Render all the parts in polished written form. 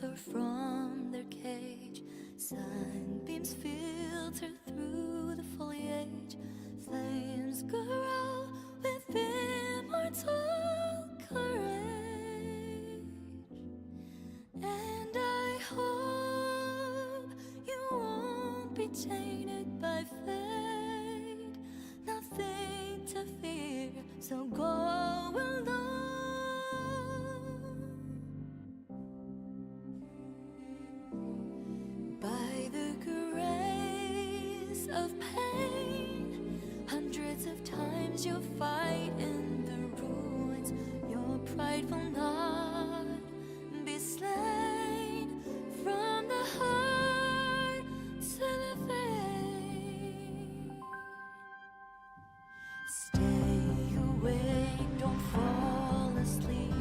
soar from their cage. Sunbeams filter through the foliage. Flames grow with immortal courage. And I hope you won't be tainted by fate. Nothing to fear, so go alone. By the grace of pain, hundreds of times you'll fight in the ruins. Your pride will not be slain. From the heart to the face. Stay awake, don't fall asleep.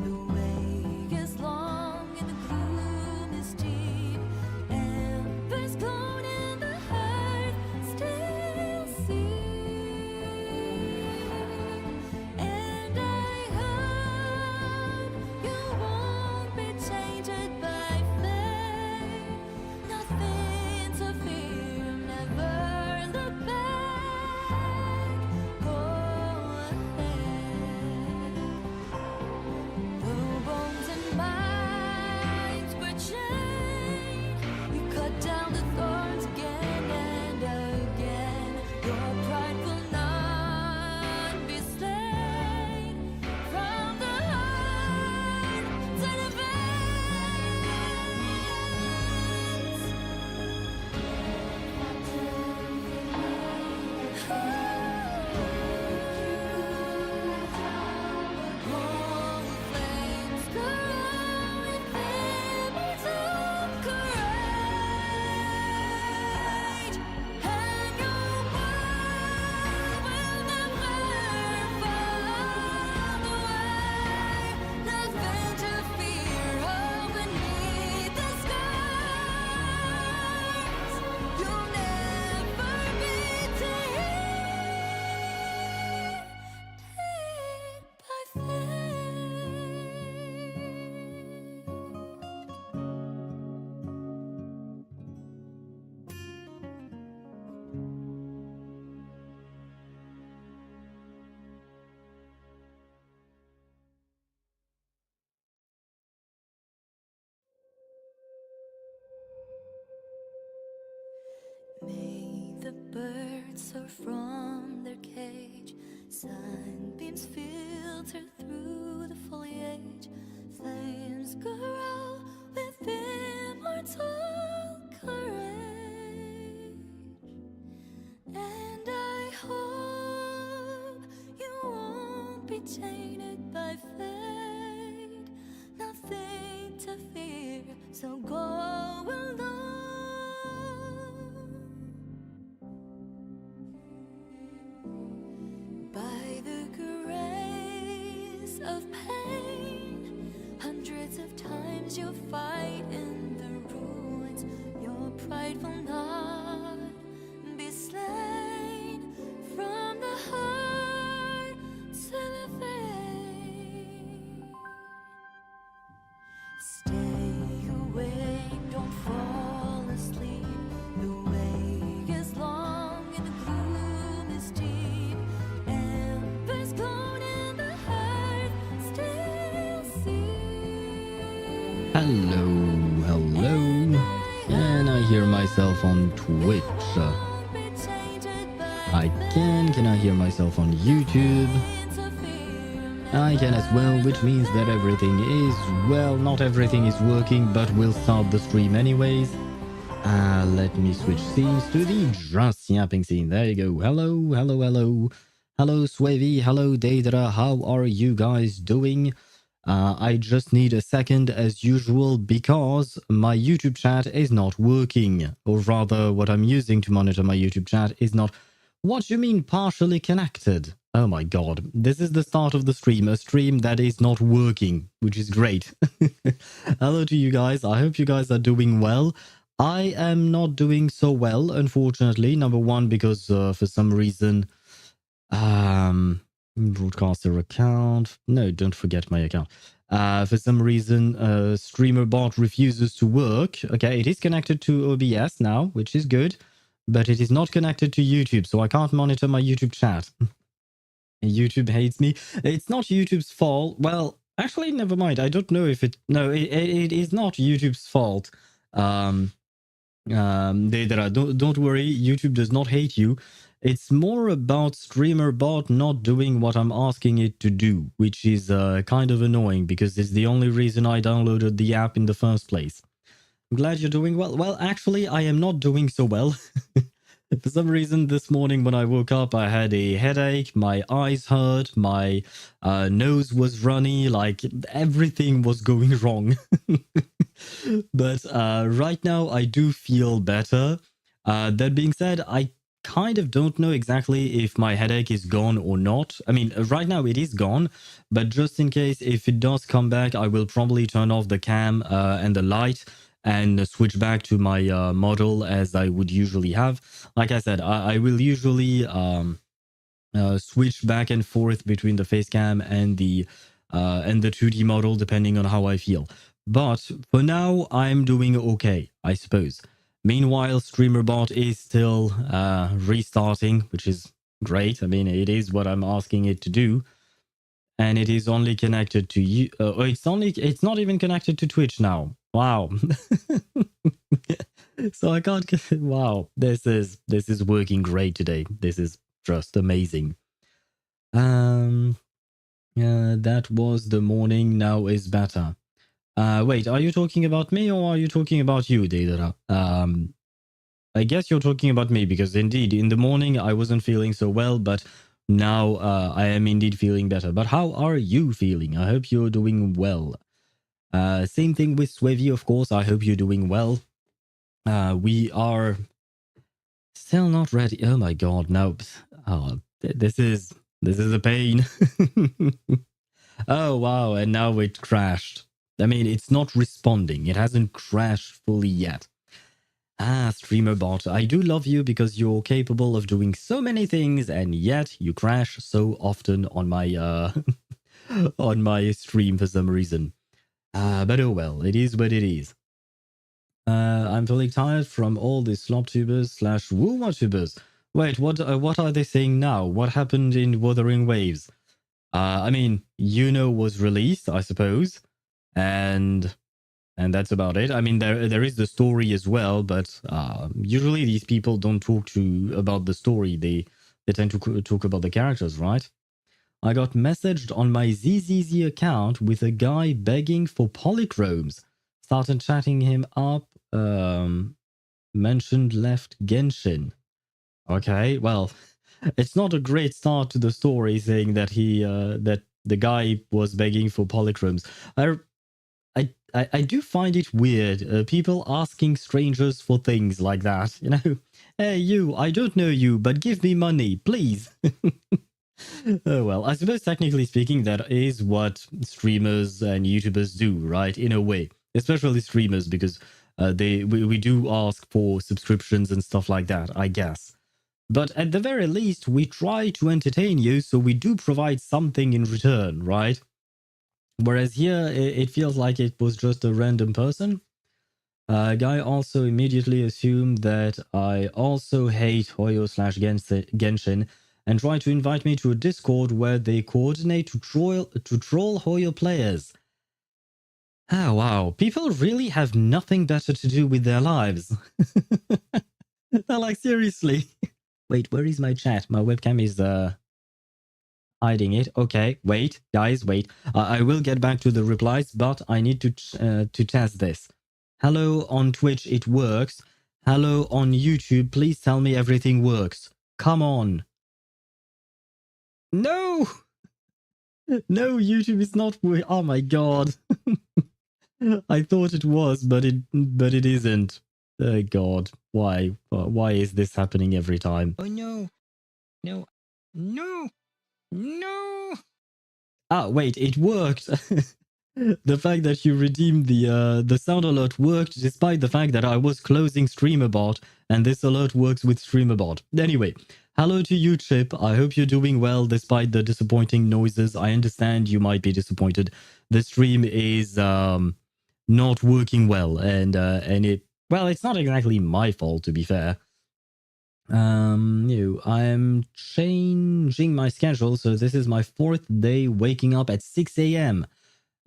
The way is long and the gloom is deep. Embers glowing in the heart still see. And I hope you won't be tainted by fate. Nothing to fear, never look back. Go ahead. Though bones and minds were chained, you cut down the thorns again and again. Your pride will not be slain. From the heart to the all flames grow with immortal courage. And your word will never fall away. Nothing to fear beneath the scars. You'll never be tainted by fate. May the birds soar from their cage. Sunbeams filter through the foliage. Flames grow with immortal courage. And I hope you won't be tainted by fate. Nothing to fear, so go alone. By the grace of pain, hundreds of times you'll fight in the ruins. Your pride will not be slain. From the heart to the face. Stay awake, don't fall asleep. The way is long and the gloom is deep. Embers glowing in the heart still see. Hello. Can I hear myself on Twitch? Won't be tainted by I can. Can I hear myself on YouTube? nothing to fear, I can as well, which means that everything is, well, not everything is working, but we'll start the stream anyways. Let me switch scenes to the just yapping scene. There you go. Hello. Hello, Swavy. Hello, Daedra. How are you guys doing? I just need a second as usual because my YouTube chat is not working. Or rather, what I'm using to monitor my YouTube chat is not... What do you mean partially connected? Oh my god. This is the start of the stream. A stream that is not working, which is great. Hello to you guys. I hope you guys are doing well. I am not doing so well, unfortunately. Number one, because for some reason... Broadcaster account. No, don't forget my account. For some reason, streamer bot refuses to work. Okay, it is connected to OBS now, which is good, but it is not connected to YouTube, so I can't monitor my YouTube chat. YouTube hates me. It's not YouTube's fault. Well, actually, never mind. I don't know if it... No, it is not YouTube's fault. Don't worry, YouTube does not hate you. It's more about streamer bot not doing what I'm asking it to do, which is kind of annoying because it's the only reason I downloaded the app in the first place. I'm glad you're doing well. Well, actually, I am not doing so well. For some reason, this morning when I woke up, I had a headache, my eyes hurt, my nose was runny, like everything was going wrong. But right now, I do feel better. That being said, I kind of don't know exactly if my headache is gone or not. I mean, right now it is gone, but just in case if it does come back, I will probably turn off the cam and the light and switch back to my model as I would usually have. Like I said, I will usually switch back and forth between the face cam and the 2D model depending on how I feel. But for now, I'm doing okay, I suppose. Meanwhile, StreamerBot is still restarting, which is great. I mean, it is what I'm asking it to do. And it is only connected to you. It's not even connected to Twitch now. Wow. So I can't get... Wow, this is working great today. This is just amazing. That was the morning, now is better. Wait, are you talking about me or are you talking about you, Deidara? I guess you're talking about me because indeed in the morning I wasn't feeling so well, but now I am indeed feeling better. But how are you feeling? I hope you're doing well. Same thing with Swevy, of course. I hope you're doing well. We are still not ready. Oh my god, no. Oh, this is a pain. Oh wow, and now it crashed. I mean, it's not responding. It hasn't crashed fully yet. StreamerBot, I do love you because you're capable of doing so many things, and yet you crash so often on my on my stream for some reason. But oh well, it is what it is. I'm feeling tired from all these sloptubers/woomatubers. Wait, what are they saying now? What happened in Wuthering Waves? I mean, was released, I suppose, and that's about it. I mean, there is the story as well, but usually these people don't talk about the story. They tend to talk about the characters, right? I got messaged on my ZZZ account with a guy begging for polychromes. Started chatting him up. Mentioned left Genshin. Okay, well, it's not a great start to the story saying that that the guy was begging for polychromes. I do find it weird, people asking strangers for things like that. Hey you, I don't know you, but give me money, please. Oh well, I suppose technically speaking, that is what streamers and YouTubers do, right? In a way, especially streamers, because we do ask for subscriptions and stuff like that, I guess. But at the very least, we try to entertain you, so we do provide something in return, right? Whereas here, it feels like it was just a random person. Guy also immediately assumed that I also hate Hoyo/Genshin and tried to invite me to a Discord where they coordinate to troll Hoyo players. Ah, wow. People really have nothing better to do with their lives. They're like, seriously. Wait, where is my chat? My webcam is hiding it. Okay, wait, guys, wait. I will get back to the replies, but I need to test this. Hello on Twitch, it works. Hello on YouTube, please tell me everything works. Come on. No! No, YouTube is not working. Oh my god. I thought it was, but it isn't. Oh god, why? Why is this happening every time? Oh no. No. No. No. Ah, wait, it worked. The fact that you redeemed the sound alert worked despite the fact that I was closing StreamerBot, and this alert works with StreamerBot. Anyway, hello to you, Chip. I hope you're doing well despite the disappointing noises. I understand you might be disappointed. The stream is not working well, and it, well, it's not exactly my fault, to be fair. I'm changing my schedule, so this is my 4th day waking up at 6 a.m.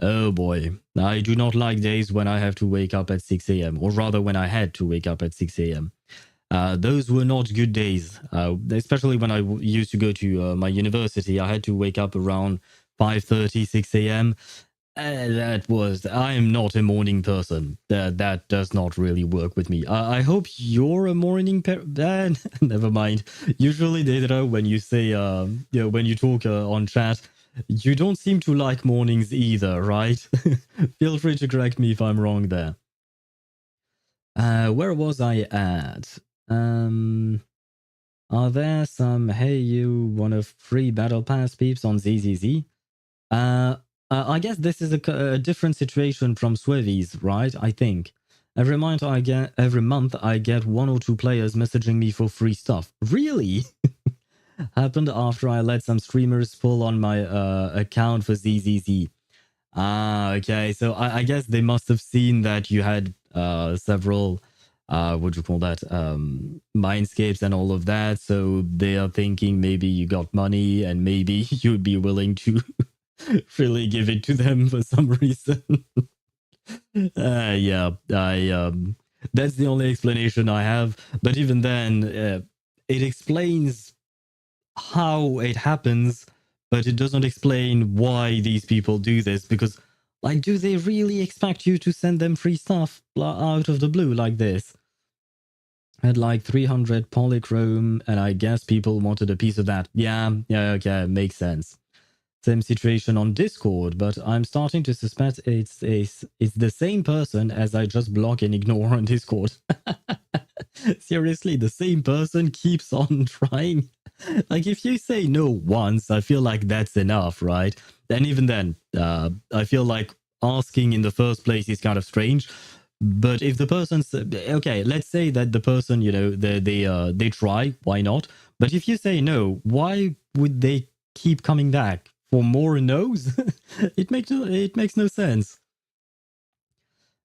Oh boy, I do not like days when I have to wake up at 6 a.m., or rather when I had to wake up at 6 a.m. Those were not good days, especially when I used to go to my university. I had to wake up around 5:30, 6 a.m. I am not a morning person. That does not really work with me. I hope you're a morning never mind. Usually, Deidara, when you say, when you talk on chat, you don't seem to like mornings either, right? Feel free to correct me if I'm wrong there. Where was I at? Are there some, hey, you want a free battle pass peeps on ZZZ? I guess this is a different situation from Swevies, right? I think. Every month I get 1 or 2 players messaging me for free stuff. Really? Happened after I let some streamers pull on my account for ZZZ. Okay. So I guess they must have seen that you had several what do you call that, mindscapes and all of that, so they are thinking maybe you got money and maybe you'd be willing to really give it to them for some reason. Yeah, I that's the only explanation I have, but even then it explains how it happens, but it doesn't explain why these people do this, because like, do they really expect you to send them free stuff out of the blue like this? Had like 300 polychrome, and I guess people wanted a piece of that. Yeah, okay, makes sense. Same situation on Discord, but I'm starting to suspect it's the same person as I just block and ignore on Discord. Seriously, the same person keeps on trying. Like, if you say no once, I feel like that's enough, right? And even then, I feel like asking in the first place is kind of strange. But if the person's okay, let's say that the person, they try, why not? But if you say no, why would they keep coming back for more no's? It makes no sense.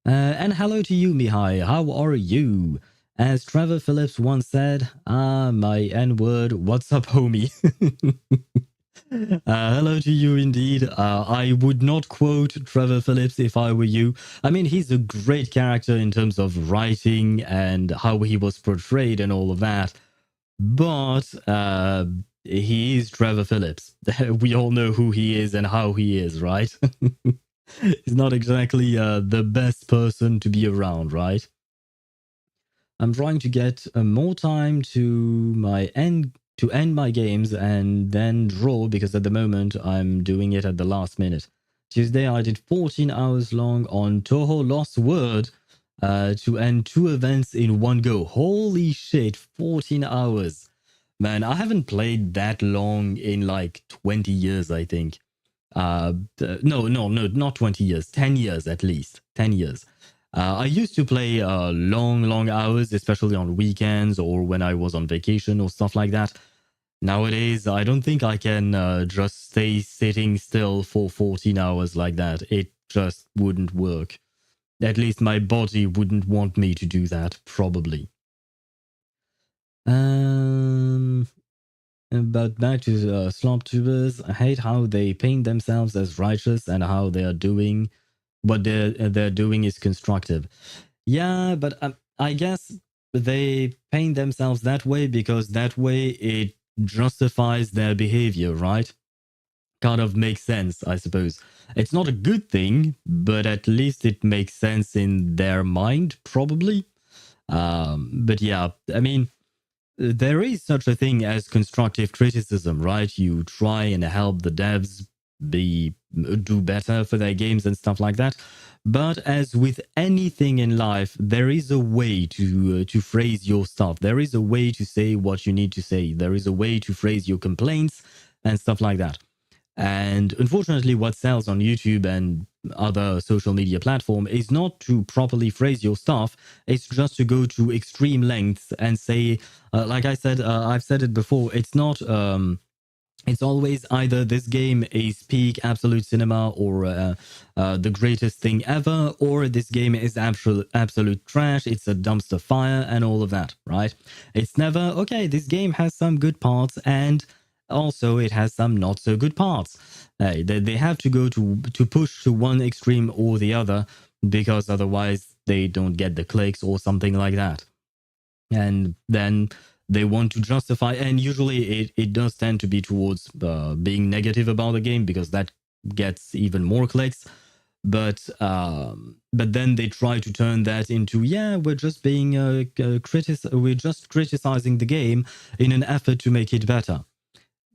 And hello to you, Mihai. How are you? As Trevor Phillips once said, my N-word, what's up, homie? Hello to you indeed. I would not quote Trevor Phillips if I were you. I mean, he's a great character in terms of writing and how he was portrayed and all of that. But he is Trevor Phillips. We all know who he is and how he is, right? He's not exactly the best person to be around, right? I'm trying to get more time to end my games and then draw, because at the moment I'm doing it at the last minute. Tuesday I did 14 hours long on Toho Lost Word to end 2 events in one go. Holy shit, 14 hours. Man, I haven't played that long in like 20 years, I think. No, not 20 years. 10 years at least. 10 years. I used to play long hours, especially on weekends or when I was on vacation or stuff like that. Nowadays, I don't think I can just stay sitting still for 14 hours like that. It just wouldn't work. At least my body wouldn't want me to do that, probably. But back to slop tubers. I hate how they paint themselves as righteous and how they are doing what they're doing is constructive. Yeah, but I guess they paint themselves that way because that way it justifies their behavior, right? Kind of makes sense, I suppose. It's not a good thing, but at least it makes sense in their mind, probably. But yeah, I mean, there is such a thing as constructive criticism, right? You try and help the devs do better for their games and stuff like that. But as with anything in life, there is a way to phrase your stuff. There is a way to say what you need to say. There is a way to phrase your complaints and stuff like that. And unfortunately, what sells on YouTube and other social media platform is not to properly phrase your stuff. It's just to go to extreme lengths and say, like I said, I've said it before. It's not. It's always either this game is peak absolute cinema or the greatest thing ever, or this game is absolute trash. It's a dumpster fire and all of that, right? It's never okay. This game has some good parts and also it has some not so good parts. They have to go to push to one extreme or the other because otherwise they don't get the clicks or something like that. And then they want to justify, and usually it does tend to be towards being negative about the game because that gets even more clicks. But then they try to turn that into, yeah, we're just being we're just criticizing the game in an effort to make it better.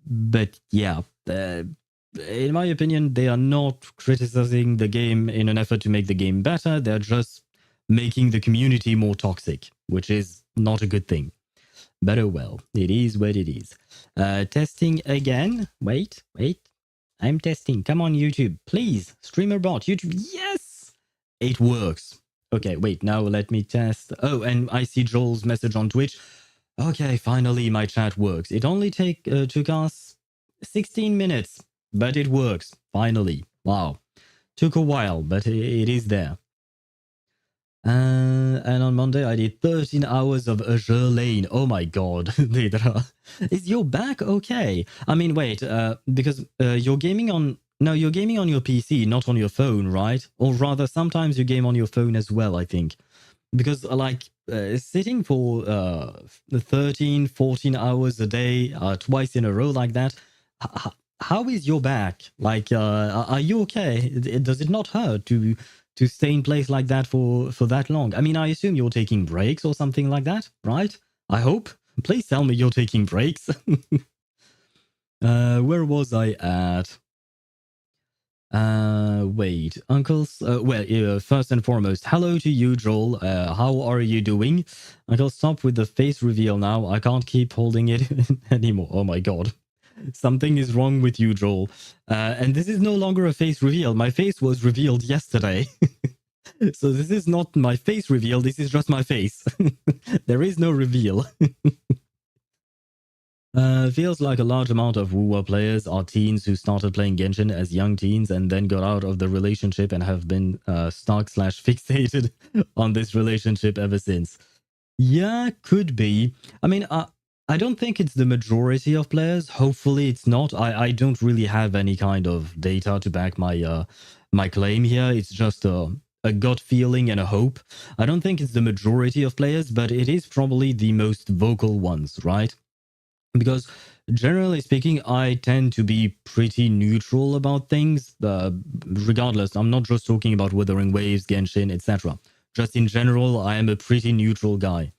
But yeah, in my opinion, they are not criticizing the game in an effort to make the game better. They're just making the community more toxic, which is not a good thing. But oh well, it is what it is. Testing again. Wait. I'm testing. Come on, YouTube. Please, streamer bot. YouTube. Yes! It works. Okay, wait. Now let me test. Oh, and I see Joel's message on Twitch. Okay, finally my chat works. It only took us 16 minutes, but it works. Finally. Wow. Took a while, but it is there. And on Monday I did 13 hours of Azure Lane. Oh my god, Deidra. Is your back okay? I mean, wait, because you're gaming on... No, you're gaming on your PC, not on your phone, right? Or rather, sometimes you game on your phone as well, I think. Because, sitting for 13, 14 hours a day, twice in a row like that, how is your back? Like, are you okay? Does it not hurt to stay in place like that for that long? I mean, I assume you're taking breaks or something like that, right? I hope. Please tell me you're taking breaks. Where was I at? Wait, uncles. First and foremost, hello to you, Joel. How are you doing? Uncle, stop with the face reveal now. I can't keep holding it anymore. Oh my god. Something is wrong with you, Joel. And this is no longer a face reveal. My face was revealed yesterday. So this is not my face reveal. This is just my face. There is no reveal. Feels like a large amount of WoW players are teens who started playing Genshin as young teens and then got out of the relationship and have been stuck/fixated on this relationship ever since. Yeah, could be. I mean, I don't think it's the majority of players. Hopefully it's not. I don't really have any kind of data to back my my claim here. It's just a gut feeling and a hope. I don't think it's the majority of players, but it is probably the most vocal ones, right? Because generally speaking, I tend to be pretty neutral about things, regardless. I'm not just talking about Wuthering Waves, Genshin, etc. Just in general, I am a pretty neutral guy.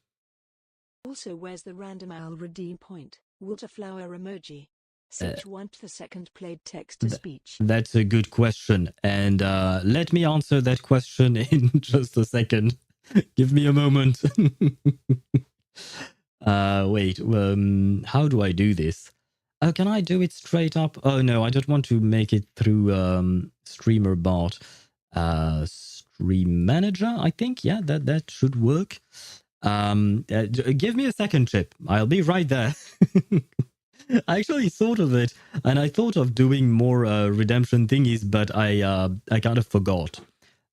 Also, where's the random owl redeem point? Waterflower emoji. Since want the second played text to speech. That's a good question. And let me answer that question in just a second. Give me a moment. Wait, how do I do this? Can I do it straight up? Oh no, I don't want to make it through streamer bot. Stream manager, I think. Yeah, that should work. Give me a second, Chip. I'll be right there. I actually thought of it, and I thought of doing more redemption thingies, but I kind of forgot.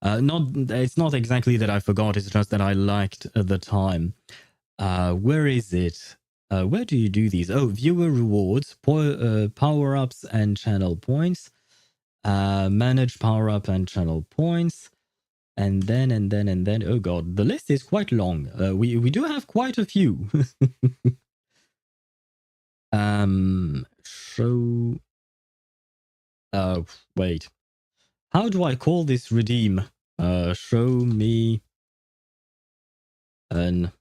It's not exactly that I forgot. It's just that I liked the time. Where is it? Where do you do these? Oh, viewer rewards, power ups and channel points. Manage power up and channel points. And then, oh god, the list is quite long. We do have quite a few. Show... wait. How do I call this redeem? Show me an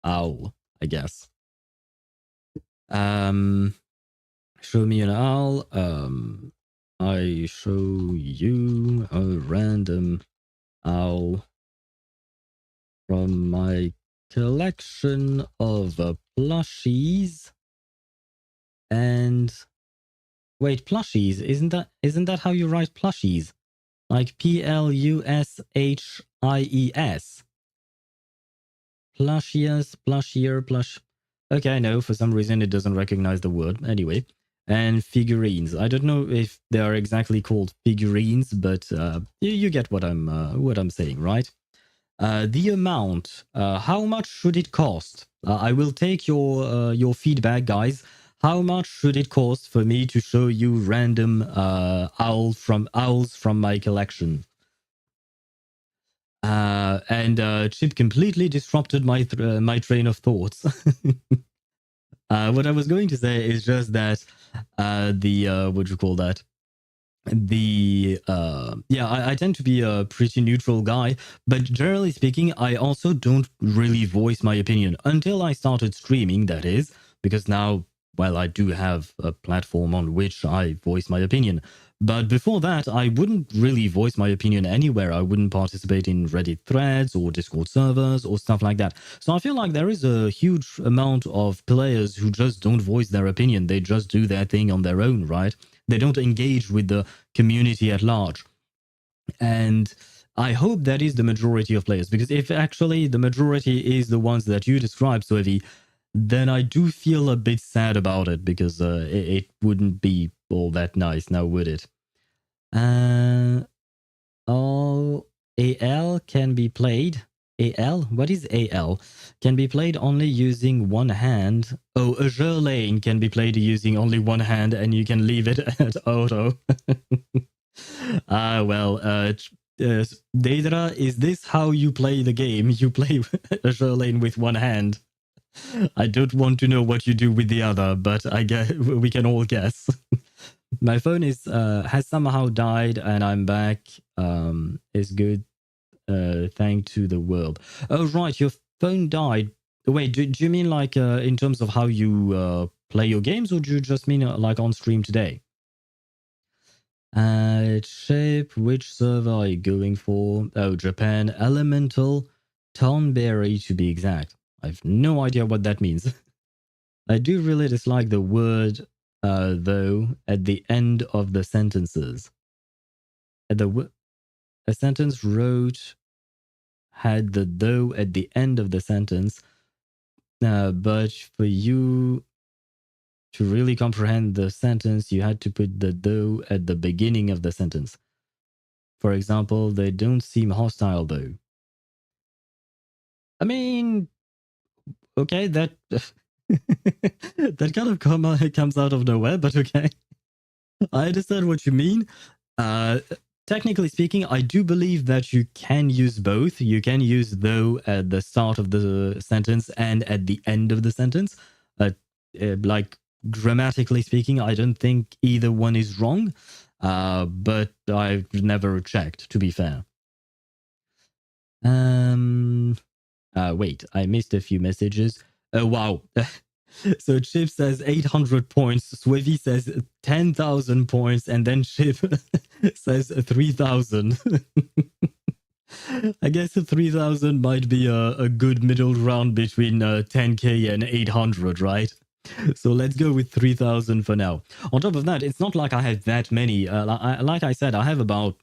owl, I guess. Show me an owl. I show you a random owl from my collection of plushies. And Wait, plushies? Isn't that how you write plushies? Like Plushies. Plushiers, plushier, plush. Okay, I know. For some reason, it doesn't recognize the word. Anyway, and figurines. I don't know if they are exactly called figurines, but you get what I'm saying, right? The amount. How much should it cost? I will take your feedback, guys. How much should it cost for me to show you random owls from my collection? And Chip completely disrupted my train of thoughts. What I was going to say is just that what do you call that? I tend to be a pretty neutral guy, but generally speaking, I also don't really voice my opinion until I started streaming, that is, because now, well, I do have a platform on which I voice my opinion. But before that, I wouldn't really voice my opinion anywhere. I wouldn't participate in Reddit threads or Discord servers or stuff like that. So I feel like there is a huge amount of players who just don't voice their opinion. They just do their thing on their own, right? They don't engage with the community at large. And I hope that is the majority of players, because if actually the majority is the ones that you described, Soevi, then I do feel a bit sad about it, because it wouldn't be all that nice now, would it? All AL can be played. AL? What is AL? Can be played only using one hand. Oh, Azure Lane can be played using only one hand, and you can leave it at auto. Deidra, is this how you play the game? You play Azure Lane with one hand. I don't want to know what you do with the other, but I guess we can all guess. My phone has somehow died, and I'm back. It's good. Thank to the world. Oh right, your phone died. Wait, do you mean like in terms of how you play your games, or do you just mean like on stream today? Shape, which server are you going for? Oh, Japan, Elemental, Tonberry to be exact. I have no idea what that means. I do really dislike the word though at the end of the sentences. A sentence wrote had the though at the end of the sentence, but for you to really comprehend the sentence, you had to put the though at the beginning of the sentence. For example, they don't seem hostile though. I mean, okay, that that kind of comes out of nowhere, but okay. I understand what you mean. Technically speaking, I do believe that you can use both. You can use though at the start of the sentence and at the end of the sentence. Like grammatically speaking, I don't think either one is wrong. But I've never checked, to be fair. Wait, I missed a few messages. Oh, wow. So Chip says 800 points, Swivy says 10,000 points, and then Chip says 3,000. I guess 3,000 might be a good middle ground between 10k and 800, right? So let's go with 3,000 for now. On top of that, it's not like I have that many. Like I said, I have about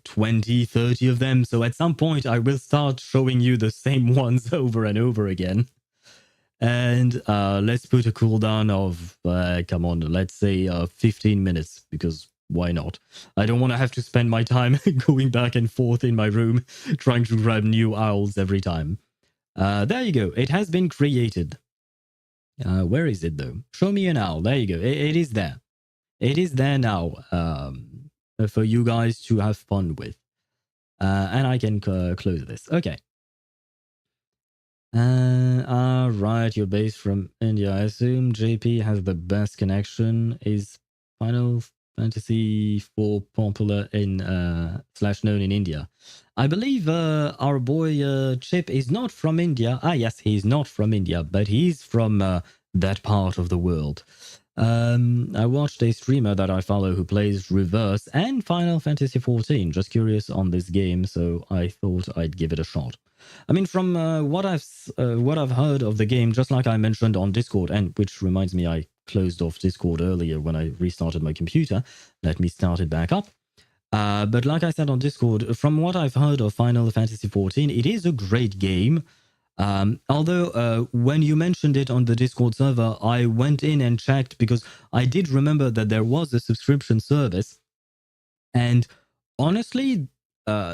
20, 30 of them. So at some point, I will start showing you the same ones over and over again. And let's put a cooldown of, come on, let's say 15 minutes, because why not? I don't want to have to spend my time going back and forth in my room trying to grab new owls every time. There you go. It has been created. Where is it, though? Show me an owl. There you go. It is there. It is there now for you guys to have fun with. And I can close this. Okay. Right, you're based from India. I assume JP has the best connection. Is Final Fantasy 4 popular in / known in India? I believe our boy Chip is not from India. Yes, he's not from India, but he's from that part of the world. I watched a streamer that I follow who plays Reverse and Final Fantasy 14. Just curious on this game, so I thought I'd give it a shot. I mean, from what I've heard of the game, just like I mentioned on Discord, and which reminds me, I closed off Discord earlier when I restarted my computer. Let me start it back up. But like I said on Discord, from what I've heard of Final Fantasy XIV, it is a great game. Although when you mentioned it on the Discord server, I went in and checked because I did remember that there was a subscription service. And honestly,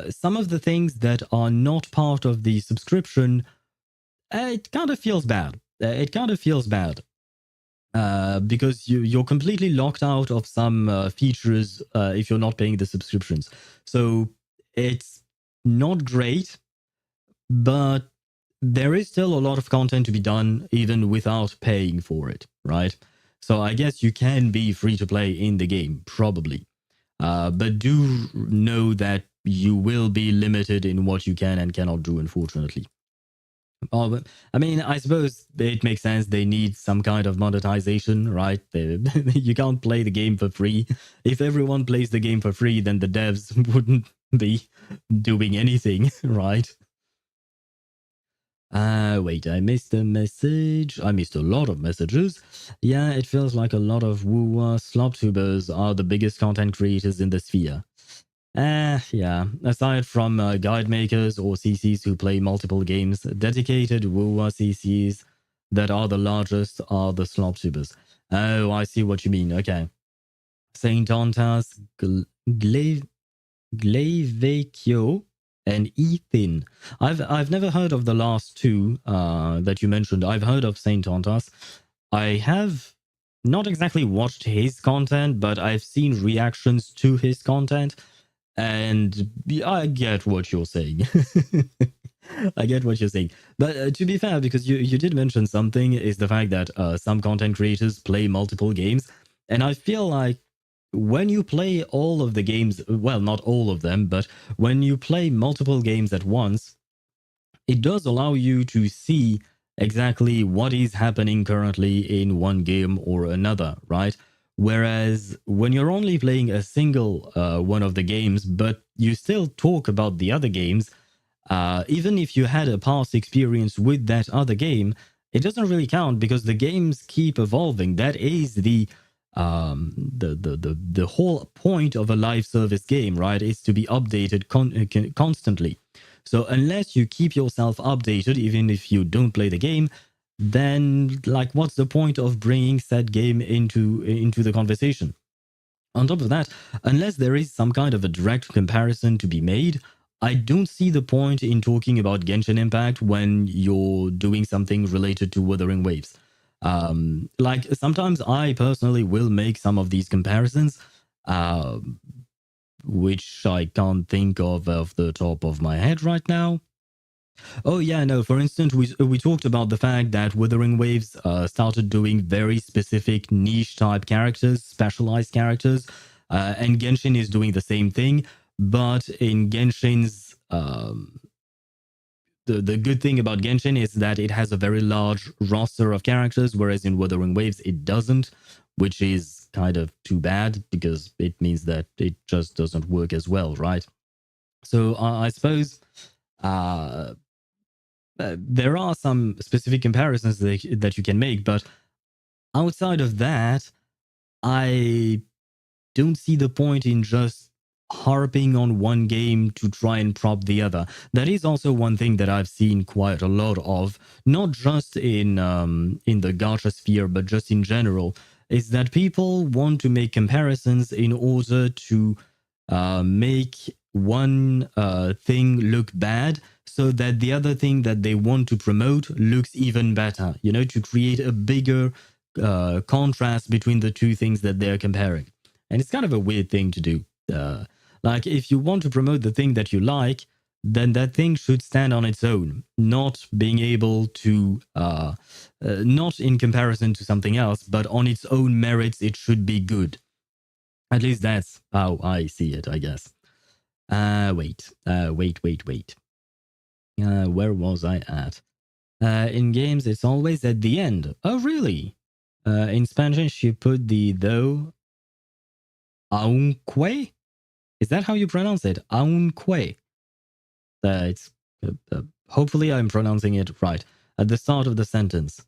some of the things that are not part of the subscription, it kind of feels bad. It kind of feels bad. Because you're completely locked out of some features if you're not paying the subscriptions. So it's not great, but there is still a lot of content to be done even without paying for it, right? So I guess you can be free to play in the game, probably. But do know that you will be limited in what you can and cannot do, unfortunately. Oh, but I mean, I suppose it makes sense. They need some kind of monetization, right? You can't play the game for free. If everyone plays the game for free, then the devs wouldn't be doing anything, right? Wait, I missed a message. I missed a lot of messages. Yeah, it feels like a lot of woo sloptubers are the biggest content creators in the sphere. Yeah. Aside from guide makers or CCs who play multiple games, dedicated WoW CCs that are the largest are the sloptubers. Oh, I see what you mean. Okay. Saint Antas, Glevekio, and Ethan. I've never heard of the last two that you mentioned. I've heard of Saint Antas. I have not exactly watched his content, but I've seen reactions to his content. And I get what you're saying. I get what you're saying. But to be fair, because you did mention something, is the fact that some content creators play multiple games. And I feel like when you play all of the games, well, not all of them, but when you play multiple games at once, it does allow you to see exactly what is happening currently in one game or another, right? Whereas when you're only playing a single one of the games, but you still talk about the other games, even if you had a past experience with that other game, it doesn't really count because the games keep evolving. That is the whole point of a live service game, right? Is to be updated constantly. So unless you keep yourself updated, even if you don't play the game, then like what's the point of bringing said game into the conversation? On top of that, unless there is some kind of a direct comparison to be made, I don't see the point in talking about Genshin Impact when you're doing something related to Wuthering Waves. Like sometimes I personally will make some of these comparisons, which I can't think of off the top of my head right now. Oh yeah, no. For instance, we talked about the fact that Wuthering Waves started doing very specific niche type characters, specialized characters, and Genshin is doing the same thing. But in Genshin's, the good thing about Genshin is that it has a very large roster of characters, whereas in Wuthering Waves it doesn't, which is kind of too bad because it means that it just doesn't work as well, right? So I suppose. There are some specific comparisons that you can make, but outside of that, I don't see the point in just harping on one game to try and prop the other. That is also one thing that I've seen quite a lot of, not just in the gacha sphere, but just in general, is that people want to make comparisons in order to make one thing look bad so that the other thing that they want to promote looks even better, you know, to create a bigger contrast between the two things that they're comparing. And it's kind of a weird thing to do. Like, if you want to promote the thing that you like, then that thing should stand on its own, not being able to, not in comparison to something else, but on its own merits, it should be good. At least that's how I see it, I guess. Wait. Where was I at? In games, it's always at the end. Oh, really? In Spanish, you put the though. Aunque? Is that how you pronounce it? Aunque. It's hopefully I'm pronouncing it right. At the start of the sentence.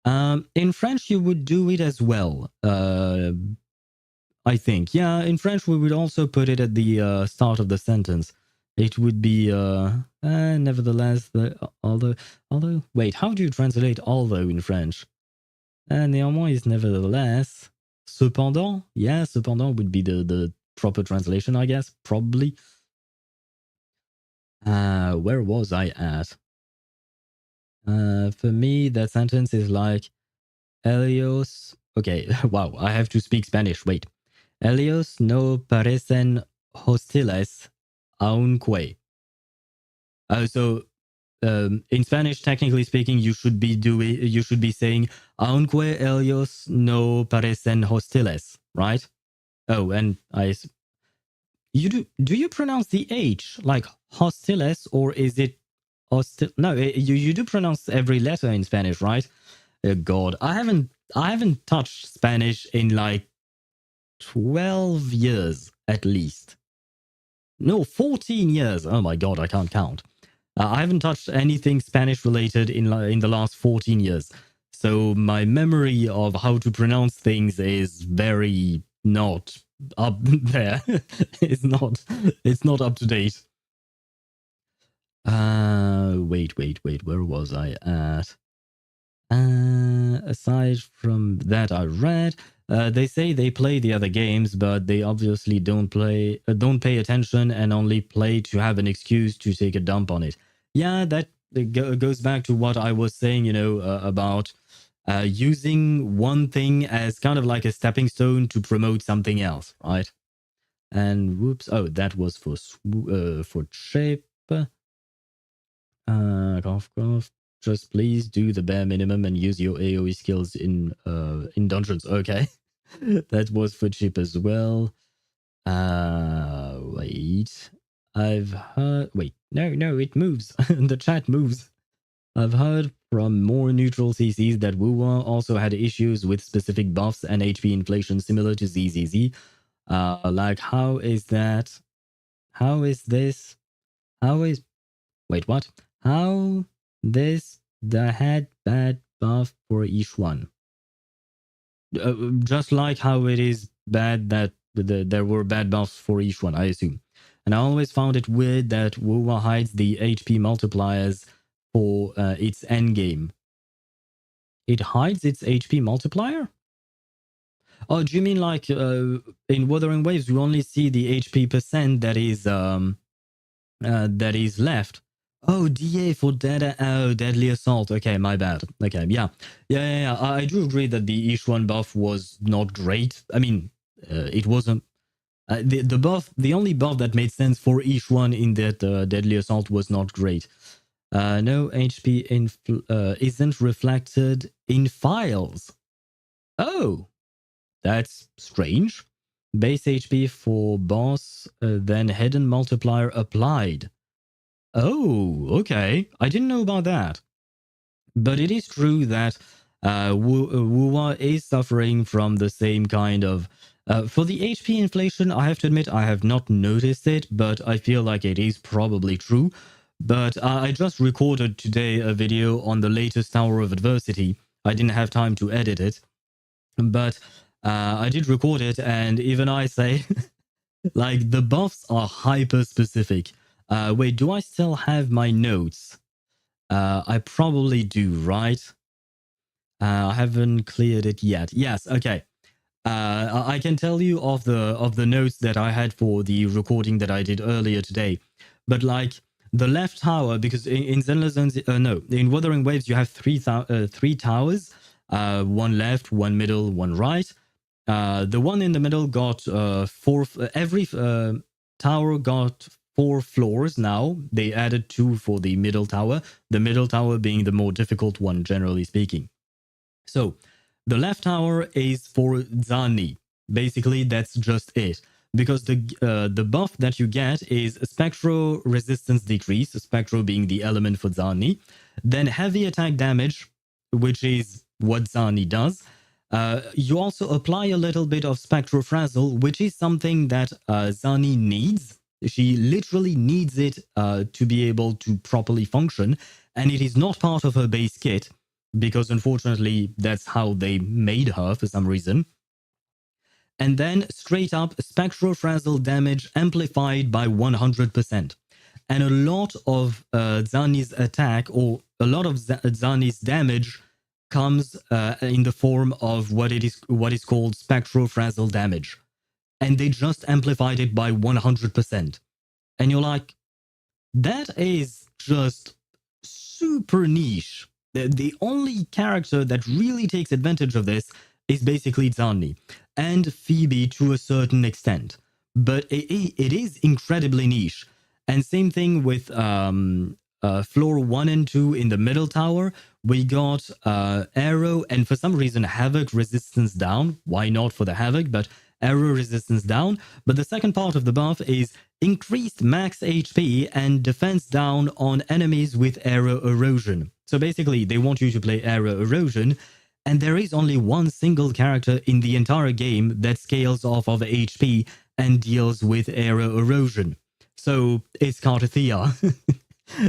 In French, you would do it as well. I think. Yeah, in French, we would also put it at the start of the sentence. It would be, nevertheless, although, wait, how do you translate although in French? Néanmoins is nevertheless. Cependant, yeah, cependant would be the proper translation, I guess, probably. Where was I at? For me, that sentence is like, Ellos. Okay, wow, I have to speak Spanish. Wait. Ellos no parecen hostiles aunque. So in Spanish, technically speaking, you should be saying aunque ellos no parecen hostiles, right? Oh, and do you pronounce the H like hostiles, or is it hostil? No, you do pronounce every letter in Spanish, right? God, I haven't touched Spanish in like 12 years at least. No, 14 years. Oh my God, I can't count. I haven't touched anything Spanish related in the last 14 years. So my memory of how to pronounce things is very not up there. It's not up to date. Wait, where was I at? Aside from that, I read they say they play the other games, but they obviously don't pay attention and only play to have an excuse to take a dump on it. Yeah, that goes back to what I was saying, about using one thing as kind of like a stepping stone to promote something else, right? And whoops, oh, that was for shape. Cough. Just please do the bare minimum and use your AoE skills in dungeons. Okay. That was for chip as well. Wait. I've heard. Wait. No, it moves. The chat moves. I've heard from more neutral CCs that Wuwa also had issues with specific buffs and HP inflation similar to ZZZ. Like, how is that? How is this? How is. Wait, what? How this the had bad buff for each one? Just like how it is bad that there were bad buffs for each one, I assume. And I always found it weird that WoWa hides the HP multipliers for its endgame. It hides its HP multiplier? Oh, do you mean like in Wuthering Waves, you only see the HP percent that is left? Oh, DA for Deadly Assault. Okay, my bad. Okay, yeah. I do agree that the Ish1 buff was not great. I mean, it wasn't. The only buff that made sense for Ish1 in that Deadly Assault was not great. No HP isn't reflected in files. Oh, that's strange. Base HP for boss, then hidden multiplier applied. Oh, okay. I didn't know about that. But it is true that Wuwa is suffering from the same kind of... for the HP inflation, I have to admit, I have not noticed it, but I feel like it is probably true. But I just recorded today a video on the latest Tower of Adversity. I didn't have time to edit it. But I did record it, and even I say, like, the buffs are hyper-specific. Wait, do I still have my notes? I probably do, right? I haven't cleared it yet. Yes, okay. I can tell you of the notes that I had for the recording that I did earlier today. But like the left tower, because in Zenless Zones, in Wuthering Waves you have three towers, one left, one middle, one right. The one in the middle got four. Every tower got 4 floors now. They added 2 for the middle tower. The middle tower being the more difficult one, generally speaking. So the left tower is for Zani. Basically, that's just it. Because the buff that you get is Spectro Resistance Decrease, Spectro being the element for Zani. Then heavy attack damage, which is what Zani does. You also apply a little bit of Spectro Frazzle, which is something that Zani needs. She literally needs it to be able to properly function. And it is not part of her base kit. because unfortunately that's how they made her for some reason. And then straight up spectral frazzle damage amplified by 100%. And a lot of Zani's attack, or a lot of Zani's damage, comes in the form of what is called spectral frazzle damage. And they just amplified it by 100%. And you're like, that is just super niche. The only character that really takes advantage of this is basically Zani and Phoebe to a certain extent. But it is incredibly niche. And same thing with floor 1 and 2 in the middle tower. We got arrow and for some reason havoc resistance down. Why not for the havoc, but arrow resistance down. But the second part of the buff is increased max HP and defense down on enemies with arrow erosion. So basically, they want you to play arrow erosion, and there is only one single character in the entire game that scales off of HP and deals with arrow erosion. So it's Karthia.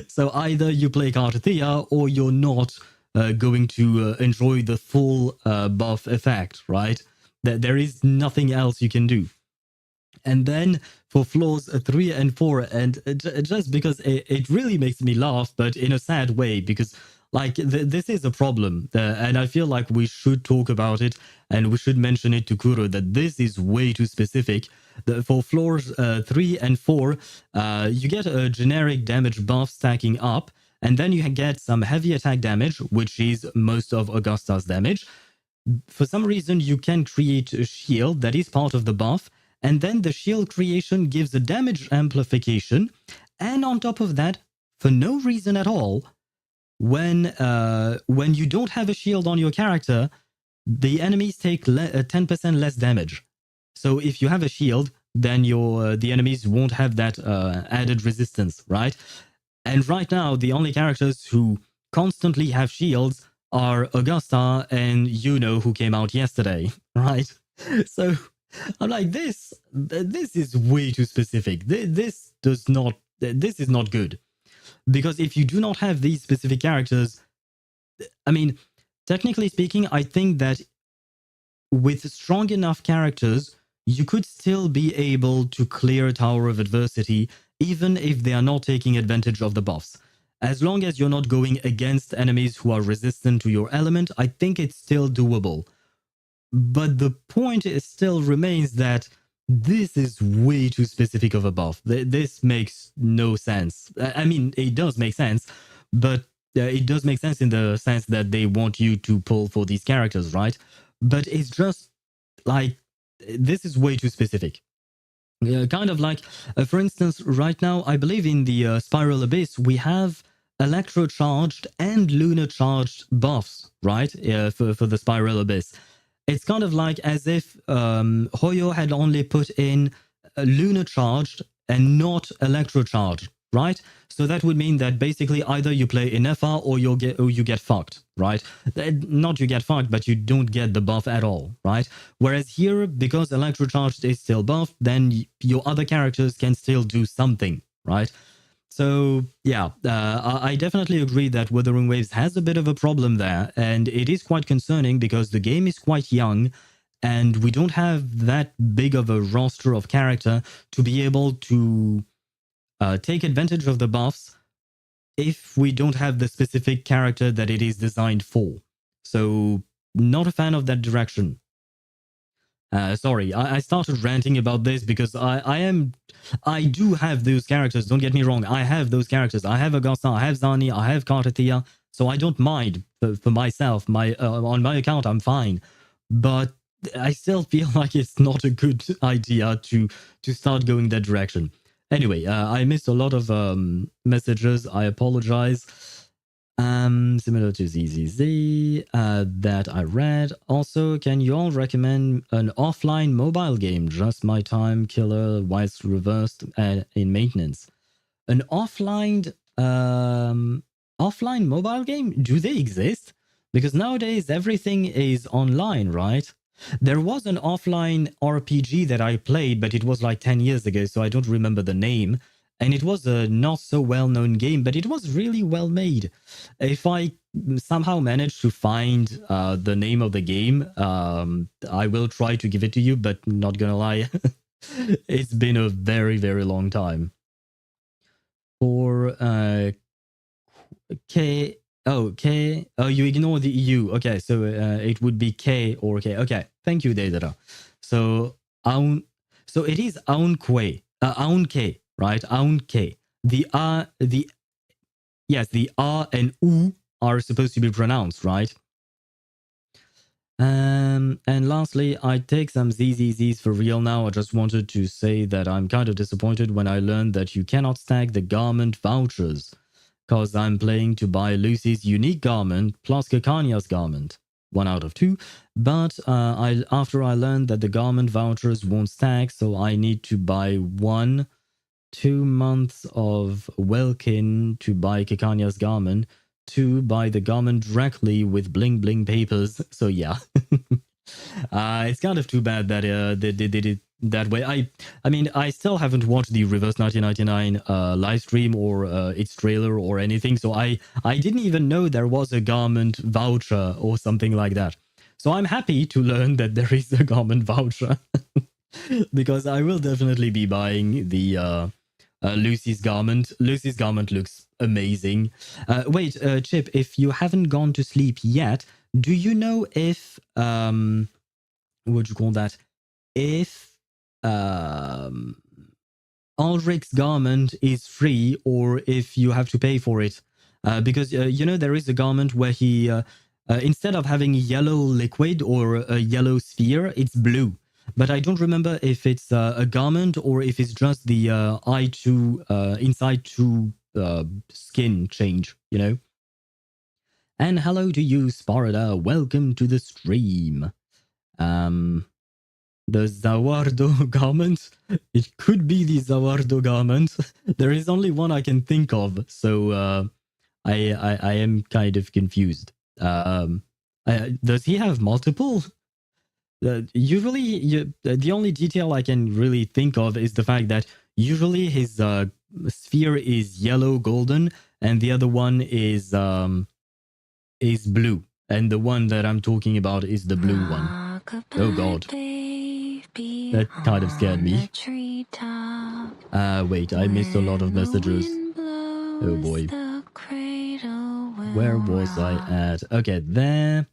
So either you play Karthia or you're not going to enjoy the full buff effect, right? There is nothing else you can do. And then for floors 3 and 4, and just because it really makes me laugh, but in a sad way, because like this is a problem, and I feel like we should talk about it, and we should mention it to Kuro that this is way too specific. For floors 3 and 4, you get a generic damage buff stacking up, and then you get some heavy attack damage, which is most of Augusta's damage. For some reason, you can create a shield that is part of the buff, and then the shield creation gives a damage amplification. And on top of that, for no reason at all, when you don't have a shield on your character, the enemies take 10% less damage. So if you have a shield, then the enemies won't have that added resistance, right? And right now, the only characters who constantly have shields are Augusta and Yuno, who came out yesterday, right? So I'm like, this is way too specific. This is not good. Because if you do not have these specific characters, I mean, technically speaking, I think that with strong enough characters, you could still be able to clear Tower of Adversity, even if they are not taking advantage of the buffs. As long as you're not going against enemies who are resistant to your element, I think it's still doable. But the point still remains that this is way too specific of a buff. This makes no sense. I mean, it does make sense, but it does make sense in the sense that they want you to pull for these characters, right? But it's just like, this is way too specific. Kind of like, for instance, right now, I believe in the Spiral Abyss, we have electro-charged and lunar-charged buffs, right? For the Spiral Abyss. It's kind of like as if Hoyo had only put in lunar-charged and not electro-charged, right? So that would mean that basically either you play Inefa or you get fucked, right? Not you get fucked, but you don't get the buff at all, right? Whereas here, because electro-charged is still buffed, then your other characters can still do something, right? So yeah, I definitely agree that Wuthering Waves has a bit of a problem there, and it is quite concerning because the game is quite young, and we don't have that big of a roster of character to be able to take advantage of the buffs if we don't have the specific character that it is designed for. So not a fan of that direction. Sorry, I started ranting about this because I do have those characters, don't get me wrong, I have those characters. I have Augusta, I have Zani, I have Karthia, so I don't mind for myself. On my account, I'm fine. But I still feel like it's not a good idea to start going that direction. Anyway, I missed a lot of messages, I apologize. Similar to ZZZ that I read. Also, can you all recommend an offline mobile game? Just my time killer whilst reversed in maintenance. An offline mobile game? Do they exist? Because nowadays everything is online, right? There was an offline RPG that I played, but it was like 10 years ago, so I don't remember the name. And it was a not so well-known game, but it was really well made. If I somehow managed to find the name of the game. I will try to give it to you, but not gonna lie, it's been a very, very long time. For K. Oh, K. Oh, you ignore the EU. Okay, so it would be K or K. Okay, thank you, Deidara. So, so it is Aun K, right? Aun K. Yes, the R and U are supposed to be pronounced, right? And lastly, I take some ZZZs for real now. I just wanted to say that I'm kind of disappointed when I learned that you cannot stack the garment vouchers, because I'm playing to buy Lucy's unique garment plus Kakanya's garment. 1 out of 2. But after I learned that the garment vouchers won't stack, so I need to buy 2 months of Welkin to buy Kakanya's garment, to buy the garment directly with bling bling papers. So yeah. It's kind of too bad that they did it that way. I mean, I still haven't watched the Reverse 1999 live stream or its trailer or anything, so I didn't even know there was a garment voucher or something like that. So I'm happy to learn that there is a garment voucher because I will definitely be buying the Lucy's garment. Lucy's garment looks amazing. Wait, Chip, if you haven't gone to sleep yet, do you know if what do you call that? If Aldrich's garment is free or if you have to pay for it? Because you know, there is a garment where he instead of having yellow liquid or a yellow sphere, it's blue. But I don't remember if it's a garment or if it's just the I2 inside 2 skin change, you know? And hello to you, Sparda. Welcome to the stream. The Zawardo garment. It could be the Zawardo garment. There is only one I can think of, so I am kind of confused. Does he have multiple? Usually, the only detail I can really think of is the fact that usually his sphere is yellow golden, and the other one is blue, and the one that I'm talking about is the blue one. Oh god, that kind of scared me. Wait, I missed a lot of messages. Oh boy, where was I at? Okay, there.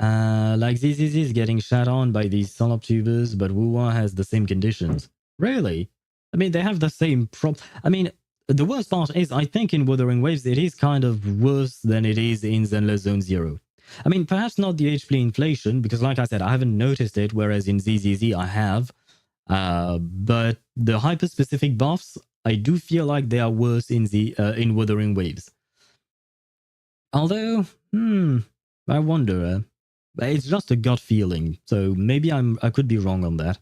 Like ZZZ is getting shat on by these Soloptubers, but Wuwa has the same conditions. Really? I mean, they have the same I mean, the worst part is, I think in Wuthering Waves, it is kind of worse than it is in Zenless Zone Zero. I mean, perhaps not the HP inflation, because like I said, I haven't noticed it, whereas in ZZZ I have. But the hyper-specific buffs, I do feel like they are worse in in Wuthering Waves. Although, I wonder... it's just a gut feeling, so maybe I could be wrong on that.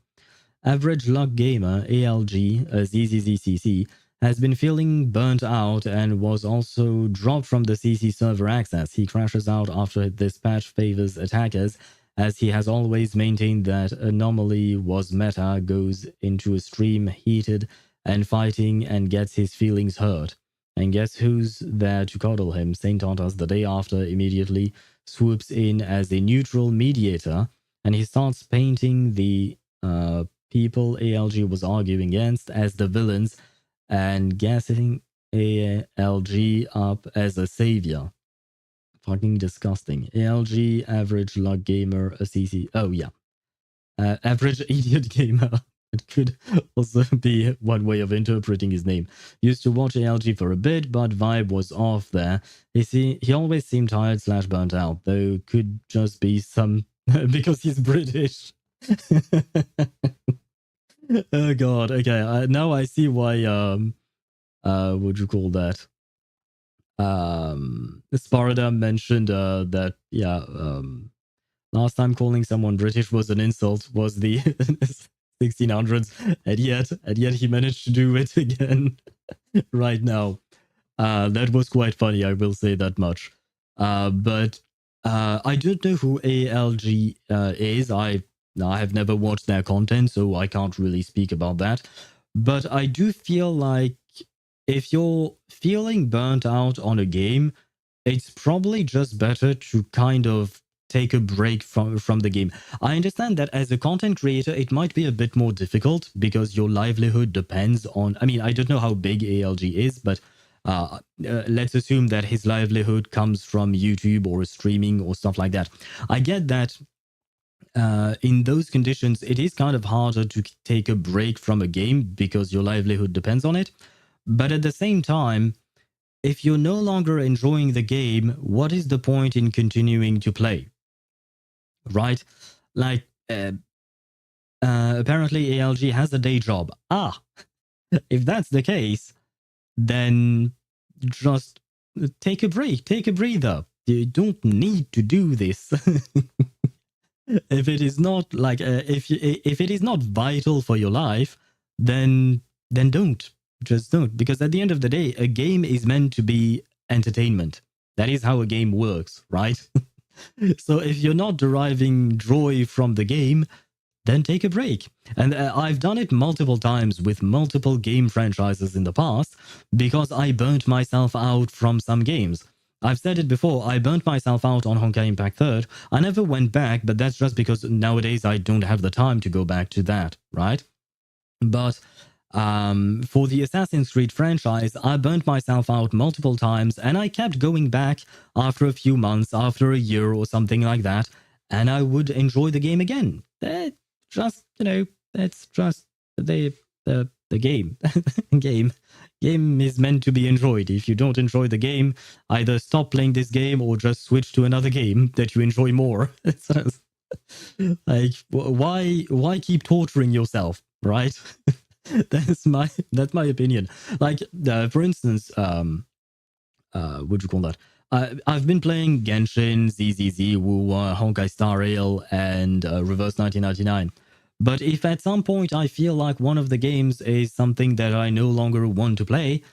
Average Luck Gamer, ALG, ZZZCC, has been feeling burnt out and was also dropped from the CC server access. He crashes out after this patch favors attackers, as he has always maintained that Anomaly was meta, goes into a stream heated and fighting and gets his feelings hurt. And guess who's there to coddle him? Saint Tantas the day after immediately swoops in as a neutral mediator, and he starts painting the people ALG was arguing against as the villains and gassing ALG up as a savior. Fucking disgusting. ALG, average luck gamer, a CC. Oh yeah. Average idiot gamer. It could also be one way of interpreting his name. Used to watch ALG for a bit, but vibe was off there. He always seemed tired / burnt out, though could just be some... because he's British. Oh god, okay. Now I see why, what'd you call that? Sparda mentioned that, yeah, last time calling someone British was an insult was the 1600s, and yet he managed to do it again right now. That was quite funny, I will say that much. But I don't know who ALG is. I have never watched their content, so I can't really speak about that. But I do feel like if you're feeling burnt out on a game, it's probably just better to kind of take a break from the game. I understand that as a content creator, it might be a bit more difficult because your livelihood depends on. I mean, I don't know how big ALG is, but let's assume that his livelihood comes from YouTube or streaming or stuff like that. I get that. In those conditions, it is kind of harder to take a break from a game because your livelihood depends on it. But at the same time, if you're no longer enjoying the game, what is the point in continuing to play? Right? Like, apparently ALG has a day job. If that's the case, then just take a break, take a breather. You don't need to do this. If it is not like if it is not vital for your life, then don't. Just don't, because at the end of the day, a game is meant to be entertainment. That is how a game works, right? So if you're not deriving joy from the game, then take a break. And I've done it multiple times with multiple game franchises in the past because I burnt myself out from some games. I've said it before, I burnt myself out on Honkai Impact 3. I never went back, but that's just because nowadays I don't have the time to go back to that, right? But for the Assassin's Creed franchise, I burnt myself out multiple times and I kept going back after a few months, after a year or something like that, and I would enjoy the game again. Just, that's just the game. Game is meant to be enjoyed. If you don't enjoy the game, either stop playing this game or just switch to another game that you enjoy more. Like, why keep torturing yourself, right? That's my opinion. Like, for instance, what do you call that? I've been playing Genshin, ZZZ, Wu, Honkai Star Rail, and Reverse 1999. But if at some point I feel like one of the games is something that I no longer want to play,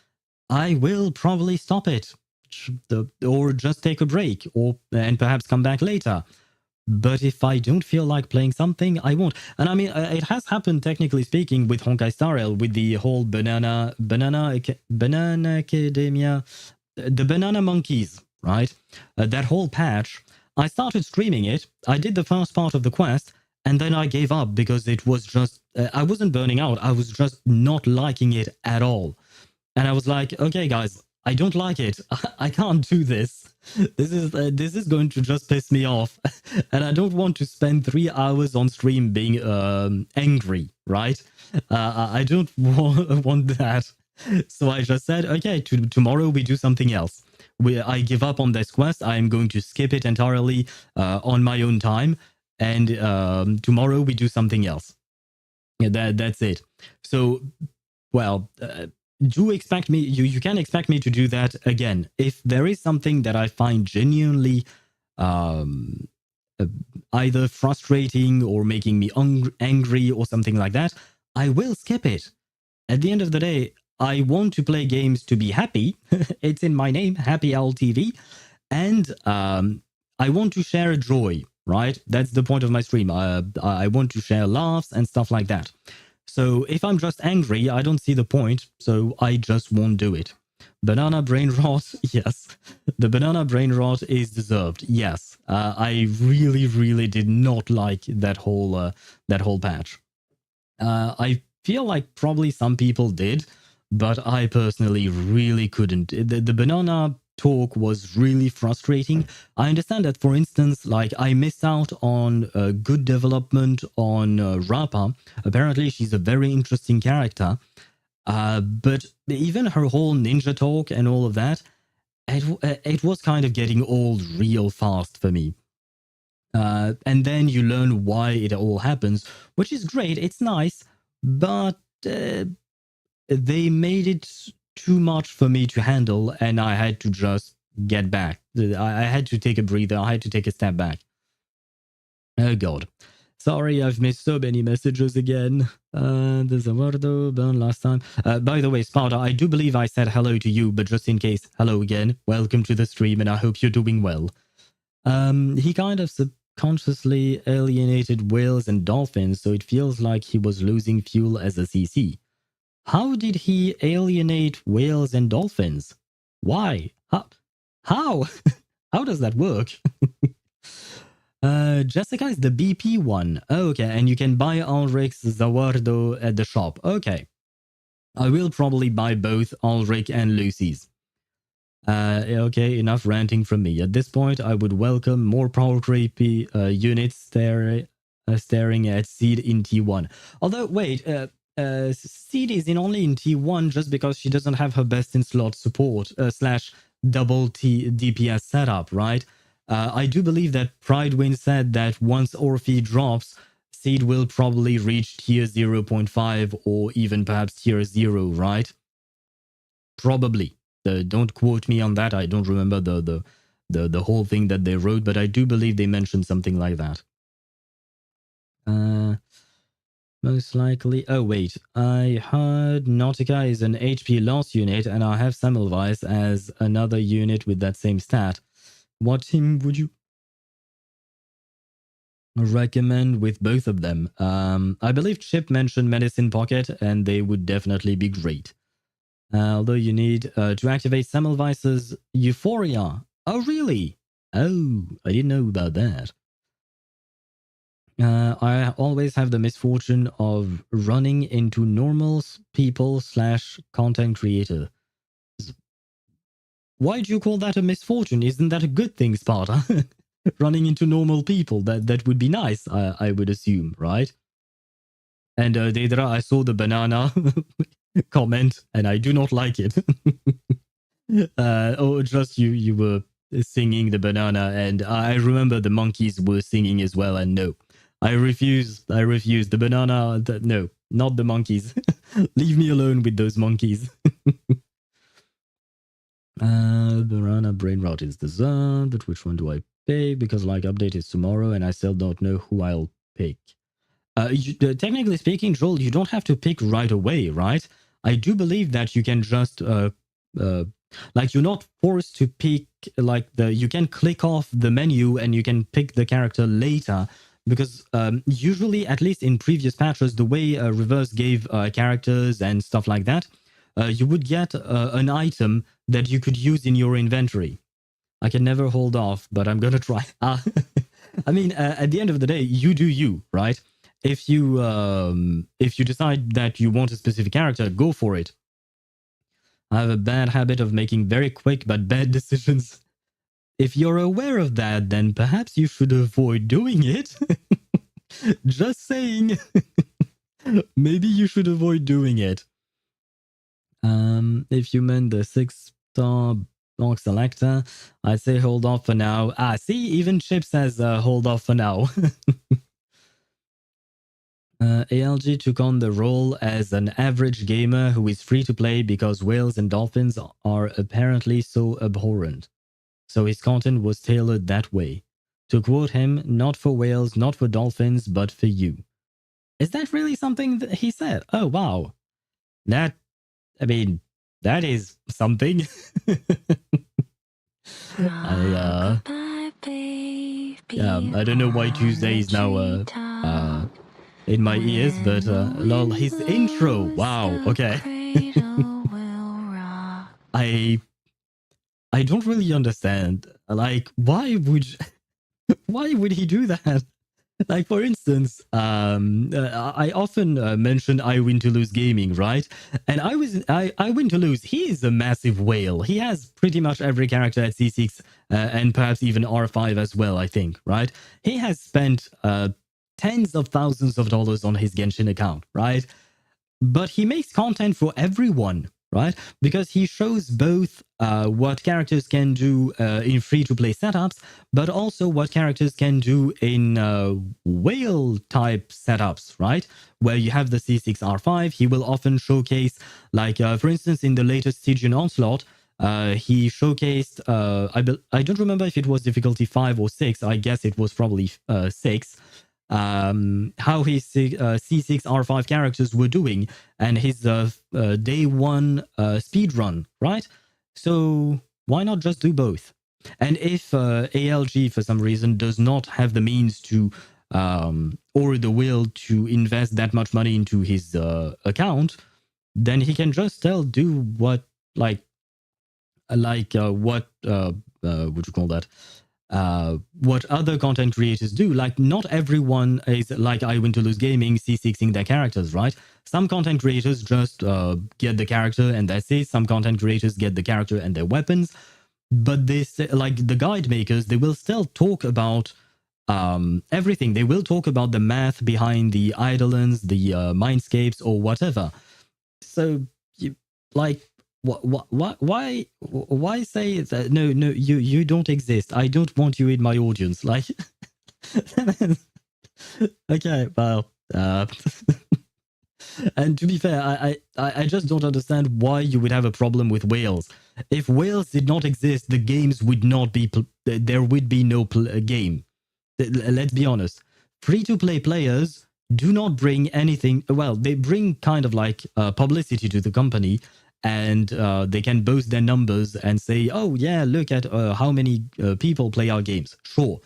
I will probably stop it, or just take a break, and perhaps come back later. But if I don't feel like playing something, I won't. And I mean, it has happened, technically speaking, with Honkai Star Rail, with the whole Banana Academia, the Banana Monkeys, right? That whole patch. I started streaming it. I did the first part of the quest, and then I gave up because it was just, I wasn't burning out. I was just not liking it at all. And I was like, okay, guys, I don't like it. I can't do this. This is going to just piss me off. And I don't want to spend 3 hours on stream being angry, right? I don't want that. So I just said, okay, tomorrow we do something else. I give up on this quest. I'm going to skip it entirely on my own time. And tomorrow we do something else. Yeah, that's it. So, well, do expect me, you can expect me to do that again. If there is something that I find genuinely either frustrating or making me angry or something like that, I will skip it. At the end of the day, I want to play games to be happy. It's in my name, Happy Owl TV. And I want to share a joy, right? That's the point of my stream. I want to share laughs and stuff like that. So if I'm just angry, I don't see the point, so I just won't do it. Banana brain rot, yes. The banana brain rot is deserved, yes. I really, really did not like that whole patch. I feel like probably some people did, but I personally really couldn't. The banana talk was really frustrating. I understand that, for instance, like I missed out on good development on Rappa. Apparently, she's a very interesting character. But even her whole ninja talk and all of that, it was kind of getting old real fast for me. And then you learn why it all happens, which is great. It's nice, but they made it too much for me to handle, and I had to just get back. I had to take a breather. I had to take a step back. Oh God. Sorry, I've missed so many messages again. There's a word burn last time. By the way, Sparta, I do believe I said hello to you, but just in case, hello again. Welcome to the stream, and I hope you're doing well. He kind of subconsciously alienated whales and dolphins, so it feels like he was losing fuel as a CC. How did he alienate whales and dolphins? Why? How? How does that work? Jessica is the BP one. Okay, and you can buy Ulrich Zawardo at the shop. Okay. I will probably buy both Ulrich and Lucy's. Okay, enough ranting from me. At this point, I would welcome more poultry units staring at Seed in T1. Although, wait, Seed is only in T1 just because she doesn't have her best in slot support slash double T DPS setup, right? I do believe that Pridewind said that once Orphe drops, Seed will probably reach tier 0.5 or even perhaps tier 0, right? Probably. Don't quote me on that. I don't remember the whole thing that they wrote, but I do believe they mentioned something like that. Most likely. Oh wait, I heard Nod-Krai is an HP loss unit, and I have Semmelweis as another unit with that same stat. What team would you recommend with both of them? I believe Chip mentioned Medicine Pocket, and they would definitely be great. Although you need to activate Semmelweis's Euphoria. Oh, really? Oh, I didn't know about that. I always have the misfortune of running into normal people / content creator. Why do you call that a misfortune? Isn't that a good thing, Sparta? Running into normal people, that would be nice, I would assume, right? And Deidra, I saw the banana comment, and I do not like it. Or just you were singing the banana, and I remember the monkeys were singing as well, and no. I refuse. The banana, no, not the monkeys. Leave me alone with those monkeys. Banana brain rot is deserved, but which one do I pick? Because like update is tomorrow, and I still don't know who I'll pick. Technically speaking, Joel, you don't have to pick right away, right? I do believe that you can just like you're not forced to pick like you can click off the menu and you can pick the character later, because usually, at least in previous patches, the way Reverse gave characters and stuff like that, you would get an item that you could use in your inventory. I can never hold off, but I'm gonna try. I mean, at the end of the day, you do you, right? If you decide that you want a specific character, go for it. I have a bad habit of making very quick but bad decisions. If you're aware of that, then perhaps you should avoid doing it. Just saying. Maybe you should avoid doing it. If you meant the 6-star block selector, I'd say hold off for now. See, even Chip says hold off for now. ALG took on the role as an average gamer who is free to play because whales and dolphins are apparently so abhorrent. So his content was tailored that way. To quote him, not for whales, not for dolphins, but for you. Is that really something that he said? Oh, wow. That is something. I don't know why Tuesday is now in my ears, but lol, his intro. Wow, okay. I don't really understand. Like, why would he do that? Like, for instance, I often mention I Win to Lose Gaming, right? And I Win to Lose, he is a massive whale. He has pretty much every character at C6 and perhaps even R5 as well, I think, right? He has spent tens of thousands of dollars on his Genshin account, right? But he makes content for everyone, right? Because he shows both what characters can do in free-to-play setups, but also what characters can do in whale-type setups, right? Where you have the C6R5, he will often showcase, like, for instance, in the latest Stygian Onslaught, he showcased, I don't remember if it was difficulty 5 or 6, I guess it was probably 6, how his C6 R5 characters were doing and his day one speed run, right? So why not just do both? And if ALG for some reason does not have the means to or the will to invest that much money into his account, then he can just do what what what you call that? What other content creators do. Like, not everyone is like I Win to Lose Gaming, C6ing their characters, right? Some content creators just get the character and that's it. Some content creators get the character and their weapons. But this, like the guide makers, they will still talk about everything. They will talk about the math behind the Eidolons, the mindscapes, or whatever. So, like, why say that? No, you don't exist. I don't want you in my audience. Like, okay, well, and to be fair, I just don't understand why you would have a problem with whales. If whales did not exist, the games would not be. There would be no game. Let's be honest. Free-to-play players do not bring anything. Well, they bring kind of like publicity to the company, and they can boast their numbers and say, "Oh yeah, look at how many people play our games." Sure,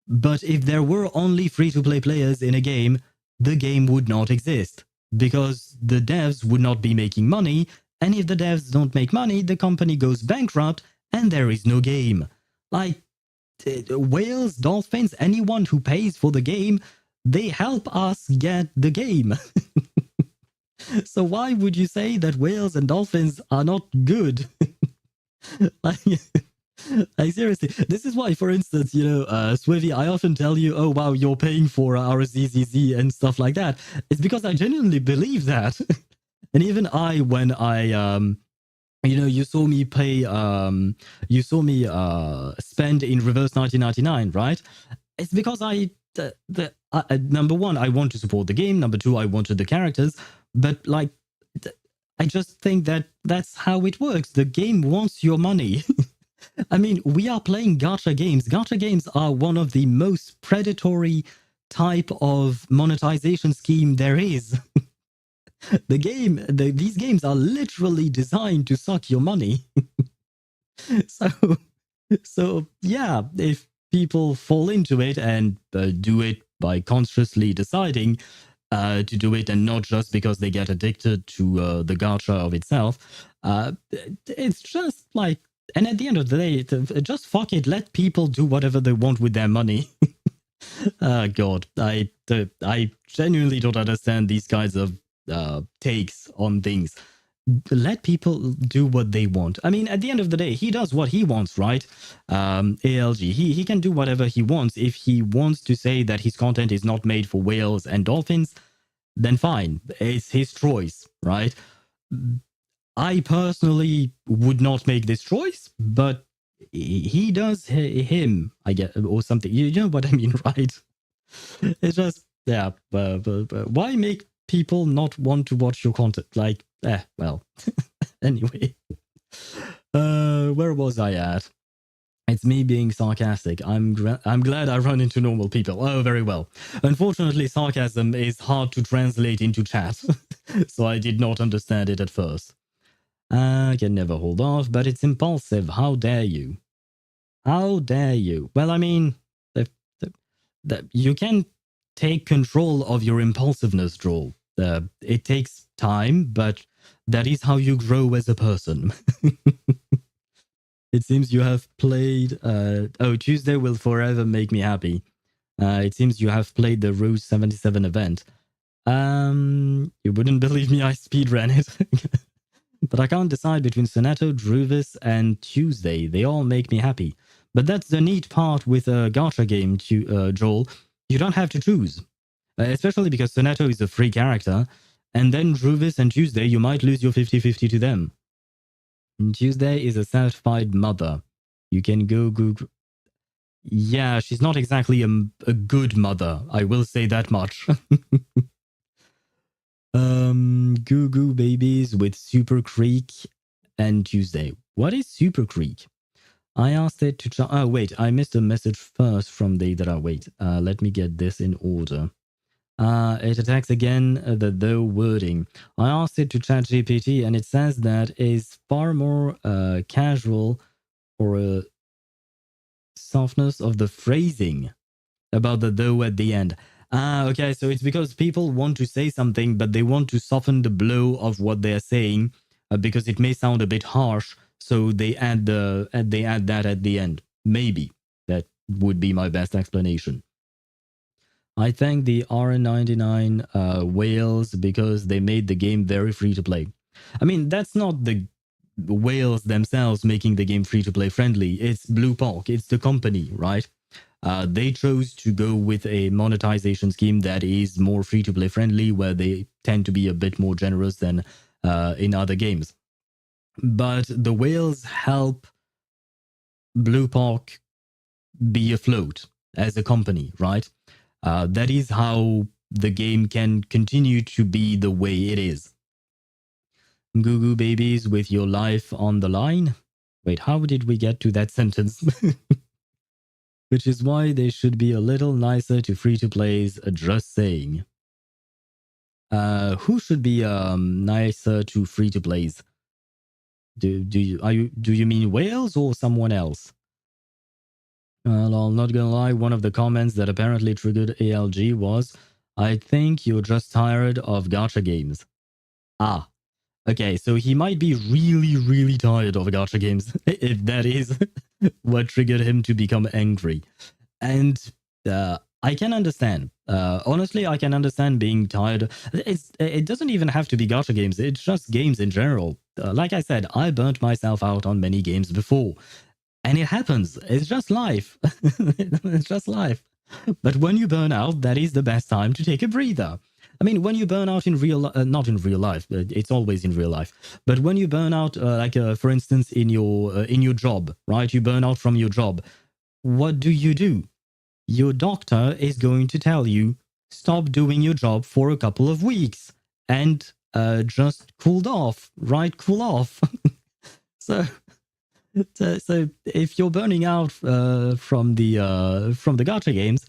but if there were only free-to-play players in a game, the game would not exist because the devs would not be making money, and if the devs don't make money, the company goes bankrupt, and there is no game. Like, whales, dolphins, anyone who pays for the game, they help us get the game. So why would you say that whales and dolphins are not good? like, like, seriously, this is why, for instance, Swivy, I often tell you, oh wow, you're paying for RZZZ and stuff like that. It's because I genuinely believe that. And even when I you saw me pay, you saw me spend in reverse 1999, right? It's because number one, I want to support the game. Number two, I wanted the characters. But like, I just think that that's how it works. The game wants your money. I mean, we are playing gacha games. Gacha games are one of the most predatory type of monetization scheme there is. These games are literally designed to suck your money. so yeah, if people fall into it and do it by consciously deciding to do it and not just because they get addicted to the gacha of itself, it's just like, and at the end of the day, just fuck it, let people do whatever they want with their money. God, I genuinely don't understand these kinds of takes on things. Let people do what they want. I mean, at the end of the day, he does what he wants, right? ALG, he can do whatever he wants. If he wants to say that his content is not made for whales and dolphins, then fine, it's his choice, right? I personally would not make this choice, but he does him, I guess, or something. You know what I mean, right? It's just, yeah, but why make people not want to watch your content? Like, well, anyway. Where was I at? It's me being sarcastic. I'm glad I run into normal people. Oh, very well. Unfortunately, sarcasm is hard to translate into chat, so I did not understand it at first. I can never hold off, but it's impulsive. How dare you? How dare you? Well, I mean, you can take control of your impulsiveness, Joel. It takes time, but that is how you grow as a person. It seems you have played... Tuesday will forever make me happy. It seems you have played the Rose 77 event. You wouldn't believe me, I speedran it. But I can't decide between Sonato, Druvis, and Tuesday. They all make me happy. But that's the neat part with a gacha game, Joel. You don't have to choose. Especially because Sonato is a free character. And then Druvis and Tuesday, you might lose your 50-50 to them. And Tuesday is a satisfied mother. You can go Google... Yeah, she's not exactly a good mother. I will say that much. Goo Goo Babies with Super Creek and Tuesday. What is Super Creek? I asked it to... Oh, wait. I missed a message first from Deidara. Wait. Let me get this in order. It attacks again the though wording. I asked it to ChatGPT and it says that is far more casual or a softness of the phrasing about the though at the end. Okay, so it's because people want to say something, but they want to soften the blow of what they're saying because it may sound a bit harsh. so they add that at the end. Maybe that would be my best explanation. I thank the RN99 whales because they made the game very free to play. I mean, that's not the whales themselves making the game free to play friendly. It's Blue Park. It's the company, right? They chose to go with a monetization scheme that is more free to play friendly, where they tend to be a bit more generous than in other games. But the whales help Blue Park be afloat as a company, right? That is how the game can continue to be the way it is. Goo goo babies with your life on the line. Wait, how did we get to that sentence? Which is why they should be a little nicer to free-to-plays, just saying. Who should be nicer to free-to-plays? Do you mean whales or someone else? Well, I'm not gonna lie, one of the comments that apparently triggered ALG was, I think you're just tired of gacha games. Ah, okay, so he might be really, really tired of gacha games, if that is what triggered him to become angry. And I can understand. Honestly, I can understand being tired. It doesn't even have to be gacha games, it's just games in general. Like I said, I burnt myself out on many games before. And it happens. It's just life. It's just life. But when you burn out, that is the best time to take a breather. I mean, when you burn out in not in real life, it's always in real life. But when you burn out, for instance, in your job, right? You burn out from your job. What do? Your doctor is going to tell you, stop doing your job for a couple of weeks and just cool off, right? Cool off. So if you're burning out from the gacha games,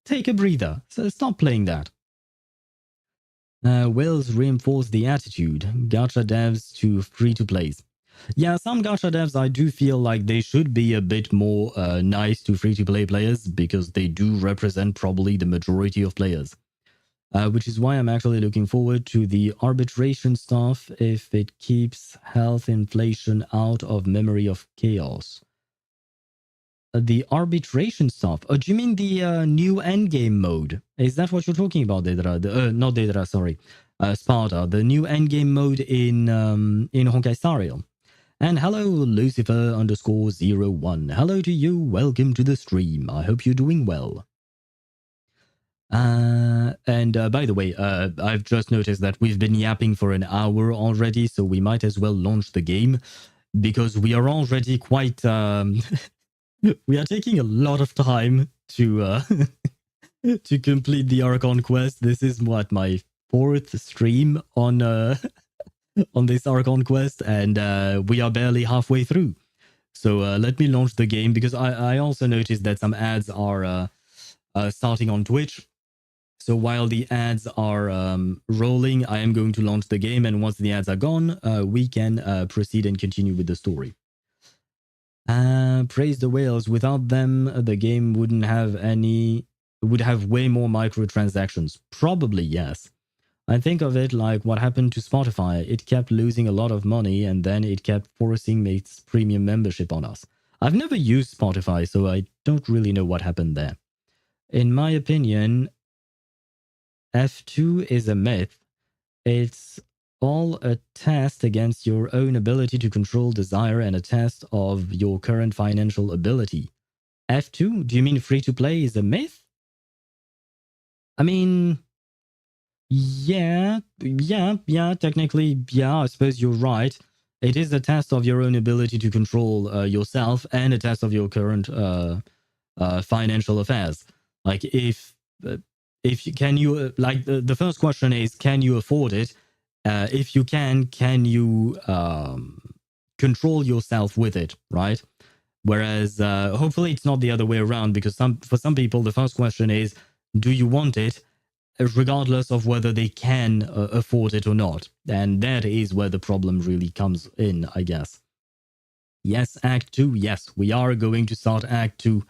take a breather. So stop playing that. Wills reinforce the attitude. Gacha devs to free-to-plays. Yeah, some gacha devs, I do feel like they should be a bit more nice to free-to-play players because they do represent probably the majority of players. Which is why I'm actually looking forward to the arbitration stuff if it keeps health inflation out of Memory of Chaos. The arbitration stuff? Oh, do you mean the new endgame mode? Is that what you're talking about, Daedra? Not Daedra, sorry. Sparta, the new endgame mode in Honkai Star Rail. And hello, Lucifer_01. Hello to you, welcome to the stream. I hope you're doing well. And by the way, I've just noticed that we've been yapping for an hour already, so we might as well launch the game because we are already quite we are taking a lot of time to to complete the Archon Quest. This is what, my 4th stream on on this Archon Quest, and we are barely halfway through. So let me launch the game because I also noticed that some ads are starting on Twitch. So while the ads are rolling, I am going to launch the game, and once the ads are gone, we can proceed and continue with the story. Praise the whales. Without them, the game would have way more microtransactions. Probably, yes. I think of it like what happened to Spotify. It kept losing a lot of money, and then it kept forcing its premium membership on us. I've never used Spotify, so I don't really know what happened there. In my opinion, F2 is a myth. It's all a test against your own ability to control desire and a test of your current financial ability. F2? Do you mean free-to-play is a myth? I mean, yeah, technically, yeah, I suppose you're right. It is a test of your own ability to control yourself and a test of your current financial affairs. Like, if you can, the first question is, can you afford it? If you can you control yourself with it, right? Whereas hopefully it's not the other way around, because for some people the first question is, do you want it, regardless of whether they can afford it or not? And that is where the problem really comes in, I guess. Yes, Act 2. Yes, we are going to start Act 2.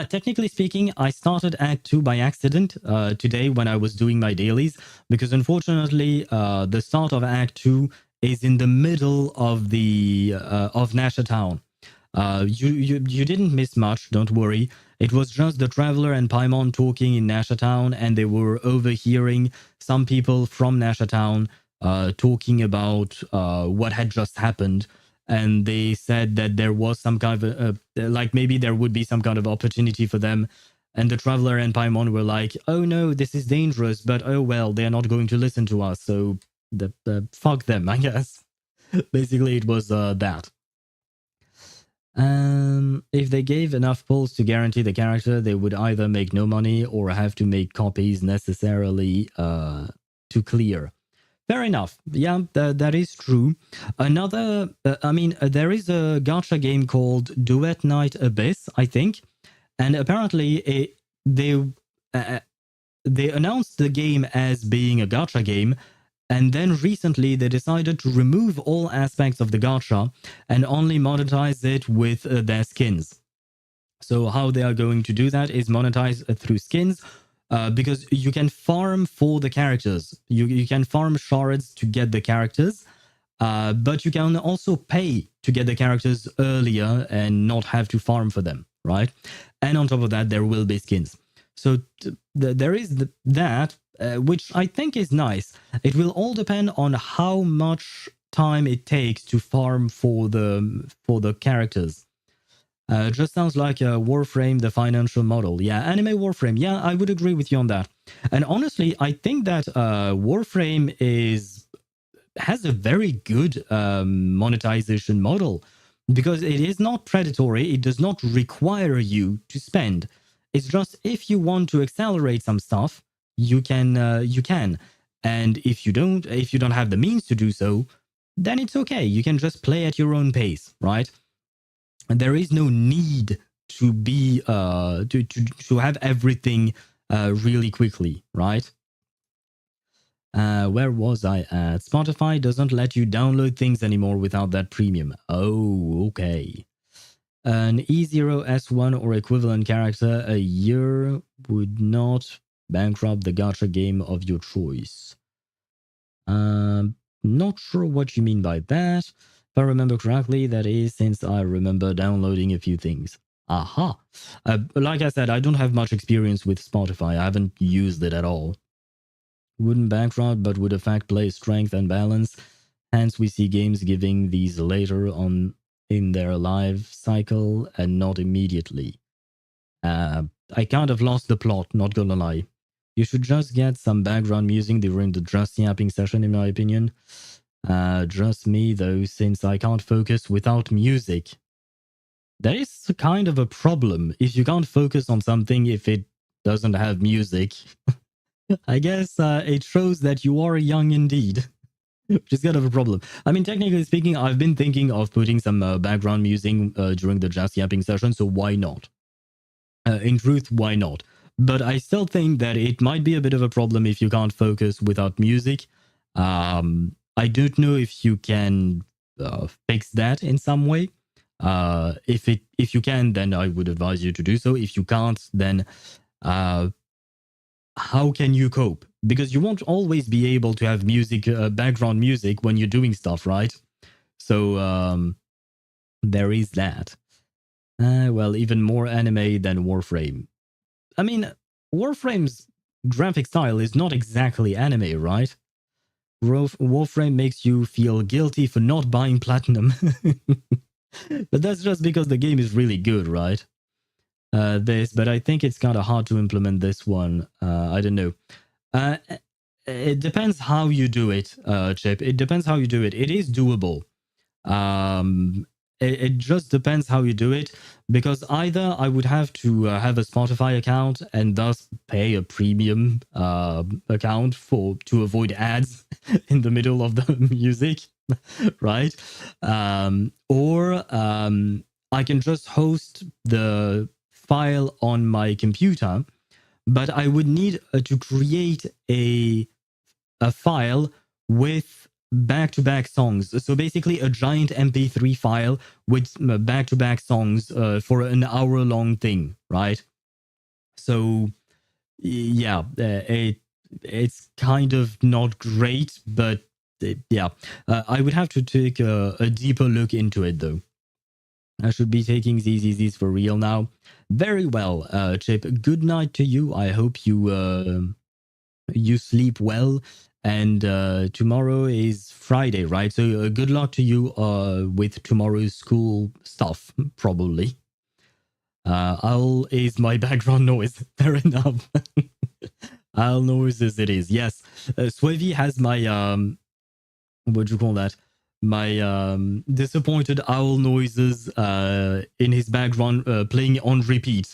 Technically speaking, I started Act 2 by accident today when I was doing my dailies, because unfortunately the start of Act 2 is in the middle of the of Nasha Town. You didn't miss much, don't worry. It was just the Traveler and Paimon talking in Nasha Town, and they were overhearing some people from Nasha Town talking about what had just happened. And they said that there was some kind of, like maybe there would be some kind of opportunity for them. And the Traveler and Paimon were like, oh no, this is dangerous, but oh well, they're not going to listen to us, so fuck them, I guess. Basically, it was that. If they gave enough pulls to guarantee the character, they would either make no money or have to make copies necessarily to clear. Fair enough. Yeah, that is true. Another, there is a gacha game called Duet Night Abyss, I think, and apparently they announced the game as being a gacha game. And then recently they decided to remove all aspects of the gacha and only monetize it with their skins. So how they are going to do that is monetize through skins, because you can farm for the characters. You can farm shards to get the characters, but you can also pay to get the characters earlier and not have to farm for them, right? And on top of that, there will be skins. So there is that, which I think is nice. It will all depend on how much time it takes to farm for the characters. Just sounds like a Warframe, the financial model. Yeah, anime Warframe. Yeah, I would agree with you on that. And honestly, I think that Warframe has a very good monetization model, because it is not predatory. It does not require you to spend. It's just if you want to accelerate some stuff, you can, and if you don't have the means to do so, then it's okay. You can just play at your own pace, right? And there is no need to be to have everything really quickly, right? Where was I at? Spotify doesn't let you download things anymore without that premium. Oh, okay. An E0 S1 or equivalent character a year would not bankrupt the gacha game of your choice. Not sure what you mean by that. If I remember correctly, that is since I remember downloading a few things. Aha. Like I said, I don't have much experience with Spotify. I haven't used it at all. Wouldn't bankrupt, but would affect play strength and balance. Hence, we see games giving these later on in their life cycle and not immediately. I kind of lost the plot, not gonna lie. You should just get some background music during the just yapping session, in my opinion. Just me, though, since I can't focus without music. That is kind of a problem if you can't focus on something if it doesn't have music. I guess it shows that you are young indeed. Which is kind of a problem. I mean, technically speaking, I've been thinking of putting some background music during the just yapping session, so why not? In truth, why not? But I still think that it might be a bit of a problem if you can't focus without music. I don't know if you can fix that in some way. If you can, then I would advise you to do so. If you can't, then how can you cope? Because you won't always be able to have music, background music when you're doing stuff, right? So there is that. Well, even more anime than Warframe. I mean, Warframe's graphic style is not exactly anime, right? Warframe makes you feel guilty for not buying platinum. But that's just because the game is really good, right? But I think it's kind of hard to implement this one. I don't know. It depends how you do it, Chip. It depends how you do it. It is doable. It just depends how you do it, because either I would have to have a Spotify account and thus pay a premium account to avoid ads in the middle of the music, right? Or I can just host the file on my computer, but I would need to create a file with back-to-back songs. So basically a giant MP3 file with back-to-back songs for an hour-long thing, right? So yeah, it's kind of not great, but yeah, I would have to take a deeper look into it though. I should be taking these for real now. Very well, Chip. Good night to you. I hope you sleep well. And tomorrow is Friday, right? So good luck to you with tomorrow's school stuff, probably. Owl is my background noise. Fair enough. Owl noises it is. Yes. Swavy has my what do you call that? My disappointed owl noises in his background playing on repeat.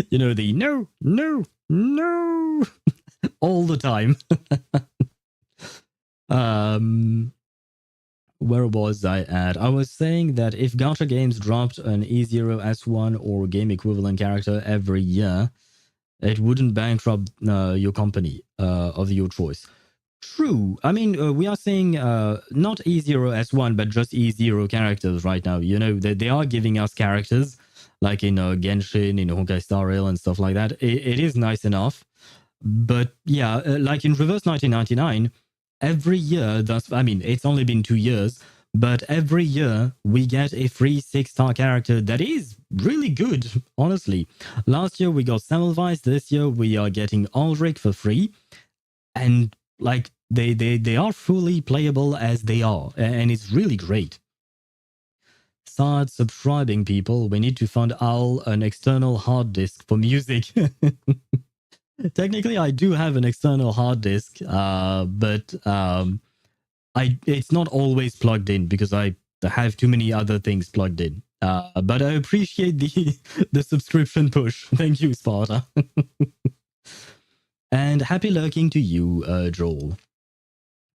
You know, the no, no, no all the time. Where was I at? I was saying that if gacha games dropped an E0 S1 or game equivalent character every year, it wouldn't bankrupt your company of your choice. True. I mean, we are saying not E0 S1, but just E0 characters right now. You know, they are giving us characters like in Genshin, in Honkai Star Rail and stuff like that. It is nice enough. But yeah, like in Reverse 1999, every year, I mean, it's only been 2 years, but every year we get a free 6-star character that is really good, honestly. Last year we got Semmelweis, this year we are getting Ulrich for free. And like they are fully playable as they are, and it's really great. Start subscribing, people. We need to fund Owl an external hard disk for music. Technically, I do have an external hard disk, but it's not always plugged in because I have too many other things plugged in. But I appreciate the subscription push. Thank you, Sparta. And happy lurking to you, Joel.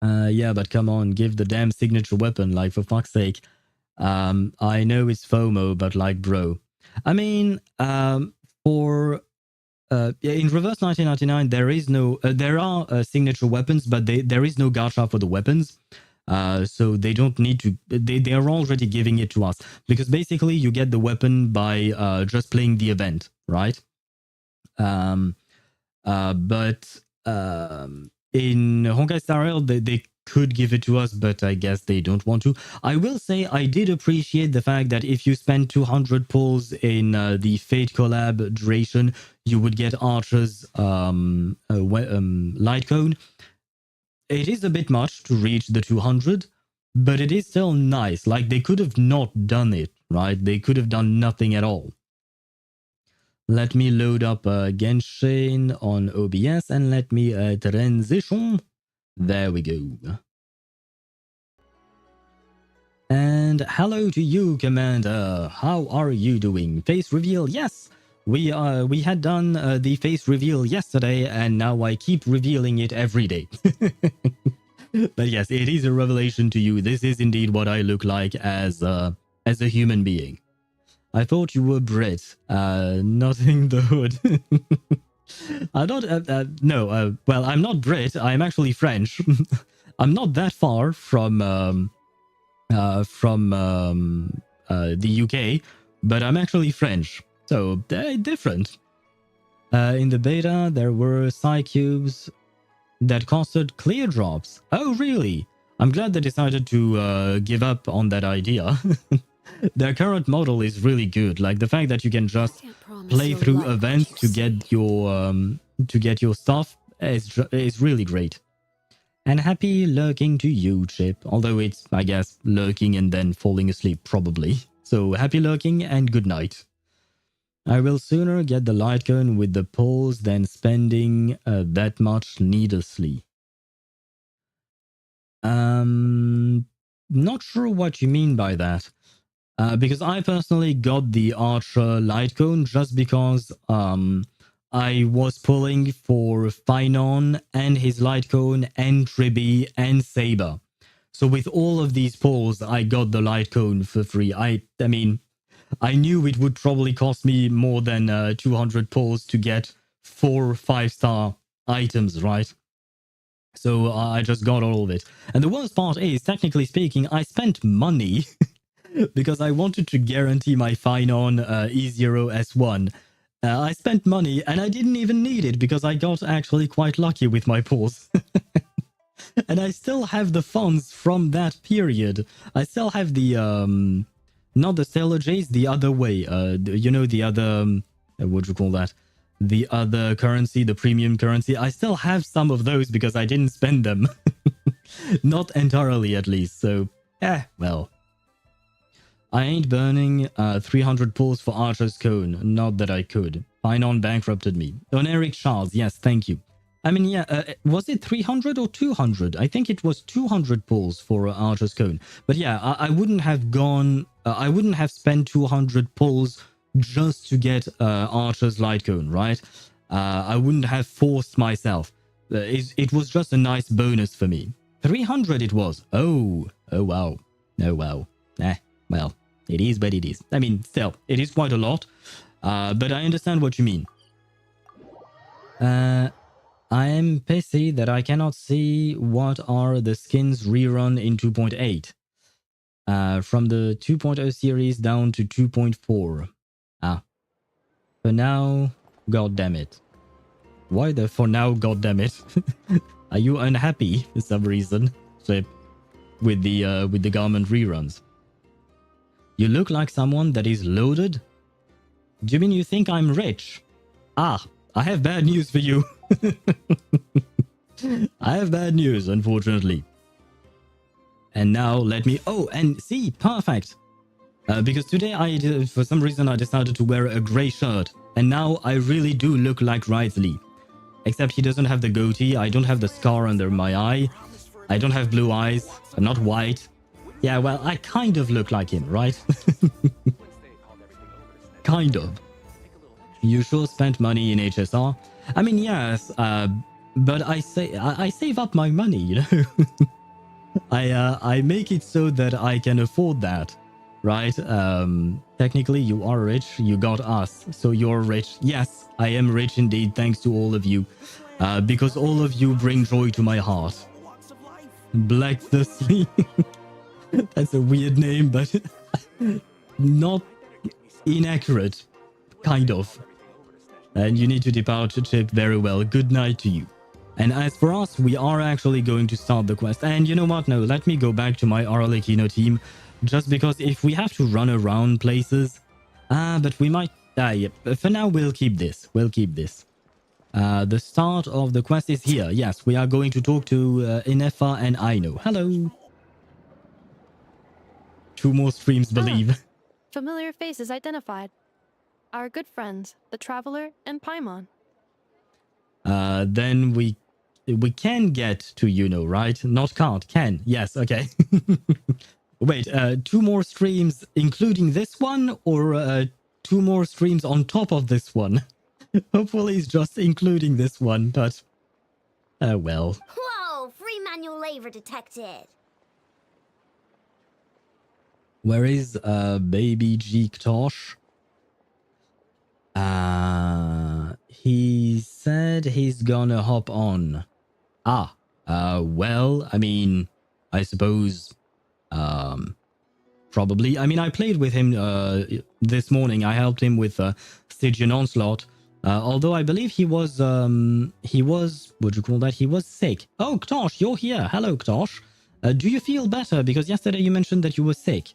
Yeah, but come on, give the damn signature weapon, like, for fuck's sake. I know it's FOMO, but like, bro. I mean, for... in Reverse 1999, there is no... there are signature weapons, but there is no gacha for the weapons. So they don't need to... They are already giving it to us. Because basically, you get the weapon by just playing the event, right? But in Honkai Star Rail, they could give it to us, but I guess they don't want to. I will say I did appreciate the fact that if you spend 200 pulls in the Fate collab duration, you would get Archer's light cone. It is a bit much to reach the 200, but it is still nice. Like, they could have not done it, right? They could have done nothing at all. Let me load up Genshin on OBS and let me transition. There we go. And hello to you, Commander. How are you doing? Face reveal, yes. We had done the face reveal yesterday, and now I keep revealing it every day. But yes, it is a revelation to you. This is indeed what I look like as a human being. I thought you were Brit, not in the hood. I'm not, no, well, I'm not Brit, I'm actually French. I'm not that far from the UK, but I'm actually French, so they're different. In the beta, there were Psy cubes that costed clear drops. Oh, really? I'm glad they decided to give up on that idea. Their current model is really good. Like the fact that you can just play through events to get your stuff is really great. And happy lurking to you, Chip. Although it's, I guess, lurking and then falling asleep probably. So happy lurking and good night. I will sooner get the light cone with the pulls than spending that much needlessly. Not sure what you mean by that. Because I personally got the Archer light cone just because I was pulling for Finon and his light cone and Tribby and Saber. So with all of these pulls, I got the light cone for free. I mean, I knew it would probably cost me more than 200 pulls to get 4 5-star items, right? So I just got all of it. And the worst part is, technically speaking, I spent money because I wanted to guarantee my Finon E0 S1. I spent money and I didn't even need it because I got actually quite lucky with my pulls. and I still have the fonts from that period. I still have the not the Stellar Jays, the other way. You know, the other what do you call that? The other currency, the premium currency. I still have some of those because I didn't spend them. Not entirely, at least. So, well. I ain't burning 300 pulls for Archer's Cone. Not that I could. Pinon bankrupted me. On Eric Charles, yes, thank you. I mean, yeah, was it 300 or 200? I think it was 200 pulls for Archer's Cone. But yeah, I wouldn't have gone... I wouldn't have spent 200 pulls just to get Archer's Light Cone, right? I wouldn't have forced myself. It was just a nice bonus for me. 300 it was. Oh wow. Oh wow. Well, it is what it is. I mean, still, it is quite a lot. But I understand what you mean. I am pissy that I cannot see what are the skins rerun in 2.8. From the 2.0 series down to 2.4. For now, god damn it. Why the for now, god damn it? Are you unhappy for some reason? So, with the garment reruns. You look like someone that is loaded? Do you mean you think I'm rich? I have bad news for you. I have bad news, unfortunately. And now let me... Oh, and see, perfect. Because today, for some reason, I decided to wear a grey shirt. And now I really do look like Wriothesley. Except he doesn't have the goatee. I don't have the scar under my eye. I don't have blue eyes. I'm not white. Yeah, well, I kind of look like him, right? Kind of. You sure spent money in HSR? I mean, yes, but I save up my money, you know? I make it so that I can afford that, right? Technically, you are rich. You got us, so you're rich. Yes, I am rich indeed, thanks to all of you. Because all of you bring joy to my heart. Black the Sleep. That's a weird name, but not inaccurate. Kind of. And you need to depart to Chip very well. Good night to you. And as for us, we are actually going to start the quest. And you know what? No, let me go back to my Arlecchino team. Just because if we have to run around places... but we might... yeah, for now, we'll keep this. We'll keep this. The start of the quest is here. Yes, we are going to talk to Inefa and Aino. Hello. 2 more streams, believe. Familiar faces identified. Our good friends, the Traveler and Paimon. Then we can get to Yuno, right? Not can't, can. Yes, okay. Wait, 2 more streams including this one, or 2 more streams on top of this one? Hopefully it's just including this one, but... well. Whoa! Free manual labor detected! Where is baby Jeek Tosh? He said he's gonna hop on. Well, I mean, I suppose, probably. I mean, I played with him this morning. I helped him with Stygian Onslaught. Although I believe he was, what do you call that? He was sick. Oh, Ktosh, you're here. Hello, Ktosh. Do you feel better? Because yesterday you mentioned that you were sick.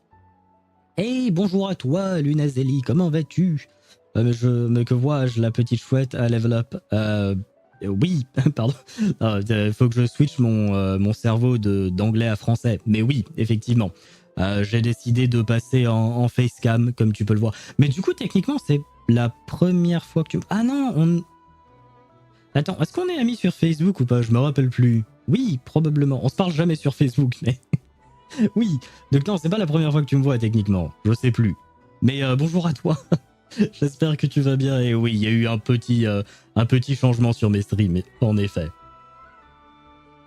Hey, bonjour à toi, Lunazeli, comment vas-tu? Que vois-je, la petite chouette à level up? Oui, pardon. Faut que je switch mon cerveau d'anglais à français. Mais oui, effectivement. J'ai décidé de passer en facecam, comme tu peux le voir. Mais du coup, techniquement, c'est la première fois que tu... Ah non, Attends, est-ce qu'on est amis sur Facebook ou pas? Je me rappelle plus. Oui, probablement. On se parle jamais sur Facebook, mais... Oui, donc non, c'est pas la première fois que tu me vois techniquement, je sais plus. Mais bonjour à toi, j'espère que tu vas bien. Et oui, il y a eu un petit changement sur mes streams, en effet.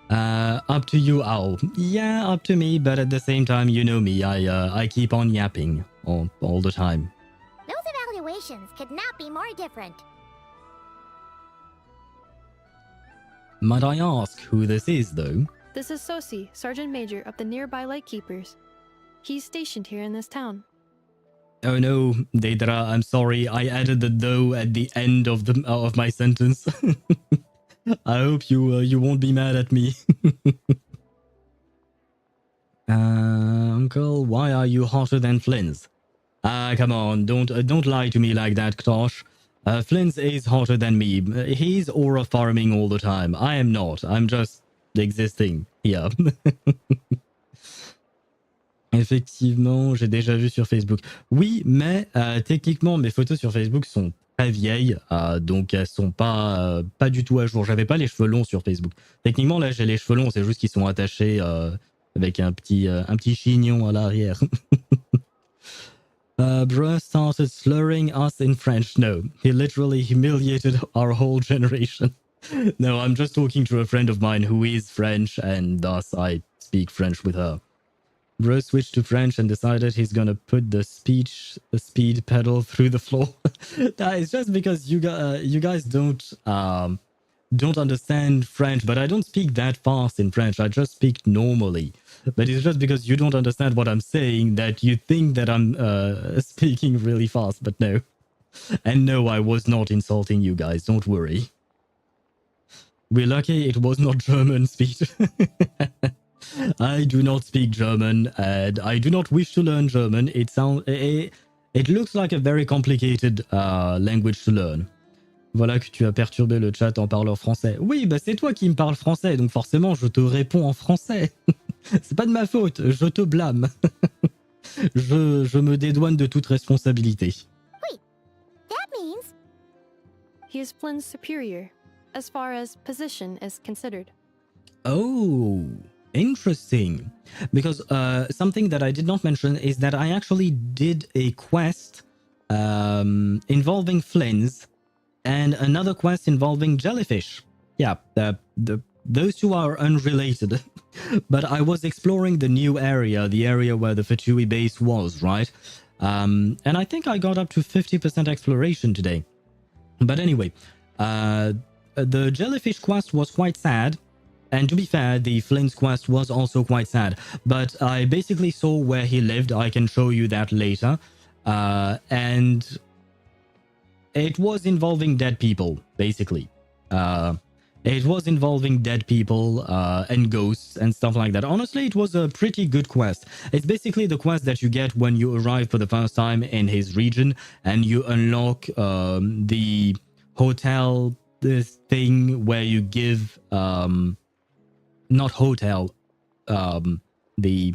Up to you, Owl. Yeah, up to me, but at the same time, you know me, I keep on yapping all the time. Those evaluations could not be more different. Might I ask who this is, though? This is Sosi, Sergeant Major of the nearby Lightkeepers. He's stationed here in this town. Oh no, Daedra, I'm sorry. I added the though at the end of my sentence. I hope you won't be mad at me. Uncle, why are you hotter than Flins? Ah, come on, don't lie to me like that, Ktosh. Flins is hotter than me. He's aura farming all the time. I am not. I'm just existing here. Effectivement, j'ai déjà vu sur Facebook. Oui, mais techniquement, mes photos sur Facebook sont très vieilles, donc elles sont pas du tout à jour. J'avais pas les cheveux longs sur Facebook. Techniquement, là, j'ai les cheveux longs, c'est juste qu'ils sont attachés avec un petit chignon à l'arrière. Bruh started slurring us in French. No, he literally humiliated our whole generation. No, I'm just talking to a friend of mine who is French, and thus I speak French with her. Bro switched to French and decided he's gonna put the speed pedal through the floor. It's just because you guys don't understand French, but I don't speak that fast in French. I just speak normally. But it's just because you don't understand what I'm saying that you think that I'm speaking really fast, but no. And no, I was not insulting you guys, don't worry. We're lucky it was not German speed. I do not speak German, and I do not wish to learn German. It looks like a very complicated language to learn. Voilà que tu as perturbé le chat en parlant français. Oui, bah c'est toi qui me parles français, donc forcément je te réponds en français. C'est pas de ma faute, je te blâme. je me dédouane de toute responsabilité. That means He is Flynn's superior, as far as position is considered. Oh, interesting. Because something that I did not mention is that I actually did a quest involving Flins and another quest involving jellyfish. Yeah, those two are unrelated. But I was exploring the new area, the area where the Fatui base was, right? And I think I got up to 50% exploration today. But anyway, the jellyfish quest was quite sad. And to be fair, the Flint's quest was also quite sad. But I basically saw where he lived. I can show you that later. And it was involving dead people, basically. It was involving dead people and ghosts and stuff like that. Honestly, it was a pretty good quest. It's basically the quest that you get when you arrive for the first time in his region and you unlock the hotel, this thing where you give... not hotel, the...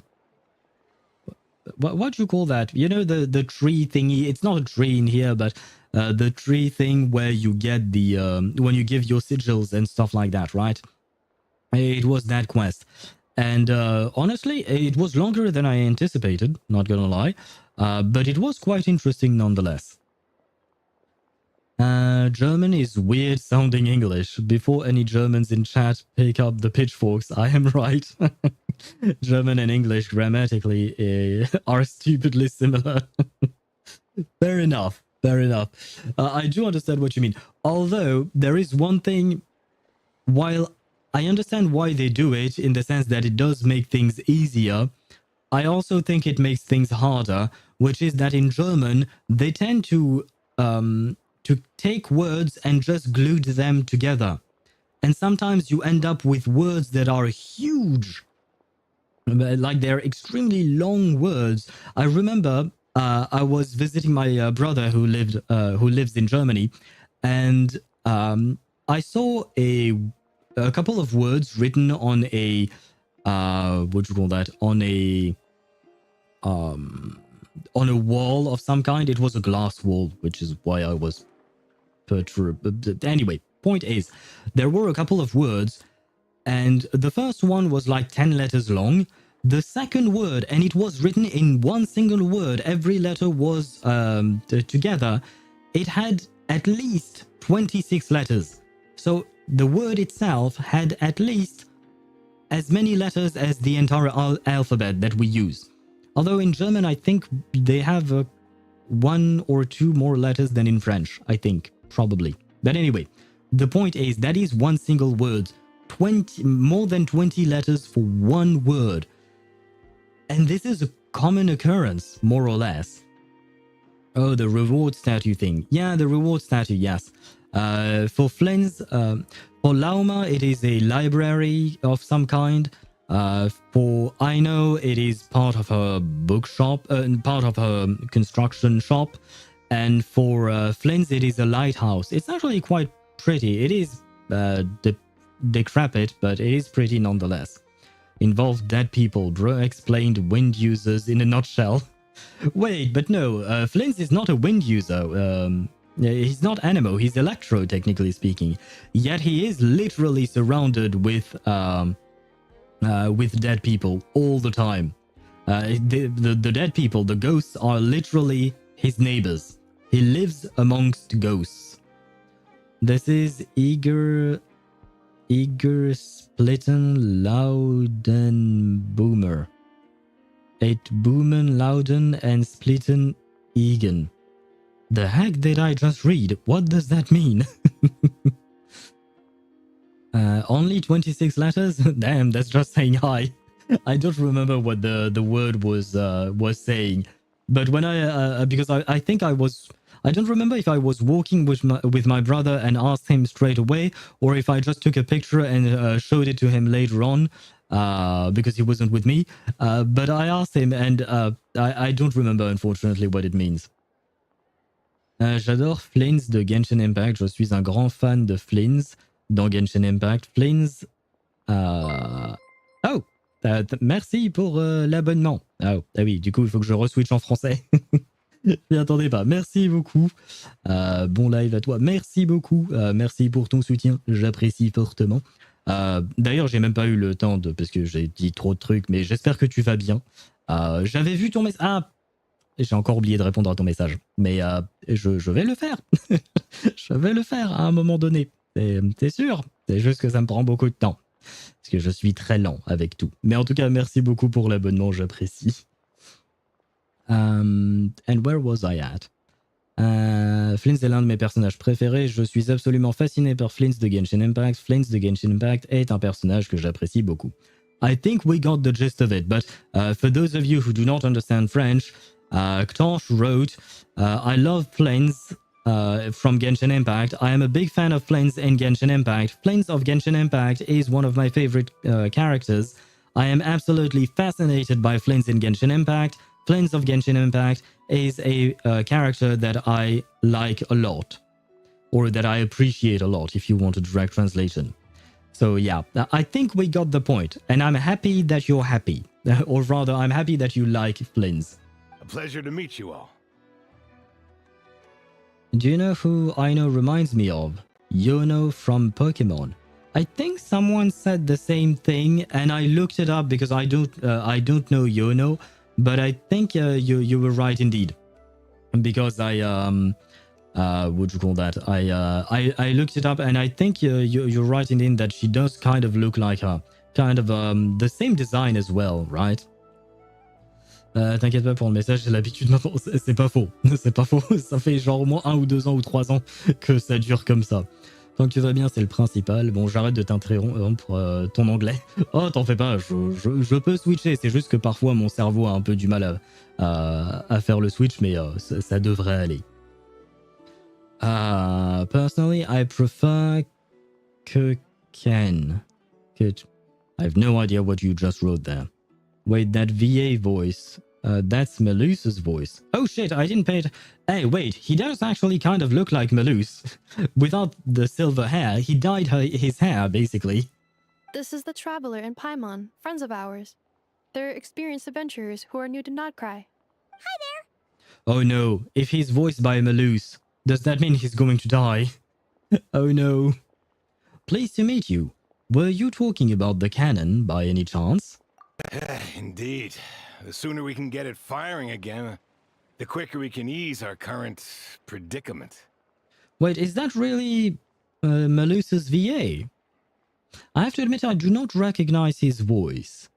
What do you call that? You know, the tree thingy. It's not a tree in here, but the tree thing where you get the when you give your sigils and stuff like that, right? It was that quest, and honestly, it was longer than I anticipated. Not gonna lie, but it was quite interesting nonetheless. German is weird sounding English. Before any Germans in chat pick up the pitchforks, I am right. German and English grammatically are stupidly similar. Fair enough. Fair enough. I do understand what you mean. Although there is one thing, while I understand why they do it in the sense that it does make things easier, I also think it makes things harder, which is that in German, they tend to take words and just glue them together. And sometimes you end up with words that are huge. Like they're extremely long words. I remember I was visiting my brother who lives in Germany, and I saw a couple of words written on a what do you call that? On a wall of some kind. It was a glass wall, which is why I was perturbed. Anyway, point is, there were a couple of words, and the first one was like 10 letters long. The second word, and it was written in one single word, every letter was together, it had at least 26 letters. So the word itself had at least as many letters as the entire alphabet that we use. Although in German, I think they have one or two more letters than in French, I think, probably. But anyway, the point is, that is one single word. More than 20 letters for one word. And this is a common occurrence, more or less. Oh, the reward statue thing. Yeah, the reward statue, yes. For Flins, for Lauma, it is a library of some kind. For Aino, it is part of her bookshop, part of her construction shop. And for Flins, it is a lighthouse. It's actually quite pretty. It is decrepit, but it is pretty nonetheless. Involved dead people. Bro explained wind users in a nutshell. Wait, but no, Flins is not a wind user. He's not Anemo, he's Electro, technically speaking. Yet he is literally surrounded with dead people all the time. The dead people, the ghosts, are literally his neighbors. He lives amongst ghosts. This is Eager Splitten Louden Boomer. It Boomen Louden and Splitten Egan. The heck did I just read? What does that mean? Only 26 letters? Damn, that's just saying hi. I don't remember what the word was saying. But when because I think I don't remember if I was walking with my brother and asked him straight away, or if I just took a picture and showed it to him later on, because he wasn't with me. But I asked him, and I don't remember, unfortunately, what it means. J'adore Flins de Genshin Impact. Je suis un grand fan de Flins dans Genshin Impact. Flins... Oh, merci pour l'abonnement. Oh, ah oui, du coup, il faut que je re-switch en français. N'y attendez pas. Merci beaucoup. Bon live à toi. Merci beaucoup. Merci pour ton soutien. J'apprécie fortement. D'ailleurs, j'ai même pas eu le temps parce que j'ai dit trop de trucs, mais j'espère que tu vas bien. J'avais vu ton message. Ah, j'ai encore oublié de répondre à ton message. Mais je vais le faire. Je vais le faire à un moment donné. C'est sûr. C'est juste que ça me prend beaucoup de temps. Parce que je suis très lent avec tout. Mais en tout cas, merci beaucoup pour l'abonnement. J'apprécie. And where was I at? Flins est l'un de mes personnages préférés. Je suis absolument fasciné par Flins de Genshin Impact. Flins de Genshin Impact est un personnage que j'apprécie beaucoup. I think we got the gist of it, but for those of you who do not understand French, Ktosh wrote, I love Flins from Genshin Impact. I am a big fan of Flins in Genshin Impact. Flins of Genshin Impact is one of my favorite characters. I am absolutely fascinated by Flins in Genshin Impact. Flins of Genshin Impact is a character that I like a lot, or that I appreciate a lot, if you want a direct translation. So yeah, I think we got the point, and I'm happy that you're happy. Or rather, I'm happy that you like Flins. A pleasure to meet you all. Do you know who Aino reminds me of? Yono from Pokemon. I think someone said the same thing, and I looked it up because I don't know Yono, but I think you were right indeed, because I what do you call that? I looked it up, and I think you're right indeed that she does kind of look like her, kind of the same design as well, right? T'inquiète pas pour le message, j'ai l'habitude maintenant. C'est pas faux, c'est pas faux. Ça fait genre au moins 1 ou 2 ans ou 3 ans que ça dure comme ça. Tant que tu vas bien, c'est le principal. Bon, j'arrête de t'interrompre ton anglais. Oh, t'en fais pas, je peux switcher. C'est juste que parfois mon cerveau a un peu du mal à faire le switch, mais ça devrait aller. Personally, I prefer Ken. I have no idea what you just wrote there. Wait, that VA voice, that's Melusa's voice. Oh shit, I didn't pay it. Hey, wait, he does actually kind of look like Melus. Without the silver hair, he dyed his hair, basically. This is the Traveler and Paimon, friends of ours. They're experienced adventurers who are new to Nod-Krai. Oh no, if he's voiced by Melus, does that mean he's going to die? Oh no. Pleased to meet you. Were you talking about the cannon, by any chance? Indeed. The sooner we can get it firing again, the quicker we can ease our current predicament. Wait, is that really Melusa's VA? I have to admit I do not recognize his voice.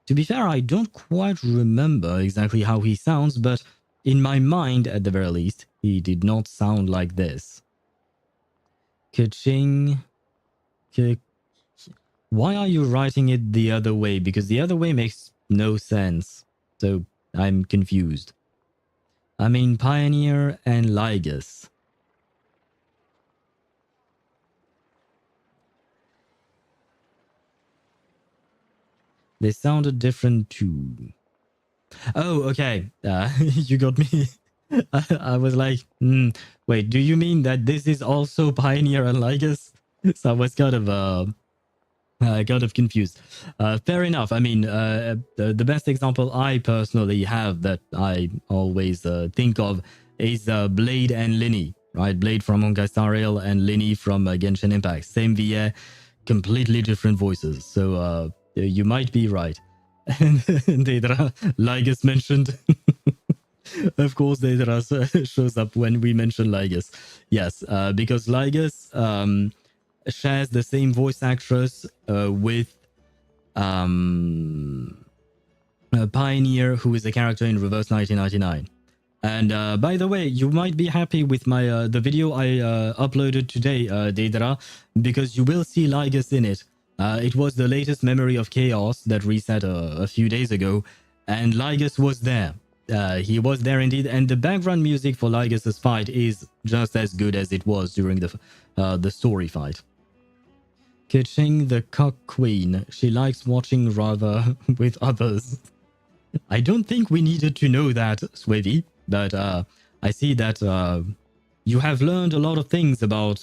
To be fair, I don't quite remember exactly how he sounds, but in my mind, at the very least, he did not sound like this. Ka-ching. Why are you writing it the other way? Because the other way makes no sense. So I'm confused. I mean Pioneer and Lygus. They sounded different too. Oh, okay. You got me. I was like, wait, do you mean that this is also Pioneer and Lygus? So I was kind of confused. Fair enough. I mean, the best example I personally have that I always think of is Blade and Linny, right? Blade from Honkai Star Rail and Linny from Genshin Impact. Same VA, completely different voices. So you might be right. And Daedra, Lygus mentioned. Of course, Daedra shows up when we mention Lygus. Yes, because Lygus shares the same voice actress with Pioneer, who is a character in Reverse 1999. And by the way, you might be happy with my the video I uploaded today, Daedra, because you will see Lygus in it. It was the latest Memory of Chaos that reset a few days ago, and Lygus was there. He was there indeed, and the background music for Lygus's fight is just as good as it was during the story fight. Kitching the cock queen. She likes watching rather with others. I don't think we needed to know that, Swivy, but I see that you have learned a lot of things about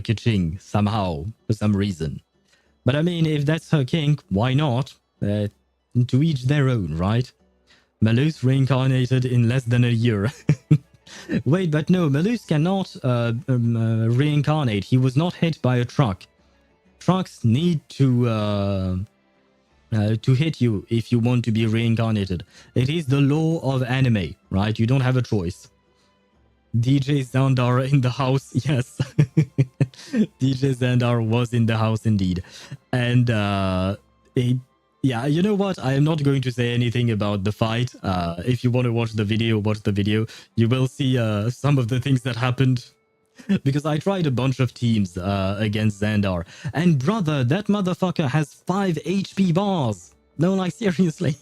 Kitching somehow, for some reason. But I mean, if that's her kink, why not? To each their own, right? Malus reincarnated in less than a year. Wait, but no, Malus cannot reincarnate. He was not hit by a truck. Trucks need to hit you if you want to be reincarnated. It is the law of anime, right? You don't have a choice. DJ Xandar in the house, yes. DJ Xandar was in the house indeed. And yeah, you know what? I am not going to say anything about the fight. If you want to watch the video, watch the video. You will see some of the things that happened. Because I tried a bunch of teams against Xandar. And brother, that motherfucker has 5 HP bars. No, like seriously.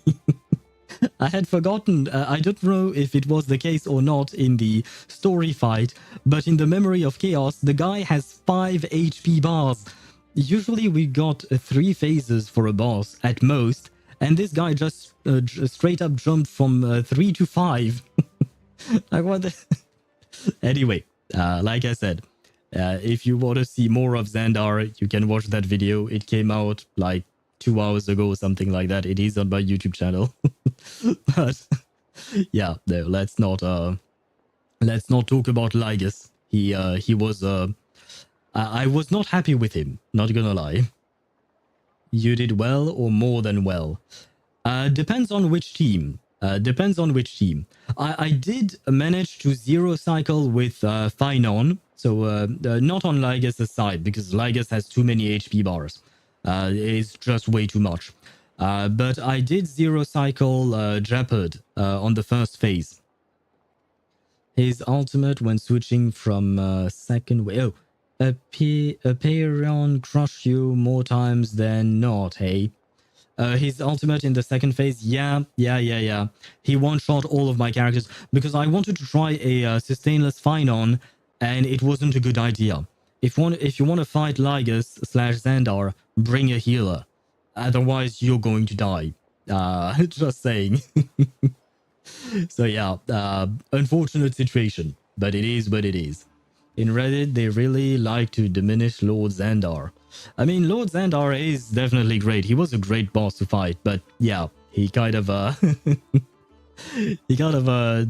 I had forgotten. I don't know if it was the case or not in the story fight. But in the Memory of Chaos, the guy has 5 HP bars. Usually we got 3 phases for a boss at most. And this guy just straight up jumped from 3 to 5. Like what the... Anyway. Like I said, if you want to see more of Xandar, you can watch that video. It came out like 2 hours ago or something like that. It is on my YouTube channel. But yeah, no, let's not talk about Lygus. He was I was not happy with him, not gonna lie. You did well or more than well. Depends on which team. Depends on which team. I did manage to zero cycle with Finon, so not on Lygus' side, because Lygus has too many HP bars. It's just way too much. But I did zero cycle Jeopard on the first phase. His ultimate when switching from second way. Oh, Apeiron crush you more times than not, hey? His ultimate in the second phase, yeah. He one-shot all of my characters because I wanted to try a sustainless Finon, and it wasn't a good idea. If you want to fight Lygus / Xandar, bring a healer. Otherwise, you're going to die. Just saying. So yeah, unfortunate situation, but it is what it is. In Reddit, they really like to diminish Lord Xandar. I mean, Lord Xandar is definitely great. He was a great boss to fight, but yeah, he kind of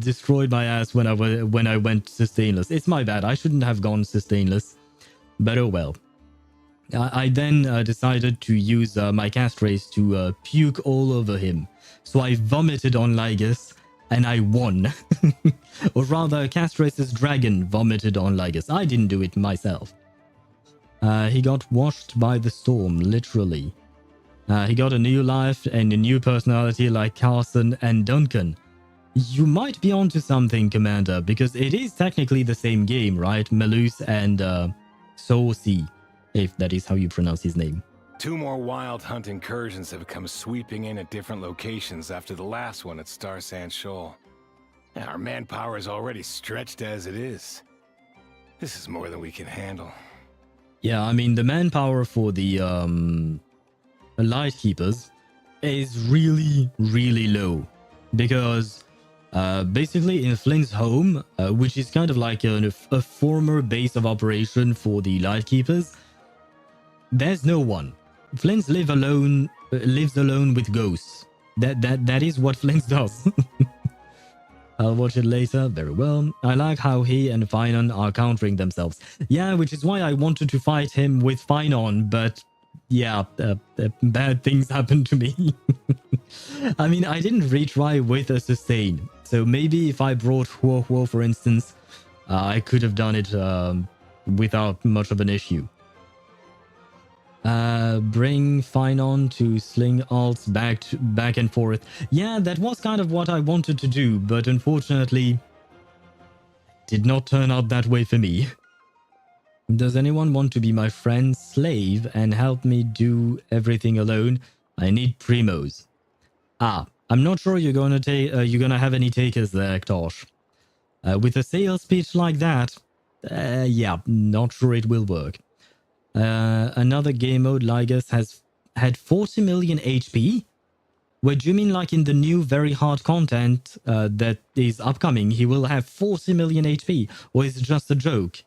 destroyed my ass when I went sustainless. It's my bad. I shouldn't have gone sustainless, but oh well. I then decided to use my cast race to puke all over him. So I vomited on Lygus, and I won. Or rather, Castrace's dragon vomited on Lygus. I didn't do it myself. He got washed by the storm, literally. He got a new life and a new personality like Carson and Duncan. You might be onto something, Commander, because it is technically the same game, right? Malus and Saucy, if that is how you pronounce his name. 2 more wild hunt incursions have come sweeping in at different locations after the last one at Star Sand Shoal. Our manpower is already stretched as it is. This is more than we can handle. Yeah, I mean, the manpower for the Light Keepers is really, really low. Because basically in Flynn's home, which is kind of like a former base of operation for the Lightkeepers, there's no one. Flynn's lives alone with ghosts. That is what Flynn's does. I'll watch it later. Very well. I like how he and Finon are countering themselves. Yeah, which is why I wanted to fight him with Finon, but yeah, bad things happened to me. I mean, I didn't retry with a sustain. So maybe if I brought Huo, for instance, I could have done it without much of an issue. Bring Finon to sling alts back and forth. Yeah, that was kind of what I wanted to do, but unfortunately, did not turn out that way for me. Does anyone want to be my friend's slave and help me do everything alone? I need primos. I'm not sure you're gonna have any takers there, Ktosh. With a sales pitch like that, yeah, not sure it will work. Another game mode, Lygus, has had 40 million HP? Wait, do you mean like in the new very hard content that is upcoming, he will have 40 million HP? Or is it just a joke?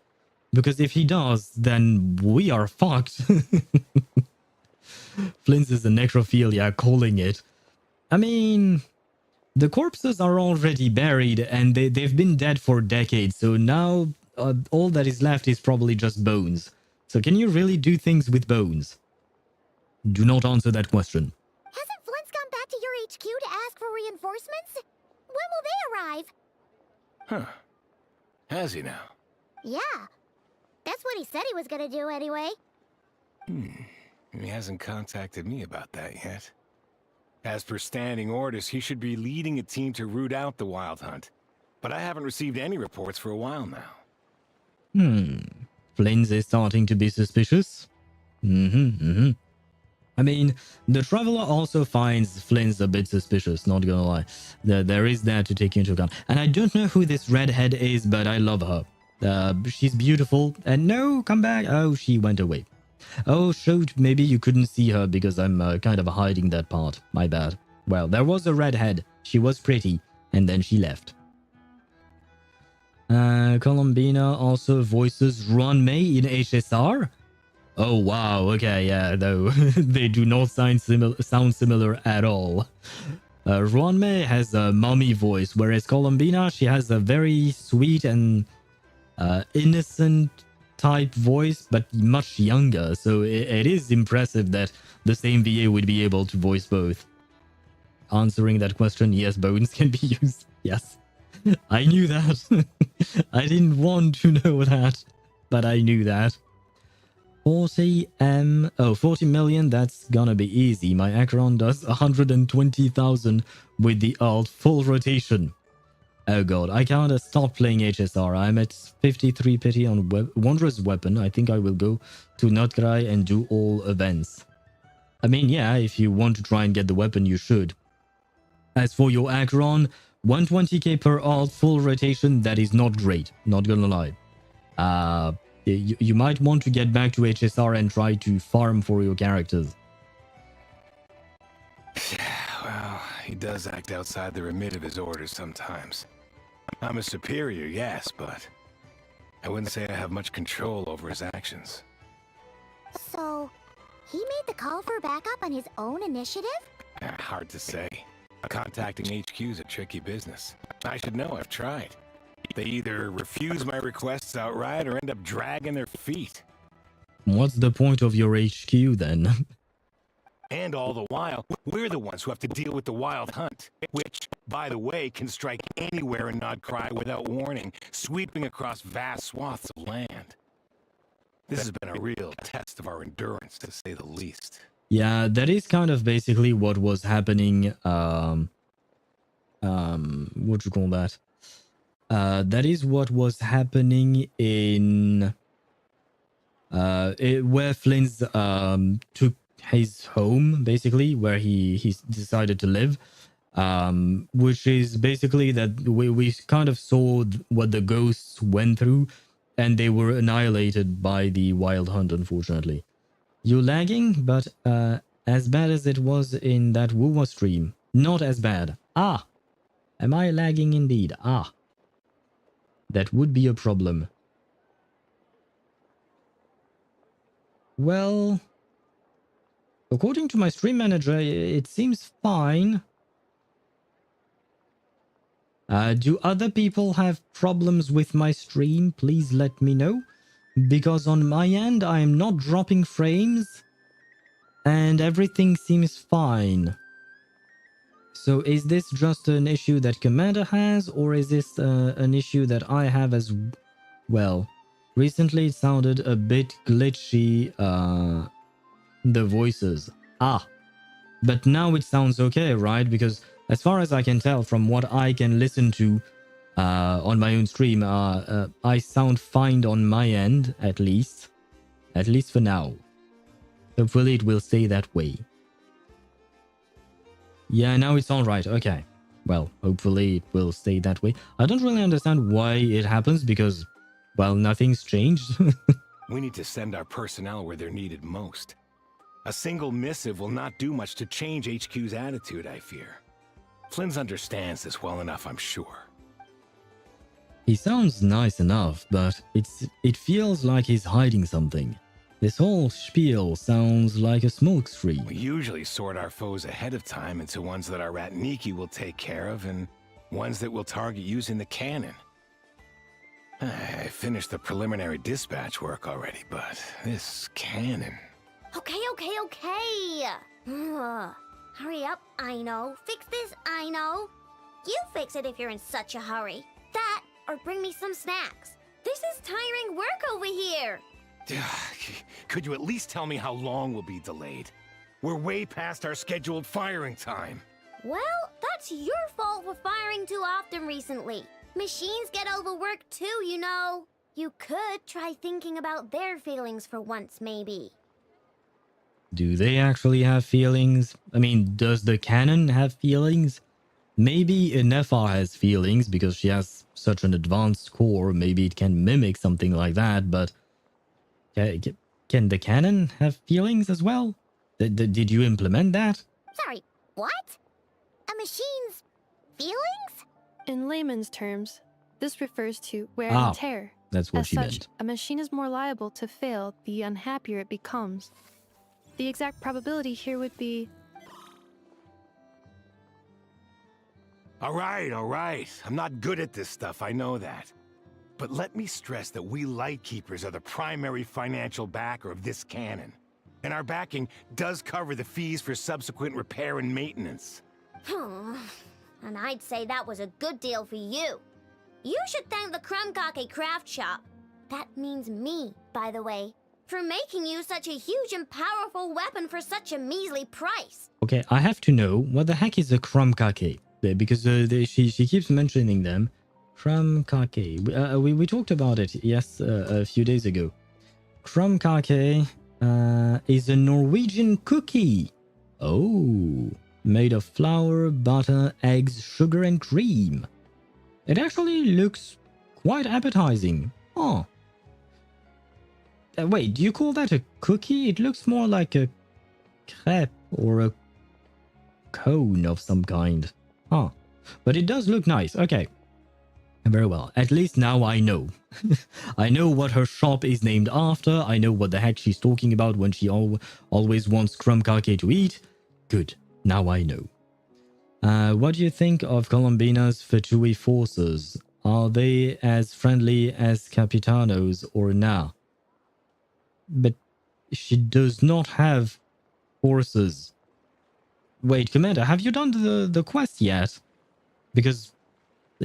Because if he does, then we are fucked. Flins is a necrophilia, calling it. I mean, the corpses are already buried and they've been dead for decades, so now all that is left is probably just bones. So can you really do things with bones? Do not answer that question. Hasn't Flint's gone back to your HQ to ask for reinforcements? When will they arrive? Huh. Has he now? Yeah. That's what he said he was gonna do anyway. He hasn't contacted me about that yet. As per standing orders, he should be leading a team to root out the Wild Hunt. But I haven't received any reports for a while now. Flins is starting to be suspicious. I mean, the Traveler also finds Flins a bit suspicious, not gonna lie. There is that to take into account. And I don't know who this redhead is, but I love her. She's beautiful. And no, come back. Oh, she went away. Oh, shoot, maybe you couldn't see her because I'm kind of hiding that part. My bad. Well, there was a redhead. She was pretty. And then she left. Columbina also voices Ron May in HSR? Oh, wow. Okay, yeah, though. They do not sound similar at all. Ron May has a mommy voice, whereas Columbina, she has a very sweet and innocent type voice, but much younger. So it is impressive that the same VA would be able to voice both. Answering that question, yes, bones can be used. Yes. I knew that. I didn't want to know that, but I knew that. 40 million, that's gonna be easy. My Acheron does 120,000 with the alt full rotation. Oh god, I can't stop playing HSR. I'm at 53 pity on Wanderer's Weapon. I think I will go to Nod-Krai and do all events. I mean, yeah, if you want to try and get the weapon, you should. As for your Acheron, 120k per alt, full rotation, that is not great. Not gonna lie. You might want to get back to HSR and try to farm for your characters. Well, he does act outside the remit of his orders sometimes. I'm a superior, yes, but I wouldn't say I have much control over his actions. So, he made the call for backup on his own initiative? Hard to say. Contacting HQ is a tricky business. I should know, I've tried. They either refuse my requests outright or end up dragging their feet. What's the point of your HQ then? And all the while, we're the ones who have to deal with the Wild Hunt, which, by the way, can strike anywhere in Nod-Krai without warning, sweeping across vast swaths of land. This has been a real test of our endurance, to say the least. Yeah, that is kind of basically what was happening. What you call that? That is what was happening in where Flins took his home, basically, where he decided to live. Which is basically that we kind of saw what the ghosts went through, and they were annihilated by the Wild Hunt, unfortunately. You lagging, but as bad as it was in that Wuwa stream. Not as bad. Ah! Am I lagging indeed? Ah. That would be a problem. Well, according to my stream manager, it seems fine. Do other people have problems with my stream? Please let me know. Because on my end, I am not dropping frames. And everything seems fine. So is this just an issue that Commander has? Or is this an issue that I have as well? Recently it sounded a bit glitchy, the voices. Ah. But now it sounds okay, right? Because as far as I can tell from what I can listen to on my own stream, I sound fine on my end, at least. At least for now. Hopefully it will stay that way. Yeah, now it's alright, okay. Well, hopefully it will stay that way. I don't really understand why it happens because, well, nothing's changed. We need to send our personnel where they're needed most. A single missive will not do much to change HQ's attitude, I fear. Flins understands this well enough, I'm sure. He sounds nice enough, but it feels like he's hiding something. This whole spiel sounds like a smokescreen. We usually sort our foes ahead of time into ones that our rat Niki will take care of and ones that we'll target using the cannon. I finished the preliminary dispatch work already, but this cannon... Okay. Ugh. Hurry up, Aino. Fix this, Aino. You fix it if you're in such a hurry. That, or bring me some snacks. This is tiring work over here. Could you at least tell me how long we'll be delayed? We're way past our scheduled firing time. Well, that's your fault for firing too often recently. Machines get overworked too, you know. You could try thinking about their feelings for once, maybe. Do they actually have feelings? I mean, does the cannon have feelings? Maybe Nefa has feelings because she has such an advanced core. Maybe it can mimic something like that, but... Can the cannon have feelings as well? Did you implement that? Sorry, what? A machine's feelings? In layman's terms, this refers to wear Ah, and tear. that's what As she such, meant. a machine is more liable to fail the unhappier it becomes. The exact probability here would be... All right. I'm not good at this stuff, I know that. But let me stress that we Lightkeepers are the primary financial backer of this cannon. And our backing does cover the fees for subsequent repair and maintenance. And I'd say that was a good deal for you. You should thank the Krumkake craft shop. That means me, by the way, for making you such a huge and powerful weapon for such a measly price. Okay, I have to know, what the heck is a Krumkake? Because she keeps mentioning them. Krumkake. We talked about it, yes, a few days ago. Krumkake is a Norwegian cookie. Oh, made of flour, butter, eggs, sugar, and cream. It actually looks quite appetizing. Oh. Wait, do you call that a cookie? It looks more like a crepe or a cone of some kind. Huh. But it does look nice. Okay. Very well. At least now I know. I know what her shop is named after. I know what the heck she's talking about when she always wants Krumkake to eat. Good. Now I know. What do you think of Colombina's Fatui forces? Are they as friendly as Capitanos or nah? But she does not have forces. Wait, Commander, have you done the quest yet? Because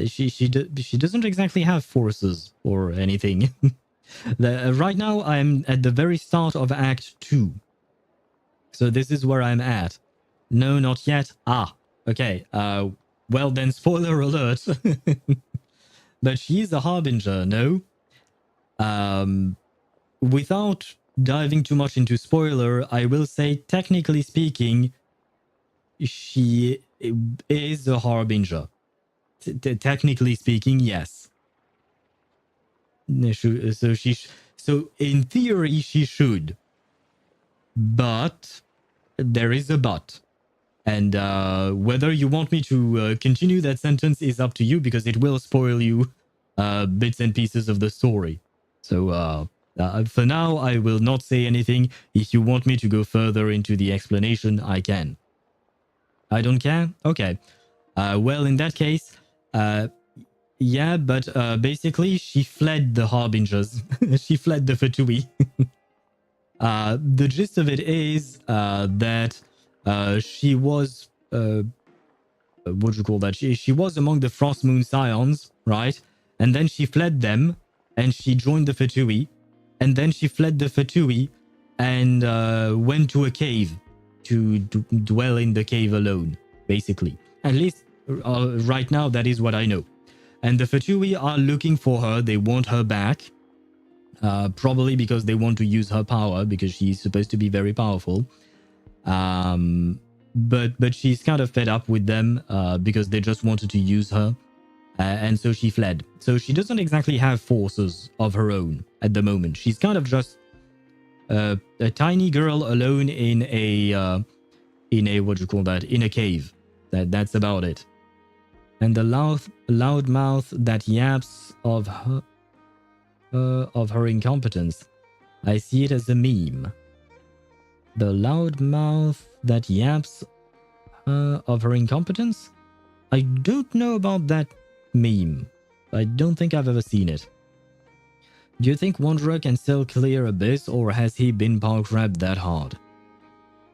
she doesn't exactly have forces or anything. Right now, I'm at the very start of Act 2. So this is where I'm at. No, not yet. Ah, okay. Well then, spoiler alert. But she is a harbinger, no? Without diving too much into spoiler, I will say, technically speaking, she is a harbinger. Technically speaking, yes. So in theory, she should. But there is a but. And whether you want me to continue that sentence is up to you, because it will spoil you bits and pieces of the story. So for now, I will not say anything. If you want me to go further into the explanation, I can. I don't care? Okay. Well, in that case, yeah, but basically she fled the Harbingers. She fled the Fatui. The gist of it is that she was, what do you call that? She was among the Frost Moon Scions, right? And then she fled them, and she joined the Fatui. And then she fled the Fatui and went to a cave to dwell in the cave alone, basically. At least right now, that is what I know. And the Fatui are looking for her. They want her back. Probably because they want to use her power, because she's supposed to be very powerful. But she's kind of fed up with them because they just wanted to use her. And so she fled. So she doesn't exactly have forces of her own at the moment. She's kind of just a tiny girl alone in a what do you call that? In a cave. That's about it. And the loud mouth that yaps of her incompetence. I see it as a meme. The loud mouth that yaps of her incompetence? I don't know about that meme. I don't think I've ever seen it. Do you think Wanderer can still clear Abyss, or has he been park wrapped that hard?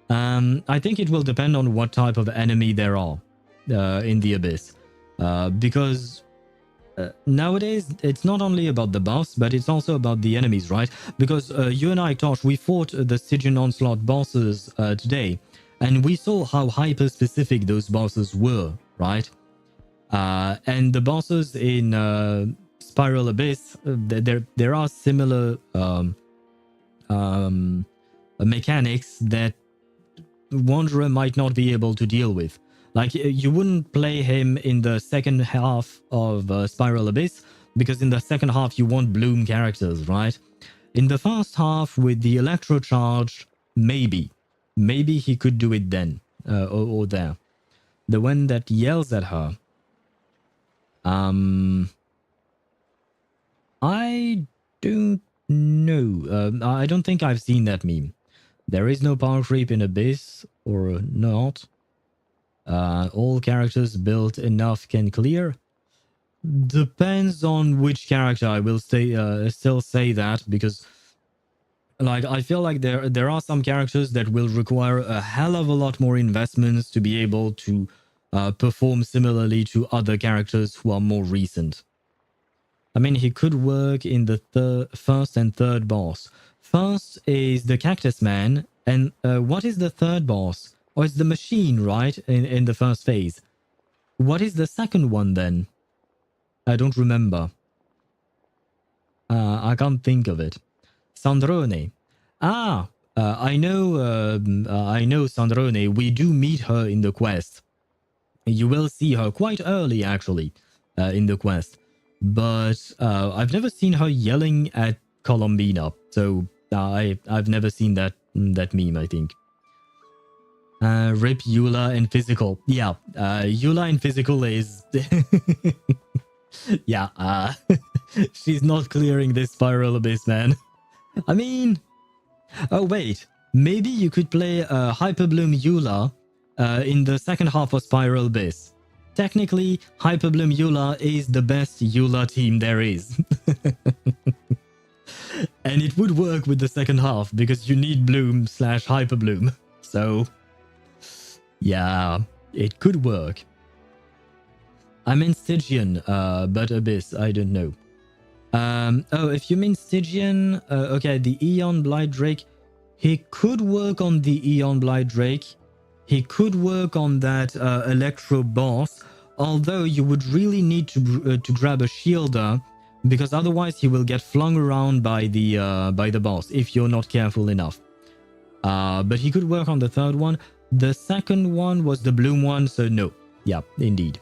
I think it will depend on what type of enemy there are in the Abyss. Because nowadays, it's not only about the boss, but it's also about the enemies, right? Because you and I, Tosh, we fought the Stygian Onslaught bosses today, and we saw how hyper-specific those bosses were, right? And the bosses in Spiral Abyss, there are similar mechanics that Wanderer might not be able to deal with. Like, you wouldn't play him in the second half of Spiral Abyss, because in the second half you want Bloom characters, right? In the first half with the Electro Charge, maybe he could do it then, or there. The one that yells at her. I don't know. I don't think I've seen that meme. There is no power creep in Abyss, or not. All characters built enough can clear. Depends on which character. I will still say that, because like I feel like there are some characters that will require a hell of a lot more investments to be able to perform similarly to other characters who are more recent. I mean, he could work in the first and third boss. First is the Cactus Man, and what is the third boss? Oh, it's the machine, right? In the first phase. What is the second one then? I don't remember. I can't think of it. Sandrone. I know Sandrone. We do meet her in the quest. You will see her quite early, actually, in the quest. But I've never seen her yelling at Colombina. So I've never seen that meme, I think. Rip Eula and Physical. Yeah, Eula and Physical is... yeah, she's not clearing this Spiral Abyss, man. I mean... Oh, wait. Maybe you could play Hyperbloom Eula in the second half of Spiral Abyss. Technically, Hyperbloom Eula is the best Eula team there is. And it would work with the second half, because you need Bloom / Hyperbloom. So... yeah, it could work. I mean Stygian, but Abyss, I don't know. Oh, if you mean Stygian, okay, the Aeon Blight Drake, he could work on the Aeon Blight Drake. He could work on that Electro boss, although you would really need to grab a shielder, because otherwise he will get flung around by the boss if you're not careful enough. But he could work on the third one. The second one was the Bloom one, so no. Yeah, indeed.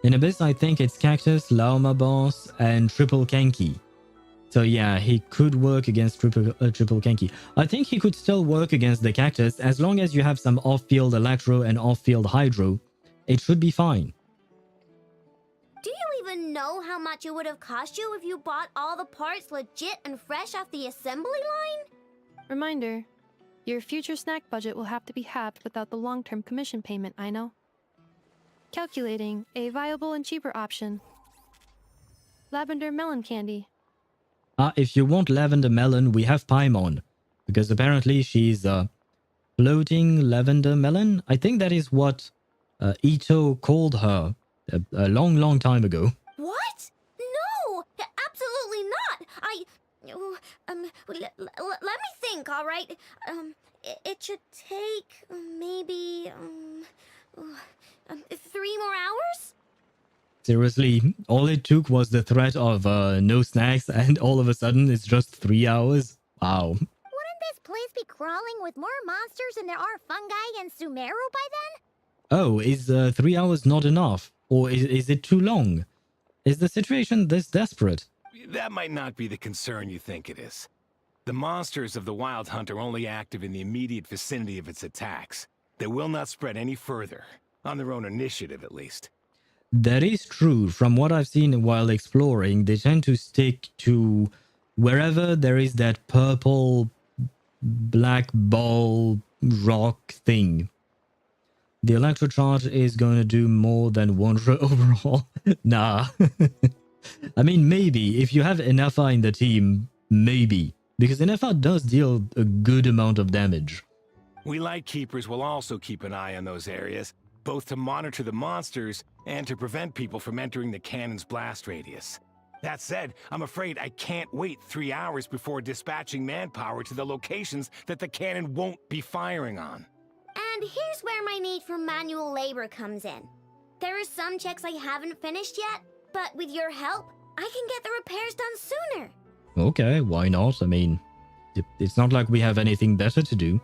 In Abyss, I think it's Cactus, Lauma boss, and Triple Kenki. So yeah, he could work against triple Kenki. I think he could still work against the cactus as long as you have some off-field electro and off-field hydro. It should be fine. Do you even know how much it would have cost you if you bought all the parts legit and fresh off the assembly line? Reminder, your future snack budget will have to be halved without the long-term commission payment, I know. Calculating a viable and cheaper option. Lavender melon candy. If you want lavender melon, we have Paimon. Because apparently she's floating lavender melon. I think that is what Ito called her a long time ago. What? No! Absolutely not! Let me think, alright? It should take maybe 3 more hours? Seriously, all it took was the threat of no snacks and all of a sudden it's just 3 hours? Wow. Wouldn't this place be crawling with more monsters than there are fungi and Sumeru by then? Oh, is 3 hours not enough? Or is it too long? Is the situation this desperate? That might not be the concern you think it is. The monsters of the Wild Hunt are only active in the immediate vicinity of its attacks. They will not spread any further, on their own initiative at least. That is true. From what I've seen while exploring, they tend to stick to wherever there is that purple black ball rock thing. The electrocharge is going to do more than one overall. Nah. I mean, maybe. If you have Inefa in the team, maybe. Because Inefa does deal a good amount of damage. We Lightkeepers will also keep an eye on those areas, both to monitor the monsters and to prevent people from entering the cannon's blast radius. That said, I'm afraid I can't wait 3 hours before dispatching manpower to the locations that the cannon won't be firing on. And here's where my need for manual labor comes in. There are some checks I haven't finished yet, but with your help, I can get the repairs done sooner. Okay, why not? I mean, it's not like we have anything better to do.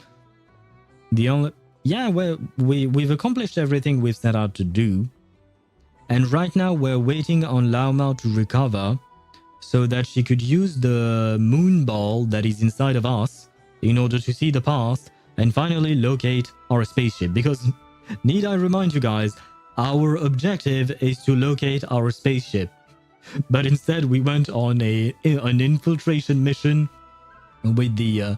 The only... Yeah, well, we've accomplished everything we've set out to do. And right now we're waiting on Lauma to recover so that she could use the moon ball that is inside of us in order to see the path and finally locate our spaceship. Because, need I remind you guys, our objective is to locate our spaceship. But instead we went on an infiltration mission with the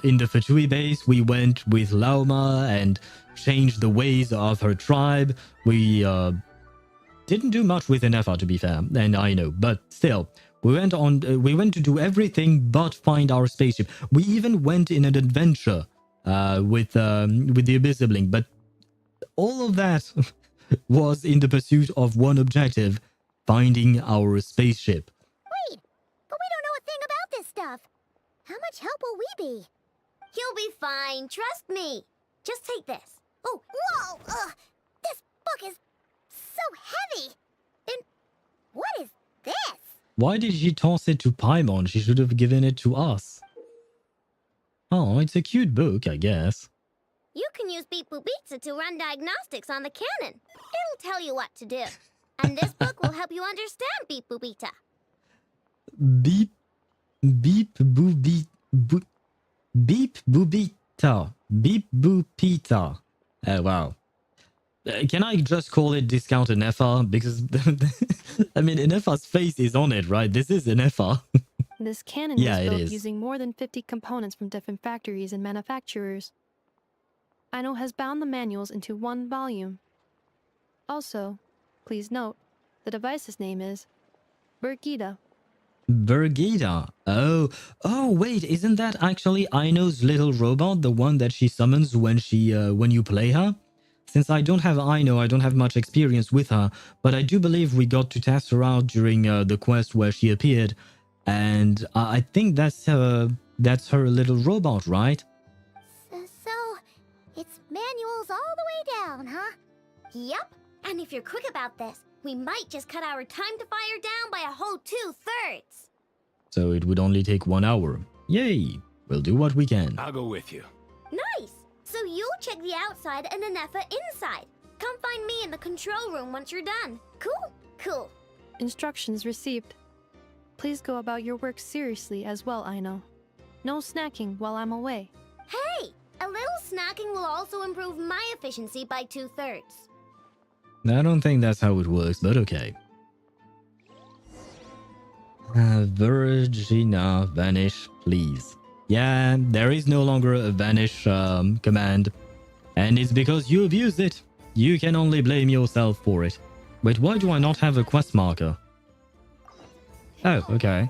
in the Fatui base. We went with Lauma and changed the ways of her tribe. We didn't do much with Inefa, to be fair, and I know, but still, we went to do everything but find our spaceship. We even went in an adventure with the Abyss sibling, but all of that was in the pursuit of one objective: finding our spaceship. Wait, but we don't know a thing about this stuff. How much help will we be? You'll be fine, trust me. Just take this. Oh, whoa! This book is so heavy. And what is this? Why did she toss it to Paimon? She should have given it to us. Oh, it's a cute book, I guess. You can use Beep Boop Pizza to run diagnostics on the cannon. It'll tell you what to do. And this book will help you understand Beep Boop Pizza. Beep boopita. Beep boopita. Wow. Can I just call it Discount Inefa? Because, I mean, Inefa's face is on it, right? This is Inefa. This cannon Yeah, was it built is. using more than 50 components from different factories and manufacturers. Aino has bound the manuals into one volume. Also, please note, the device's name is Bergida. Bergida. Oh, wait, isn't that actually Aino's little robot, the one that she summons when when you play her? Since I don't have Aino, I don't have much experience with her, but I do believe we got to test her out during the quest where she appeared, and I think that's her little robot, right? So, it's manuals all the way down, huh? Yep. And if you're quick about this, we might just cut our time to fire down by a whole 2/3. So it would only take 1 hour. Yay! We'll do what we can. I'll go with you. Nice! So you'll check the outside and Inefa inside. Come find me in the control room once you're done. Cool? Cool. Instructions received. Please go about your work seriously as well, Aino. No snacking while I'm away. Hey, a little snacking will also improve my efficiency by 2/3. I don't think that's how it works, but okay. Virginia, vanish, please. Yeah, there is no longer a vanish command. And it's because you abused it. You can only blame yourself for it. Wait, why do I not have a quest marker? Oh, okay.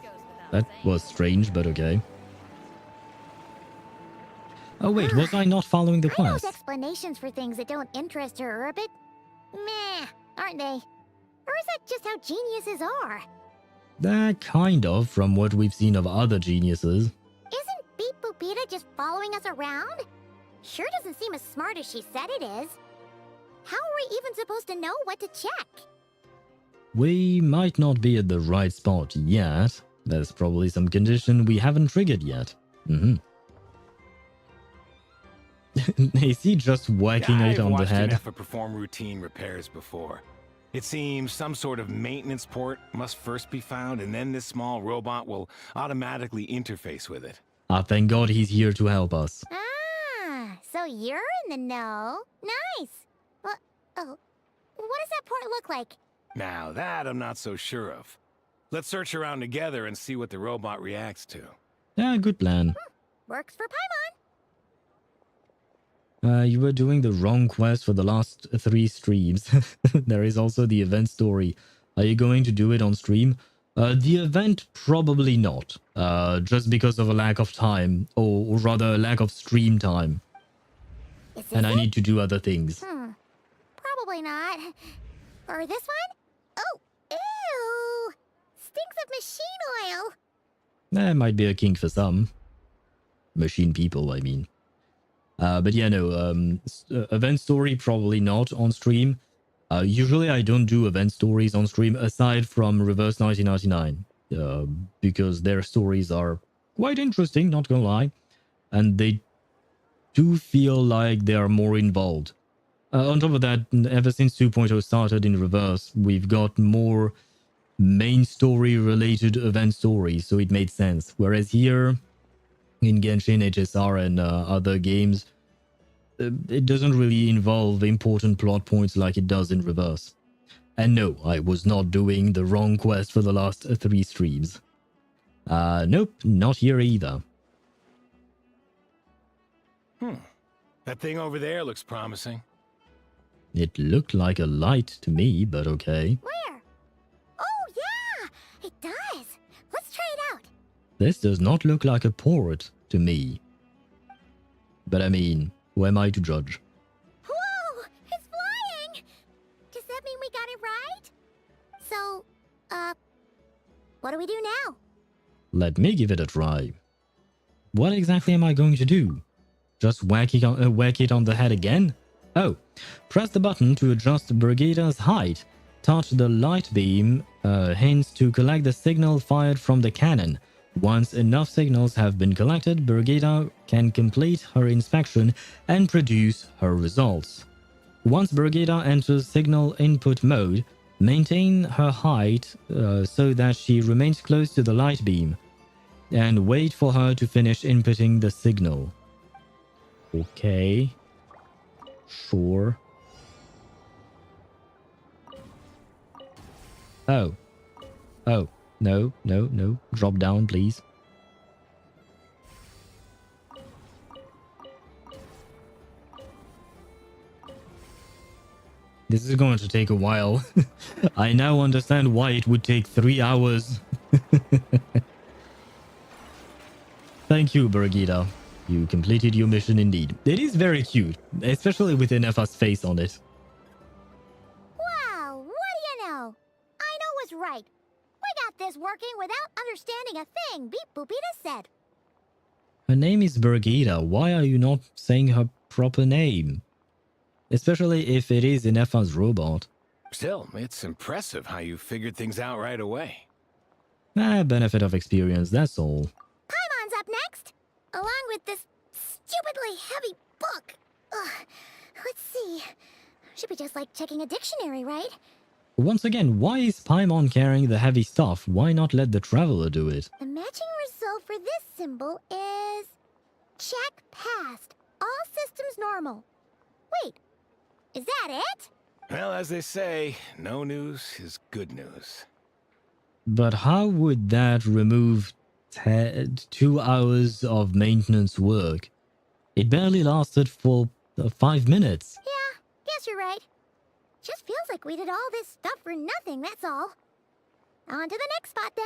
That was strange, but okay. Oh wait, was I not following the Aino's quest? explanations for things that don't interest her are a bit meh, aren't they? Or is that just how geniuses are? Kind of, from what we've seen of other geniuses. Isn't Beep Boopita just following us around? Sure doesn't seem as smart as she said it is. How are we even supposed to know what to check? We might not be at the right spot yet. There's probably some condition we haven't triggered yet. Is he just whacking it I've on the watched head? enough perform routine repairs before. It seems some sort of maintenance port must first be found, and then this small robot will automatically interface with it. Ah, thank God he's here to help us. Ah, so you're in the know. Nice. What? Oh, what does that port look like? Now that I'm not so sure of. Let's search around together and see what the robot reacts to. Yeah, good plan. Works for Paimon. You were doing the wrong quest for the last 3 streams. There is also the event story. Are you going to do it on stream? The event, probably not. Just because of a lack of time, or rather a lack of stream time. Is this And I it? need to do other things. Probably not. Or this one? Oh, ew! Stinks of machine oil. That might be a kink for some. Machine people, I mean. But yeah, no, event story, probably not on stream. Usually I don't do event stories on stream, aside from Reverse 1999. Because their stories are quite interesting, not gonna lie. And they do feel like they are more involved. On top of that, ever since 2.0 started in Reverse, we've got more main story related event stories, so it made sense. Whereas here, in Genshin, HSR, and other games, it doesn't really involve important plot points like it does in Reverse. And no, I was not doing the wrong quest for the last 3 streams. Nope, not here either. That thing over there looks promising. It looked like a light to me, but okay. Where? Oh, yeah! It does. Let's try it out. This does not look like a port to me. But I mean, who am I to judge? Whoa! It's flying! Does that mean we got it right? So, what do we do now? Let me give it a try. What exactly am I going to do? Just whack it on the head again? Oh, press the button to adjust Brigida's height. Touch the light beam hints to collect the signal fired from the cannon. Once enough signals have been collected, Brigida can complete her inspection and produce her results. Once Brigida enters signal input mode, maintain her height so that she remains close to the light beam, and wait for her to finish inputting the signal. Okay. Sure. Oh. Oh. No, no, no. Drop down, please. This is going to take a while. I now understand why it would take 3 hours. Thank you, Brigida. You completed your mission indeed. It is very cute, especially with Nefa's face on it. Wow, what do you know? Aino was right. We got this working without understanding a thing Beep Boopita said. Her name is Brigida. Why are you not saying her proper name? Especially if it is Nefa's robot. Still, it's impressive how you figured things out right away. Benefit of experience, that's all. Paimon's up next, along with this stupidly heavy book. Ugh. Let's see. Should be just like checking a dictionary, right? Once again, why is Paimon carrying the heavy stuff? Why not let the traveler do it? The matching result for this symbol is... check passed. All systems normal. Wait, is that it? Well, as they say, no news is good news. But how would that remove 2 hours of maintenance work? It barely lasted for 5 minutes. Yeah, guess you're right. Just feels like we did all this stuff for nothing, that's all. On to the next spot then.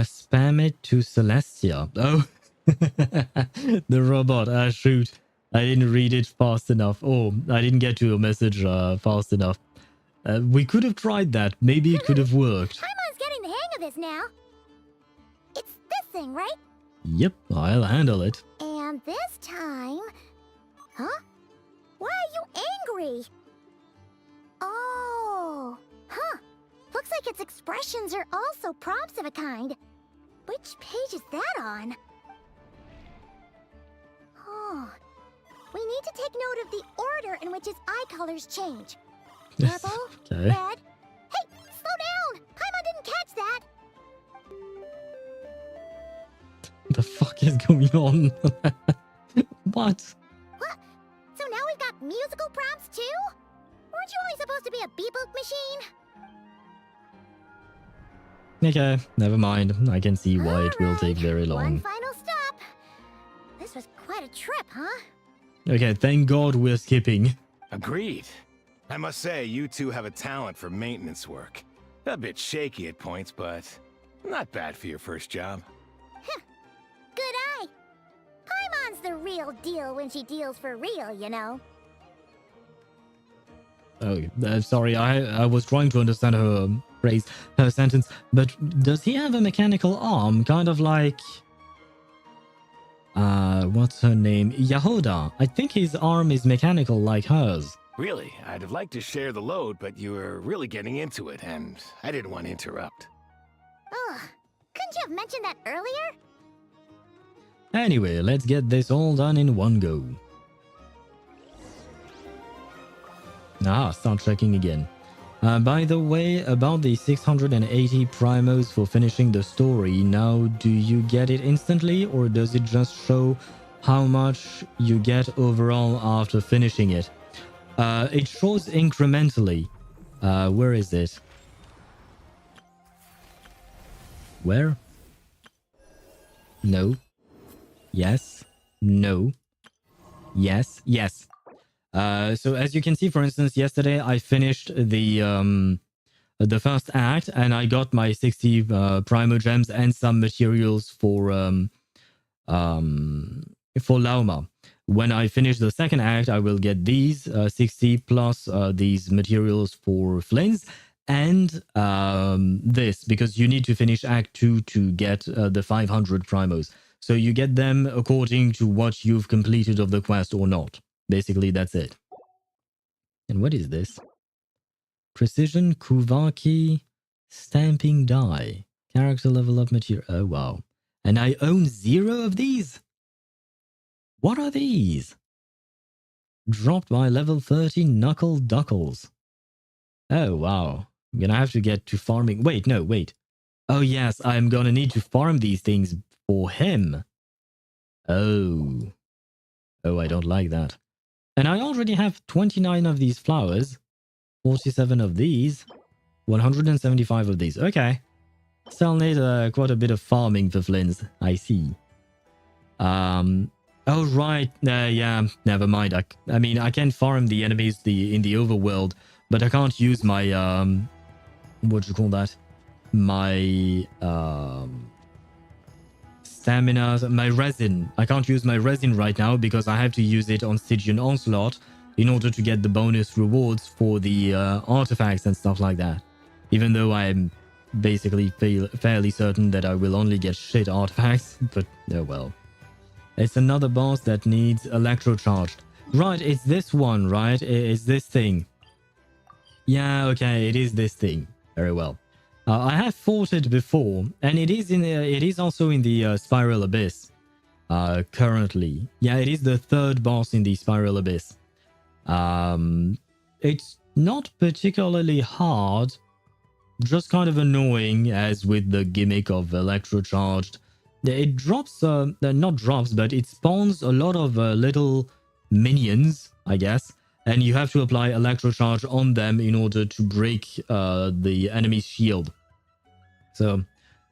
Spam it to Celestia. Oh, the robot. Ah, shoot. I didn't read it fast enough. Oh, I didn't get to your message fast enough. We could have tried that. Maybe it could have worked. Paimon's getting the hang of this now. It's this thing, right? Yep, I'll handle it. And this time... Huh? Why are you angry? Oh... Huh. Looks like its expressions are also prompts of a kind. Which page is that on? Oh... We need to take note of the order in which its eye colors change. Purple, Okay. red... Hey! Slow down! Paimon didn't catch that! The fuck is going on? What? What? So now we've got musical prompts too? Weren't you only supposed to be a beatbook machine? Okay, never mind. I can see why it will take very One long. final stop. This was quite a trip, huh? Okay, thank God we're skipping. Agreed. I must say, you two have a talent for maintenance work. A bit shaky at points, but not bad for your first job. Good eye. Paimon's the real deal when she deals for real, you know. Oh, sorry, I was trying to understand her phrase, her sentence, but does he have a mechanical arm? Kind of like... what's her name? Yahoda. I think his arm is mechanical like hers. Really, I'd have liked to share the load, but you were really getting into it, and I didn't want to interrupt. Ugh. Couldn't you have mentioned that earlier? Anyway, let's get this all done in one go. Ah, start checking again. By the way, about the 680 primos for finishing the story, now do you get it instantly or does it just show how much you get overall after finishing it? It shows incrementally. Where is it? Where? No. Yes. No. Yes. Yes. So as you can see, for instance, yesterday I finished the first act and I got my 60 primo gems and some materials for Lauma. When I finish the second act, I will get these 60 plus these materials for Flins and this, because you need to finish Act 2 to get the 500 primos. So you get them according to what you've completed of the quest or not. Basically, that's it. And what is this? Precision Kuvaki Stamping Die. Character level up material. Oh, wow. And I own 0 of these? What are these? Dropped by level 30 Knuckle Duckles. Oh, wow. I'm gonna have to get to farming. Wait, no, wait. Oh, yes, I'm gonna need to farm these things for him. Oh. Oh, I don't like that. And I already have 29 of these flowers, 47 of these, 175 of these. Okay. Still need quite a bit of farming for Flins. I see. Oh, right. Yeah, never mind. I mean, I can farm the enemies in the overworld, but I can't use my, what do you call that? My, stamina, my resin. I can't use my resin right now because I have to use it on Stygian Onslaught in order to get the bonus rewards for the artifacts and stuff like that. Even though I'm basically fairly certain that I will only get shit artifacts, but oh well. It's another boss that needs electrocharged. Right, it's this one, right? It's this thing. Yeah, okay, it is this thing. Very well. I have fought it before, and it is also in the Spiral Abyss currently. Yeah, it is the third boss in the Spiral Abyss. It's not particularly hard, just kind of annoying, as with the gimmick of electrocharged. It drops, not drops, but it spawns a lot of little minions, I guess, and you have to apply electrocharge on them in order to break the enemy's shield. So,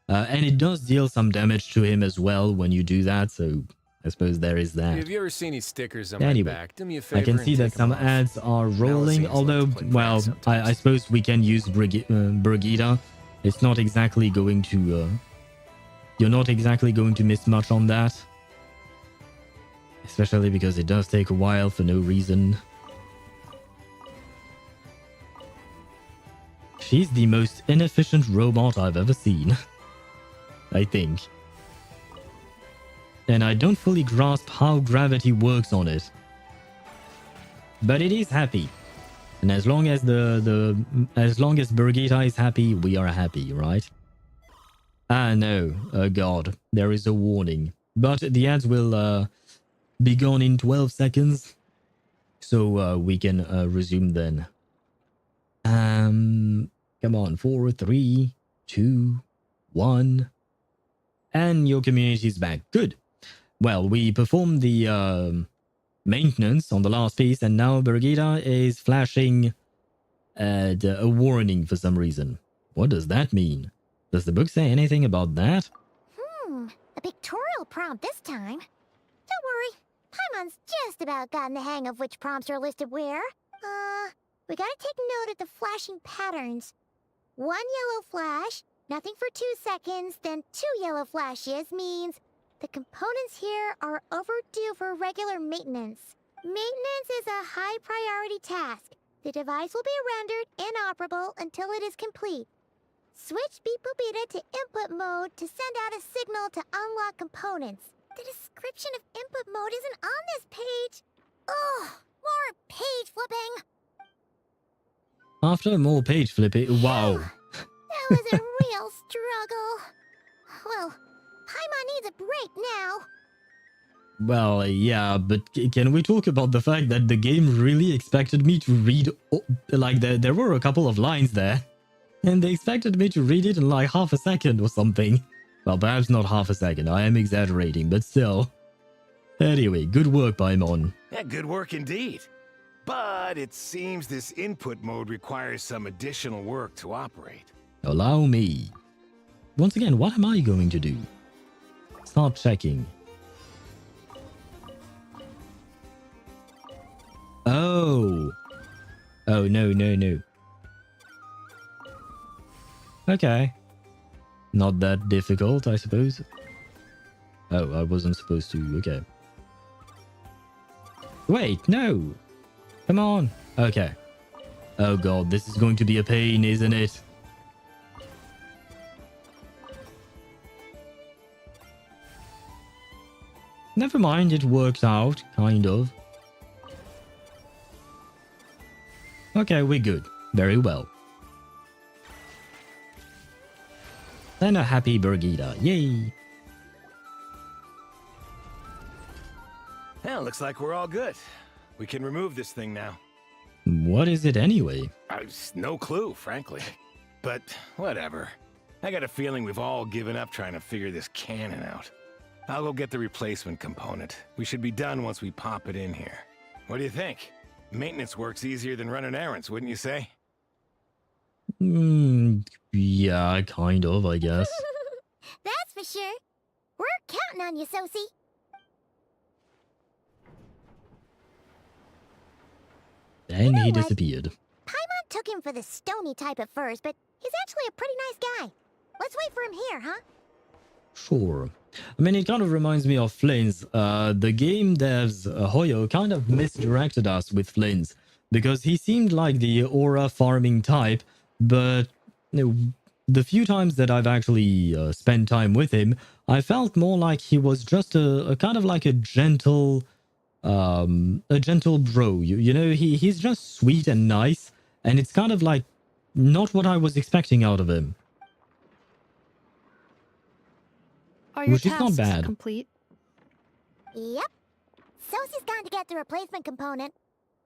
and it does deal some damage to him as well when you do that, so I suppose there is that. Have you ever seen these stickers on Anyway, my back? Do me a favor I can and see that take 'em some off. ads are rolling, seems like although, to play well, grass I sometimes. suppose we can use Brigida. It's not exactly going to... you're not exactly going to miss much on that. Especially because it does take a while for no reason. She's the most inefficient robot I've ever seen. I think. And I don't fully grasp how gravity works on it. But it is happy. And as long as as long as Birgitta is happy, we are happy, right? Ah no, god, there is a warning. But the ads will be gone in 12 seconds. So we can resume then. Come on, 4, 3, 2, 1. And your community is back. Good. Well, we performed the maintenance on the last piece, and now Birgitta is flashing a warning for some reason. What does that mean? Does the book say anything about that? A pictorial prompt this time. Don't worry, Paimon's just about gotten the hang of which prompts are listed where. We gotta take note of the flashing patterns. 1 yellow flash, nothing for 2 seconds, then 2 yellow flashes means the components here are overdue for regular maintenance. Maintenance is a high priority task. The device will be rendered inoperable until it is complete. Switch Beep Boopita to input mode to send out a signal to unlock components. The description of input mode isn't on this page. Ugh, more page flipping. After more page flipping, wow. That was a real struggle. Well, Paimon needs a break now. Well, yeah, but can we talk about the fact that the game really expected me to read, like, there were a couple of lines there, and they expected me to read it in like half a second or something. Well, perhaps not half a second, I am exaggerating, but still. Anyway, good work, Paimon. Yeah, good work indeed. But it seems this input mode requires some additional work to operate. Allow me. Once again, what am I going to do? Start checking. Oh. Oh, no, no, no. Okay. Not that difficult, I suppose. Oh, I wasn't supposed to. Okay. Wait, no. Come on. Okay. Oh god, this is going to be a pain, isn't it? Never mind, it worked out, kind of. Okay, we're good. Very well. And a happy Birgitta. Yay! Well, looks like we're all good. We can remove this thing now. What is it anyway? No clue, frankly. But whatever. I got a feeling we've all given up trying to figure this cannon out. I'll go get the replacement component. We should be done once we pop it in here. What do you think? Maintenance work's easier than running errands, wouldn't you say? Yeah, kind of, I guess. That's for sure. We're counting on you, Sosie. Then know he what? disappeared. Paimon took him for the stony type at first, but he's actually a pretty nice guy. Let's wait for him here, huh? Sure. I mean, it kind of reminds me of Flins. The game devs, Hoyo, kind of misdirected us with Flins because he seemed like the aura farming type, but you know, the few times that I've actually spent time with him, I felt more like he was just a kind of like a gentle bro. You know, he's just sweet and nice, and it's kind of like not what I was expecting out of him. Are your Which is not tasks bad. complete? Yep. Sosie's gone to get the replacement component.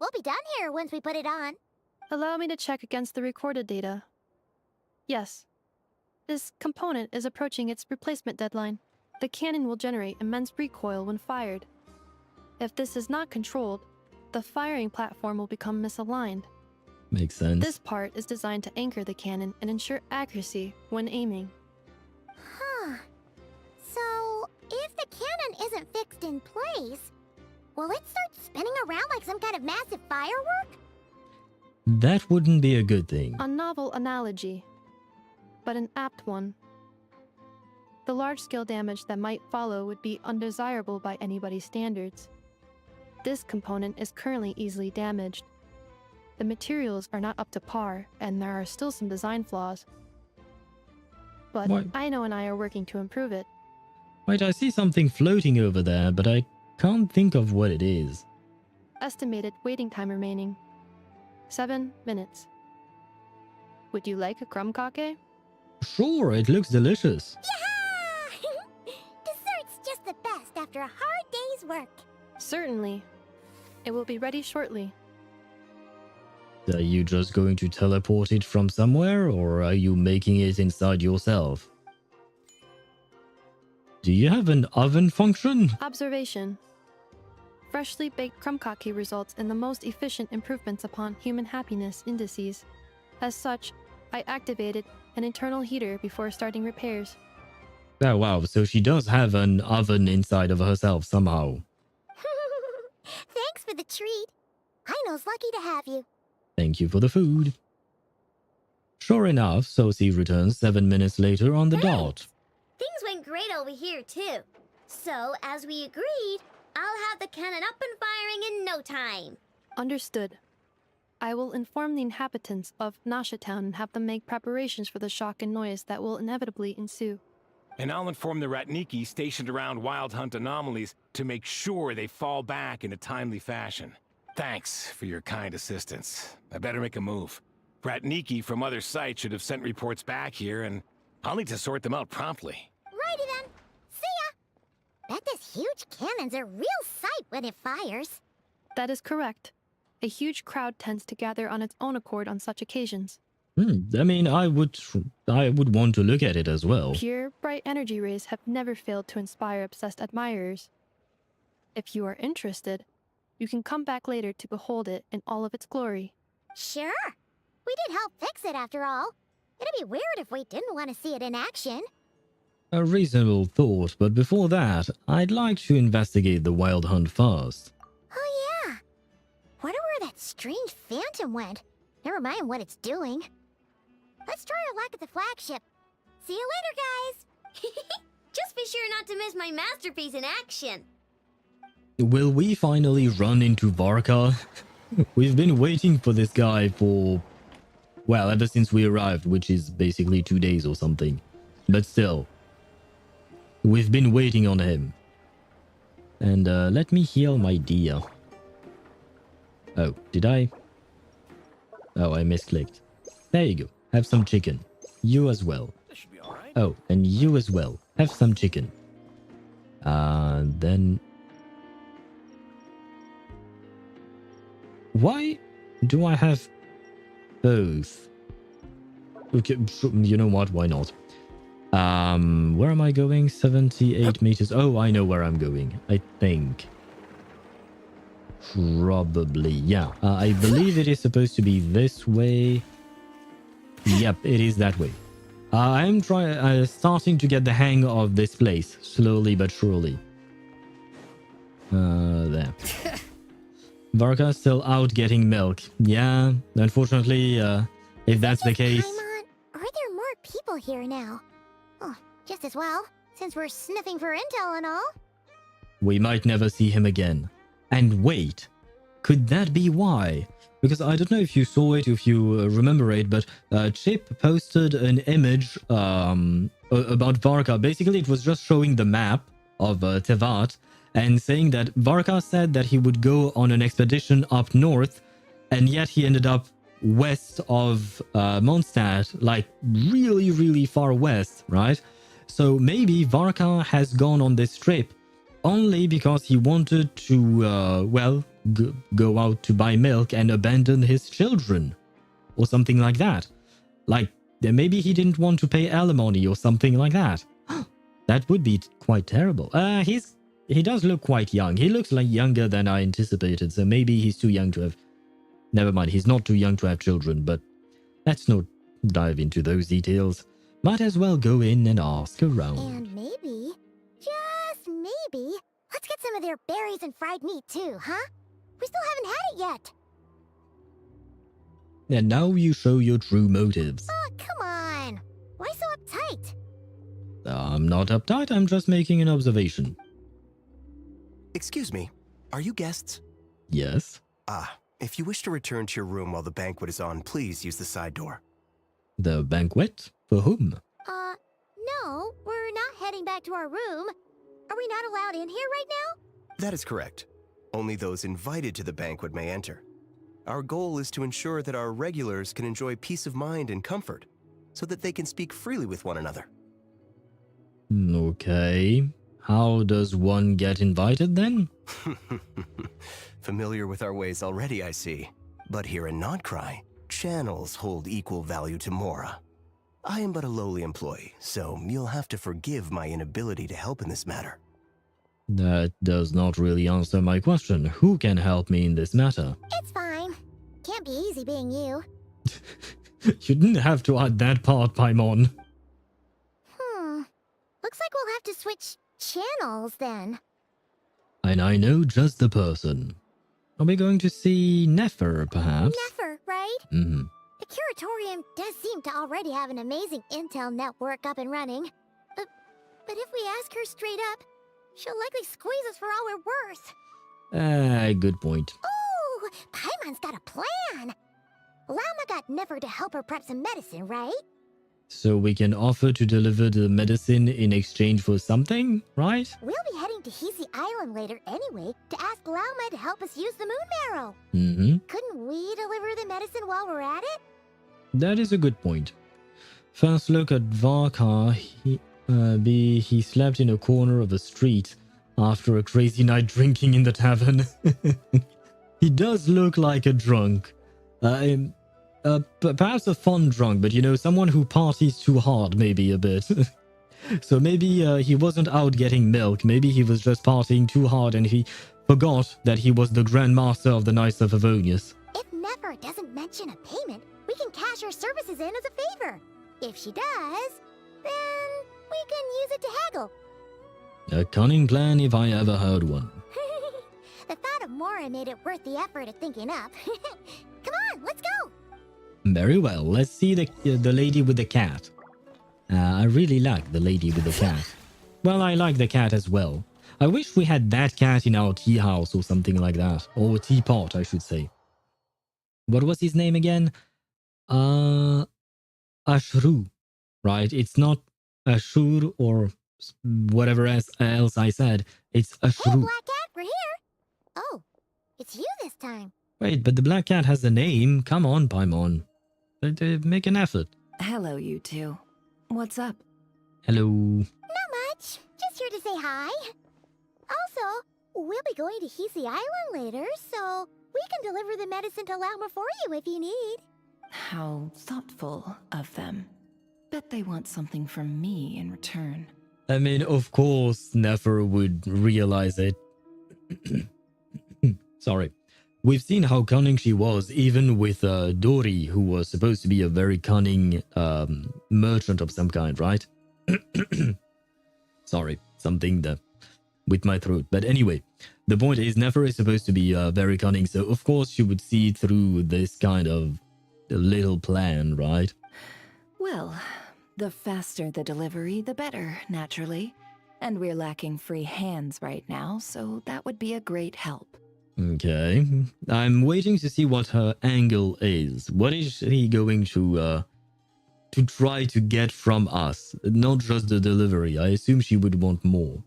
We'll be done here once we put it on. Allow me to check against the recorded data. Yes. This component is approaching its replacement deadline. The cannon will generate immense recoil when fired. If this is not controlled, the firing platform will become misaligned. Makes sense. This part is designed to anchor the cannon and ensure accuracy when aiming. Huh. So, if the cannon isn't fixed in place, will it start spinning around like some kind of massive firework? That wouldn't be a good thing. A novel analogy, but an apt one. The large-scale damage that might follow would be undesirable by anybody's standards. This component is currently easily damaged. The materials are not up to par, and there are still some design flaws. But Why- Aino and I are working to improve it. Wait, I see something floating over there, but I can't think of what it is. Estimated waiting time remaining 7 minutes. Would you like a crumb cake? Sure, it looks delicious. Yeah! Dessert's just the best after a hard day's work. Certainly. It will be ready shortly. Are you just going to teleport it from somewhere, or are you making it inside yourself? Do you have an oven function? Observation. Freshly baked crumb cake results in the most efficient improvements upon human happiness indices. As such, I activated an internal heater before starting repairs. Oh wow, so she does have an oven inside of herself somehow. Thanks for the treat. Aino's lucky to have you. Thank you for the food. Sure enough, Sophie returns 7 minutes later on the dot. Things went great over here, too. So, as we agreed, I'll have the cannon up and firing in no time. Understood. I will inform the inhabitants of Nasha Town and have them make preparations for the shock and noise that will inevitably ensue. And I'll inform the Ratniki stationed around Wild Hunt anomalies to make sure they fall back in a timely fashion. Thanks for your kind assistance. I better make a move. Ratniki from other sites should have sent reports back here, and I'll need to sort them out promptly. Righty then. See ya. Bet this huge cannon's a real sight when it fires. That is correct. A huge crowd tends to gather on its own accord on such occasions. I mean, I would want to look at it as well. Pure, bright energy rays have never failed to inspire obsessed admirers. If you are interested, you can come back later to behold it in all of its glory. Sure. We did help fix it after all. It'd be weird if we didn't want to see it in action. A reasonable thought, but before that, I'd like to investigate the Wild Hunt first. Oh yeah. Wonder where that strange phantom went. Never mind what it's doing. Let's try our luck at the flagship. See you later, guys. Just be sure not to miss my masterpiece in action. Will we finally run into Varka? We've been waiting for this guy for, well, ever since we arrived, which is basically 2 days or something. But still, we've been waiting on him. And let me heal my deer. Oh, did I? Oh, I misclicked. There you go. Have some chicken. You as well. Oh, and you as well. Have some chicken. Then... Why do I have both? Okay, you know what? Why not? Where am I going? 78 meters. Oh, I know where I'm going. I think. Probably, yeah. I believe it is supposed to be this way. Yep, it is that way. I'm starting to get the hang of this place, slowly but surely. There. Varka's still out getting milk. Yeah, unfortunately, if that's the case... Paimon, are there more people here now? Oh, just as well, since we're sniffing for intel and all. We might never see him again. And wait, could that be why? Because I don't know if you saw it, if you remember it, but Chip posted an image about Varka. Basically, it was just showing the map of Teyvat and saying that Varka said that he would go on an expedition up north, and yet he ended up west of Mondstadt, like really, really far west, right? So maybe Varka has gone on this trip only because he wanted to, well, go out to buy milk and abandon his children or something like that. Like, maybe he didn't want to pay alimony or something like that. That would be quite terrible. He does look quite young. He looks like younger than I anticipated, so maybe he's too young to have... Never mind, he's not too young to have children, but let's not dive into those details. Might as well go in and ask around. And maybe, just maybe, let's get some of their berries and fried meat too, huh? We still haven't had it yet. And now you show your true motives. Oh, come on. Why so uptight? I'm not uptight, I'm just making an observation. Excuse me, are you guests? Yes? If you wish to return to your room while the banquet is on, please use the side door. The banquet? For whom? No, we're not heading back to our room. Are we not allowed in here right now? That is correct. Only those invited to the banquet may enter. Our goal is to ensure that our regulars can enjoy peace of mind and comfort, so that they can speak freely with one another. Okay. How does one get invited then? Familiar with our ways already, I see. But here in Nod-Krai, channels hold equal value to Mora. I am but a lowly employee, so you'll have to forgive my inability to help in this matter. That does not really answer my question. Who can help me in this matter? It's fine. Can't be easy being you. You didn't have to add that part, Paimon. Looks like we'll have to switch channels then. And I know just the person. Are we going to see Nefer, perhaps? Nefer, right? Mm-hmm. The Curatorium does seem to already have an amazing intel network up and running. But if we ask her straight up, she'll likely squeeze us for all we're worth. Good point. Ooh, Paimon's got a plan. Lauma got Nefer to help her prep some medicine, right? So we can offer to deliver the medicine in exchange for something, right? We'll be heading to Hisi Island later anyway to ask Lauma to help us use the moon marrow. Mm-hmm. Couldn't we deliver the medicine while we're at it? That is a good point. First look at Varka. He slept in a corner of a street after a crazy night drinking in the tavern. He does look like a drunk. Perhaps a fun drunk, but you know, someone who parties too hard maybe a bit. So maybe he wasn't out getting milk. Maybe he was just partying too hard and he forgot that he was the Grand Master of the Knights of Favonius. If Nefer doesn't mention a payment, we can cash her services in as a favor. If she does, then we can use it to haggle. A cunning plan if I ever heard one. The thought of Mora made it worth the effort of thinking up. Come on, let's go. Very well, let's see the lady with the cat. I really like the lady with the cat. Well, I like the cat as well. I wish we had that cat in our tea house or something like that. Or teapot, I should say. What was his name again? Ashru. Right? It's not Ashur or whatever else I said. It's Hey, Ashru. Black Cat, we're here. Oh, it's you this time. Wait, but the black cat has a name. Come on, Paimon. Make an effort. Hello, you two. What's up? Hello. Not much. Just here to say hi. Also, we'll be going to Hisi Island later, so we can deliver the medicine to Lauma for you if you need. How thoughtful of them. Bet they want something from me in return. I mean, of course, Nefer would realize it. Sorry. We've seen how cunning she was, even with Dori, who was supposed to be a very cunning merchant of some kind, right? Sorry, something with my throat. But anyway, the point is, Nefer is supposed to be very cunning, so of course she would see through this kind of little plan, right? Well, the faster the delivery, the better, naturally. And we're lacking free hands right now, so that would be a great help. Okay, I'm waiting to see what her angle is. What is she going to try to get from us? Not just the delivery. I assume she would want more.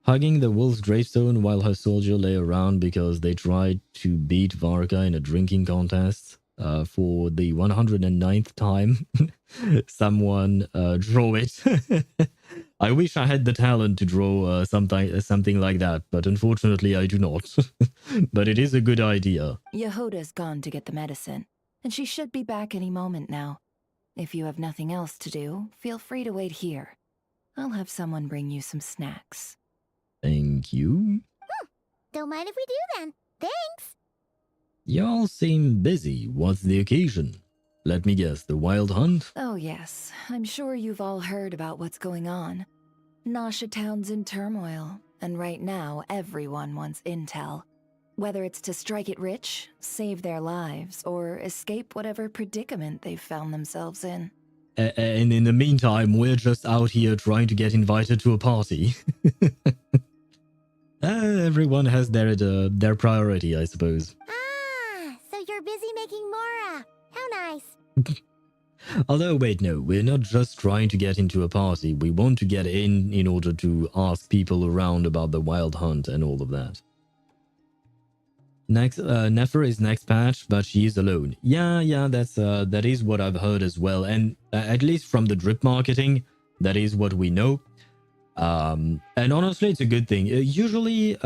Hugging the wolf's gravestone while her soldier lay around because they tried to beat Varka in a drinking contest for the 109th time. Someone draw it. I wish I had the talent to draw something like that, but unfortunately I do not. But it is a good idea. Yehoda's gone to get the medicine, and she should be back any moment now. If you have nothing else to do, feel free to wait here. I'll have someone bring you some snacks. Thank you. Don't mind if we do then. Thanks. Y'all seem busy. What's the occasion? Let me guess, the wild hunt? Oh yes, I'm sure you've all heard about what's going on. Nasha Town's in turmoil, and right now everyone wants intel. Whether it's to strike it rich, save their lives, or escape whatever predicament they've found themselves in. And in the meantime, we're just out here trying to get invited to a party. Everyone has their priority, I suppose. Ah, so you're busy making Mora. How nice. Although, wait, no, we're not just trying to get into a party. We want to get in order to ask people around about the wild hunt and all of that. Next, Nefer is next patch, but she is alone. Yeah, that is what I've heard as well. And at least from the drip marketing, that is what we know. And honestly, it's a good thing. Usually,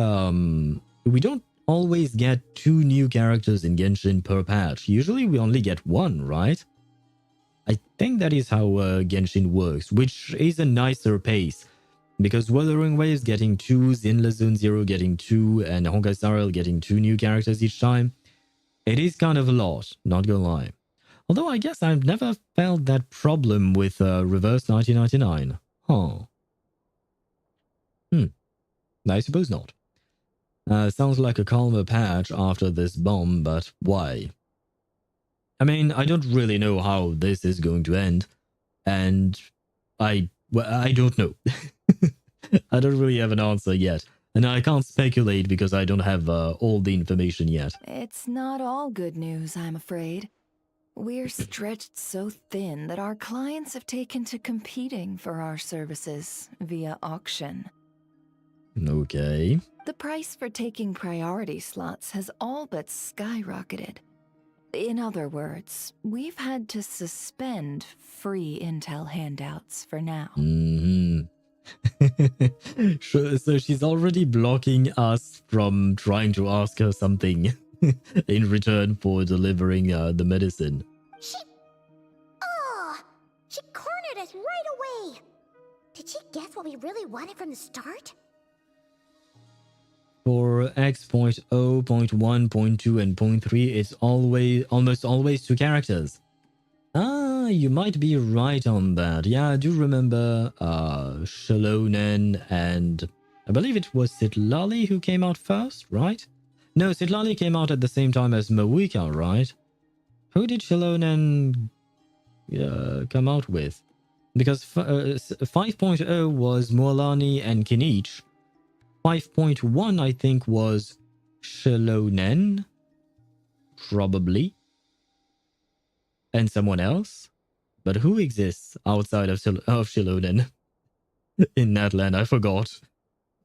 we don't always get 2 new characters in Genshin per patch. Usually we only get 1, right? I think that is how Genshin works, which is a nicer pace. Because Wuthering Waves getting 2, Zinla Zone Zero getting 2, and Honkai Star Rail getting 2 new characters each time. It is kind of a lot, not gonna lie. Although I guess I've never felt that problem with Reverse 1999. Huh. I suppose not. Sounds like a calmer patch after this bomb, but why? I mean, I don't really know how this is going to end, and I don't know. I don't really have an answer yet, and I can't speculate because I don't have all the information yet. It's not all good news, I'm afraid. We're stretched so thin that our clients have taken to competing for our services via auction. Okay. The price for taking priority slots has all but skyrocketed. In other words, we've had to suspend free intel handouts for now. So she's already blocking us from trying to ask her something in return for delivering the medicine. She cornered us right away. Did she guess what we really wanted from the start? For X.0, .1, .2, and .3, it's almost always 2 characters. Ah, you might be right on that. Yeah, I do remember Shalonen and I believe it was Sitlali who came out first, right? No, Sitlali came out at the same time as Mawika, right? Who did Shalonen come out with? Because 5.0 was Mualani and Kinich. 5.1, I think, was Shalonen. Probably. And someone else? But who exists outside of Shalonen? In Natland, I forgot.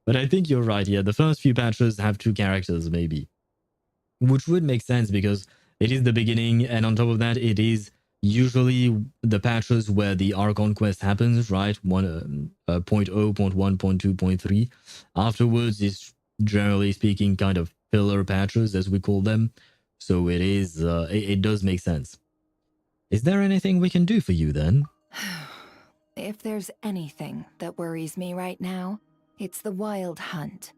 But I think you're right, yeah. The first few patches have 2 characters, maybe. Which would make sense because it is the beginning, and on top of that, it is usually the patches where the Archon Quest happens, right? 1.0, .1, .2, .3. Afterwards is, generally speaking, kind of filler patches, as we call them. So it is, it does make sense. Is there anything we can do for you, then? If there's anything that worries me right now, it's the wild hunt.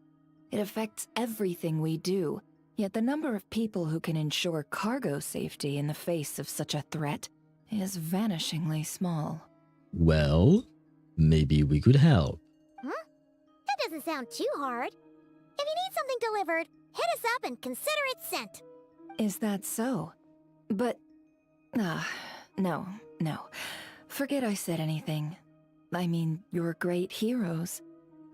It affects everything we do, yet the number of people who can ensure cargo safety in the face of such a threat is vanishingly small. Well, maybe we could help. Huh? That doesn't sound too hard. If you need something delivered, hit us up and consider it sent. Is that so? But... no. Forget I said anything. I mean, you're great heroes.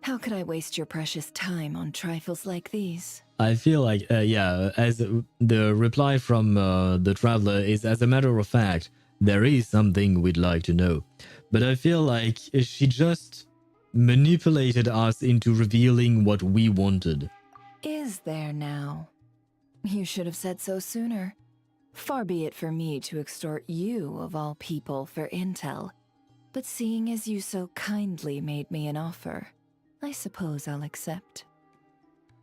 How could I waste your precious time on trifles like these? I feel like, yeah, as the reply from the traveler is, as a matter of fact, there is something we'd like to know. But I feel like she just manipulated us into revealing what we wanted. Is there now? You should have said so sooner. Far be it for me to extort you, of all people, for intel. But seeing as you so kindly made me an offer, I suppose I'll accept.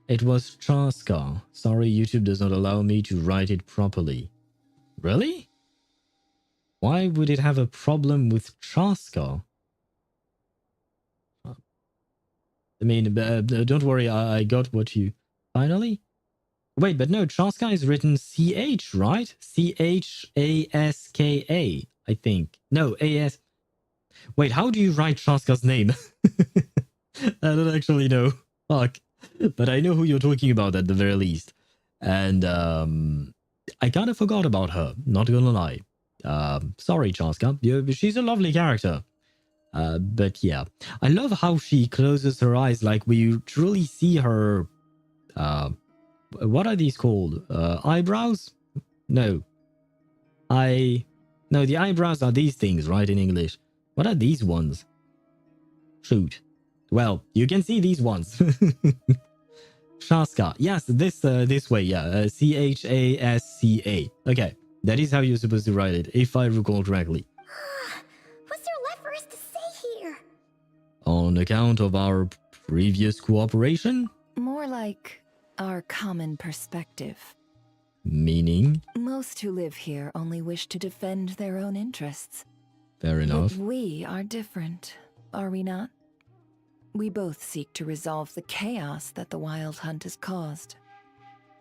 It was Chaska. Sorry, YouTube does not allow me to write it properly. Really? Why would it have a problem with Chaska? I mean, don't worry, I got what you... Finally? Wait, but no, Chaska is written CH, right? C-H-A-S-K-A, I think. No, A-S... Wait, how do you write Chaska's name? I don't actually know. Fuck. But I know who you're talking about at the very least. And, I kind of forgot about her, not gonna lie. Sorry, Chaska. She's a lovely character. But yeah, I love how she closes her eyes like we truly see her, what are these called? Eyebrows? No. No, the eyebrows are these things, right, in English. What are these ones? Shoot. Well, you can see these ones. Chaska. Yes, this way, yeah. C-H-A-S-C-A. Okay, that is how you're supposed to write it, if I recall correctly. What's there left for us to say here? On account of our previous cooperation? More like our common perspective. Meaning? Most who live here only wish to defend their own interests. Fair enough. But we are different, are we not? We both seek to resolve the chaos that the Wild Hunt has caused.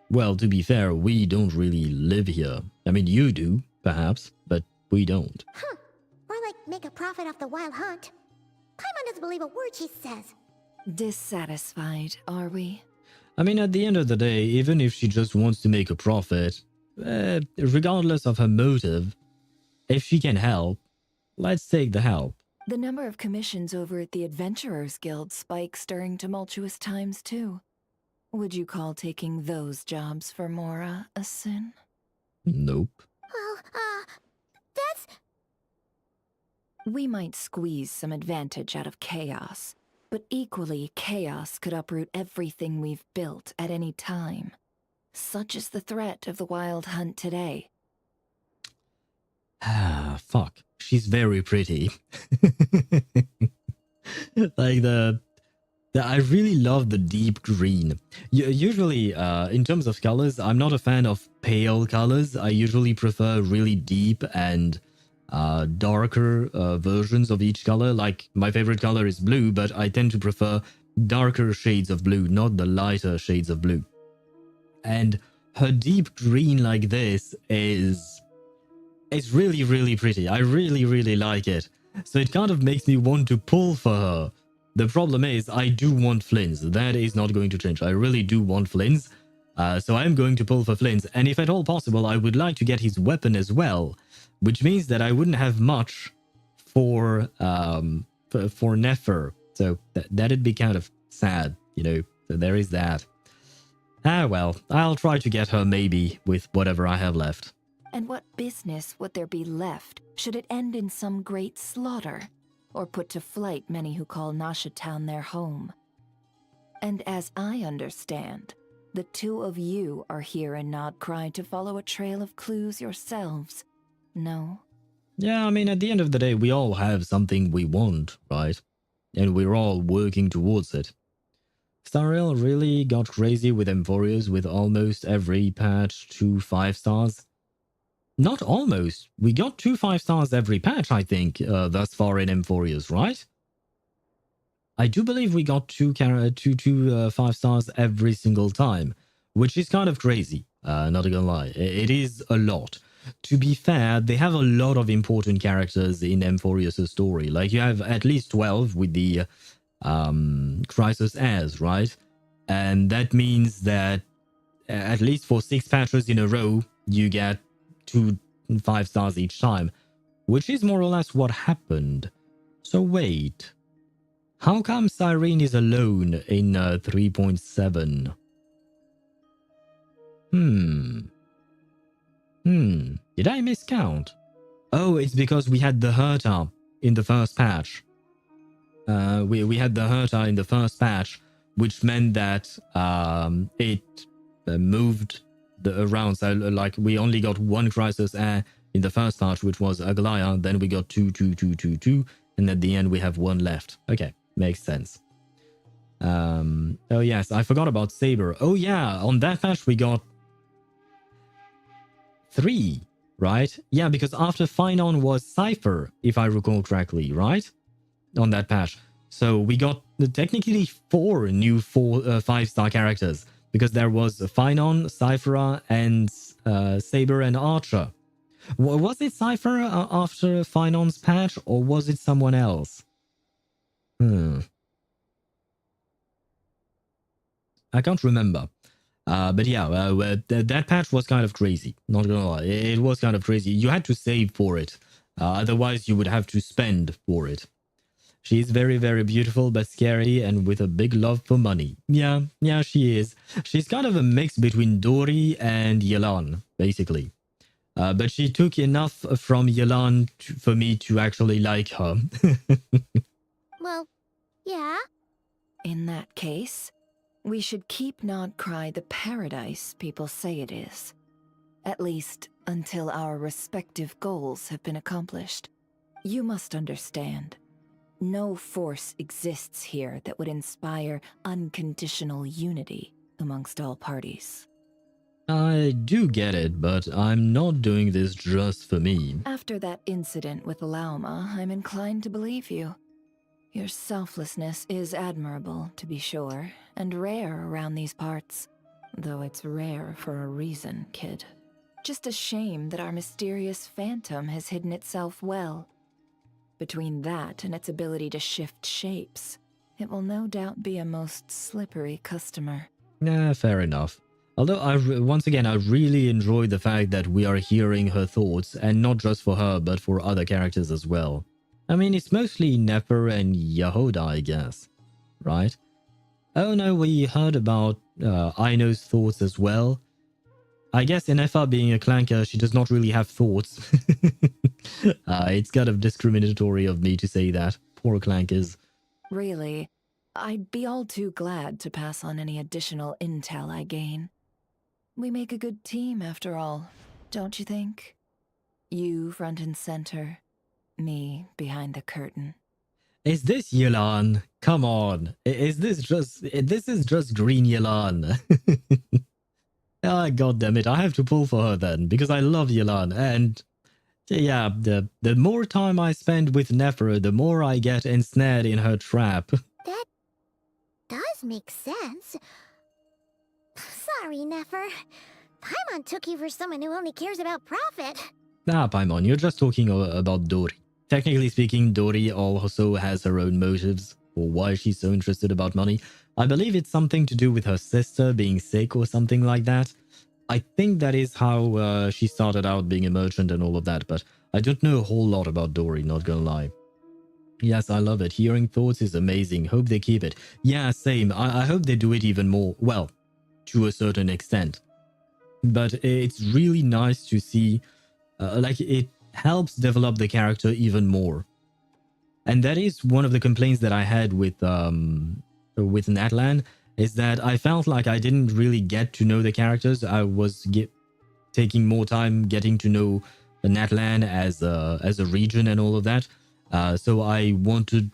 Well, to be fair, we don't really live here. I mean, you do, perhaps, but we don't. Huh. Or like make a profit off the Wild Hunt. Paimon doesn't believe a word she says. Dissatisfied, are we? I mean, at the end of the day, even if she just wants to make a profit, regardless of her motive, if she can help, let's take the help. The number of commissions over at the Adventurers Guild spikes during tumultuous times, too. Would you call taking those jobs for Mora a sin? Nope. Well, that's... We might squeeze some advantage out of chaos, but equally, chaos could uproot everything we've built at any time. Such is the threat of the Wild Hunt today. Ah, fuck. She's very pretty. Like I really love the deep green. Usually, in terms of colors, I'm not a fan of pale colors. I usually prefer really deep and darker versions of each color. Like, my favorite color is blue, but I tend to prefer darker shades of blue, not the lighter shades of blue. And her deep green like this is... It's really, really pretty. I really, really like it. So it kind of makes me want to pull for her. The problem is, I do want Flins. That is not going to change. I really do want Flins. So I'm going to pull for Flins. And if at all possible, I would like to get his weapon as well. Which means that I wouldn't have much for Nefer. So that'd be kind of sad, you know. So there is that. Ah, well, I'll try to get her maybe with whatever I have left. And what business would there be left should it end in some great slaughter, or put to flight many who call Nasha Town their home? And as I understand, the two of you are here in Nod-Krai to follow a trail of clues yourselves, no? Yeah, I mean, at the end of the day, we all have something we want, right? And we're all working towards it. Stariel really got crazy with Emphorios with almost every patch to 5 stars. Not almost. We got 2 5 stars every patch, I think, thus far in Emphorios, right? I do believe we got 2 5 stars every single time, which is kind of crazy, not gonna lie. It is a lot. To be fair, they have a lot of important characters in Emphorios' story. Like, you have at least 12 with the Crisis heirs, right? And that means that at least for 6 patches in a row, you get 2 5 stars each time, which is more or less what happened. So wait, how come Cyrene is alone in 3.7? Did I miscount? Oh, it's because we had the Herta in the first patch. We had the Herta in the first patch, which meant that it moved around. So, like, we only got 1 Crisis heir in the first patch, which was Aglaya. Then we got 2, 2, 2, 2, 2, And at the end, we have one left. Okay, makes sense. Oh yes, I forgot about Saber. Oh yeah, on that patch we got 3, right? Yeah, because after Finon was Cypher, if I recall correctly, right? On that patch. So we got technically 4 new 5-star characters, because there was Finon, Cypher, and Saber and Archer. Was it Cypher after Finon's patch, or was it someone else? I can't remember. But yeah, that patch was kind of crazy. Not gonna lie, it was kind of crazy. You had to save for it. Otherwise, you would have to spend for it. She's very, very beautiful, but scary, and with a big love for money. Yeah, she is. She's kind of a mix between Dori and Yelan, basically. But she took enough from Yelan for me to actually like her. Well, yeah. In that case, we should keep Nod-Krai the paradise people say it is. At least until our respective goals have been accomplished. You must understand, no force exists here that would inspire unconditional unity amongst all parties. I do get it, but I'm not doing this just for me. After that incident with Lauma, I'm inclined to believe you. Your selflessness is admirable, to be sure, and rare around these parts. Though it's rare for a reason, kid. Just a shame that our mysterious phantom has hidden itself well. Between that and its ability to shift shapes, it will no doubt be a most slippery customer. Nah, fair enough. Although, once again, I really enjoy the fact that we are hearing her thoughts, and not just for her, but for other characters as well. I mean, it's mostly Nefer and Yehoda, I guess, right? Oh no, we heard about Aino's thoughts as well. I guess Nefer being a clanker, she does not really have thoughts. It's kind of discriminatory of me to say that. Poor clankers. Really, I'd be all too glad to pass on any additional intel I gain. We make a good team, after all, don't you think? You front and center, me behind the curtain. Is this Yelan? Come on. Is this is just green Yelan. Ah, God damn it. I have to pull for her then, because I love Yelan. And yeah, the more time I spend with Nefer, the more I get ensnared in her trap. That does make sense. Sorry, Nefer. Paimon took you for someone who only cares about profit. Nah, Paimon, you're just talking about Dori. Technically speaking, Dori also has her own motives for why she's so interested about money. I believe it's something to do with her sister being sick or something like that. I think that is how she started out being a merchant and all of that, but I don't know a whole lot about Dori, not gonna lie. Yes, I love it. Hearing thoughts is amazing. Hope they keep it. Yeah, same. I hope they do it even more. Well, to a certain extent. But it's really nice to see, like, it helps develop the character even more. And that is one of the complaints that I had with Natlan, is that I felt like I didn't really get to know the characters. I was taking more time getting to know Natlan as a region and all of that. So I wanted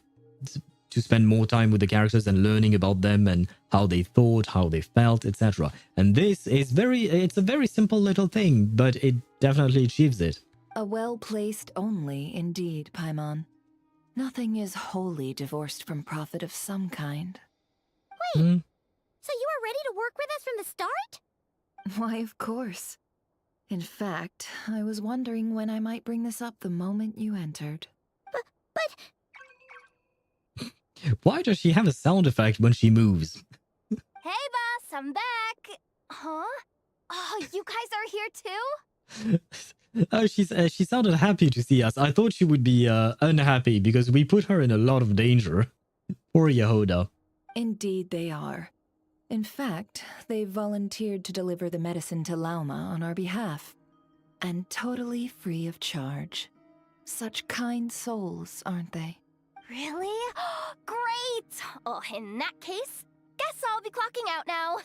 to spend more time with the characters and learning about them and how they thought, how they felt, etc. And this is it's a very simple little thing, but it definitely achieves it. A well-placed only, indeed, Paimon. Nothing is wholly divorced from profit of some kind. Wait, so you were ready to work with us from the start? Why, of course. In fact, I was wondering when I might bring this up the moment you entered. But... Why does she have a sound effect when she moves? Hey, boss, I'm back. Huh? Oh, you guys are here too? Oh, she sounded happy to see us. I thought she would be unhappy because we put her in a lot of danger. Poor Yehoda. Indeed they are. In fact, they've volunteered to deliver the medicine to Lauma on our behalf. And totally free of charge. Such kind souls, aren't they? Really? Great! Oh, in that case, guess I'll be clocking out now.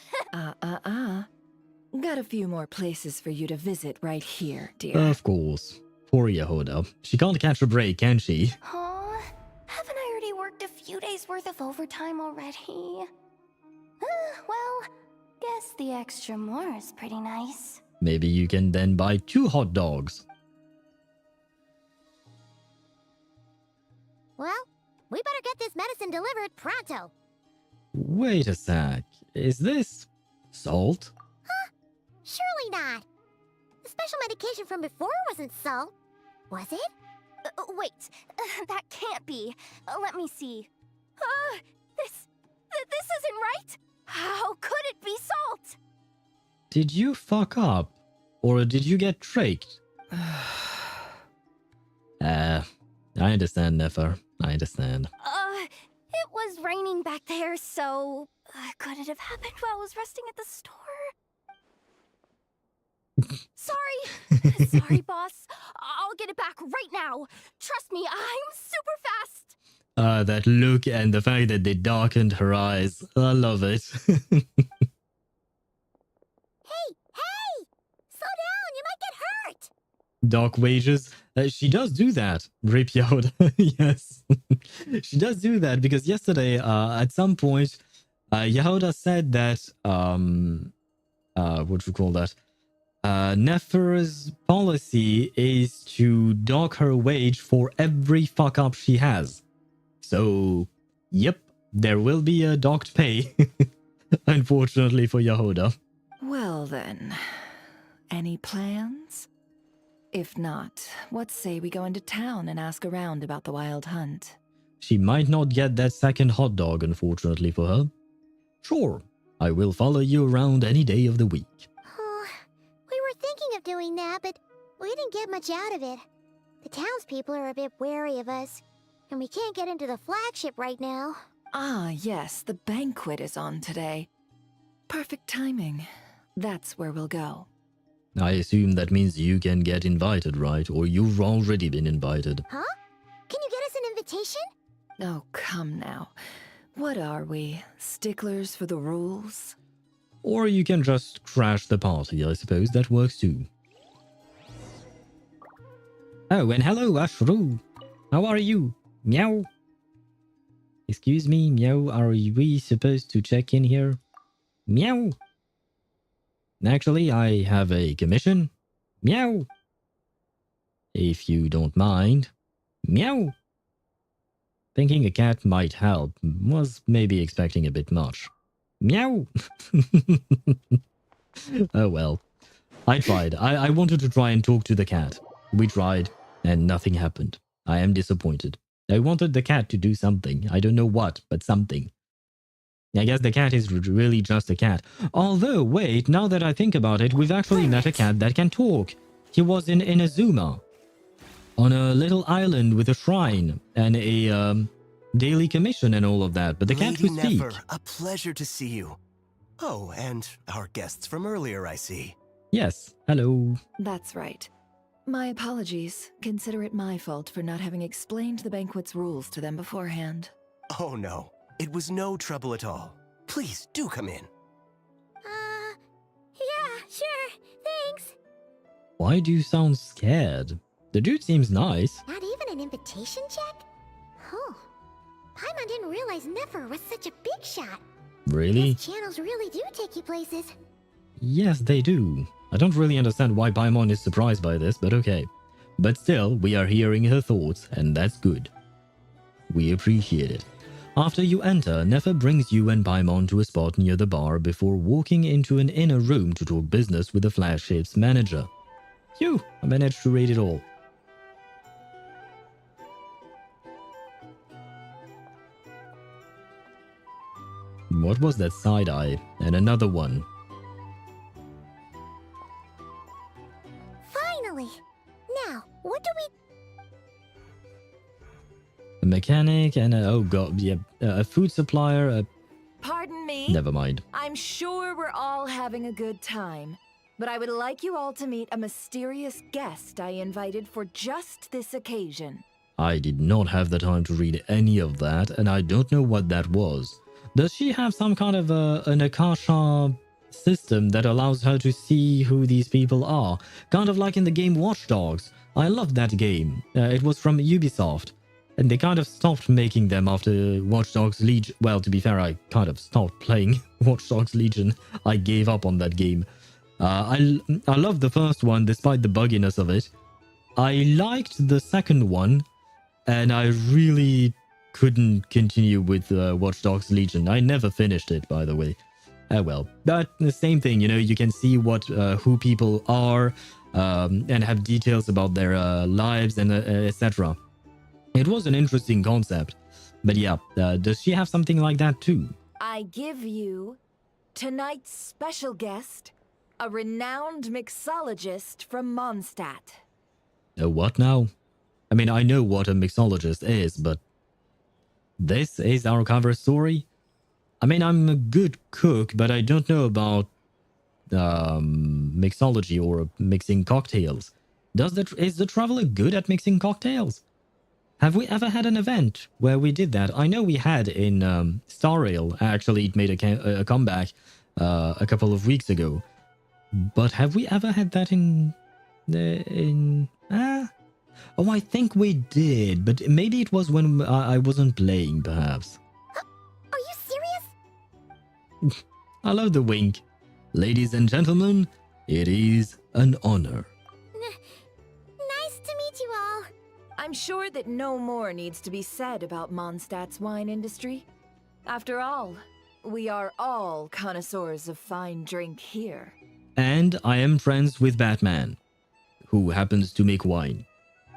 Got a few more places for you to visit right here, dear. Of course. Poor Yehoda. She can't catch a break, can she? Huh? few days worth of overtime already. Well, guess the extra more is pretty nice. Maybe you can then buy 2 hot dogs. Well, we better get this medicine delivered pronto. Wait a sec. Is this salt? Surely not. The special medication from before wasn't salt, was it? Wait, that can't be. Let me see. This isn't right. How could it be salt? Did you fuck up? Or did you get tricked? I understand, Nefer. I understand. It was raining back there, so could it have happened while I was resting at the store? Sorry, boss. I'll get it back right now. Trust me, I'm super fast. That look and the fact that they darkened her eyes. I love it. Hey! Slow down, you might get hurt! Dark wages. She does do that. Rip Yoda. Yes. She does do that because yesterday, at some point, Yehuda said that, what do you call that? Nefer's policy is to dock her wage for every fuck up she has. So, yep, there will be a docked pay. Unfortunately for Yehuda. Well then, any plans? If not, what say we go into town and ask around about the wild hunt? She might not get that second hot dog, unfortunately for her. Sure, I will follow you around any day of the week. We were thinking of doing that, but we didn't get much out of it. The townspeople are a bit wary of us, and we can't get into the flagship right now. Ah, yes, the banquet is on today. Perfect timing. That's where we'll go. I assume that means you can get invited, right? Or you've already been invited. Huh? Can you get us an invitation? Oh, come now. What are we, sticklers for the rules? Or you can just crash the party, I suppose that works too. Oh, and hello, Ashru. How are you? Meow. Excuse me, meow, are we supposed to check in here? Meow. Actually, I have a commission. Meow. If you don't mind. Meow. Thinking a cat might help. Was maybe expecting a bit much. Meow. Oh well. I tried. I wanted to try and talk to the cat. We tried, and nothing happened. I am disappointed. I wanted the cat to do something. I don't know what, but something. I guess the cat is really just a cat. Although, wait, now that I think about it, we've actually met a cat that can talk. He was in Inazuma. On a little island with a shrine and a daily commission and all of that. But the cat Lady could speak. Nefer, a pleasure to see you. Oh, and our guests from earlier, I see. Yes, hello. That's right. My apologies. Consider it my fault for not having explained the banquet's rules to them beforehand. Oh no, it was no trouble at all. Please, do come in. Yeah, sure, thanks. Why do you sound scared? The dude seems nice. Not even an invitation check? Oh. Paimon didn't realize Nefer was such a big shot. Really? These channels really do take you places. Yes, they do. I don't really understand why Paimon is surprised by this, but okay. But still, we are hearing her thoughts, and that's good. We appreciate it. After you enter, Nefer brings you and Paimon to a spot near the bar before walking into an inner room to talk business with the flagship's manager. Phew, I managed to read it all. What was that side eye? And another one. Finally! Now, what do we... A mechanic and a... oh god, yeah, a food supplier, a... Pardon me? Never mind. I'm sure we're all having a good time, but I would like you all to meet a mysterious guest I invited for just this occasion. I did not have the time to read any of that, and I don't know what that was. Does she have some kind of an Akasha system that allows her to see who these people are? Kind of like in the game Watch Dogs. I loved that game. It was from Ubisoft. And they kind of stopped making them after Watch Dogs Legion. Well, to be fair, I kind of stopped playing Watch Dogs Legion. I gave up on that game. I loved the first one despite the bugginess of it. I liked the second one, and I really couldn't continue with Watch Dogs Legion. I never finished it, by the way. Well, but the same thing, you know, you can see what who people are and have details about their lives and etc. It was an interesting concept. But yeah, does she have something like that too? I give you tonight's special guest, a renowned mixologist from Mondstadt. What now? I mean, I know what a mixologist is, but this is our cover story? I mean, I'm a good cook, but I don't know about mixology or mixing cocktails. Is the Traveler good at mixing cocktails? Have we ever had an event where we did that? I know we had in Star Rail. Actually, it made a comeback a couple of weeks ago. But have we ever had that Oh, I think we did, but maybe it was when I wasn't playing, perhaps. Are you serious? I love the wink. Ladies and gentlemen, it is an honor. Nice to meet you all. I'm sure that no more needs to be said about Mondstadt's wine industry. After all, we are all connoisseurs of fine drink here. And I am friends with Batman, who happens to make wine.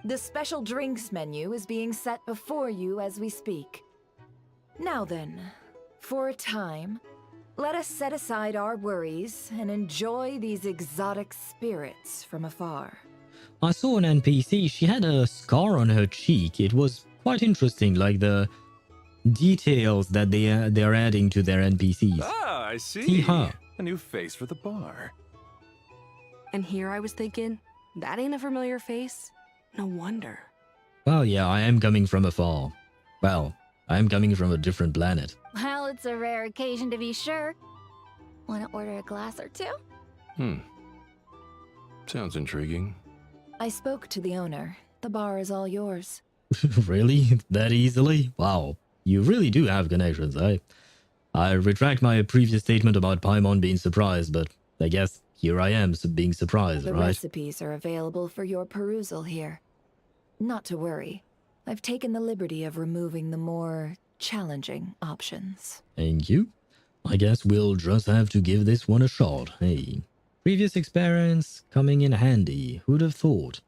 The special drinks menu is being set before you as we speak. Now then, for a time, let us set aside our worries and enjoy these exotic spirits from afar. I saw an NPC, she had a scar on her cheek. It was quite interesting, like the details that they're adding to their NPCs. Ah, I see. Hee-haw. A new face for the bar. And here I was thinking, that ain't a familiar face. No wonder. Well, yeah, I am coming from afar. Well, I am coming from a different planet. Well, it's a rare occasion to be sure. Want to order a glass or two? Sounds intriguing. I spoke to the owner. The bar is all yours. Really? That easily? Wow. You really do have connections, eh? I retract my previous statement about Paimon being surprised, but I guess here I am being surprised, The right? recipes are available for your perusal here. Not to worry. I've taken the liberty of removing the more challenging options. Thank you. I guess we'll just have to give this one a shot, hey? Previous experience coming in handy, who'd have thought?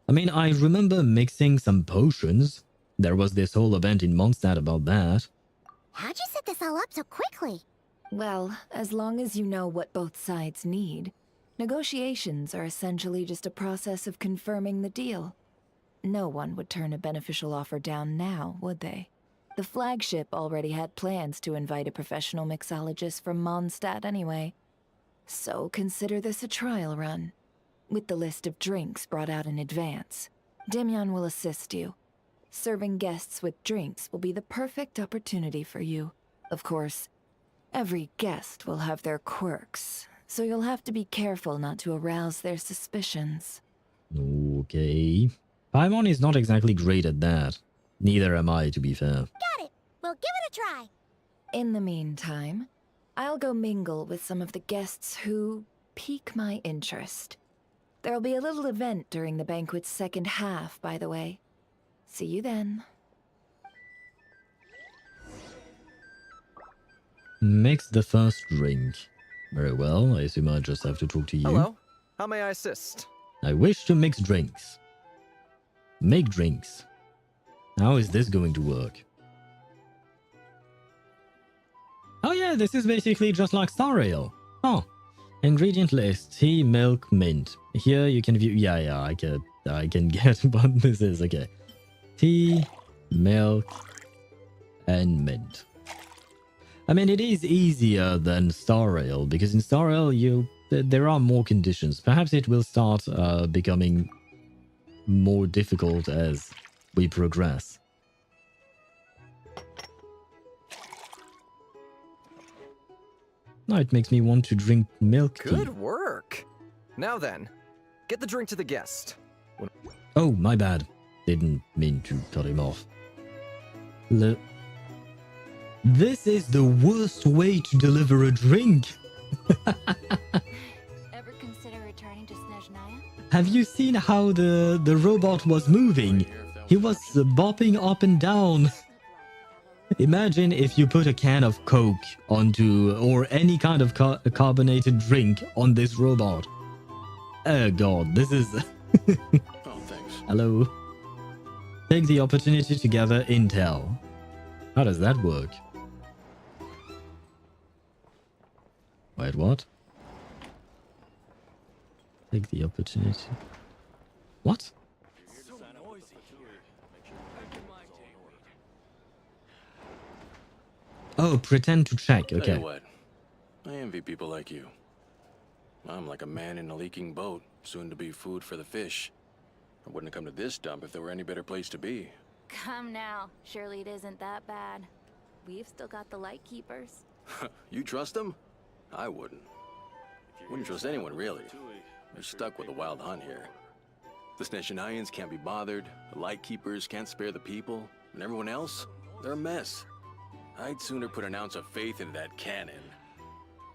I mean, I remember mixing some potions. There was this whole event in Mondstadt about that. How'd you set this all up so quickly? Well, as long as you know what both sides need, negotiations are essentially just a process of confirming the deal. No one would turn a beneficial offer down now, would they? The flagship already had plans to invite a professional mixologist from Mondstadt anyway. So consider this a trial run. With the list of drinks brought out in advance, Demyon will assist you. Serving guests with drinks will be the perfect opportunity for you. Of course, every guest will have their quirks, so you'll have to be careful not to arouse their suspicions. Okay. Paimon is not exactly great at that. Neither am I, to be fair. Got it. We'll give it a try. In the meantime, I'll go mingle with some of the guests who pique my interest. There'll be a little event during the banquet's second half, by the way. See you then. Mix the first drink. Very well, I assume I just have to talk to you. Hello, how may I assist? I wish to mix drinks. Make drinks. How is this going to work? Oh yeah, this is basically just like Star Ale. Oh. Ingredient list, tea, milk, mint. Here you can view, yeah, I can get what this is, okay. Tea, milk, and mint. I mean, it is easier than Star Ale, because in Star Ale, there are more conditions. Perhaps it will start becoming more difficult as we progress. Now it makes me want to drink milk tea. Good work. Now then, get the drink to the guest. Oh, my bad. Didn't mean to cut him off. Le- This is the worst way to deliver a drink. Ever consider returning to Snezhnaya? Have you seen how the robot was moving? He was bopping up and down. Imagine if you put a can of Coke onto, or any kind of carbonated drink on this robot. Oh god, this is... Oh, thanks. Hello. Take the opportunity to gather intel. How does that work? Wait, what? Take the opportunity. What? Oh, pretend to check. Tell Okay. you what, I envy people like you. I'm like a man in a leaking boat, soon to be food for the fish. I wouldn't have come to this dump if there were any better place to be. Come now. Surely it isn't that bad. We've still got the Light Keepers. You trust them? I wouldn't. Wouldn't trust anyone, really. They're stuck with the wild hunt here. The Snezhnayans can't be bothered, the Light Keepers can't spare the people, and everyone else, they're a mess. I'd sooner put an ounce of faith into that cannon.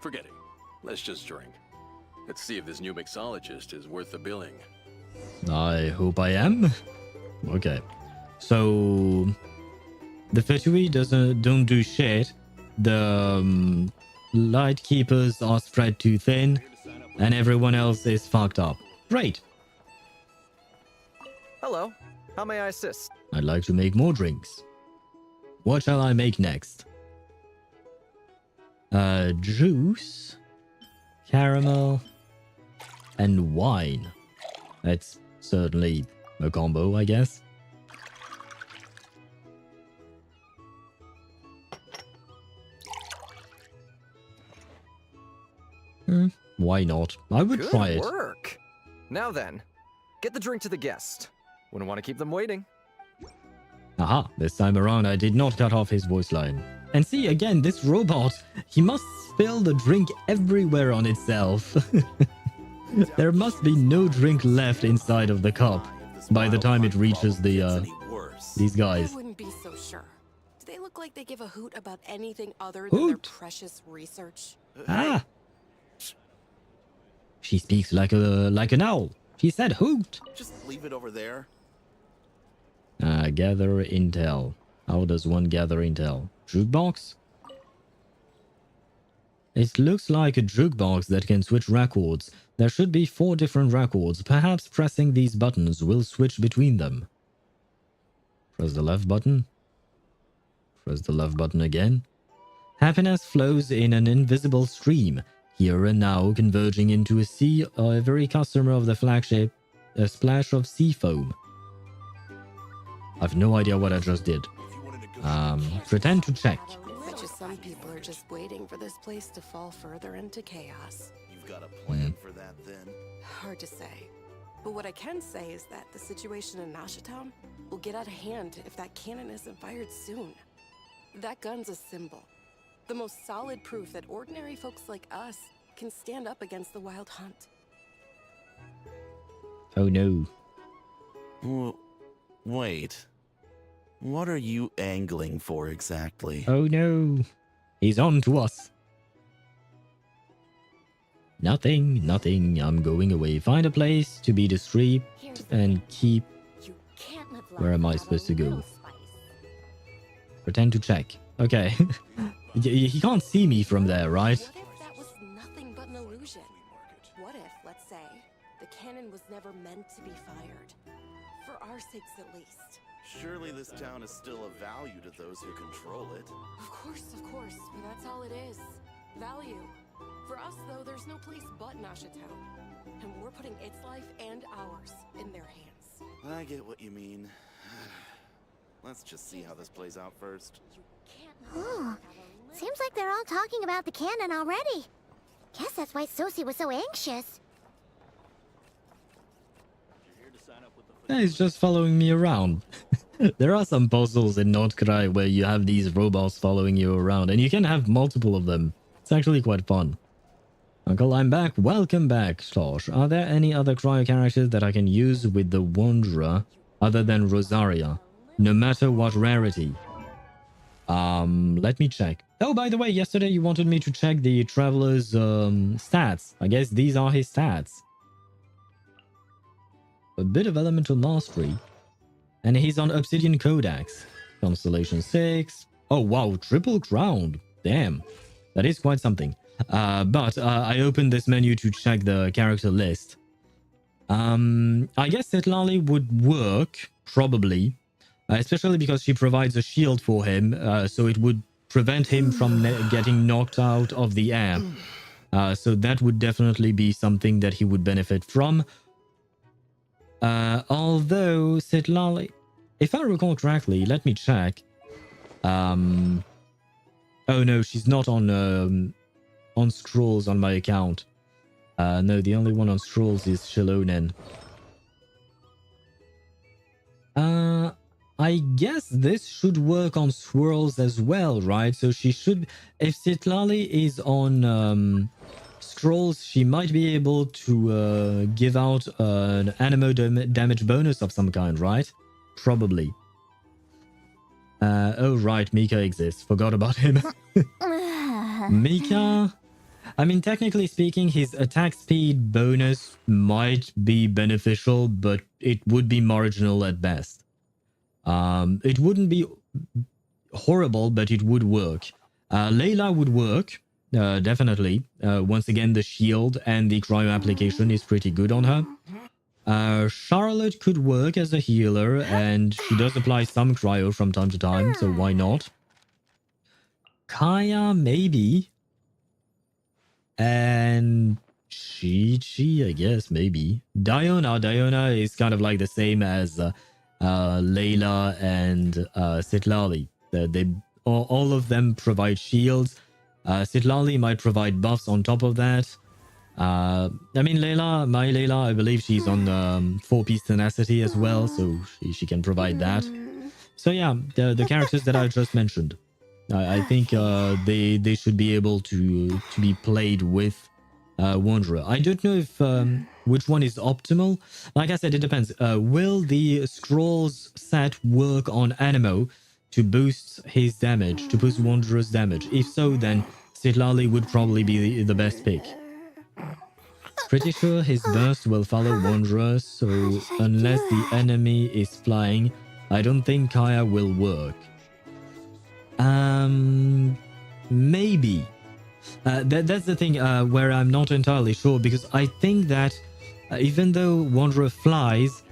Forget it. Let's just drink. Let's see if this new mixologist is worth the billing. I hope I am. Okay. So the Fatui don't do shit. The Light Keepers are spread too thin, and everyone else is fucked up. Great. Hello. How may I assist? I'd like to make more drinks. What shall I make next? Juice, caramel, and wine. That's certainly a combo, I guess. Why not? I would Good try it. work. Now then, get the drink to the guest. Wouldn't want to keep them waiting. Aha, this time around I did not cut off his voice line. And see, again, this robot, he must spill the drink everywhere on itself. There must be no drink left inside of the cup by the time it reaches the these guys. I wouldn't be so sure. Do they look like they give a hoot about anything other than their precious research? Ah! She speaks like an owl. She said hoot. Just leave it over there. Gather intel. How does one gather intel? Jukebox? It looks like a jukebox that can switch records. There should be 4 different records. Perhaps pressing these buttons will switch between them. Press the left button. Press the left button again. Happiness flows in an invisible stream, here and now converging into a sea. Every customer of the flagship, a splash of sea foam. I've no idea what I just did. Pretend to check. Bet you some people are just waiting for this place to fall further into chaos. You've got a plan for that then? Hard to say. But what I can say is that the situation in Nashatown will get out of hand if that cannon isn't fired soon. That gun's a symbol. The most solid proof that ordinary folks like us can stand up against the wild hunt. Oh no. Wait. What are you angling for exactly? Oh no. He's on to us. Nothing, nothing. I'm going away. Find a place to be discreet and keep... Where am I supposed to go? Pretend to check. Okay. He can't see me from there, right? What if that was nothing but an illusion? What if, let's say, the cannon was never meant to be fired? For our sakes at least. Surely this town is still of value to those who control it. Of course, but that's all it is. Value. For us, though, there's no place but Nashatown. And we're putting its life and ours in their hands. I get what you mean. Let's just see how this plays out first. Oh, seems like they're all talking about the cannon already. Guess that's why Sosie was so anxious. He's just following me around. There are some puzzles in Nod-Krai where you have these robots following you around, and you can have multiple of them. It's actually quite fun. Uncle, I'm back. Welcome back, Slosh. Are there any other cryo characters that I can use with the Wanderer other than Rosaria, no matter what rarity? Let me check. Oh, by the way, yesterday you wanted me to check the Traveler's stats. I guess these are his stats. A bit of elemental mastery. And he's on Obsidian Codex. Constellation 6. Oh, wow, triple crown. Damn. That is quite something. But I opened this menu to check the character list. I guess Setlali would work, probably. Especially because she provides a shield for him, so it would prevent him from getting knocked out of the air. So that would definitely be something that he would benefit from. Although Setlali, if I recall correctly, let me check. Oh no, she's not on Scrolls on my account. No, the only one on Scrolls is Shilonen. I guess this should work on Swirls as well, right? So she should... If Setlali is on Scrolls, she might be able to give out an animo damage bonus of some kind, right? Probably. Oh, right, Mika exists. Forgot about him. Mika... I mean, technically speaking, his attack speed bonus might be beneficial, but it would be marginal at best. It wouldn't be horrible, but it would work. Layla would work, definitely. Once again, the shield and the cryo application is pretty good on her. Charlotte could work as a healer, and she does apply some cryo from time to time, so why not? Kaya, maybe. And Chi-Chi, I guess, maybe. Diona is kind of like the same as Layla and Setlali. All of them provide shields. Setlali might provide buffs on top of that. I mean, my Layla, I believe she's on 4-piece tenacity as well, so she can provide that. So yeah, the characters that I just mentioned. I think they should be able to be played with Wanderer. I don't know if which one is optimal. Like I said, it depends. Will the Scrolls set work on Animo to boost his damage, to boost Wanderer's damage? If so, then Setlali would probably be the best pick. Pretty sure his burst will follow Wanderer, so unless the enemy is flying, I don't think Kaya will work. Maybe. That's the thing where I'm not entirely sure, because I think that even though Wanderer flies,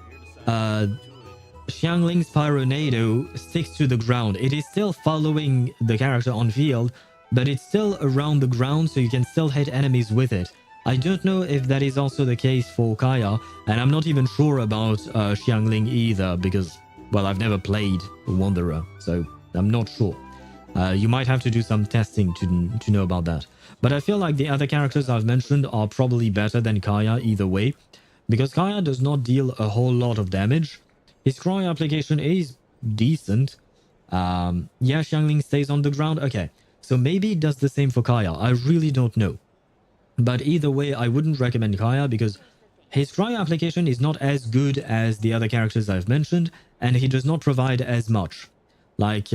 Xiangling's Pyronado sticks to the ground. It is still following the character on field, but it's still around the ground, so you can still hit enemies with it. I don't know if that is also the case for Kaya, and I'm not even sure about Xiangling either, because, well, I've never played Wanderer, so I'm not sure. You might have to do some testing to know about that. But I feel like the other characters I've mentioned are probably better than Kaya either way, because Kaya does not deal a whole lot of damage. His cryo application is decent. Yeah, Xiangling stays on the ground. Okay, so maybe it does the same for Kaya. I really don't know. But either way, I wouldn't recommend Kaya because his cryo application is not as good as the other characters I've mentioned, and he does not provide as much. Like,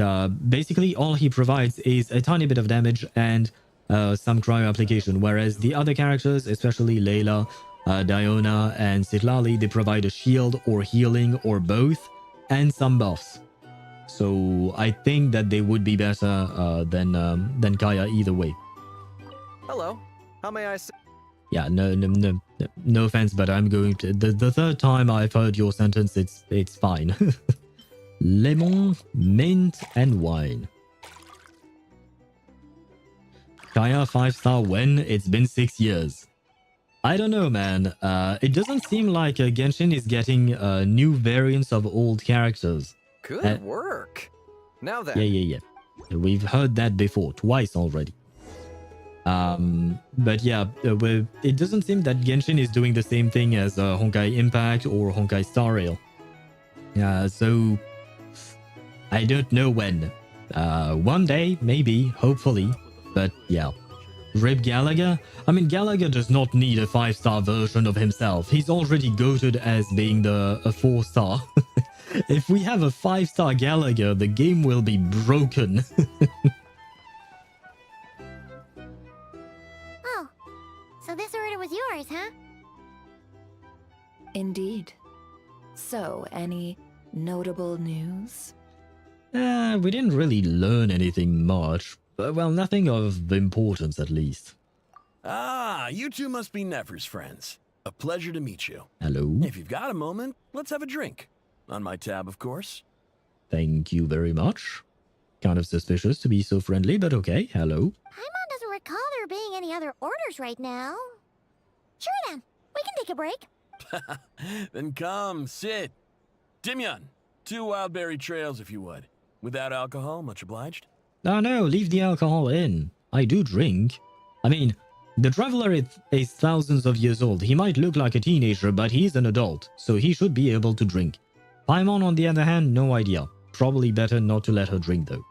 basically all he provides is a tiny bit of damage and some cryo application, whereas the other characters, especially Layla, Diona, and Setlali, they provide a shield or healing or both, and some buffs. So I think that they would be better than Kaya either way. Hello, how may I say? Yeah, no offense, but I'm going to... The third time I've heard your sentence, it's fine. Lemon, mint, and wine. Kaya 5-star when? It's been 6 years. I don't know, man. It doesn't seem like Genshin is getting new variants of old characters. Good work. Now then. Yeah. We've heard that before, twice already. But yeah, it doesn't seem that Genshin is doing the same thing as Honkai Impact or Honkai Star Rail. So I don't know when. One day, maybe, hopefully. But yeah. Rip Gallagher? I mean, Gallagher does not need a 5-star version of himself. He's already goated as being a 4-star. If we have a 5-star Gallagher, the game will be broken. Oh, so this order was yours, huh? Indeed. So, any notable news? We didn't really learn anything much. Well, nothing of importance at least. Ah, you two must be Nefer's friends. A pleasure to meet you. Hello. If you've got a moment, let's have a drink. On my tab, of course. Thank you very much. Kind of suspicious to be so friendly, but okay. Hello. Paimon doesn't recall there being any other orders right now. Sure then, we can take a break. Then come, sit. Dimyon, 2 wildberry trails if you would. Without alcohol, much obliged. Oh no, leave the alcohol in. I do drink. I mean, the traveler is thousands of years old. He might look like a teenager, but he's an adult, so he should be able to drink. Paimon, on the other hand, no idea. Probably better not to let her drink, though.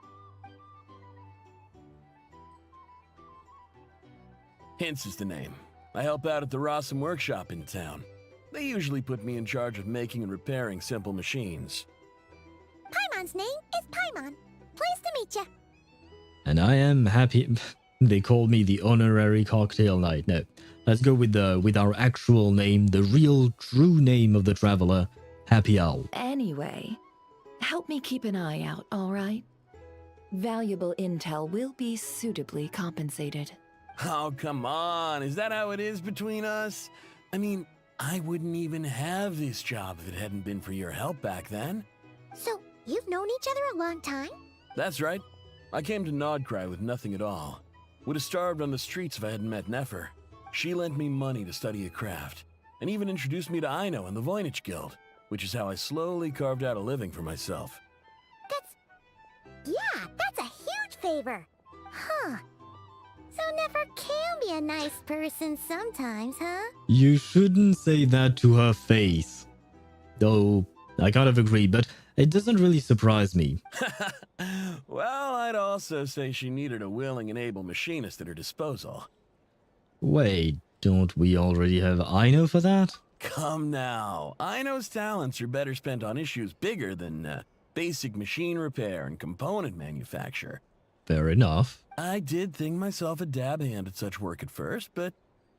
Hints is the name. I help out at the Rossum workshop in town. They usually put me in charge of making and repairing simple machines. Paimon's name is Paimon. Pleased to meet you. And I am happy. They call me the honorary cocktail knight. No, let's go with our actual name, the real, true name of the traveler, Happy Owl. Anyway, help me keep an eye out, all right? Valuable intel will be suitably compensated. Oh, come on. Is that how it is between us? I mean, I wouldn't even have this job if it hadn't been for your help back then. So, you've known each other a long time? That's right. I came to Nod-Krai with nothing at all. Would have starved on the streets if I hadn't met Nefer. She lent me money to study a craft, and even introduced me to Aino and the Voynich Guild, which is how I slowly carved out a living for myself. That's a huge favor. Huh. So Nefer can be a nice person sometimes, huh? You shouldn't say that to her face. Though, I kind of agree, but it doesn't really surprise me. Well, I'd also say she needed a willing and able machinist at her disposal. Wait, don't we already have Aino for that? Come now. Aino's talents are better spent on issues bigger than basic machine repair and component manufacture. Fair enough. I did think myself a dab hand at such work at first, but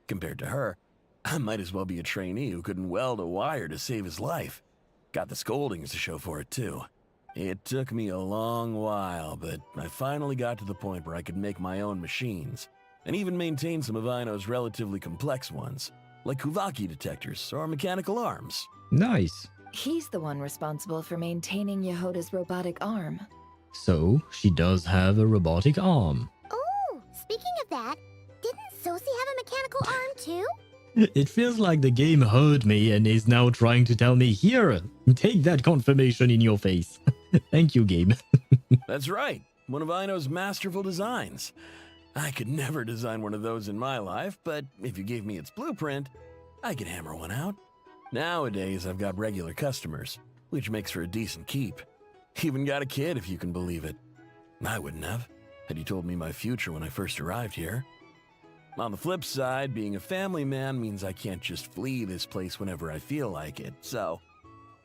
compared to her, I might as well be a trainee who couldn't weld a wire to save his life. Got the scoldings to show for it, too. It took me a long while, but I finally got to the point where I could make my own machines, and even maintain some of Aino's relatively complex ones, like Kuvaki detectors or mechanical arms. Nice. He's the one responsible for maintaining Yehoda's robotic arm. So, she does have a robotic arm. Oh, speaking of that, didn't Sosi have a mechanical arm too? It feels like the game heard me and is now trying to tell me, here, take that confirmation in your face. Thank you, game. That's right, one of Aino's masterful designs. I could never design one of those in my life, but if you gave me its blueprint, I could hammer one out. Nowadays, I've got regular customers, which makes for a decent keep. Even got a kid, if you can believe it. I wouldn't have, had you told me my future when I first arrived here. On the flip side, being a family man means I can't just flee this place whenever I feel like it, so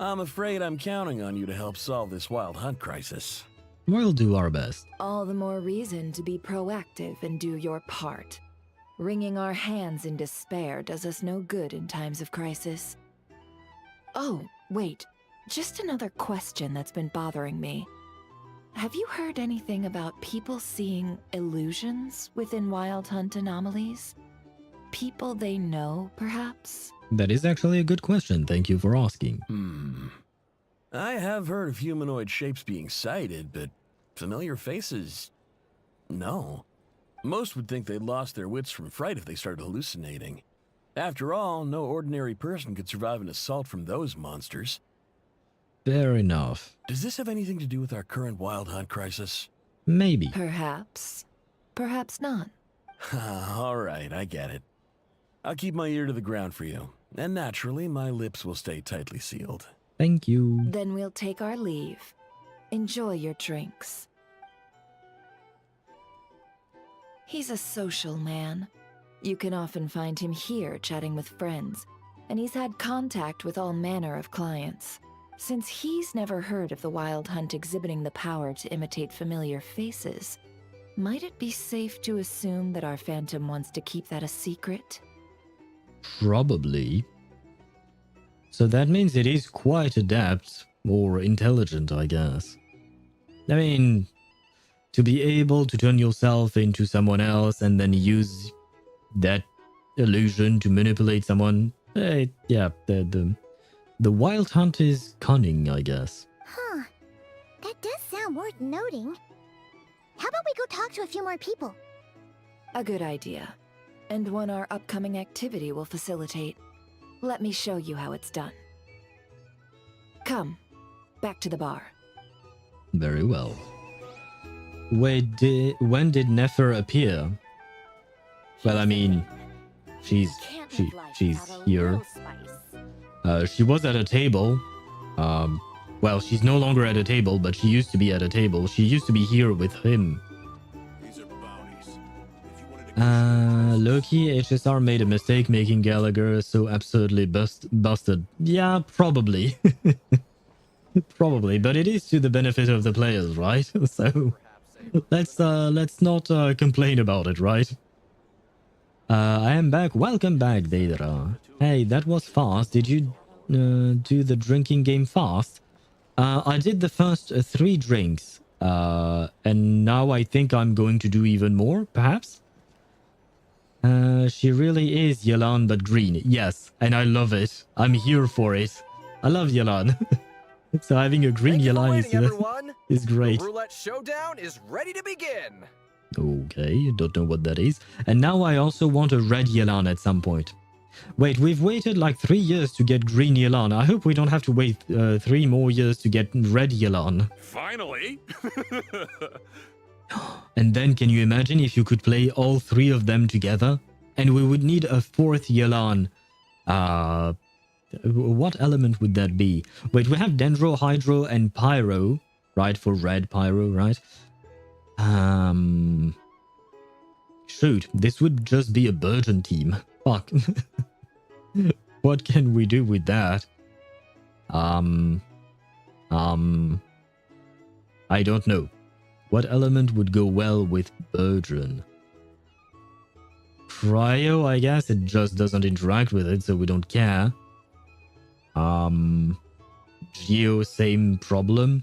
I'm afraid I'm counting on you to help solve this wild hunt crisis. We'll do our best. All the more reason to be proactive and do your part. Wringing our hands in despair does us no good in times of crisis. Oh, wait. Just another question that's been bothering me. Have you heard anything about people seeing illusions within Wild Hunt anomalies? People they know, perhaps? That is actually a good question. Thank you for asking. I have heard of humanoid shapes being sighted, but familiar faces? No. Most would think they'd lost their wits from fright if they started hallucinating. After all, no ordinary person could survive an assault from those monsters. Fair enough. Does this have anything to do with our current wild hunt crisis? Maybe. Perhaps. Perhaps not. All right, I get it. I'll keep my ear to the ground for you, and naturally, my lips will stay tightly sealed. Thank you. Then we'll take our leave. Enjoy your drinks. He's a social man. You can often find him here chatting with friends, and he's had contact with all manner of clients. Since he's never heard of the Wild Hunt exhibiting the power to imitate familiar faces, might it be safe to assume that our Phantom wants to keep that a secret? Probably. So that means it is quite adept or intelligent, I guess. I mean, to be able to turn yourself into someone else and then use that illusion to manipulate someone, yeah, the Wild Hunt is cunning, I guess. Huh. That does sound worth noting. How about we go talk to a few more people? A good idea. And one our upcoming activity will facilitate. Let me show you how it's done. Come, back to the bar. Very well. Wait, when did Nefer appear? Well, I mean, she's here. She was at a table. Well, she's no longer at a table, but she used to be at a table. She used to be here with him. Loki, HSR made a mistake making Gallagher so absurdly busted. Yeah, probably. Probably, but it is to the benefit of the players, right? So let's not complain about it, right? I am back. Welcome back, Deidara. Hey, that was fast. Did you do the drinking game fast? I did the first 3 drinks, and now I think I'm going to do even more, perhaps? She really is Yelan but green. Yes, and I love it. I'm here for it. I love Yelan. So having a green Yelan is great. The roulette showdown is ready to begin. Okay, don't know what that is. And now I also want a red Yelan at some point. Wait, we've waited like 3 years to get green Yelan. I hope we don't have to wait 3 more years to get red Yelan. Finally! And then can you imagine if you could play all 3 of them together? And we would need a 4th Yelan. What element would that be? Wait, we have Dendro, Hydro, and Pyro, right? For red Pyro, right? Shoot, this would just be a Burgeon team. Fuck. What can we do with that? I don't know. What element would go well with Burgeon? Cryo, I guess. It just doesn't interact with it, so we don't care. Geo, same problem.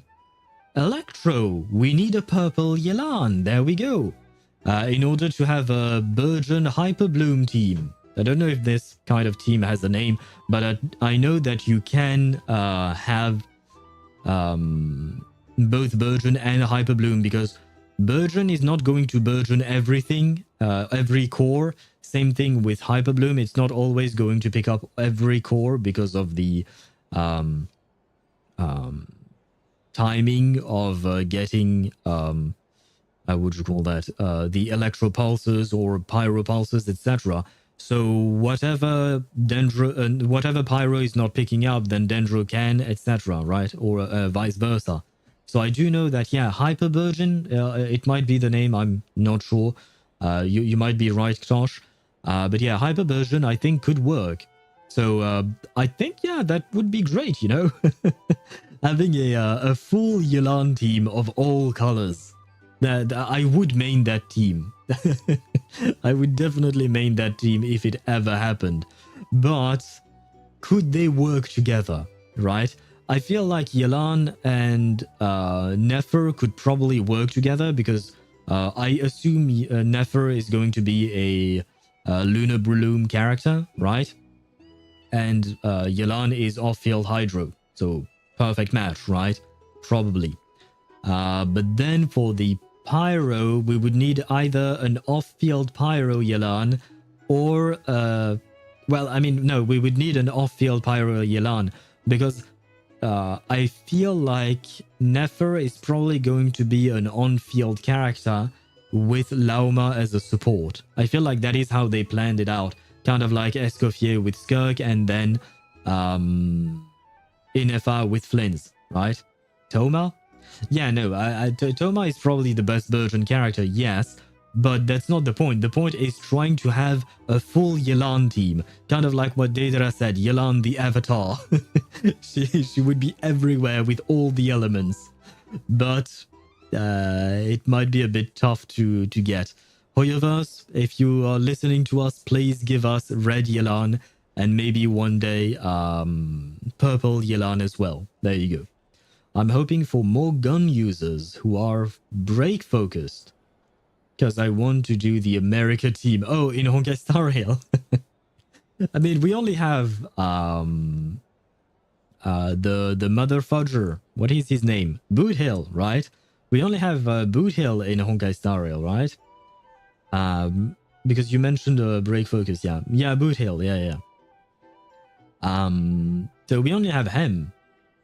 Electro, we need a purple Yelan. There we go. In order to have a Burgeon Hyper Bloom team. I don't know if this kind of team has a name, but I know that you can have both Burgeon and Hyper Bloom, because Burgeon is not going to Burgeon everything, every core. Same thing with Hyper Bloom. It's not always going to pick up every core because of the timing of getting how would you call that, the electro pulses or pyro pulses, etc. So whatever Dendro, whatever Pyro is not picking up, then Dendro can, etc. Right? Or vice versa. So I do know that, yeah, Hyper Burgeon, it might be the name. I'm not sure. You might be right, Ktosh. But yeah, Hyper Burgeon I think could work. So I think, yeah, that would be great, you know, having a full Yelan team of all colors. I would main that team. I would definitely main that team if it ever happened. But could they work together, right? I feel like Yelan and Nefer could probably work together because I assume Nefer is going to be a Lunar Breloom character, right? And Yelan is off-field Hydro, so perfect match, right? Probably. But then for the Pyro, we would need either an off-field Pyro Yelan or, well, I mean, no, we would need an off-field Pyro Yelan because I feel like Nefer is probably going to be an on-field character with Lauma as a support. I feel like that is how they planned it out. Kind of like Escoffier with Skirk and then Inefa with Flins, right? Toma? Yeah, no, Toma is probably the best Burgeon character, yes. But that's not the point. The point is trying to have a full Yelan team. Kind of like what Daedra said, Yelan the Avatar. she would be everywhere with all the elements. But it might be a bit tough to get. HoYoVerse, if you are listening to us, please give us red Yelan and maybe one day purple Yelan as well. There you go. I'm hoping for more gun users who are break focused. Because I want to do the America team. Oh, in Honkai Star Rail. I mean, we only have the mother fudger. What is his name? Boot Hill, right? We only have Boot Hill in Honkai Star Rail, right? Because you mentioned break focus, yeah. Yeah, Boot Hill, yeah. So we only have him.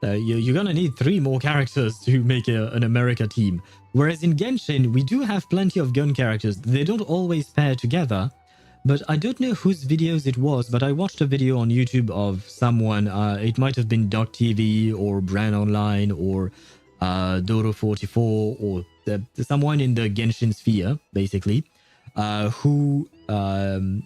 You're gonna need 3 more characters to make an America team. Whereas in Genshin, we do have plenty of gun characters. They don't always pair together. But I don't know whose videos it was, but I watched a video on YouTube of someone. It might have been Doc TV or Bran Online or Doro44 or someone in the Genshin sphere, basically, who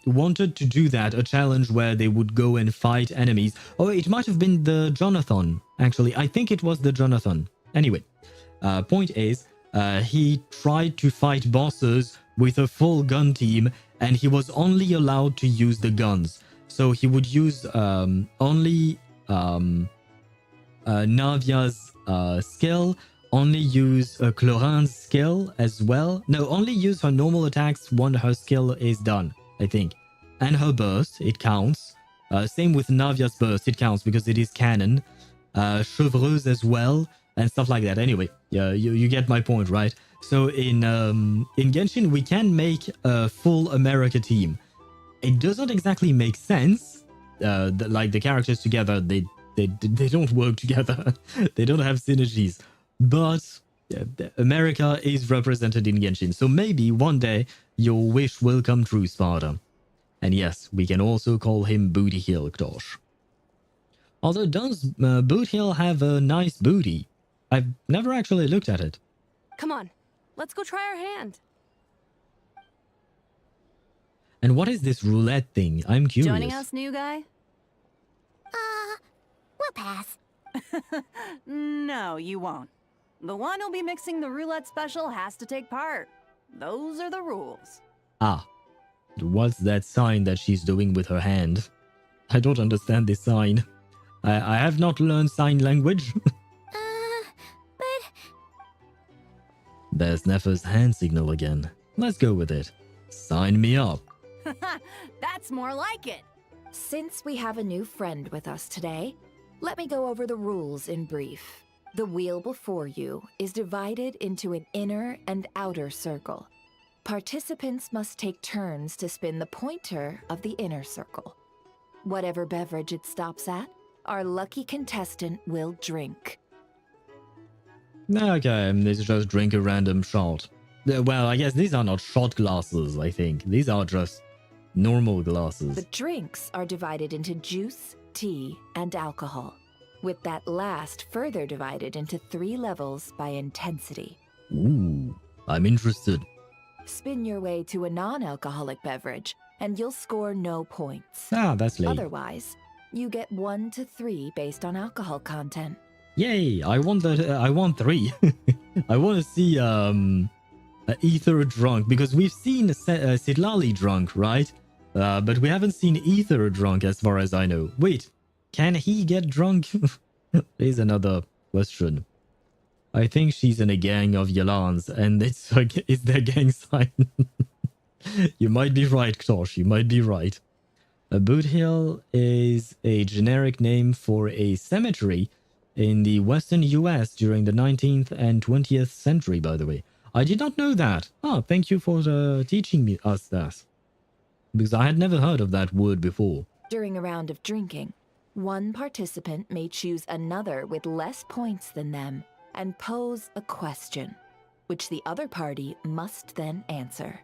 wanted to do that, a challenge where they would go and fight enemies. Oh, it might have been the Jonathan, actually. I think it was the Jonathan. Anyway, point is, he tried to fight bosses with a full gun team, and he was only allowed to use the guns. So he would use only Navia's skill, only use Clorin's skill as well. No, only use her normal attacks when her skill is done, I think. And her burst, it counts. Same with Navia's burst, it counts because it is canon. Chevreuse as well, and stuff like that. Anyway, yeah, you get my point, right? So in Genshin, we can make a full America team. It doesn't exactly make sense. Like the characters together, they don't work together. They don't have synergies. But America is represented in Genshin. So maybe one day your wish will come true, Sparta. And yes, we can also call him Booty Hill, Ktosh. Although does Boot Hill have a nice booty? I've never actually looked at it. Come on, let's go try our hand. And what is this roulette thing? I'm curious. Joining us, new guy? We'll pass. No, you won't. The one who'll be mixing the roulette special has to take part. Those are the rules. Ah, what's that sign that she's doing with her hand? I don't understand this sign. I have not learned sign language. But... There's Nefer's hand signal again. Let's go with it. Sign me up. That's more like it. Since we have a new friend with us today, let me go over the rules in brief. The wheel before you is divided into an inner and outer circle. Participants must take turns to spin the pointer of the inner circle. Whatever beverage it stops at, our lucky contestant will drink. Okay, let's just drink a random shot. Well, I guess these are not shot glasses, I think. These are just normal glasses. The drinks are divided into juice, tea, and alcohol, with that last further divided into 3 levels by intensity. Ooh, I'm interested. Spin your way to a non-alcoholic beverage, and you'll score no points. Ah, that's lame. Otherwise, you get 1 to 3 based on alcohol content. Yay! I want that. I want 3. I want to see Ether drunk, because we've seen Sitlali drunk, right? But we haven't seen Ether drunk, as far as I know. Wait, can he get drunk? Here's another question. I think she's in a gang of Yalans, and it's their gang sign. You might be right, Ktosh. You might be right. Boot Hill is a generic name for a cemetery in the western US during the 19th and 20th century, by the way. I did not know that. Oh, thank you for teaching us that. Because I had never heard of that word before. During a round of drinking, one participant may choose another with less points than them and pose a question, which the other party must then answer.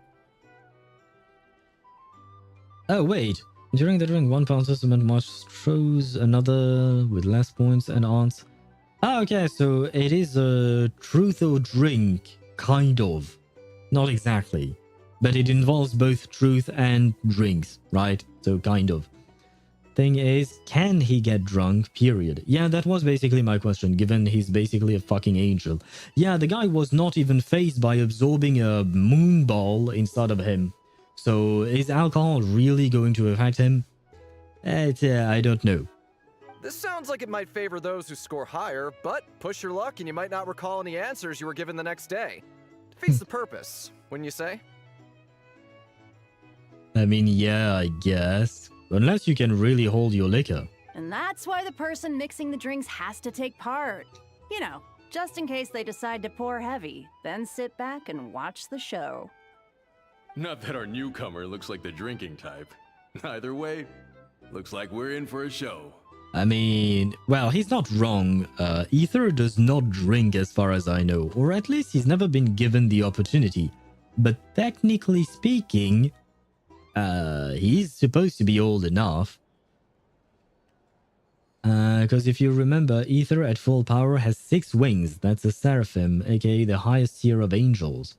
Oh, wait. During the drink, one participant must choose another with less points and answer. Ah, okay, so it is a truth or drink, kind of. Not exactly. but it involves both truth and drinks, right? So kind of. Thing is, can he get drunk, period? Yeah, that was basically my question, given he's basically a fucking angel. Yeah, the guy was not even phased by absorbing a moon ball inside of him. So is alcohol really going to affect him? I don't know. This sounds like it might favor those who score higher, but push your luck and you might not recall any answers you were given the next day. Defeats the purpose, wouldn't you say? I mean, yeah, I guess. Unless you can really hold your liquor. And that's why the person mixing the drinks has to take part. You know, just in case they decide to pour heavy, then sit back and watch the show. Not that our newcomer looks like the drinking type. Either way, looks like we're in for a show. I mean, well, he's not wrong. Ether does not drink as far as I know, or at least he's never been given the opportunity. But technically speaking, he's supposed to be old enough. Because if you remember, Ether at full power has 6 wings. That's a seraphim, aka the highest tier of angels.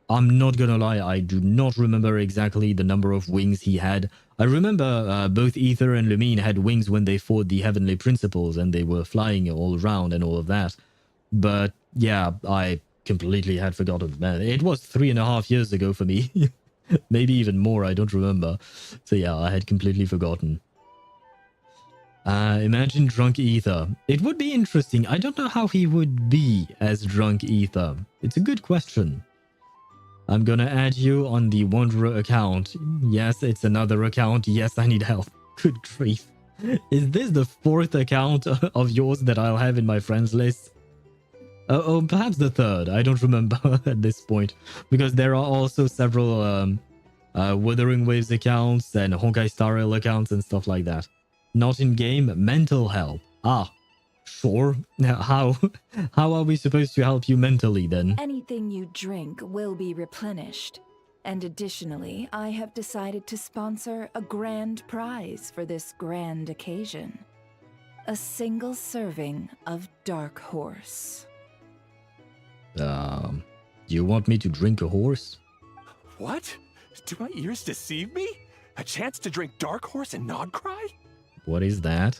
I'm not gonna lie, I do not remember exactly the number of wings he had. I remember both Ether and Lumine had wings when they fought the Heavenly Principles and they were flying all around and all of that. But yeah, I completely had forgotten. Man, it was 3.5 years ago for me. Maybe even more, I don't remember. So yeah, I had completely forgotten. Imagine drunk Ether. It would be interesting. I don't know how he would be as drunk Ether. It's a good question. I'm gonna add you on the Wanderer account. Yes, it's another account. Yes, I need help. Good grief. Is this the 4th account of yours that I'll have in my friends list? Oh, perhaps the 3rd. I don't remember at this point. Because there are also several Wuthering Waves accounts and Honkai Star Rail accounts and stuff like that. Not in-game, mental help. Ah, sure. How are we supposed to help you mentally then? Anything you drink will be replenished. And additionally, I have decided to sponsor a grand prize for this grand occasion. A single serving of Dark Horse. You want me to drink a horse? What? Do my ears deceive me? A chance to drink Dark Horse and Nod-Krai? What is that?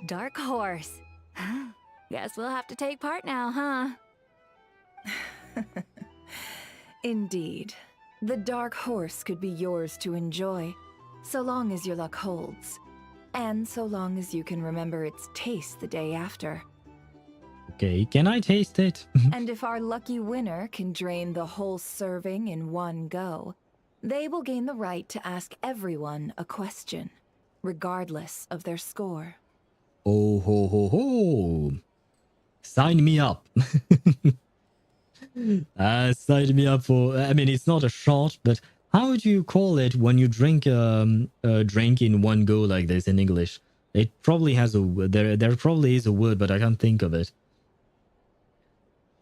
Dark Horse. Guess we'll have to take part now, huh? Indeed. The Dark Horse could be yours to enjoy, so long as your luck holds. And so long as you can remember its taste the day after. Okay, can I taste it? And if our lucky winner can drain the whole serving in one go, they will gain the right to ask everyone a question, regardless of their score. Oh ho ho ho! Sign me up. Sign me up for. I mean, it's not a shot, but how would you call it when you drink a drink in one go like this in English? It probably has a there probably is a word, but I can't think of it.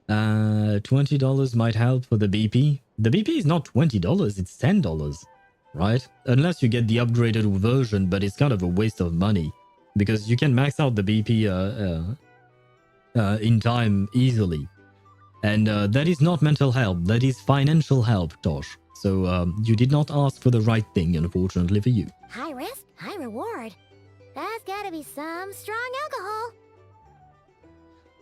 $20 might help for the BP. The BP is not $20; it's $10, right? Unless you get the upgraded version, but it's kind of a waste of money because you can max out the BP in time easily. And that is not mental help, that is financial help, Tosh. So you did not ask for the right thing, unfortunately for you. High risk, high reward. That's gotta be some strong alcohol.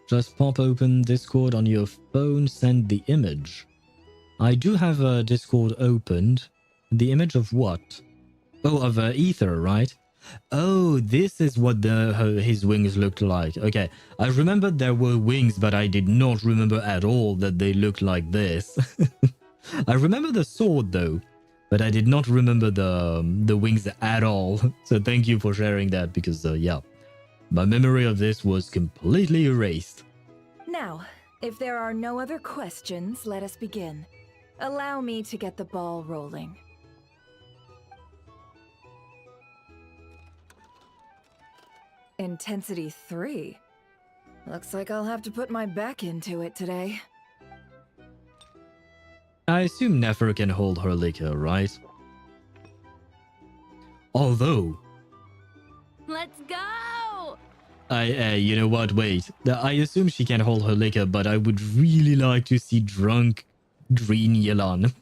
Just pop open Discord on your phone, send the image. I do have a Discord opened. The image of what? Oh, of Ether, right? Oh, this is what his wings looked like. Okay, I remembered there were wings, but I did not remember at all that they looked like this. I remember the sword though, but I did not remember the wings at all. So thank you for sharing that because yeah, my memory of this was completely erased. Now, if there are no other questions, let us begin. Allow me to get the ball rolling. Intensity 3. Looks like I'll have to put my back into it today. I assume Nefer can hold her liquor, right? Although... Let's go! you know what, wait. I assume she can hold her liquor, but I would really like to see drunk green Yelan.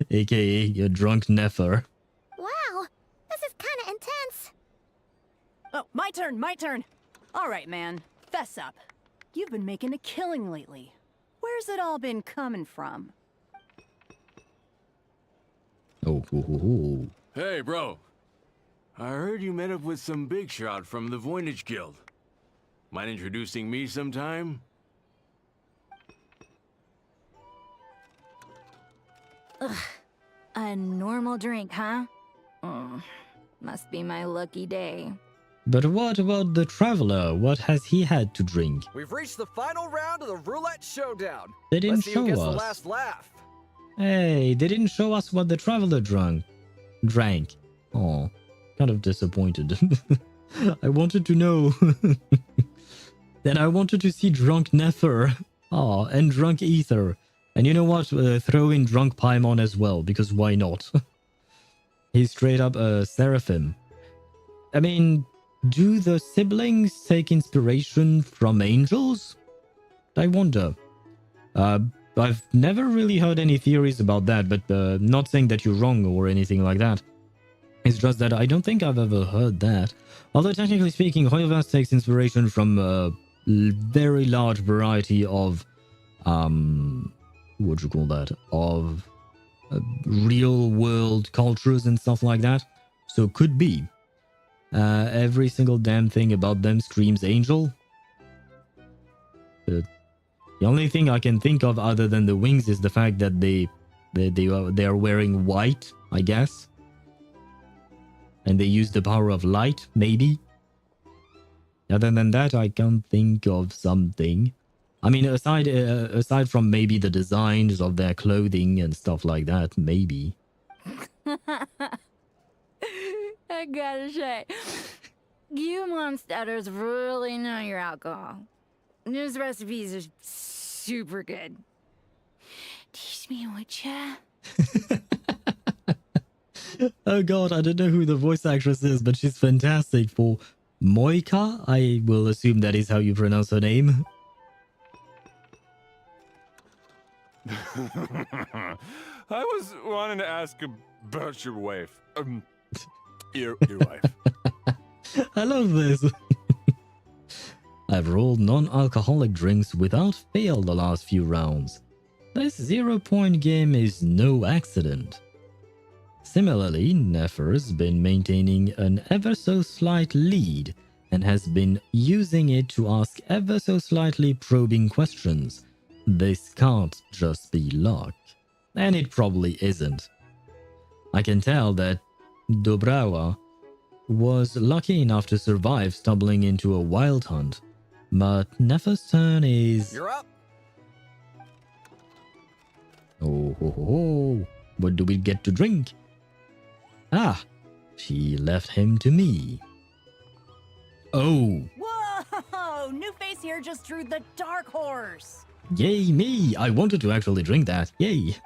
aka a drunk Nefer. Wow, this is kind of intense. Oh, my turn. All right, man. Fess up. You've been making a killing lately. Where's it all been coming from? Oh. Hey, bro. I heard you met up with some big shot from the Voynich Guild. Mind introducing me sometime? Ugh. A normal drink, huh? Must be my lucky day. But what about the traveler? What has he had to drink? We've reached the final round of the roulette showdown. They didn't Let's see who show gets the us. last laugh. Hey, they didn't show us what the traveler drank. Oh, kind of disappointed. I wanted to know. Then I wanted to see drunk Nefer. Oh, and drunk Ether. And you know what? Throw in drunk Paimon as well, because why not? He's straight up a seraphim. I mean, do the siblings take inspiration from angels? I wonder. I've never really heard any theories about that, but not saying that you're wrong or anything like that. It's just that I don't think I've ever heard that. Although technically speaking, HoYoVerse takes inspiration from a very large variety of, what do you call that? Of real world cultures and stuff like that. So could be. Every single damn thing about them screams angel. The only thing I can think of other than the wings is the fact that they are wearing white, I guess. And they use the power of light, maybe. Other than that, I can't think of something. I mean, aside from maybe the designs of their clothing and stuff like that, maybe. I gotta say, you monsters really know your alcohol. These recipes are super good. Teach me, would ya? Oh god, I don't know who the voice actress is, but she's fantastic for Moika. I will assume that is how you pronounce her name. I was wanting to ask about your wife. Your wife. I love this. I've rolled non-alcoholic drinks without fail the last few rounds. This 0-point game is no accident. Similarly, Nefer's been maintaining an ever so slight lead and has been using it to ask ever so slightly probing questions. This can't just be luck. And it probably isn't. I can tell that Dobrawa was lucky enough to survive stumbling into a wild hunt, but Nefer's turn is... You're up! Oh, what do we get to drink? Ah, she left him to me. Oh, Whoa! New face here just drew the dark horse. yay me! I wanted to actually drink that. Yay!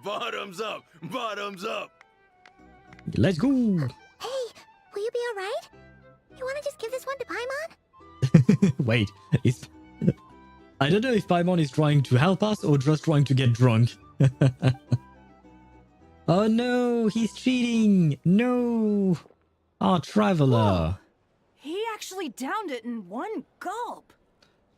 Bottoms up! Bottoms up! Let's go! Hey, will you be alright? You want to just give this one to Paimon? Wait, I don't know if Paimon is trying to help us or just trying to get drunk. Oh no, he's cheating! No! Our traveler! He actually downed it in one gulp.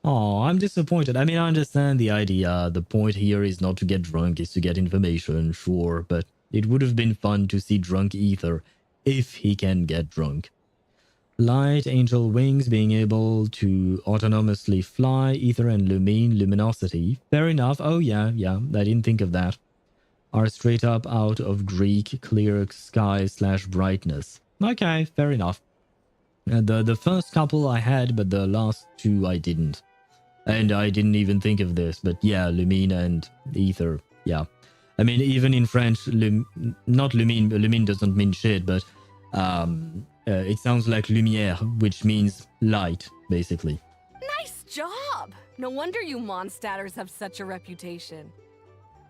Oh, I'm disappointed. I mean, I understand the idea. The point here is not to get drunk, is to get information, sure, but it would have been fun to see drunk Ether, if he can get drunk. Light, angel wings, being able to autonomously fly, Ether and Lumine, luminosity. Fair enough. Oh yeah, I didn't think of that. Are straight up out of Greek, clear sky / brightness. Okay, fair enough. The first couple I had, but the last two I didn't. And I didn't even think of this, but yeah, Lumine and Ether, yeah. I mean, even in French, not Lumine, Lumine doesn't mean shit, but it sounds like lumière, which means light, basically. Nice job! No wonder you Mondstadters have such a reputation.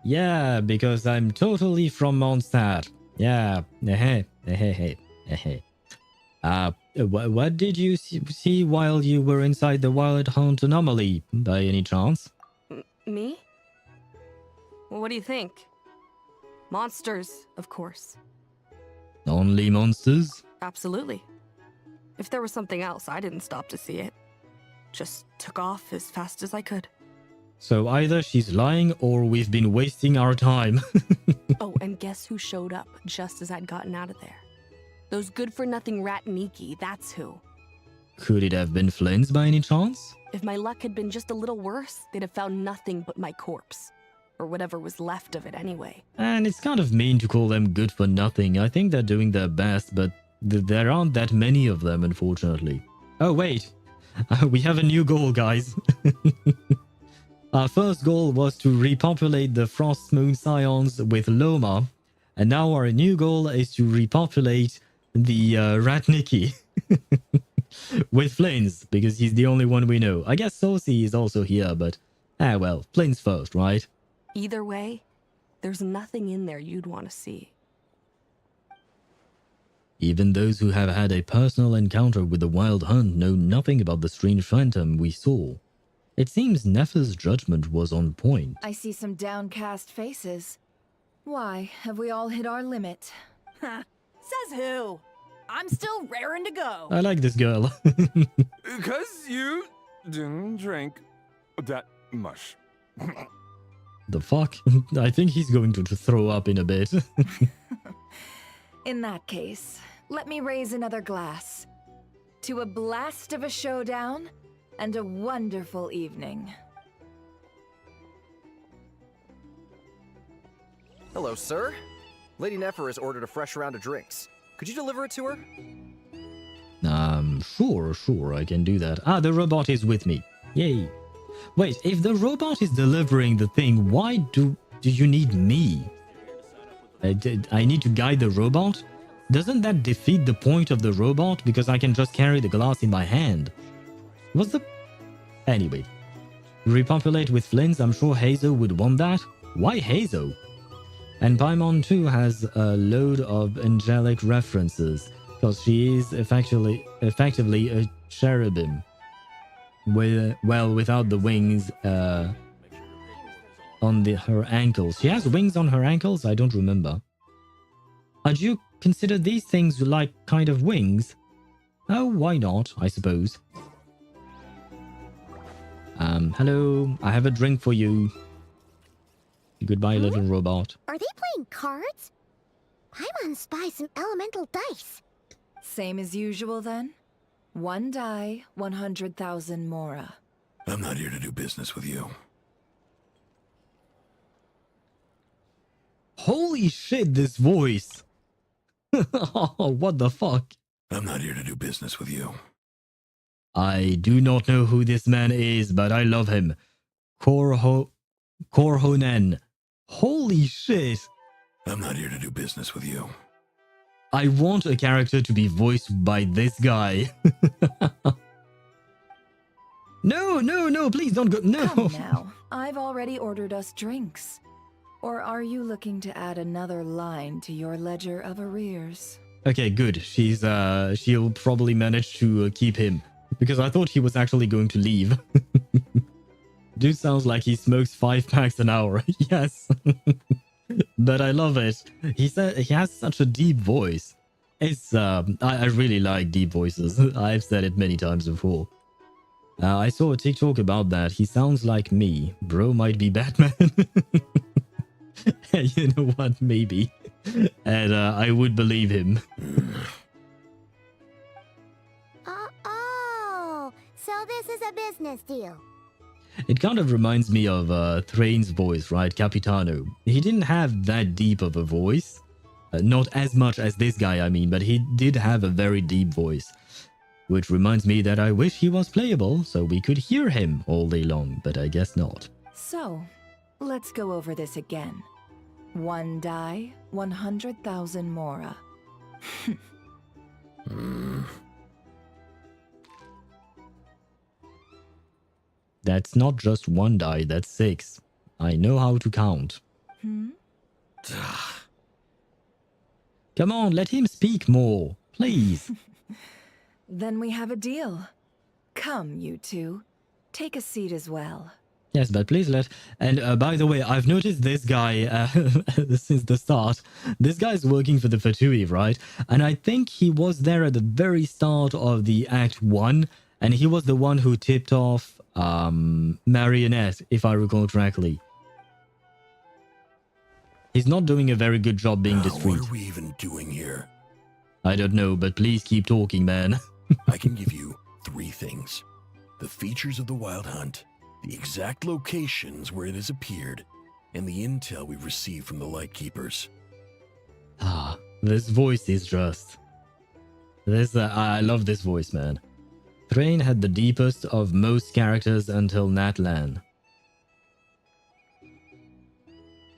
Yeah, because I'm totally from Mondstadt. Yeah, what did you see while you were inside the Wild Hunt anomaly, by any chance? Me? What do you think? Monsters, of course. Only monsters? Absolutely. If there was something else, I didn't stop to see it. Just took off as fast as I could. So either she's lying or we've been wasting our time. Oh, and guess who showed up just as I'd gotten out of there? Those good-for-nothing rat Niki, that's who. Could it have been Flins by any chance? If my luck had been just a little worse, they'd have found nothing but my corpse. Or whatever was left of it anyway. And it's kind of mean to call them good for nothing. I think they're doing their best, but there aren't that many of them, unfortunately. Oh, wait. We have a new goal, guys. Our first goal was to repopulate the Frost Moon Scions with Lauma. And now our new goal is to repopulate the Ratniki with Flins, because he's the only one we know. I guess Saucy is also here, but well, Flins first, right? Either way, there's nothing in there you'd want to see. Even those who have had a personal encounter with the Wild Hunt know nothing about the strange phantom we saw. It seems Nefer's judgment was on point. I see some downcast faces. Why, have we all hit our limit? Ha! Says who? I'm still raring to go. I like this girl. Because you didn't drink that much. The fuck? I think he's going to throw up in a bit. In that case, let me raise another glass. To a blast of a showdown and a wonderful evening. Hello, sir. Lady Nefer has ordered a fresh round of drinks. Could you deliver it to her? Sure, I can do that. Ah, the robot is with me. Yay. Wait, if the robot is delivering the thing, why do you need me? I need to guide the robot? Doesn't that defeat the point of the robot because I can just carry the glass in my hand? What's the... Anyway. Repopulate with Flins, I'm sure Hazo would want that. Why Hazo? And Paimon too has a load of angelic references, because she is effectively a cherubim. Well, without the wings on her ankles. She has wings on her ankles? I don't remember. Do you consider these things like kind of wings? Oh, why not, I suppose. Hello, I have a drink for you. Goodbye, little robot. Are they playing cards? Paimon spies some elemental dice. Same as usual then? One die, 100,000 Mora. I'm not here to do business with you. Holy shit, this voice. Oh, what the fuck? I'm not here to do business with you. I do not know who this man is, but I love him. Korhonen. Holy shit. I'm not here to do business with you. I want a character to be voiced by this guy. No, please don't go. No. Come now, I've already ordered us drinks. Or are you looking to add another line to your ledger of arrears? Okay, good. She'll probably manage to keep him. Because I thought he was actually going to leave. Dude sounds like he smokes 5 packs an hour. Yes. But I love it. He has such a deep voice. It's I really like deep voices. I've said it many times before. I saw a TikTok about that. He sounds like me. Bro might be Batman. You know what? Maybe. And I would believe him. Oh, so this is a business deal. It kind of reminds me of Thrain's voice, right? Capitano. He didn't have that deep of a voice. Not as much as this guy, I mean, but he did have a very deep voice. Which reminds me that I wish he was playable, so we could hear him all day long, but I guess not. So, let's go over this again. One die, 100,000 Mora. That's not just one die, that's 6. I know how to count. Come on, let him speak more, please. Then we have a deal. Come, you two. Take a seat as well. Yes, but please let... And by the way, I've noticed this guy since the start. This guy's working for the Fatui, right? And I think he was there at the very start of the Act 1. And he was the one who tipped off Marionette, if I recall correctly. He's not doing a very good job being discreet. What are we even doing here? I don't know, but please keep talking, man. I can give you 3 things. The features of the Wild Hunt, the exact locations where it has appeared, and the intel we've received from the Lightkeepers. Ah, this voice is just... I love this voice, man. Thrain had the deepest of most characters until Natlan.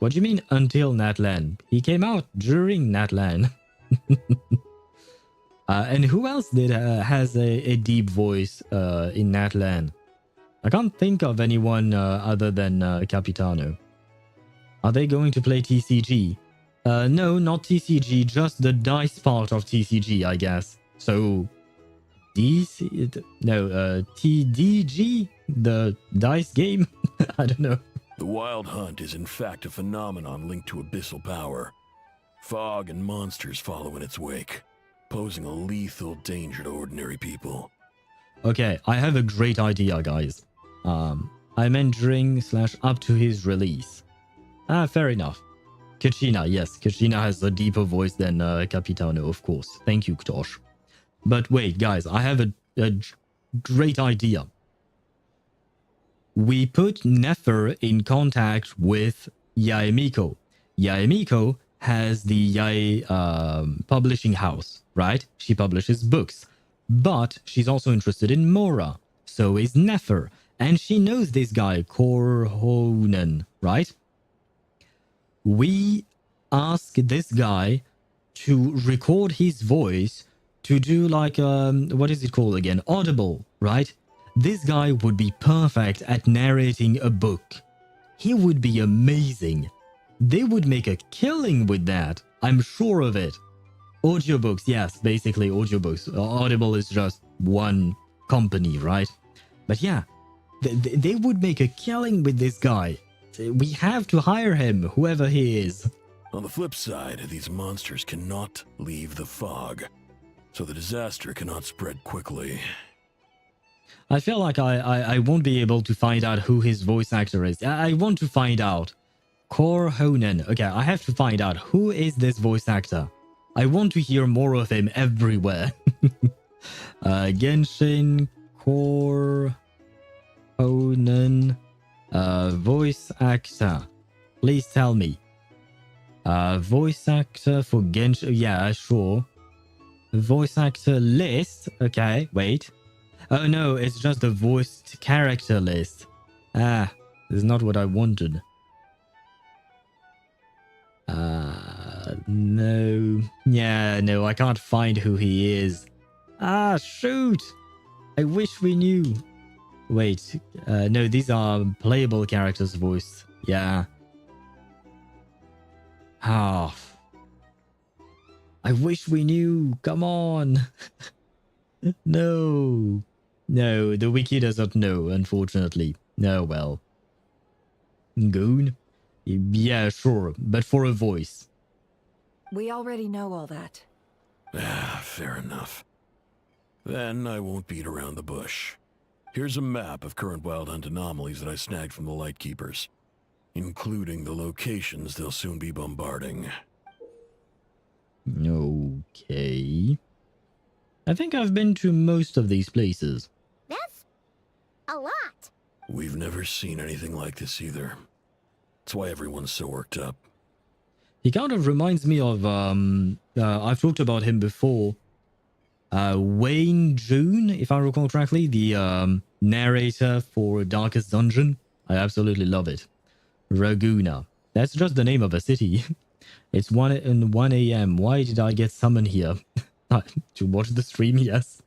What do you mean, until Natlan? He came out during Natlan. And who else has a deep voice in Natlan? I can't think of anyone other than Capitano. Are they going to play TCG? No, not TCG, just the dice part of TCG, I guess. So, TDG? The dice game? I don't know. The Wild Hunt is in fact a phenomenon linked to abyssal power. Fog and monsters follow in its wake, posing a lethal danger to ordinary people. Okay, I have a great idea, guys. I meant during/up to his release. Fair enough. Kachina, yes, Kachina has a deeper voice than Capitano, of course. Thank you, Ktosh. But wait, guys, I have a great idea. We put Nefer in contact with Yaemiko. Yaemiko has the Yae publishing house, right? She publishes books. But she's also interested in Mora. So is Nefer. And she knows this guy, Korhonen, right? We ask this guy to record his voice to do like, what is it called again? Audible, right? This guy would be perfect at narrating a book. He would be amazing. They would make a killing with that. I'm sure of it. Audiobooks, yes, basically audiobooks. Audible is just one company, right? But yeah, they would make a killing with this guy. We have to hire him, whoever he is. On the flip side, these monsters cannot leave the fog, so the disaster cannot spread quickly. I feel like I won't be able to find out who his voice actor is. I want to find out. Korhonen. Okay, I have to find out who is this voice actor. I want to hear more of him everywhere. Genshin Korhonen. Voice actor. Please tell me. Voice actor for Genshin. Yeah, sure. Voice actor list. Okay, wait. Oh no, it's just the voiced character list. This is not what I wanted. No. Yeah, no, I can't find who he is. Shoot! I wish we knew. Wait, no, these are playable characters voiced. Yeah. I wish we knew. Come on. No. No, the wiki doesn't know, unfortunately. Oh well. Goon? Yeah, sure, but for a voice. We already know all that. Fair enough. Then I won't beat around the bush. Here's a map of current Wild Hunt anomalies that I snagged from the Lightkeepers, including the locations they'll soon be bombarding. Okay. I think I've been to most of these places. That's a lot. We've never seen anything like this either. That's why everyone's so worked up. He kind of reminds me of, I've talked about him before. Wayne June, if I recall correctly, the narrator for Darkest Dungeon. I absolutely love it. Raguna. That's just the name of a city. It's 1 a.m. Why did I get summoned here? To watch the stream, yes.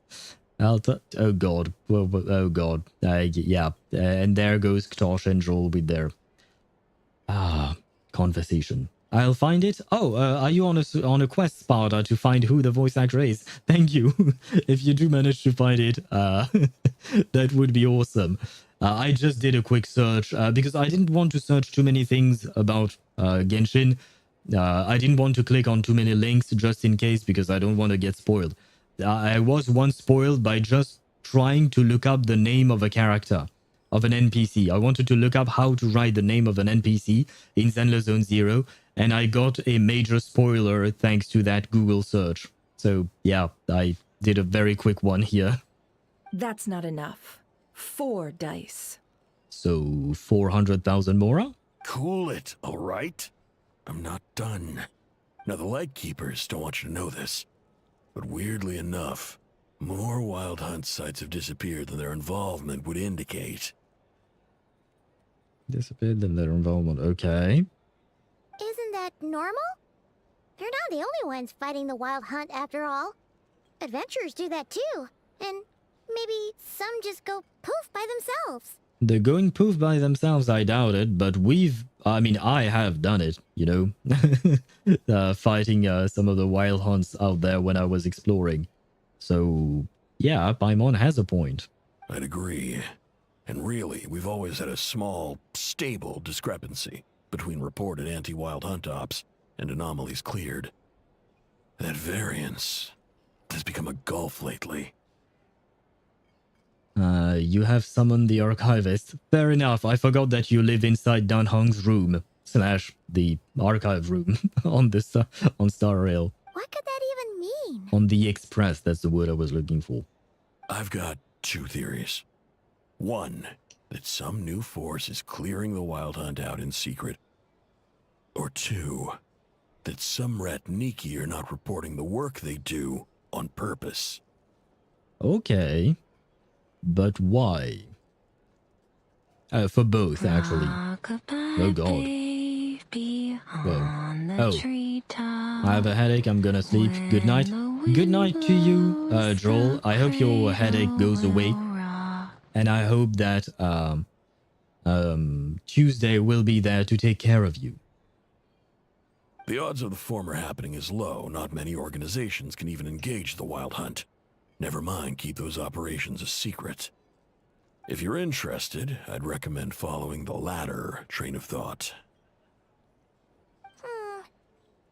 Oh god. Oh god. Yeah. And there goes Ktosh and Joel with their conversation. I'll find it. Oh, are you on a quest, Sparta, to find who the voice actor is? Thank you. If you do manage to find it, that would be awesome. I just did a quick search because I didn't want to search too many things about Genshin. I didn't want to click on too many links just in case because I don't want to get spoiled. I was once spoiled by just trying to look up the name of a character, of an NPC. I wanted to look up how to write the name of an NPC in Zenless Zone Zero, and I got a major spoiler thanks to that Google search. So yeah, I did a very quick one here. That's not enough. 4 dice. So 400,000 Mora? Cool it, all right? I'm not done. Now, the Lightkeepers don't want you to know this, but weirdly enough, more Wild Hunt sites have disappeared than their involvement would indicate. Disappeared than their involvement, okay. Isn't that normal? They're not the only ones fighting the Wild Hunt after all. Adventurers do that too, and maybe some just go poof by themselves. They're going poof by themselves, I doubt it, but I have done it, you know, fighting some of the wild hunts out there when I was exploring. So, yeah, Paimon has a point. I'd agree. And really, we've always had a small, stable discrepancy between reported anti-wild hunt ops and anomalies cleared. That variance has become a gulf lately. You have summoned the archivist. Fair enough, I forgot that you live inside Dan Hong's room, / the archive room on Star Rail. What could that even mean? On the Express, that's the word I was looking for. I've got 2 theories. 1, that some new force is clearing the Wild Hunt out in secret. Or 2, that some Ratniki are not reporting the work they do on purpose. Okay. But why? For both, actually. Oh god. Whoa. Oh. I have a headache, I'm gonna sleep. Good night. Good night to you, Joel. I hope your headache goes away. And I hope that Tuesday will be there to take care of you. The odds of the former happening is low. Not many organizations can even engage the Wild Hunt. Never mind keep those operations a secret. If you're interested, I'd recommend following the latter train of thought.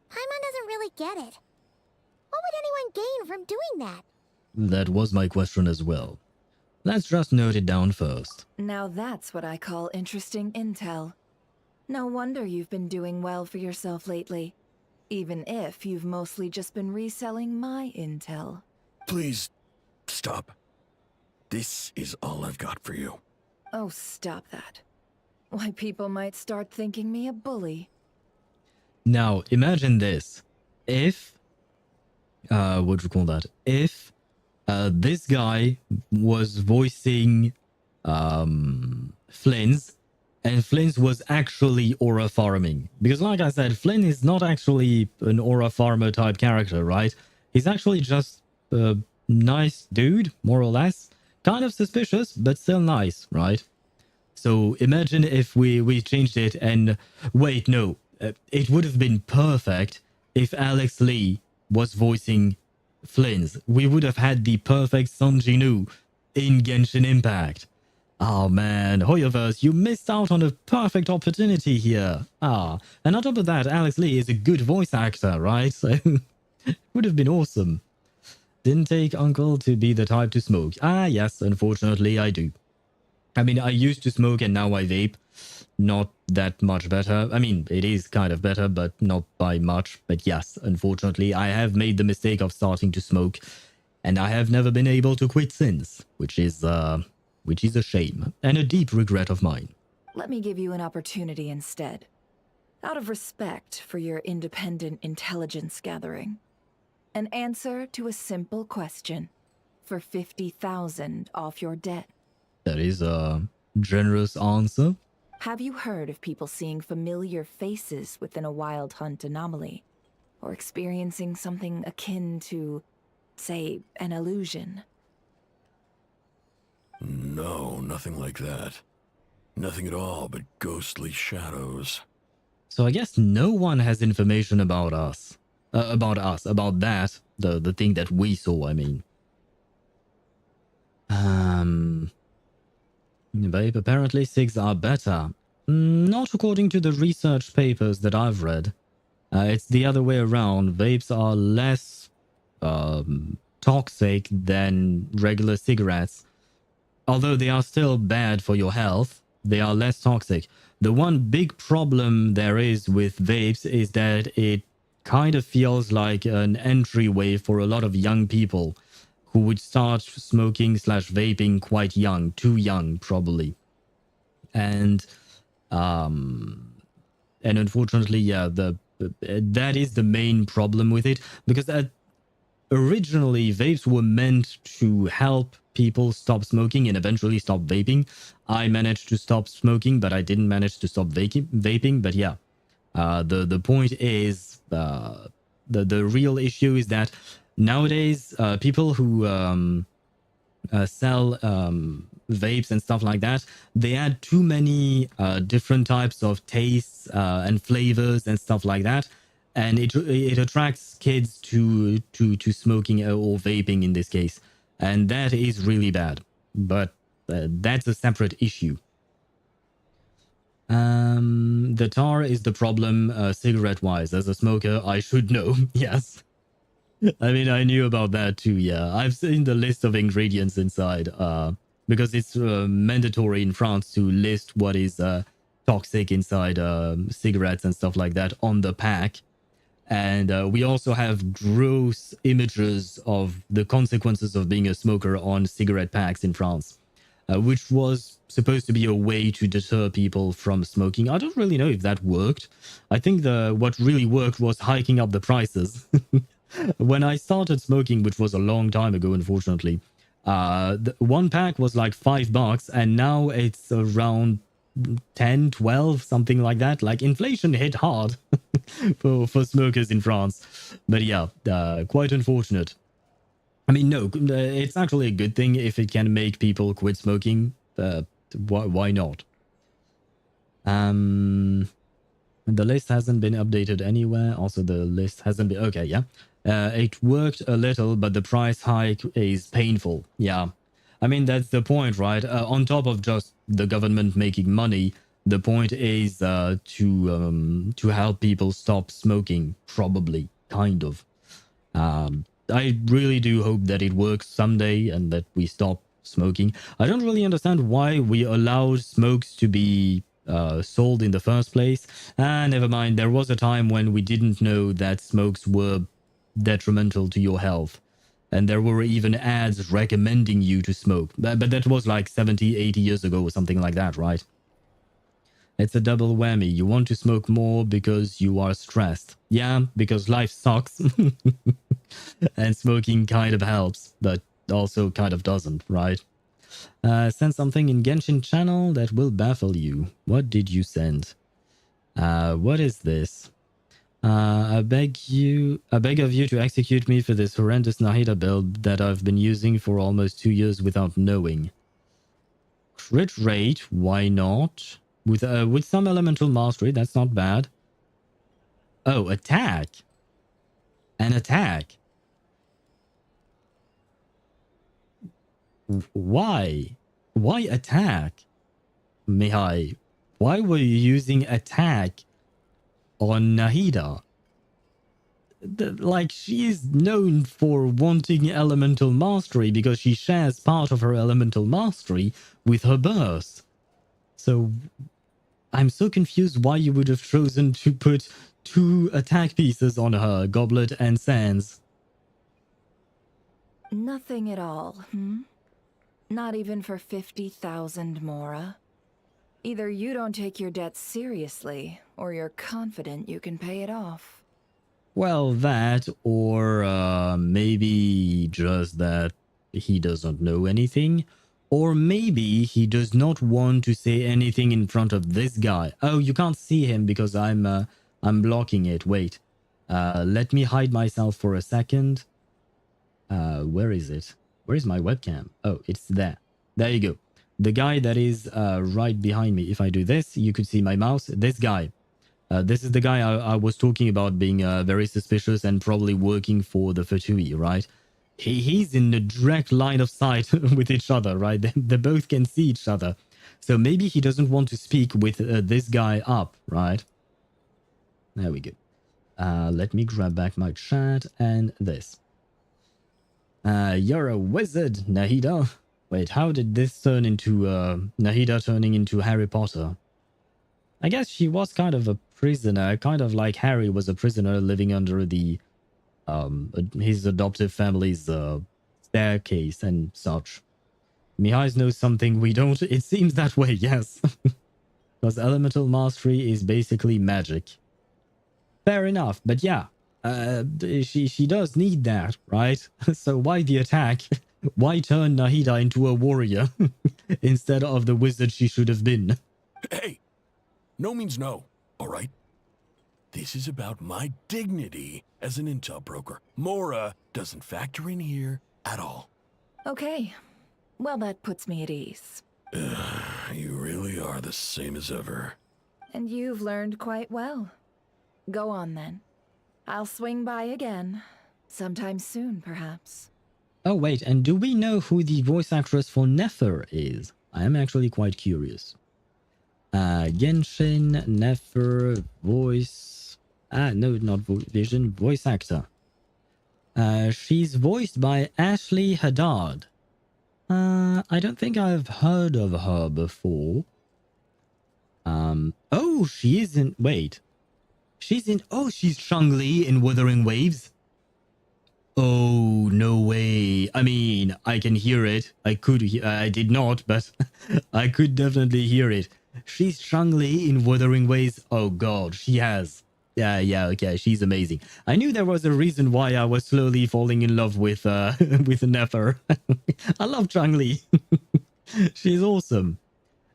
Paimon doesn't really get it. What would anyone gain from doing that? That was my question as well. Let's just note it down first. Now that's what I call interesting intel. No wonder you've been doing well for yourself lately. Even if you've mostly just been reselling my intel. Please, stop. This is all I've got for you. Oh, stop that. Why, people might start thinking me a bully. Now, imagine this. If... what do you call that? If this guy was voicing Flins, and Flins was actually aura farming. Because like I said, Flynn is not actually an aura farmer type character, right? He's actually just a nice dude, more or less. Kind of suspicious, but still nice, right? So imagine if we changed it and... Wait, no. It would have been perfect if Alex Lee was voicing Flins. We would have had the perfect Sung Jin-woo in Genshin Impact. Oh man, HoYoVerse, you missed out on a perfect opportunity here. And on top of that, Alex Lee is a good voice actor, right? So, would have been awesome. Didn't take Uncle to be the type to smoke. Yes, unfortunately I do. I mean, I used to smoke and now I vape. Not that much better. I mean, it is kind of better, but not by much. But yes, unfortunately, I have made the mistake of starting to smoke. And I have never been able to quit since, which is a shame and a deep regret of mine. Let me give you an opportunity instead. Out of respect for your independent intelligence gathering. An answer to a simple question for 50,000 off your debt. That is a generous answer. Have you heard of people seeing familiar faces within a wild hunt anomaly? Or experiencing something akin to, say, an illusion? No, nothing like that. Nothing at all but ghostly shadows. So I guess no one has information about us. About that. The thing that we saw, I mean. Babe, apparently cigs are better. Not according to the research papers that I've read. It's the other way around. Vapes are less toxic than regular cigarettes. Although they are still bad for your health, they are less toxic. The one big problem there is with vapes is that it kind of feels like an entryway for a lot of young people who would start smoking / vaping quite young, too young probably. And unfortunately, yeah, that is the main problem with it, because originally vapes were meant to help people stop smoking and eventually stop vaping. I managed to stop smoking, but I didn't manage to stop vaping. But yeah, the point is, the real issue is that nowadays people who sell vapes and stuff like that, they add too many different types of tastes and flavors and stuff like that, and it attracts kids to smoking or vaping in this case, and that is really bad. But that's a separate issue. The tar is the problem cigarette wise. As a smoker, I should know. Yes, I mean, I knew about that too. Yeah, I've seen the list of ingredients inside because it's mandatory in France to list what is toxic inside cigarettes and stuff like that on the pack. And we also have gross images of the consequences of being a smoker on cigarette packs in France, which was supposed to be a way to deter people from smoking. I don't really know if that worked. I think what really worked was hiking up the prices. When I started smoking, which was a long time ago, unfortunately, one pack was like $5, and now it's around 10, 12, something like that. Like, inflation hit hard for smokers in France. But yeah, quite unfortunate. I mean, no, it's actually a good thing if it can make people quit smoking. Why not? The list hasn't been updated anywhere. Also, the list hasn't been... Okay, yeah. It worked a little, but the price hike is painful. Yeah. I mean, that's the point, right? On top of just the government making money, the point is to help people stop smoking, probably, kind of. I really do hope that it works someday and that we stop smoking. I don't really understand why we allowed smokes to be sold in the first place. Never mind, there was a time when we didn't know that smokes were detrimental to your health. And there were even ads recommending you to smoke. But that was like 70, 80 years ago or something like that, right? It's a double whammy. You want to smoke more because you are stressed. Yeah, because life sucks. And smoking kind of helps, but also kind of doesn't, right? Send something in Genshin channel that will baffle you. What did you send? What is this? I beg of you to execute me for this horrendous Nahida build that I've been using for almost 2 years without knowing. Crit rate, why not? With some elemental mastery, that's not bad. Oh, attack. An attack. Why? Why attack? Mihai, why were you using attack on Nahida? Like, she is known for wanting elemental mastery because she shares part of her elemental mastery with her burst. So, I'm so confused why you would have chosen to put 2 attack pieces on her, Goblet and Sands. Nothing at all, Not even for 50,000 Mora? Either you don't take your debts seriously, or you're confident you can pay it off. Well, that, or maybe just that he doesn't know anything. Or maybe he does not want to say anything in front of this guy. Oh, you can't see him because I'm blocking it. Wait. Let me hide myself for a second. Where is it? Where is my webcam? Oh, it's there. There you go. The guy that is right behind me. If I do this, you could see my mouse. This guy. This is the guy I was talking about being very suspicious and probably working for the Fatui, right? He's in a direct line of sight with each other, right? They both can see each other. So maybe he doesn't want to speak with this guy up, right? There we go. Let me grab back my chat and this. You're a wizard, Nahida. Wait, how did this turn into Nahida turning into Harry Potter? I guess she was kind of a prisoner, kind of like Harry was a prisoner living under the his adoptive family's staircase and such. Mihai knows something we don't. It seems that way, yes. Because elemental mastery is basically magic. Fair enough, but yeah, she does need that, right? So why the attack? Why turn Nahida into a warrior instead of the wizard she should have been? Hey, no means no, all right? This is about my dignity as an intel broker. Mora doesn't factor in here at all. Okay. Well, that puts me at ease. You really are the same as ever. And you've learned quite well. Go on, then. I'll swing by again. Sometime soon, perhaps. Oh, wait, and do we know who the voice actress for Nefer is? I am actually quite curious. Genshin, Nefer, voice... no, not vision, voice actor. She's voiced by Ashley Haddad. I don't think I've heard of her before. Oh, she is in... Wait. She's in... Oh, she's Chang-Li in Wuthering Waves. Oh, no way. I mean, I can hear it. I did not, but I could definitely hear it. She's Chang-Li in Wuthering Waves. Oh, God, she has. Yeah, okay, she's amazing. I knew there was a reason why I was slowly falling in love with with Nefer. I love Chang-Li. She's awesome.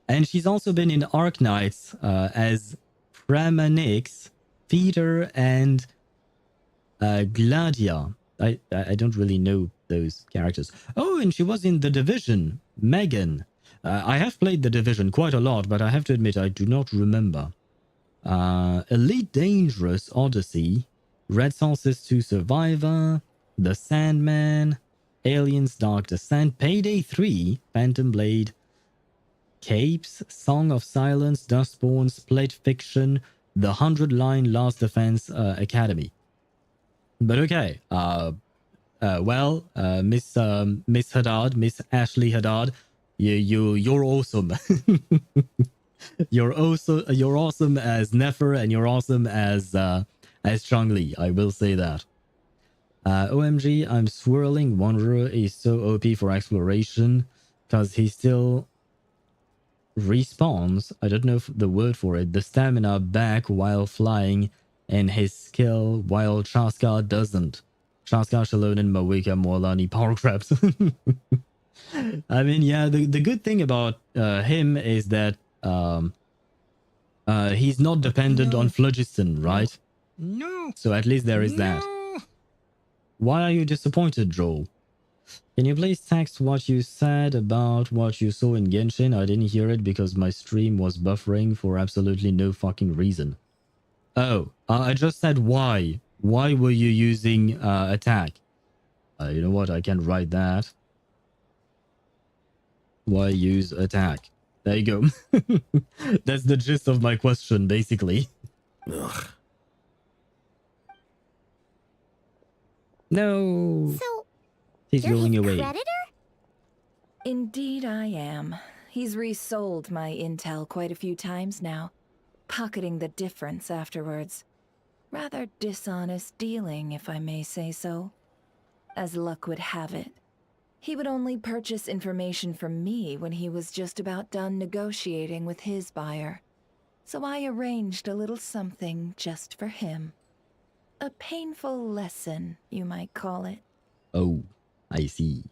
And she's also been in Arc Knights as Pramanix, Peter, and Gladia. I don't really know those characters. Oh, and she was in The Division, Megan. I have played The Division quite a lot, but I have to admit I do not remember. Elite Dangerous, Odyssey, Red Solstice 2 Survivor, The Sandman, Aliens Dark Descent, Payday 3, Phantom Blade, Capes, Song of Silence, Dustborn, Split Fiction, The 100-Line Last Defense Academy. But okay, Miss Haddad, Miss Ashley Haddad, you're awesome. You're awesome as Nefer, and you're awesome as Chang-Li. I will say that. OMG, I'm swirling. Wanderer is so OP for exploration because he still respawns. I don't know the word for it. The stamina back while flying, and his skill while Chaska doesn't. Chaska, Shalon, and Mawika Morlani power crabs. I mean, yeah, the good thing about him is that he's not dependent on phlogiston, right? No. So at least there is that. Why are you disappointed, Joel? Can you please text what you said about what you saw in Genshin? I didn't hear it because my stream was buffering for absolutely no fucking reason. Oh, I just said why. Why were you using attack? You know what? I can write that. Why use attack? There you go. That's the gist of my question, basically. Ugh. No. So, he's you're rolling his away. creditor? Indeed I am. He's resold my intel quite a few times now, pocketing the difference afterwards. Rather dishonest dealing, if I may say so. As luck would have it, he would only purchase information from me when he was just about done negotiating with his buyer. So I arranged a little something just for him. A painful lesson, you might call it. Oh, I see.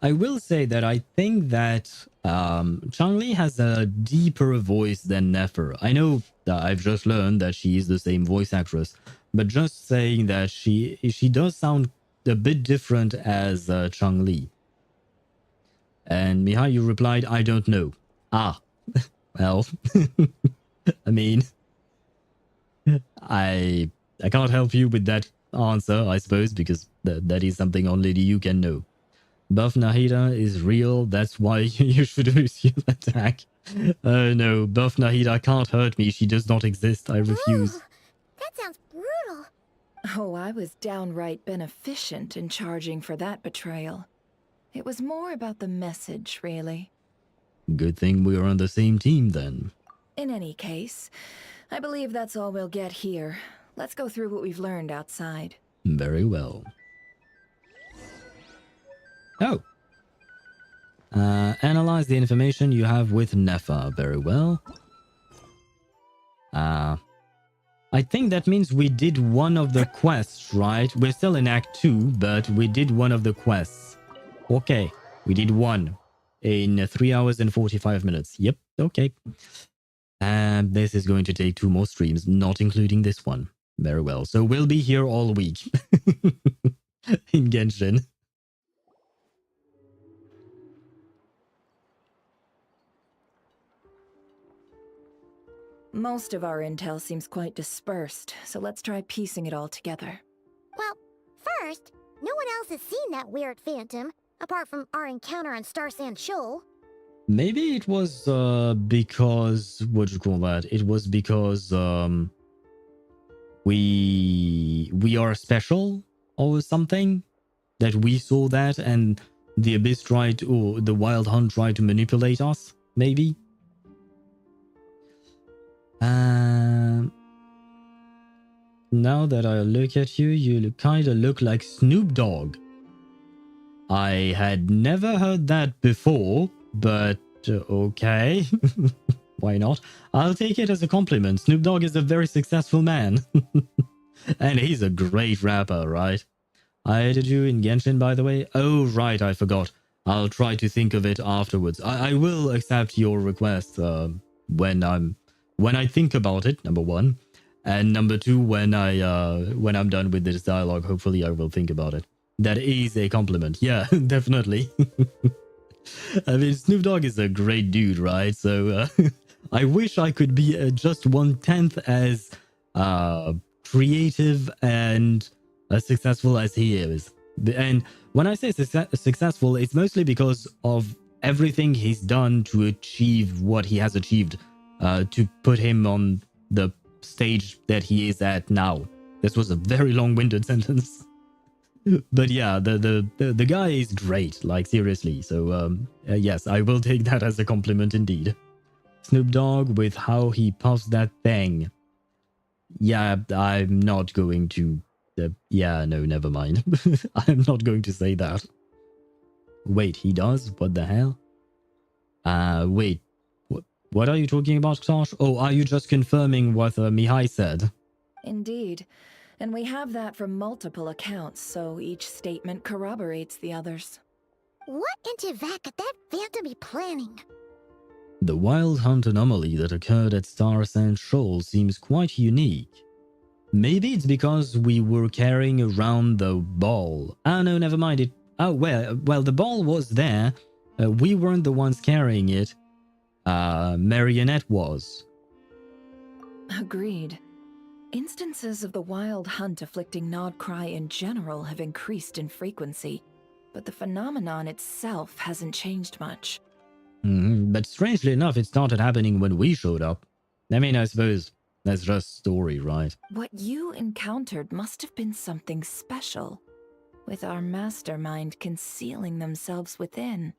I will say that I think that Chang-Li has a deeper voice than Nefer. I know that I've just learned that she is the same voice actress, but just saying that she does sound a bit different as Chang-Li. And Mihai, you replied, I don't know. Ah, well, I mean, I can't help you with that answer, I suppose, because that is something only you can know. Buff Nahida is real, that's why you should use your attack. No, buff Nahida can't hurt me. She does not exist. I refuse. That sounds brutal. Oh, I was downright beneficent in charging for that betrayal. It was more about the message, really. Good thing we are on the same team then. In any case, I believe that's all we'll get here. Let's go through what we've learned outside. Very well. Oh. Analyze the information you have with Nefa. Very well. I think that means we did one of the quests, right? We're still in Act 2, but we did one of the quests. Okay, we did one in 3 hours and 45 minutes. Yep, okay. And this is going to take 2 more streams, not including this one. Very well. So we'll be here all week in Genshin. Most of our intel seems quite dispersed, so let's try piecing it all together. Well, first, no one else has seen that weird phantom, apart from our encounter on Star Sand Shoal. Maybe it was because, what do you call that? It was because we are special or something, that we saw that and the Abyss tried to, or the Wild Hunt tried to manipulate us, maybe? Now that I look at you, you kind of look like Snoop Dogg. I had never heard that before, but okay. Why not? I'll take it as a compliment. Snoop Dogg is a very successful man. And he's a great rapper, right? I added you in Genshin, by the way. Oh, right, I forgot. I'll try to think of it afterwards. I will accept your request when I think about it, number 1. And number 2, when I'm done with this dialogue, hopefully I will think about it. That is a compliment. Yeah, definitely. I mean, Snoop Dogg is a great dude, right? So I wish I could be just 1/10 as creative and as successful as he is. And when I say successful, it's mostly because of everything he's done to achieve what he has achieved, to put him on the stage that he is at now. This was a very long-winded sentence. But yeah, the guy is great, like seriously. So yes, I will take that as a compliment indeed. Snoop Dogg with how he puffs that thing. Yeah, I'm not going to... yeah, no, never mind. I'm not going to say that. Wait, he does? What the hell? Wait. What are you talking about, Tosh? Oh, are you just confirming what Mihai said? Indeed. And we have that from multiple accounts, so each statement corroborates the others. What in Teyvat could that phantom be planning? The Wild Hunt anomaly that occurred at Star Sand Shoal seems quite unique. Maybe it's because we were carrying around the ball. Ah, no, never mind it. Oh, well, the ball was there. We weren't the ones carrying it. Marionette was. Agreed. Instances of the Wild Hunt afflicting Nod-Krai in general have increased in frequency, but the phenomenon itself hasn't changed much. But strangely enough, it started happening when we showed up. I mean, I suppose that's just story, right? What you encountered must have been something special, with our mastermind concealing themselves within,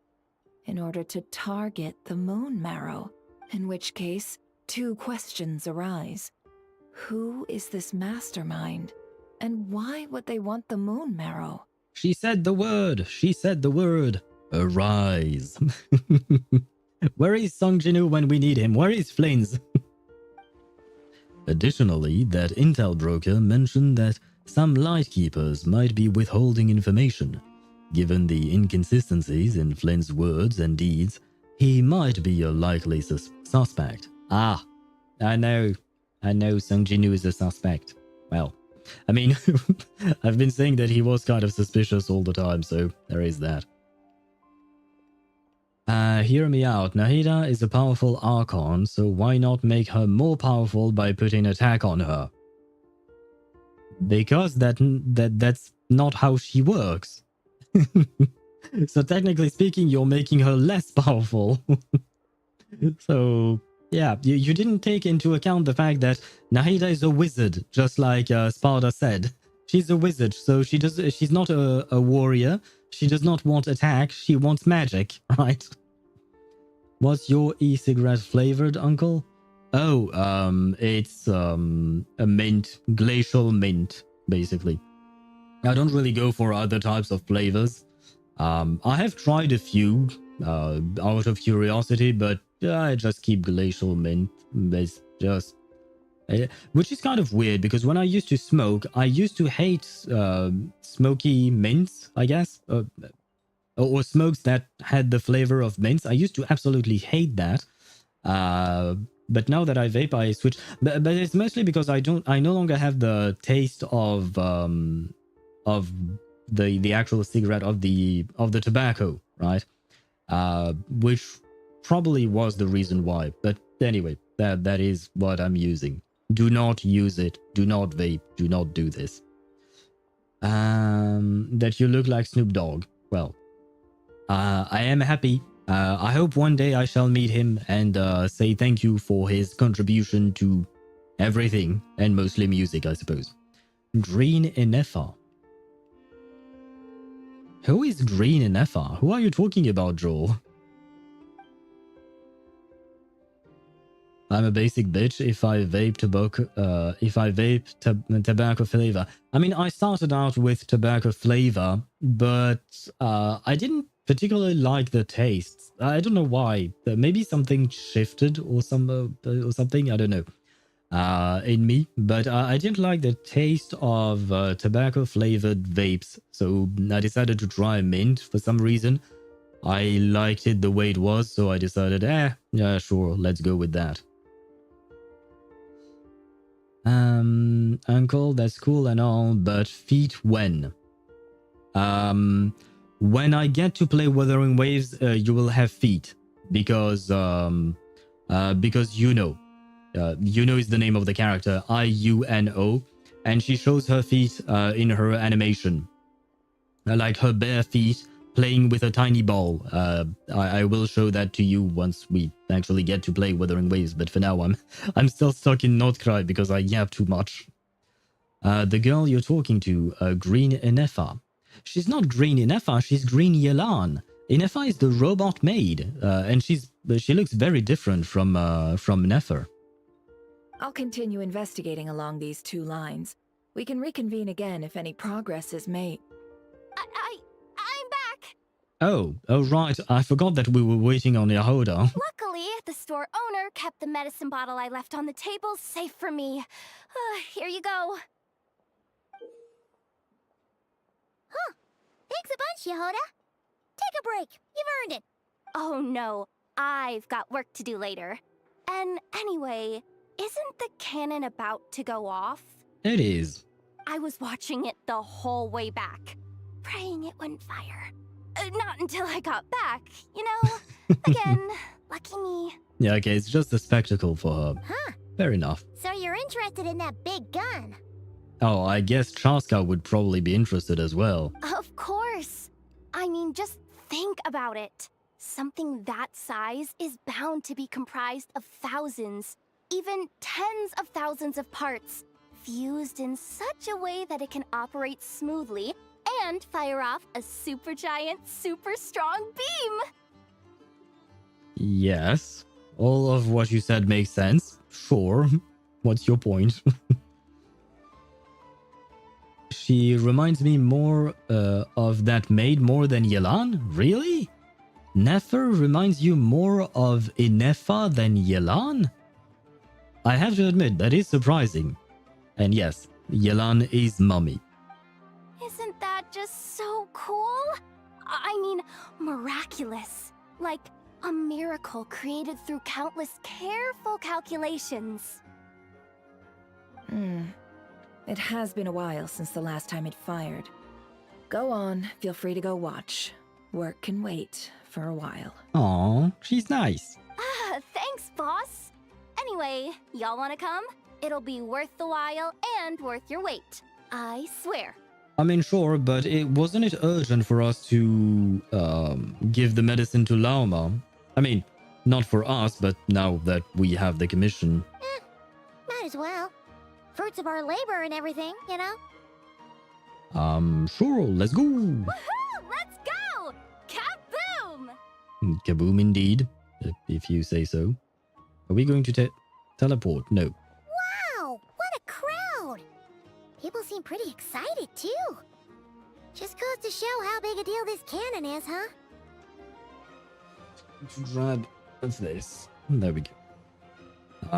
in order to target the Moon Marrow, in which case, 2 questions arise. Who is this mastermind, and why would they want the Moon Marrow? She said the word! She said the word! Arise! Where is Sung Jinu when we need him? Where is Flins? Additionally, that intel broker mentioned that some Lightkeepers might be withholding information. Given the inconsistencies in Flint's words and deeds, he might be a likely suspect. Ah, I know Sung Jinu is a suspect. Well, I mean, I've been saying that he was kind of suspicious all the time, so there is that. Hear me out. Nahida is a powerful Archon, so why not make her more powerful by putting attack on her? Because that's not how she works. So technically speaking, you're making her less powerful. So yeah, you didn't take into account the fact that Nahida is a wizard, just like Sparta said. She's a wizard, so she's not a warrior. She does not want attack. She wants magic, right? What's your e-cigarette flavored, Uncle? Oh, it's a mint, glacial mint, basically. I don't really go for other types of flavors. I have tried a few out of curiosity, but I just keep glacial mint. It's just, which is kind of weird because when I used to smoke, I used to hate smoky mints, I guess, or smokes that had the flavor of mints. I used to absolutely hate that. But now that I vape, I switch. But it's mostly because I no longer have the taste of the actual cigarette, of the tobacco, right? Which probably was the reason why. But anyway, that is what I'm using. Do not use it. Do not vape. Do not do this. That you look like Snoop Dogg. Well, I am happy. I hope one day I shall meet him and say thank you for his contribution to everything, and mostly music, I suppose. Green Inefa. Who is Green Inefa? Who are you talking about, Joel? I'm a basic bitch if I vape tobacco flavor. I mean, I started out with tobacco flavor, but I didn't particularly like the taste. I don't know why. Maybe something shifted or something. I don't know. In me, but I didn't like the taste of tobacco flavored vapes, so I decided to try mint for some reason. I liked it the way it was, so I decided, yeah, sure, let's go with that. Uncle, that's cool and all, but feet when? When I get to play Wuthering Waves, you will have feet, because Yuno. Yuno is the name of the character, I-U-N-O, and she shows her feet in her animation. Like her bare feet playing with a tiny ball. I will show that to you once we actually get to play Wuthering Waves, but for now I'm still stuck in Nod-Krai because I yap too much. The girl you're talking to, Green Inefa. She's not Green Inefa, she's Green Yelan. Inefa is the robot maid, and she looks very different from Nefer. I'll continue investigating along these two lines. We can reconvene again if any progress is made. I'm back! Oh, right. I forgot that we were waiting on Yahoda. Luckily, the store owner kept the medicine bottle I left on the table safe for me. Here you go. Huh. Thanks a bunch, Yehoda. Take a break. You've earned it. Oh no, I've got work to do later. And anyway, isn't the cannon about to go off? It is. I was watching it the whole way back, praying it wouldn't fire. Not until I got back, you know? Again, lucky me. Yeah, okay, it's just a spectacle for her. Huh. Fair enough. So you're interested in that big gun? Oh, I guess Chaska would probably be interested as well. Of course. I mean, just think about it. Something that size is bound to be comprised of thousands, even tens of thousands of parts, fused in such a way that it can operate smoothly and fire off a supergiant, super strong beam! Yes. All of what you said makes sense. Sure. What's your point? She reminds me more of that maid more than Yelan? Really? Nefer reminds you more of Inefa than Yelan? I have to admit, that is surprising. And yes, Yelan is mummy. Isn't that just so cool? I mean, miraculous. Like a miracle created through countless careful calculations. It has been a while since the last time it fired. Go on, feel free to go watch. Work can wait for a while. Aw, she's nice. Thanks, boss. Anyway, y'all wanna come? It'll be worth the while and worth your wait. I swear. I mean, sure, but wasn't it urgent for us to give the medicine to Lauma? I mean, Not for us, but now that we have the commission. Might as well. Fruits of our labor and everything, you know? Sure, let's go. Woohoo! Let's go! Kaboom! Kaboom indeed, if you say so. Are we going to teleport? No. Wow! What a crowd! People seem pretty excited, too. Just goes to show how big a deal this cannon is, huh? To grab this. There we go.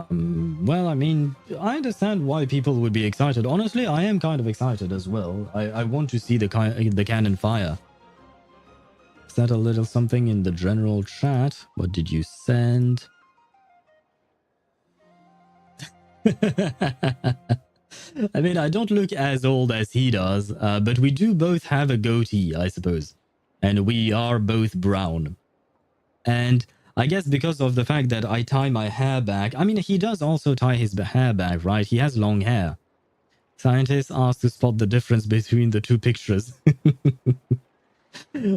Well, I mean, I understand why people would be excited. Honestly, I am kind of excited as well. I want to see the cannon fire. Is that a little something in the general chat? What did you send? I mean, I don't look as old as he does, but we do both have a goatee, I suppose. And we are both brown. And I guess because of the fact that I tie my hair back, I mean, he does also tie his hair back, right? He has long hair. Scientists asked to spot the difference between the two pictures.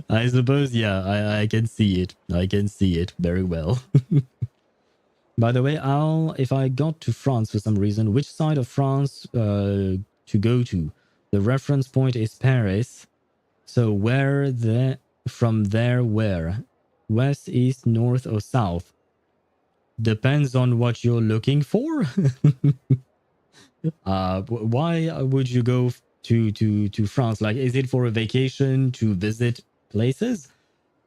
I suppose, yeah, I can see it. I can see it very well. By the way, if I got to France for some reason, which side of France to go to? The reference point is Paris. So from there, where? West, east, north, or south? Depends on what you're looking for. Why would you go to France? Like, is it for a vacation, to visit places?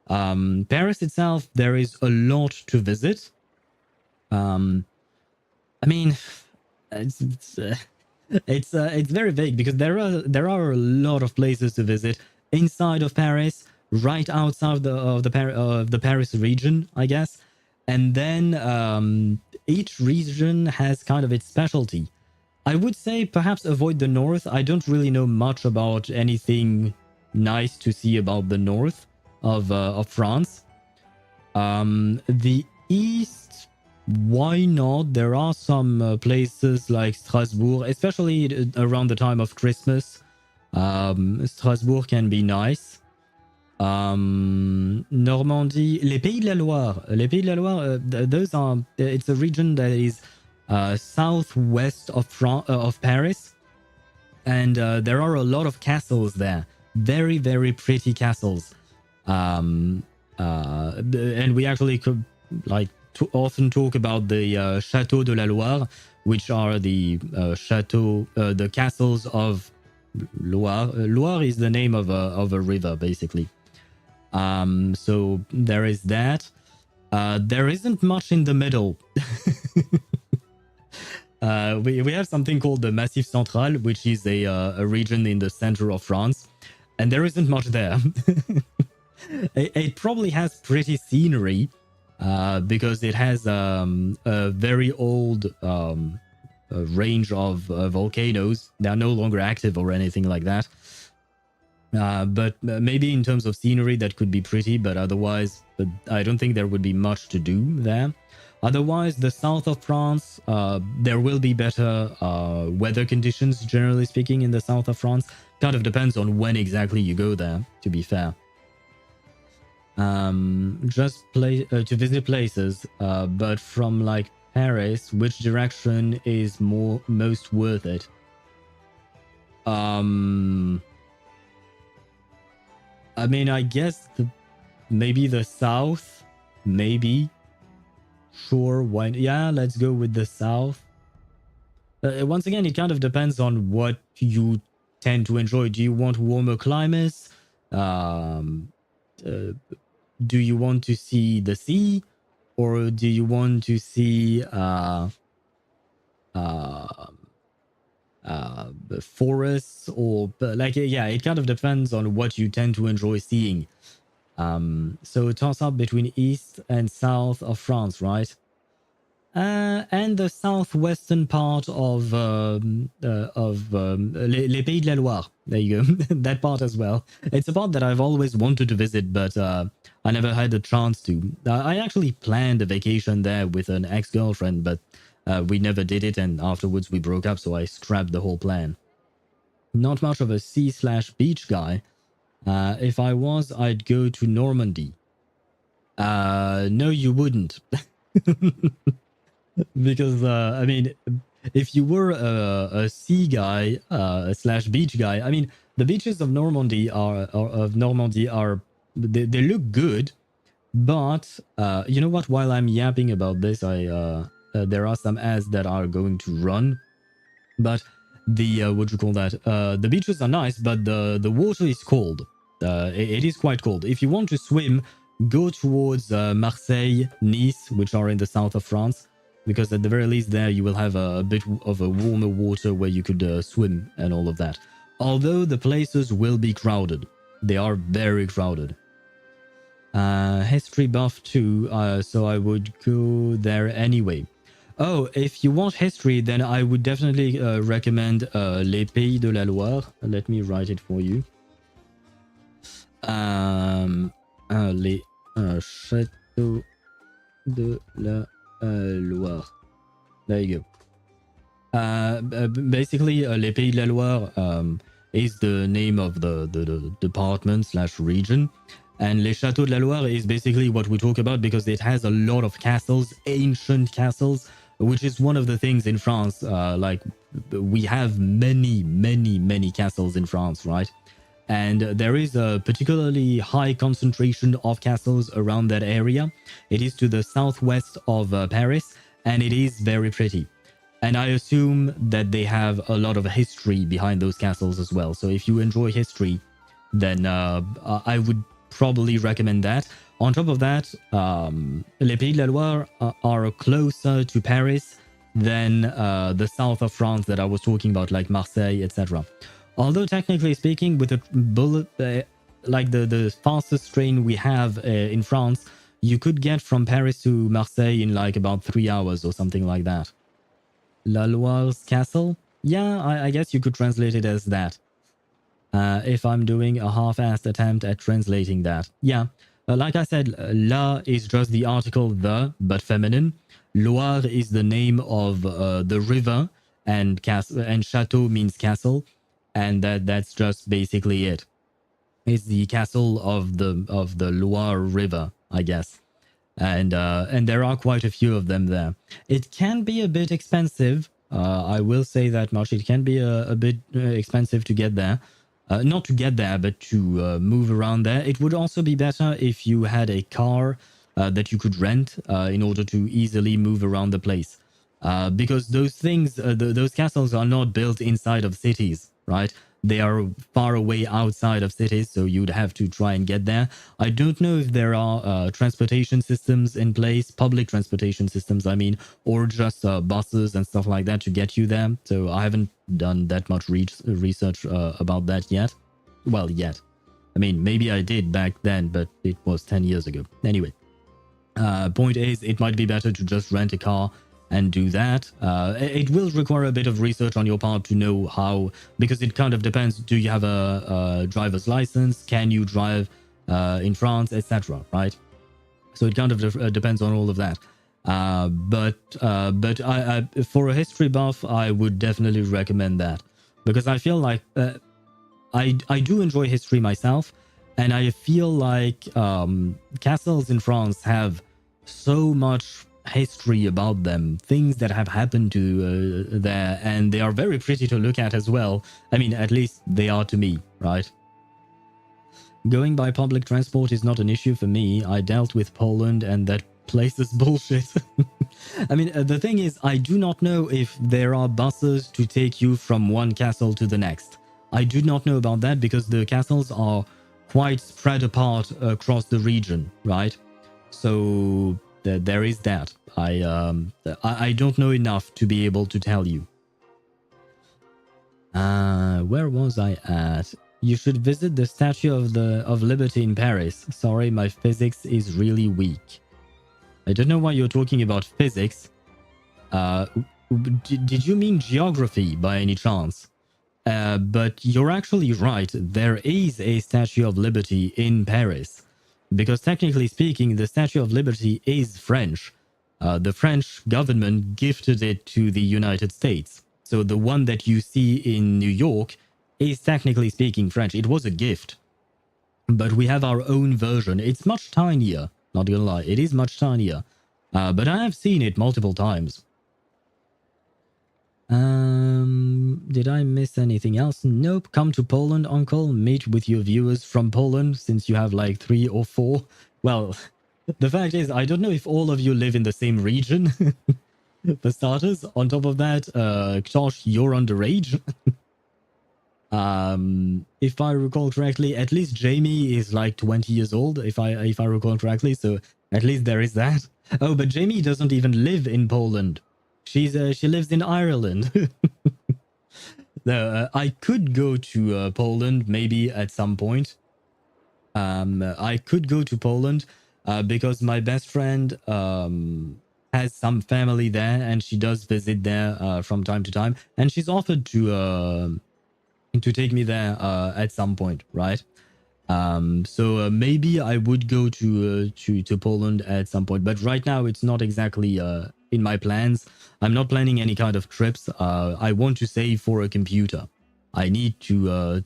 Paris itself, there is a lot to visit. I mean, it's very vague because there are a lot of places to visit inside of Paris, right outside of the Paris region, I guess. And then each region has kind of its specialty. I would say perhaps avoid the north. I don't really know much about anything nice to see about the north of France. The east, why not? There are some places like Strasbourg, especially around the time of Christmas. Strasbourg can be nice. Normandy, les Pays de la Loire. Les Pays de la Loire, it's a region that is southwest of Paris. And there are a lot of castles there. Very, very pretty castles. And we actually could often talk about the Château de la Loire, which are the the castles of Loire. Loire is the name of a river, basically. So there is that. There isn't much in the middle. We have something called the Massif Central, which is a region in the center of France, and there isn't much there. It probably has pretty scenery because it has a very old range of volcanoes. They are no longer active or anything like that. But maybe in terms of scenery, that could be pretty, but otherwise, I don't think there would be much to do there. Otherwise, the south of France, there will be better weather conditions, generally speaking, in the south of France. Kind of depends on when exactly you go there, to be fair. Just to visit places, but from like Paris, which direction is most worth it? I mean, I guess maybe the south, maybe. Sure, why? Yeah, let's go with the south. Once again, it kind of depends on what you tend to enjoy. Do you want warmer climates? Do you want to see the sea, or do you want to see forests, or like, yeah, it kind of depends on what you tend to enjoy seeing. So toss up between east and south of France, right? And the southwestern part of les Pays de la Loire. There you go. That part as well. It's a part that I've always wanted to visit, but I never had the chance to. I actually planned a vacation there with an ex-girlfriend, but we never did it, and afterwards we broke up, so I scrapped the whole plan. Not much of a sea/beach guy. If I was, I'd go to Normandy. No, you wouldn't. Because I mean, if you were a sea guy slash beach guy, I mean, the beaches of Normandy are they look good, but you know what? While I'm yapping about this, there are some ads that are going to run, but the what do you call that? The beaches are nice, but the water is cold. It is quite cold. If you want to swim, go towards Marseille, Nice, which are in the south of France, because at the very least there you will have a bit of a warmer water where you could swim and all of that. Although the places will be crowded. They are very crowded. History buff too, so I would go there anyway. Oh, if you want history, then I would definitely recommend Les Pays de la Loire. Let me write it for you. Les Châteaux de la Loire. There you go. Basically, Les Pays de la Loire is the name of the department slash region. And Les Châteaux de la Loire is basically what we talk about because it has a lot of castles, ancient castles, which is one of the things in France. Like, we have many castles in France, right? And there is a particularly high concentration of castles around that area. It is to the southwest of Paris, and it is very pretty. And I assume that they have a lot of history behind those castles as well. So if you enjoy history, then I would probably recommend that. On top of that, Les Pays de la Loire are closer to Paris than the south of France that I was talking about, like Marseille, etc. Although technically speaking, with a bullet, like the fastest train we have in France, you could get from Paris to Marseille in like about 3 hours or something like that. La Loire's castle? Yeah, I guess you could translate it as that. If I'm doing a half-assed attempt at translating that. Yeah, like I said, La is just the article the, but feminine. Loire is the name of the river, and chateau means castle, and that's just basically it. It's the castle of the Loire River, I guess. And there are quite a few of them there. It can be a bit expensive. I will say that much. It can be a bit expensive to get there. Not to get there, but to move around there. It would also be better if you had a car that you could rent in order to easily move around the place. Because those things, those castles are not built inside of cities, right? They are far away outside of cities, so you'd have to try and get there. I don't know if there are transportation systems in place, public transportation systems, I mean, or just buses and stuff like that to get you there. So I haven't done that much research about that yet. Well, yet. I mean, maybe I did back then, but it was 10 years ago. Anyway, point is, it might be better to just rent a car and do that. It will require a bit of research on your part to know how, because it kind of depends. Do you have a driver's license? Can you drive in France, etc., right? So it kind of depends on all of that. But for a history buff, I would definitely recommend that, because I feel like I do enjoy history myself, and I feel like castles in France have so much history about them, things that have happened to there, and they are very pretty to look at as well. I mean, at least they are to me, right? Going by public transport is not an issue for me. I dealt with Poland and that place is bullshit. I mean, the thing is, I do not know if there are buses to take you from one castle to the next. I do not know about that because the castles are quite spread apart across the region, right? So there is that. I don't know enough to be able to tell you. Where was I at? You should visit the Statue of Liberty in Paris. Sorry, my physics is really weak. I don't know why you're talking about physics. Did you mean geography by any chance? But you're actually right. There is a Statue of Liberty in Paris. Because technically speaking, the Statue of Liberty is French. The French government gifted it to the United States. So the one that you see in New York is technically speaking French. It was a gift. But we have our own version. It's much tinier. Not gonna lie, it is much tinier. But I have seen it multiple times. Did I miss anything else? Nope. Come to Poland, Uncle. Meet with your viewers from Poland, since you have like 3 or 4. Well, the fact is, I don't know if all of you live in the same region. For starters. On top of that, Ktosh, you're underage. If I recall correctly, at least Jamie is like 20 years old, if I recall correctly, so at least there is that. Oh, but Jamie doesn't even live in Poland. She lives in Ireland. I could go to Poland maybe at some point. I could go to Poland because my best friend has some family there, and she does visit there from time to time, and she's offered to take me there at some point, right? So maybe I would go to Poland at some point, but right now it's not exactly in my plans. I'm not planning any kind of trips. I want to save for a computer. I need to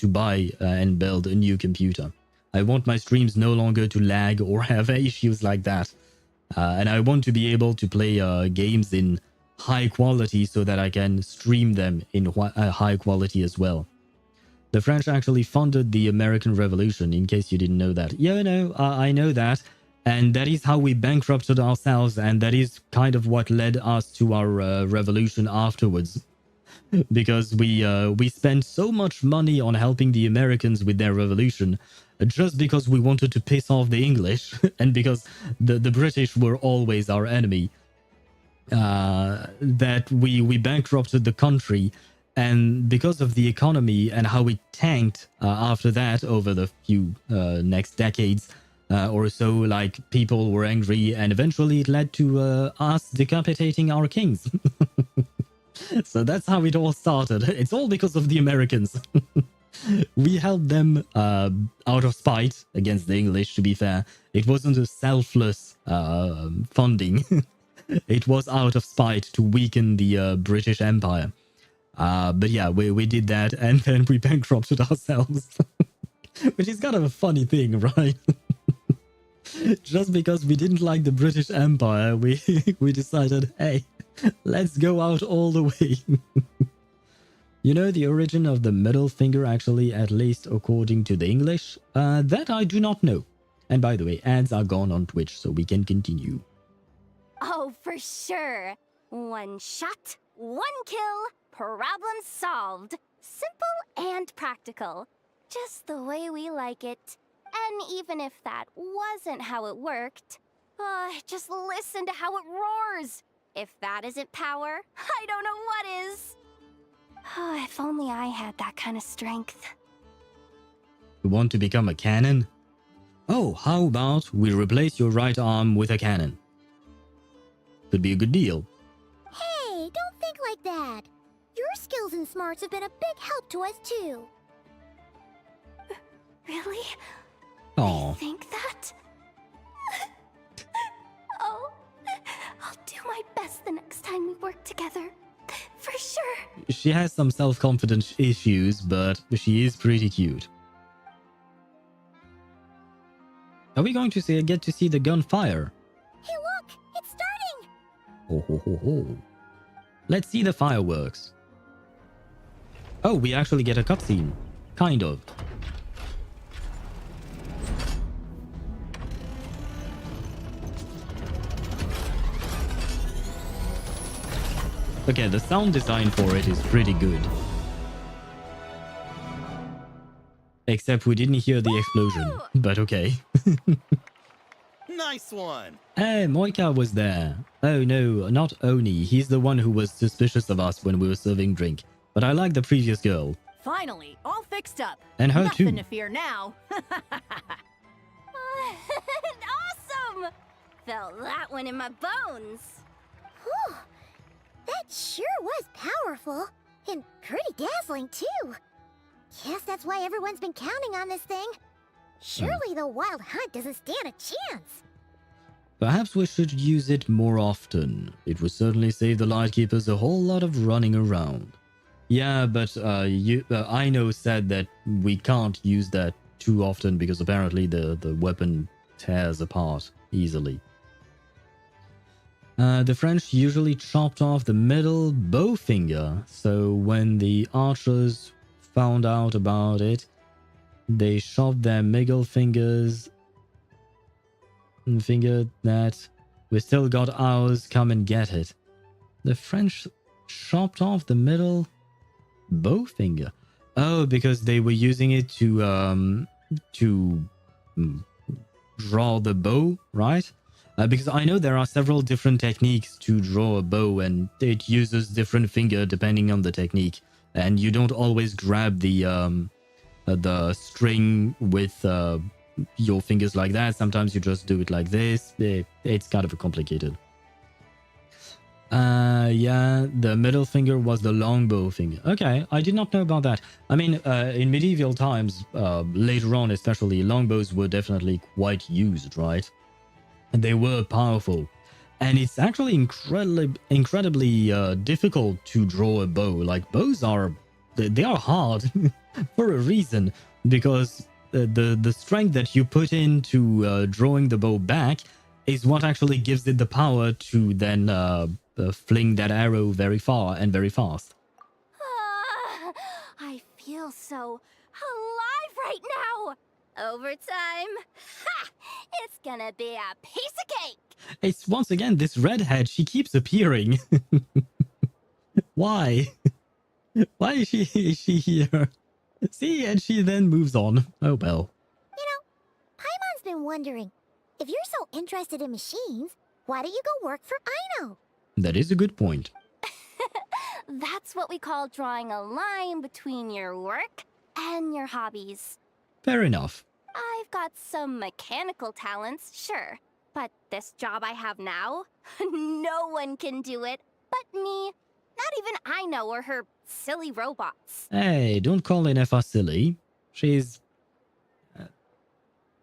buy and build a new computer. I want my streams no longer to lag or have issues like that, and I want to be able to play games in high quality so that I can stream them in high quality as well. The French actually funded the American Revolution, in case you didn't know that. Yeah, no, I know that. And that is how we bankrupted ourselves, and that is kind of what led us to our revolution afterwards. Because we spent so much money on helping the Americans with their revolution, just because we wanted to piss off the English, and because the British were always our enemy. That we bankrupted the country, and because of the economy and how it tanked after that over the few next decades or so, like, people were angry, and eventually it led to us decapitating our kings. So that's how it all started. It's all because of the Americans. We helped them out of spite against the English, to be fair. It wasn't a selfless funding. It was out of spite to weaken the British Empire. But yeah, we did that, and then we bankrupted ourselves. Which is kind of a funny thing, right? Just because we didn't like the British Empire, we decided, hey, let's go out all the way. You know the origin of the middle finger, actually, at least according to the English? That I do not know. And by the way, ads are gone on Twitch, so we can continue. Oh, for sure. One shot, one kill, problem solved. Simple and practical. Just the way we like it. And even if that wasn't how it worked, just listen to how it roars. If that isn't power, I don't know what is. Oh, if only I had that kind of strength. You want to become a cannon? Oh, how about we replace your right arm with a cannon? Could be a good deal. Hey, don't think like that. Your skills and smarts have been a big help to us too. Really? Aw. Think that? Oh, I'll do my best the next time we work together. For sure. She has some self-confidence issues, but she is pretty cute. Are we going to get to see the gunfire? Hey, look! It's starting! Ho ho ho ho. Let's see the fireworks. Oh, we actually get a cutscene. Kind of. Okay, the sound design for it is pretty good. Except we didn't hear the explosion, but okay. Nice one! Hey, Moika was there. Oh no, not Oni. He's the one who was suspicious of us when we were serving drink. But I like the previous girl. Finally, all fixed up. And her Nothing too. to fear now. Awesome! Felt that one in my bones. Whew. That sure was powerful. And pretty dazzling, too. Guess that's why everyone's been counting on this thing. Surely the Wild Hunt doesn't stand a chance. Perhaps we should use it more often. It would certainly save the Lightkeepers a whole lot of running around. Yeah, but Aino said that we can't use that too often because apparently the weapon tears apart easily. The French usually chopped off the middle bow finger, so when the archers found out about it, they shoved their middle fingers and figured that we still got ours, come and get it. The French chopped off the middle bow finger. Oh, because they were using it to draw the bow, right? Because I know there are several different techniques to draw a bow, and it uses different finger depending on the technique. And you don't always grab the string with your fingers like that. Sometimes you just do it like this. It's kind of complicated. Yeah, the middle finger was the longbow finger. Okay, I did not know about that. I mean, in medieval times, later on especially, longbows were definitely quite used, right? And they were powerful. And it's actually incredibly difficult to draw a bow. Like, bows are... They are hard for a reason, because the strength that you put into drawing the bow back is what actually gives it the power to then fling that arrow very far and very fast. I feel so alive right now. Overtime. Ha! It's gonna be a piece of cake. It's once again this redhead. She keeps appearing. Why? Why is she here? See, and she then moves on. Oh well. You know, Paimon's been wondering, if you're so interested in machines, why don't you go work for Aino? That is a good point. That's what we call drawing a line between your work and your hobbies. Fair enough. I've got some mechanical talents, sure. But this job I have now, no one can do it but me. Not even Aino or her silly robots. Hey, don't call Inefa silly. She's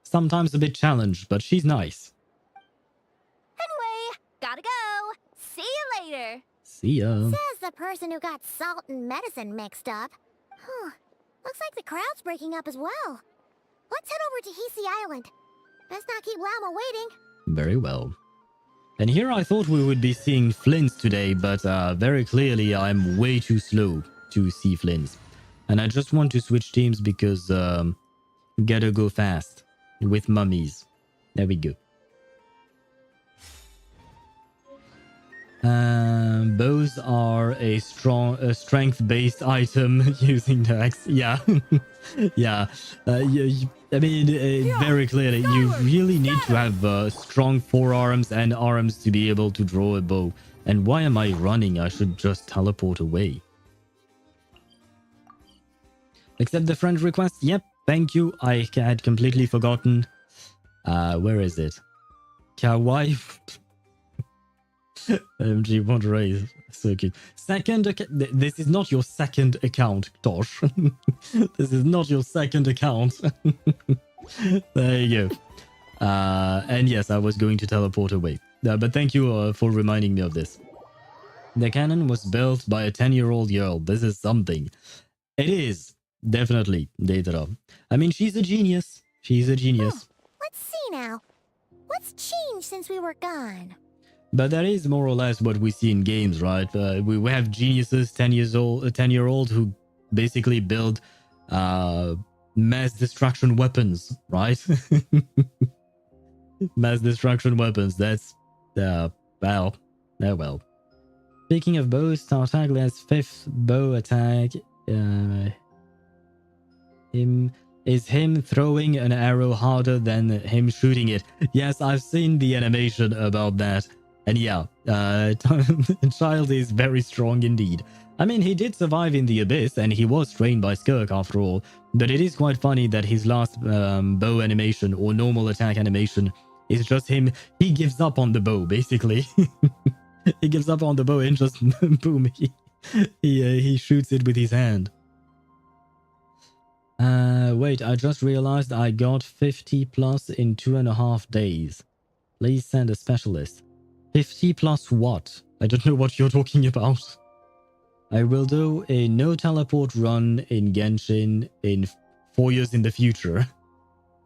sometimes a bit challenged, but she's nice. Anyway, gotta go. See you later. See ya. Says the person who got salt and medicine mixed up. Looks like the crowd's breaking up as well. Let's head over to Hisi Island. Best not keep Lauma waiting. Very well. And here I thought we would be seeing Flins today, but very clearly I'm way too slow to see Flins. And I just want to switch teams because gotta go fast with mummies. There we go. Bows are a strength-based item using the axe. Yeah. Yeah. I mean, very clearly, you really need to have strong forearms and arms to be able to draw a bow. And why am I running? I should just teleport away. Accept the friend request. Yep, thank you. I had completely forgotten. Where is it? Kawaii. MG Monterey. So cute. This is not your second account, Tosh. This is not your second account. There you go. And yes, I was going to teleport away. But thank you for reminding me of this. The cannon was built by a 10-year-old girl. This is something. It is. Definitely. Deidara. I mean, she's a genius. She's a genius. Let's see now. What's changed since we were gone? But that is more or less what we see in games, right? We have geniuses, 10-year-old who basically build mass destruction weapons, right? Mass destruction weapons. That's well, oh well. Speaking of bows, Tartaglia's 5th bow attack him throwing an arrow harder than him shooting it. Yes, I've seen the animation about that. And yeah, Child is very strong indeed. I mean, he did survive in the Abyss, and he was trained by Skirk after all, but it is quite funny that his last bow animation, or normal attack animation, is just him. He gives up on the bow, basically. He gives up on the bow and just, boom, he shoots it with his hand. Wait, I just realized I got 50 plus in 2.5 days. Please send a specialist. 50 plus what? I don't know what you're talking about. I will do a no teleport run in Genshin in 4 years in the future.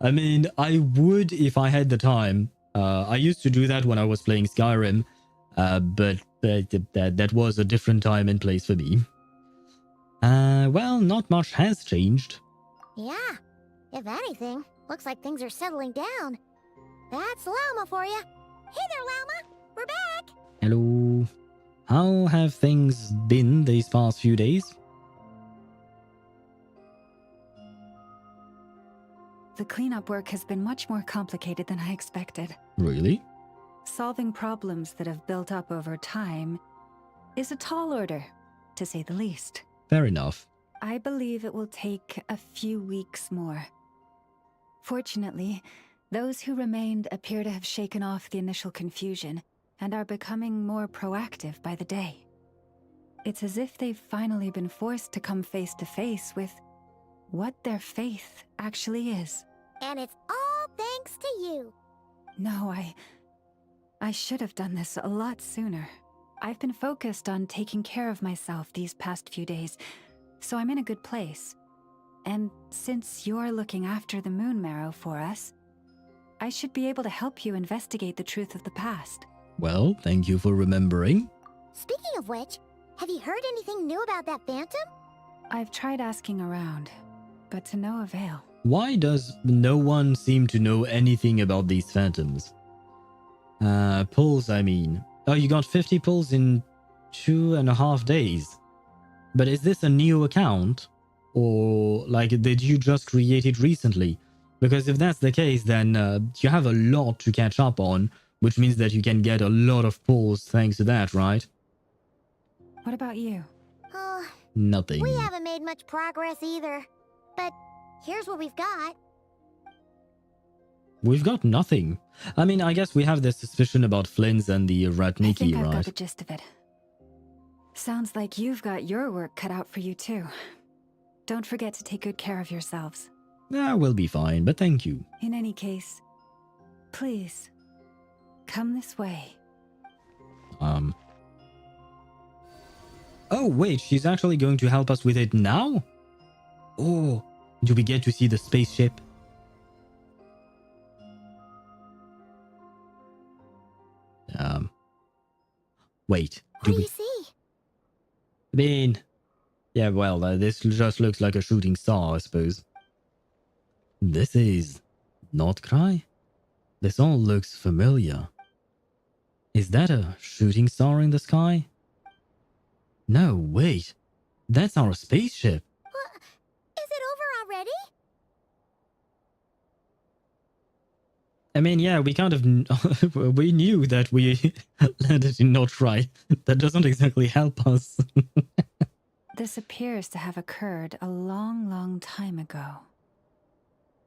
I mean, I would if I had the time. I used to do that when I was playing Skyrim, but that was a different time and place for me. Well, not much has changed. Yeah, if anything, looks like things are settling down. That's Lauma for you. Hey there, Lauma. We're back. Hello. How have things been these past few days? The cleanup work has been much more complicated than I expected. Really? Solving problems that have built up over time is a tall order, to say the least. Fair enough. I believe it will take a few weeks more. Fortunately, those who remained appear to have shaken off the initial confusion and are becoming more proactive by the day. It's as if they've finally been forced to come face to face with what their faith actually is. And it's all thanks to you. No, I should have done this a lot sooner. I've been focused on taking care of myself these past few days, so I'm in a good place. And since you're looking after the Moon Marrow for us, I should be able to help you investigate the truth of the past. Well, thank you for remembering. Speaking of which, have you heard anything new about that phantom? I've tried asking around, but to no avail. Why does no one seem to know anything about these phantoms? Pulls, I mean. Oh, you got 50 pulls in 2.5 days. But is this a new account? Or, like, did you just create it recently? Because if that's the case, then you have a lot to catch up on, which means that you can get a lot of pulls thanks to that, right? What about you? Nothing. We haven't made much progress either. But here's what we've got. We've got nothing. I mean, I guess we have this suspicion about Flins and the Ratniki, I think I've right? got the gist of it. Sounds like you've got your work cut out for you too. Don't forget to take good care of yourselves. We'll be fine, but thank you. In any case, please, come this way. Oh, wait, she's actually going to help us with it now? Oh, do we get to see the spaceship? Wait. What do you see? I mean, yeah, well, this just looks like a shooting star, I suppose. This is Nod-Krai? This all looks familiar. Is that a shooting star in the sky? No, wait. That's our spaceship. Is it over already? I mean, yeah, we kind of... we knew that we landed in Nod-Krai. That doesn't exactly help us. This appears to have occurred a long, long time ago.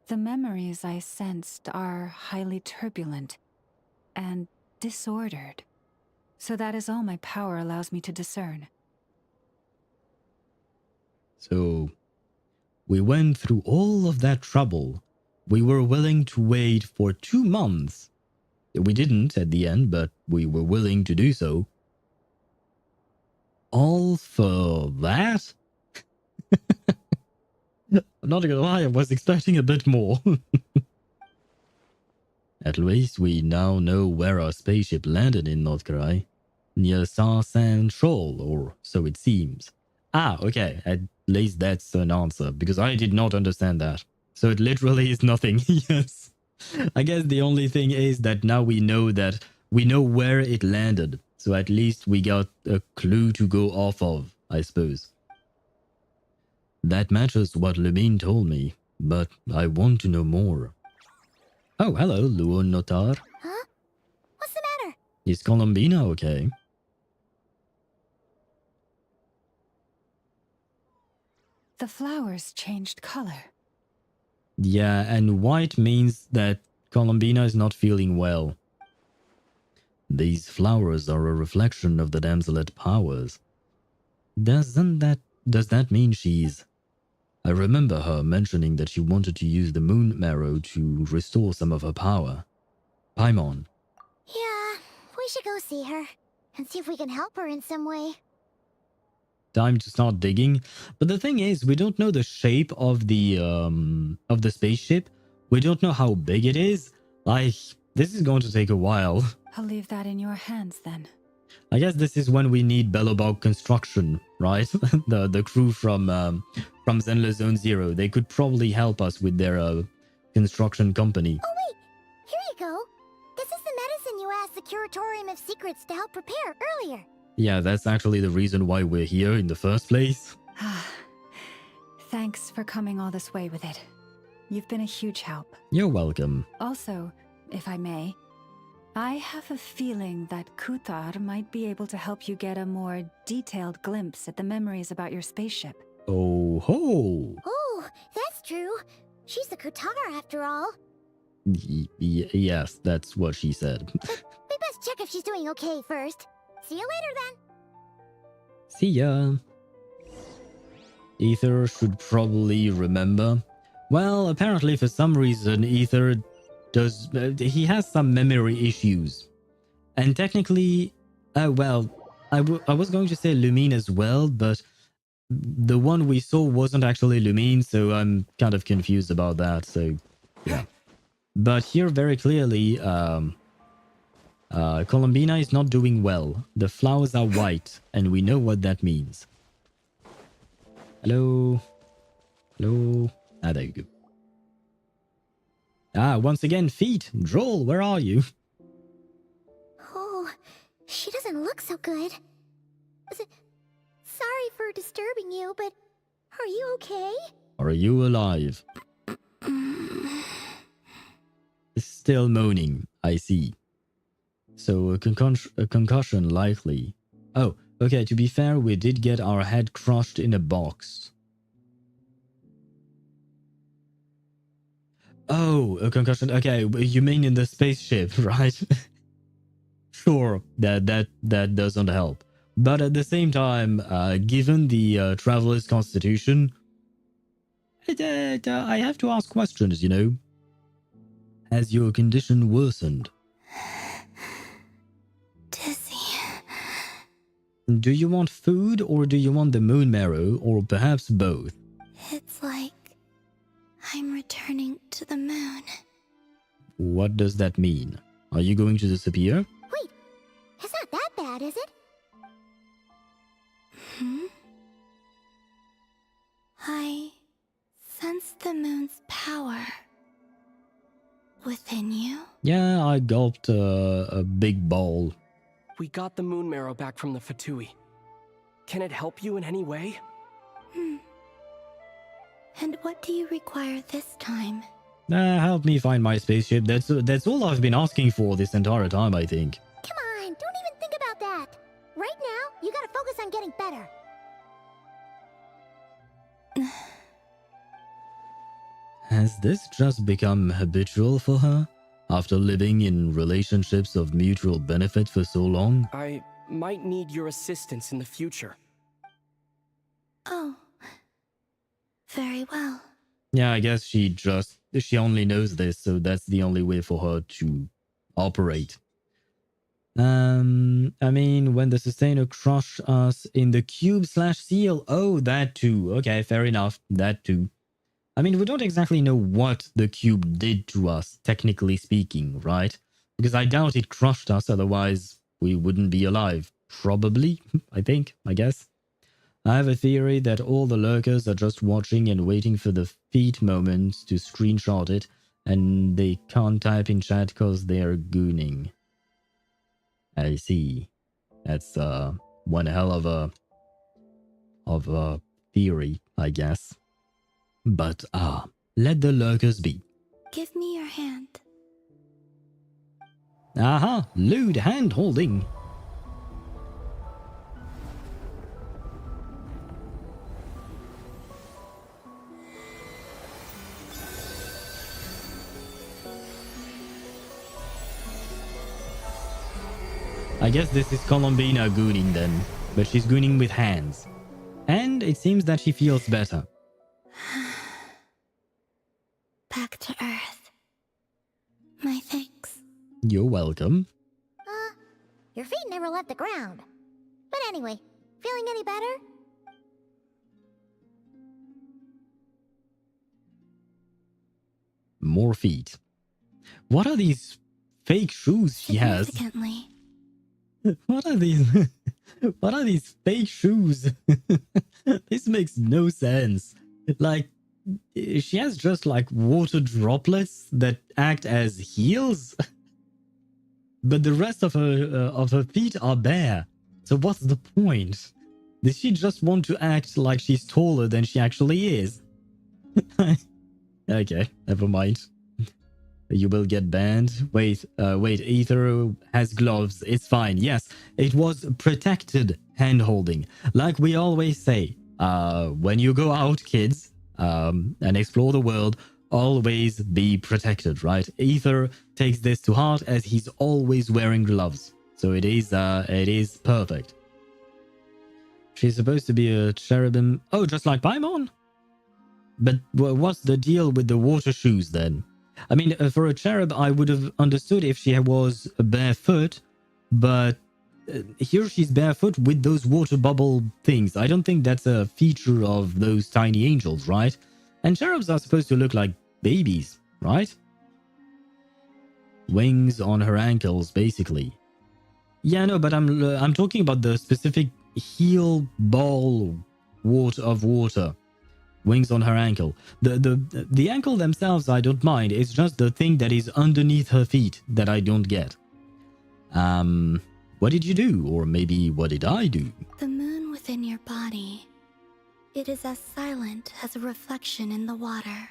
The memories I sensed are highly turbulent and disordered. So that is all my power allows me to discern. So, we went through all of that trouble. We were willing to wait for 2 months. We didn't at the end, but we were willing to do so. All for that? I'm not gonna lie, I was expecting a bit more. At least we now know where our spaceship landed in Nod-Krai. Near Sarsan Shoal, or so it seems. Ah, okay, at least that's an answer, because I did not understand that. So it literally is nothing, yes. I guess the only thing is that now we know where it landed. So at least we got a clue to go off of, I suppose. That matches what Levine told me, but I want to know more. Oh, hello, Luon Notar. Huh? What's the matter? Is Colombina okay? The flowers changed color. Yeah, and white means that Colombina is not feeling well. These flowers are a reflection of the damselet powers. Does that mean she's... I remember her mentioning that she wanted to use the moon marrow to restore some of her power. Paimon. Yeah, we should go see her and see if we can help her in some way. Time to start digging. But the thing is, we don't know the shape of the spaceship. We don't know how big it is. Like, this is going to take a while. I'll leave that in your hands then. I guess this is when we need Bellobog Construction, right? the crew from Zenless Zone Zero. They could probably help us with their construction company. Oh wait, here you go. This is the medicine you asked the Curatorium of Secrets to help prepare earlier. Yeah, that's actually the reason why we're here in the first place. Thanks for coming all this way with it. You've been a huge help. You're welcome. Also, if I may, I have a feeling that Kuthar might be able to help you get a more detailed glimpse at the memories about your spaceship. Oh ho! Oh, that's true. She's the Kutar after all. Yes, that's what she said. We best check if she's doing okay first. See you later then. See ya. Ether should probably remember. Well, apparently for some reason Ether does... he has some memory issues. And technically... well, I was going to say Lumine as well, but the one we saw wasn't actually Lumine, so I'm kind of confused about that, so yeah. But here very clearly, Columbina is not doing well. The flowers are white, and we know what that means. Hello? Hello? Ah, there you go. Ah, once again, feet. Droll, where are you? Oh, she doesn't look so good. Sorry for disturbing you, but are you okay? Are you alive? Still moaning, I see. So a concussion likely. Oh, okay, to be fair, we did get our head crushed in a box. Oh, a concussion. Okay, you mean in the spaceship, right? Sure, that doesn't help. But at the same time, given the traveler's constitution, I have to ask questions, you know. Has your condition worsened? Dizzy. Do you want food or do you want the moon marrow or perhaps both? It's like I'm returning to the moon. What does that mean? Are you going to disappear? Wait, it's not that bad, is it? I sense the moon's power within you. Yeah, I gulped a big bowl. We got the moon marrow back from the Fatui. Can it help you in any way? And what do you require this time? Help me find my spaceship. That's all I've been asking for this entire time, I think. Come on, don't even think about that. Right now, you gotta focus on getting better. Has this just become habitual for her? After living in relationships of mutual benefit for so long? I might need your assistance in the future. Oh. Very well. Yeah, I guess she only knows this, so that's the only way for her to operate. I mean, when the sustainer crushed us in the cube/seal. Oh, that too. Okay, fair enough. That too. I mean, we don't exactly know what the cube did to us, technically speaking, right? Because I doubt it crushed us, otherwise we wouldn't be alive. Probably, I guess. I have a theory that all the lurkers are just watching and waiting for the feet moment to screenshot it, and they can't type in chat because they're gooning. I see. That's one hell of a theory, I guess. But let the lurkers be. Give me your hand. Aha, lewd hand holding. I guess this is Columbina gooning then, but she's gooning with hands. And it seems that she feels better. Back to Earth. My thanks. You're welcome. Your feet never left the ground. But anyway, feeling any better? more feet. What are these fake shoes she has? Significantly. What are these? What are these fake shoes? This makes no sense. Like, she has just like water droplets that act as heels, but the rest of her feet are bare. So what's the point? Did she just want to act like she's taller than she actually is? Okay, never mind. You will get banned. Wait, Ether has gloves. It's fine. Yes, it was protected hand-holding. Like we always say, when you go out, kids, and explore the world, always be protected, right? Ether takes this to heart as he's always wearing gloves. So it is perfect. She's supposed to be a cherubim. Oh, just like Paimon? But what's the deal with the water shoes then? I mean, for a cherub, I would have understood if she was barefoot, but here she's barefoot with those water bubble things. I don't think that's a feature of those tiny angels, right? And cherubs are supposed to look like babies, right? Wings on her ankles, basically. Yeah, no, but I'm talking about the specific heel ball of water. Wings on her ankle. The ankle themselves I don't mind. It's just the thing that is underneath her feet that I don't get. What did you do? Or maybe what did I do? The moon within your body. It is as silent as a reflection in the water.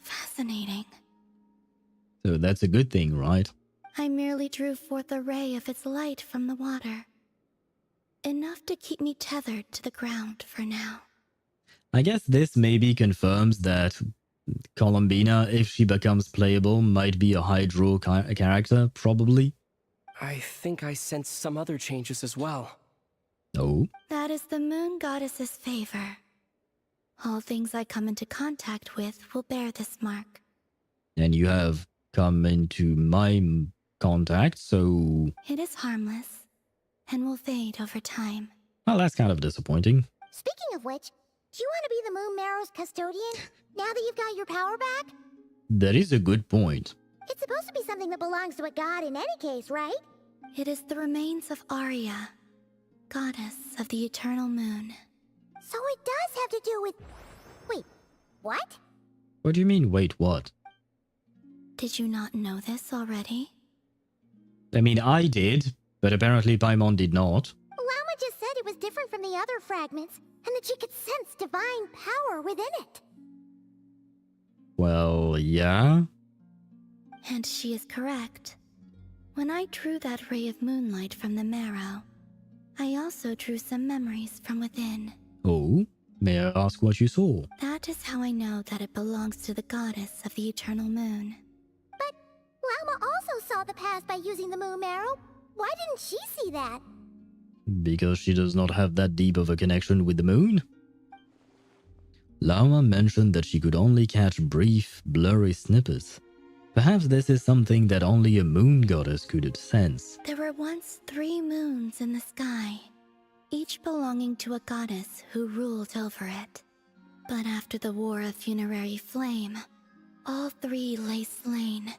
Fascinating. So that's a good thing, right? I merely drew forth a ray of its light from the water. Enough to keep me tethered to the ground for now. I guess this maybe confirms that Columbina, if she becomes playable, might be a Hydro character, probably. I think I sense some other changes as well. Oh? That is the moon goddess's favor. All things I come into contact with will bear this mark. And you have come into my contact, so... It is harmless, and will fade over time. Well, that's kind of disappointing. Speaking of which, do you want to be the Moon Marrow's custodian, now that you've got your power back? That is a good point. It's supposed to be something that belongs to a god in any case, right? It is the remains of Arya, goddess of the eternal moon. So it does have to do with... Wait, what? What do you mean, wait, what? Did you not know this already? I mean, I did, but apparently Paimon did not. Lauma just said it was different from the other fragments, and that she could sense divine power within it. Well, yeah. And she is correct. When I drew that ray of moonlight from the marrow, I also drew some memories from within. Oh? May I ask what you saw? That is how I know that it belongs to the goddess of the eternal moon. But Lauma also saw the past by using the Moon Marrow. Why didn't she see that? Because she does not have that deep of a connection with the moon? Lauma mentioned that she could only catch brief, blurry snippets. Perhaps this is something that only a moon goddess could sense. There were once 3 moons in the sky, each belonging to a goddess who ruled over it. But after the War of Funerary Flame, all 3 lay slain,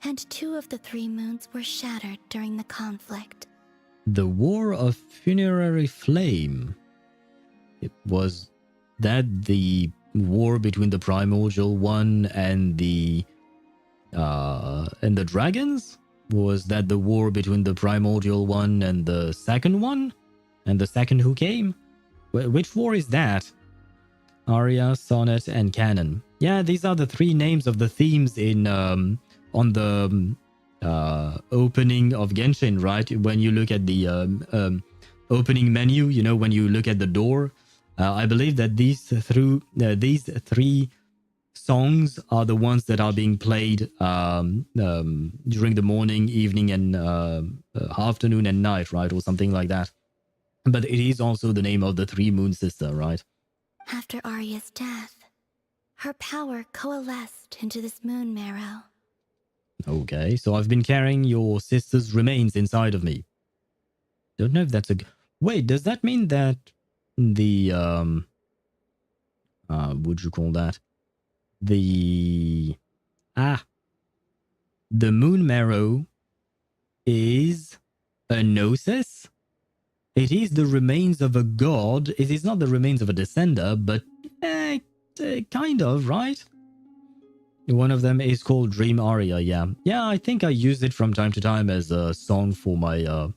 and 2 of the 3 moons were shattered during the conflict. The War of Funerary Flame. Was that the war between the primordial one and the dragons? Was that the war between the primordial one and the second one? And the second who came? Which war is that? Aria, Sonnet, and Canon. Yeah, these are the 3 names of the themes in on the opening of Genshin, right? When you look at the opening menu, you know, when you look at the door, I believe that these 3 songs are the ones that are being played during the morning, evening, and afternoon and night, right? Or something like that. But it is also the name of the 3 moon sister, right? After Arya's death, her power coalesced into this moon marrow. Okay, so I've been carrying your sister's remains inside of me. Don't know if that's a... Wait, does that mean that the... would you call that? The moon marrow is a gnosis. It is the remains of a god. It is not the remains of a descender, but kind of, right? One of them is called Dream Aria, yeah. Yeah, I think I use it from time to time as a song for my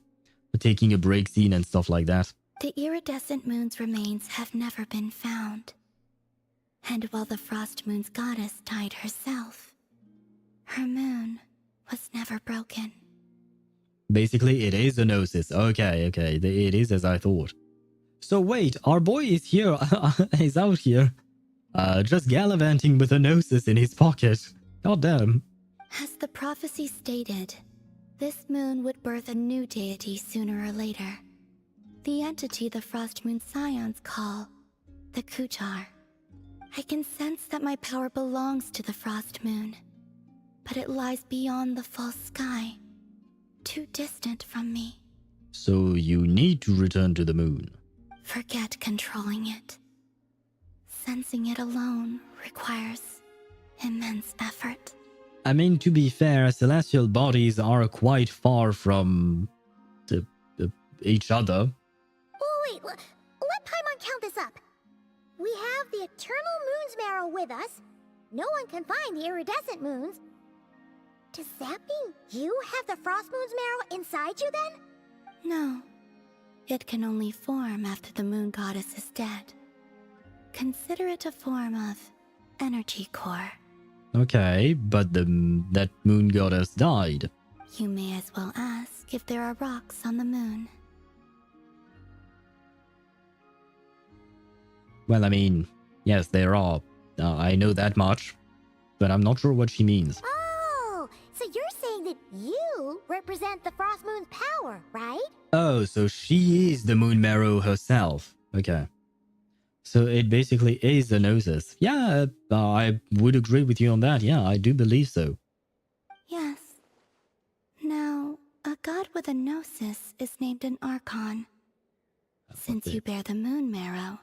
taking a break scene and stuff like that. The iridescent moon's remains have never been found. And while the frost moon's goddess died herself, her moon was never broken. Basically, it is a gnosis. Okay. It is as I thought. So wait, our boy is here. He's out here. Just gallivanting with a gnosis in his pocket. God damn. As the prophecy stated, this moon would birth a new deity sooner or later. The entity the Frost Moon Scions call the Kutar. I can sense that my power belongs to the Frost Moon, but it lies beyond the false sky, too distant from me. So you need to return to the moon. Forget controlling it. Sensing it alone requires immense effort. I mean, to be fair, celestial bodies are quite far from each other. Oh, wait, let Paimon count this up. We have the Eternal Moon's Marrow with us. No one can find the iridescent moons. Does that mean you have the Frost Moon's Marrow inside you then? No. It can only form after the moon goddess is dead. Consider it a form of energy core. Okay, but that moon goddess died. You may as well ask if there are rocks on the moon. Well, I mean, yes, there are. I know that much, but I'm not sure what she means. Oh, so you're saying that you represent the Frost Moon's power, right? Oh, so she is the moon marrow herself. Okay. So it basically is a gnosis. Yeah, I would agree with you on that. Yeah, I do believe so. Yes. Now, a god with a gnosis is named an Archon. Since you bear the moon marrow,